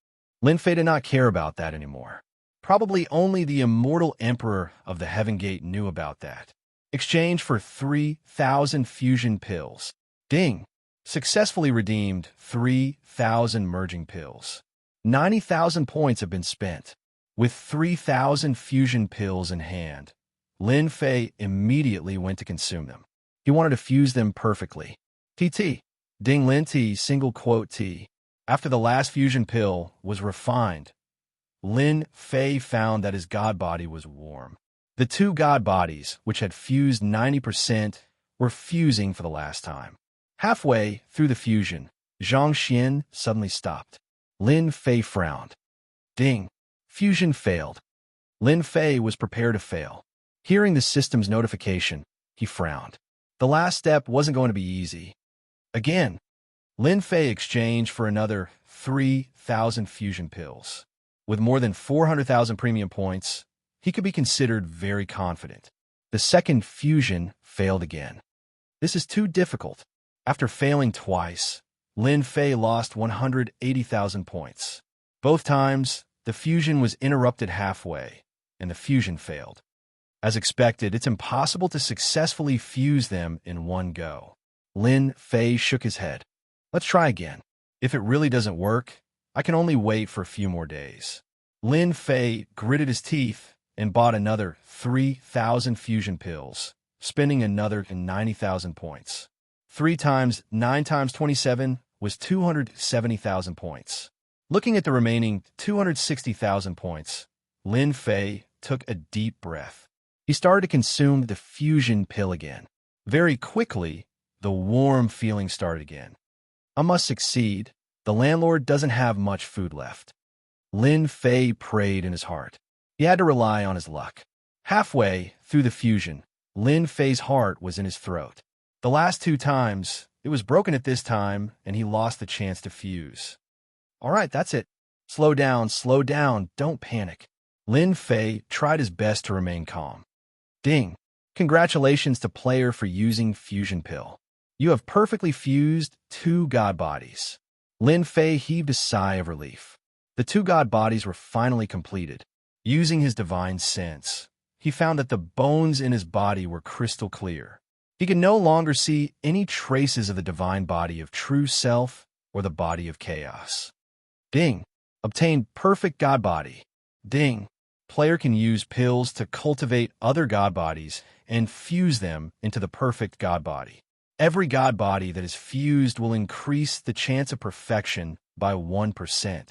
Lin Fei did not care about that anymore. Probably only the immortal Emperor of the Heaven Gate knew about that. Exchange for 3,000 fusion pills. Ding! Successfully redeemed 3,000 merging pills. 90,000 points have been spent. With 3,000 fusion pills in hand, Lin Fei immediately went to consume them. He wanted to fuse them perfectly. TT. Ding Lin T single quote T. After the last fusion pill was refined, Lin Fei found that his god body was warm. The 2 god bodies, which had fused 90%, were fusing for the last time. Halfway through the fusion, Zhang Xian suddenly stopped. Lin Fei frowned. Ding. Fusion failed. Lin Fei was prepared to fail. Hearing the system's notification, he frowned. The last step wasn't going to be easy. Again, Lin Fei exchanged for another 3,000 fusion pills. With more than 400,000 premium points, he could be considered very confident. The second fusion failed again. This is too difficult. After failing twice, Lin Fei lost 180,000 points. Both times, the fusion was interrupted halfway, and the fusion failed. As expected, it's impossible to successfully fuse them in one go. Lin Fei shook his head. Let's try again. If it really doesn't work, I can only wait for a few more days. Lin Fei gritted his teeth and bought another 3,000 fusion pills, spending another 90,000 points. 3 times 9 times 27 was 270,000 points. Looking at the remaining 260,000 points, Lin Fei took a deep breath. He started to consume the fusion pill again. Very quickly, the warm feeling started again. I must succeed. The landlord doesn't have much food left. Lin Fei prayed in his heart. He had to rely on his luck. Halfway through the fusion, Lin Fei's heart was in his throat. The last 2 times, it was broken at this time, and he lost the chance to fuse. All right, that's it. Slow down, don't panic. Lin Fei tried his best to remain calm. Ding! Congratulations to player for using Fusion Pill. You have perfectly fused 2 god bodies. Lin Fei heaved a sigh of relief. The 2 god bodies were finally completed. Using his divine sense, he found that the bones in his body were crystal clear. He could no longer see any traces of the divine body of true self or the body of chaos. Ding! Obtained perfect god body. Ding! Player can use pills to cultivate other god bodies and fuse them into the perfect god body. Every god body that is fused will increase the chance of perfection by 1%.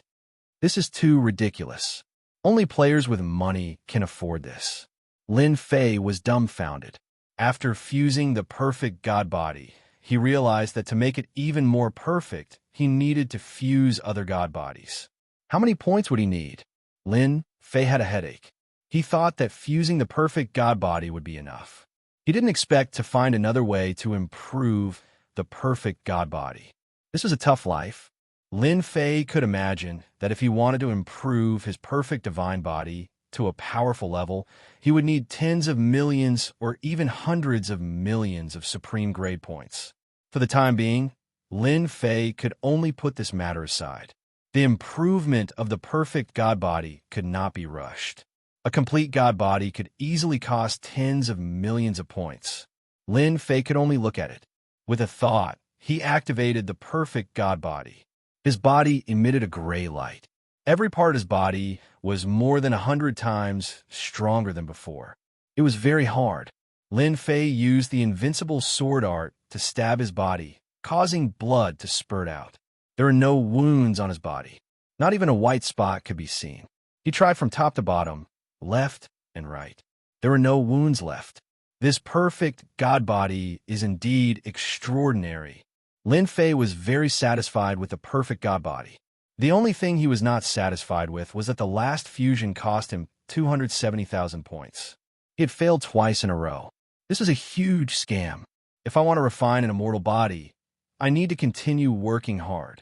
This is too ridiculous. Only players with money can afford this. Lin Fei was dumbfounded. After fusing the perfect god body, he realized that to make it even more perfect, he needed to fuse other god bodies. How many points would he need? Lin Fei had a headache. He thought that fusing the perfect god body would be enough. He didn't expect to find another way to improve the perfect god body. This was a tough life. Lin Fei could imagine that if he wanted to improve his perfect divine body to a powerful level, he would need tens of millions or even hundreds of millions of supreme grade points. For the time being, Lin Fei could only put this matter aside. The improvement of the perfect god body could not be rushed. A complete god body could easily cost tens of millions of points. Lin Fei could only look at it. With a thought, he activated the perfect god body. His body emitted a gray light. Every part of his body was more than 100 times stronger than before. It was very hard. Lin Fei used the invincible sword art to stab his body, causing blood to spurt out. There were no wounds on his body. Not even a white spot could be seen. He tried from top to bottom, left and right. There were no wounds left. This perfect god body is indeed extraordinary. Lin Fei was very satisfied with the perfect god body. The only thing he was not satisfied with was that the last fusion cost him 270,000 points. He had failed twice in a row. This is a huge scam. If I want to refine an immortal body, I need to continue working hard.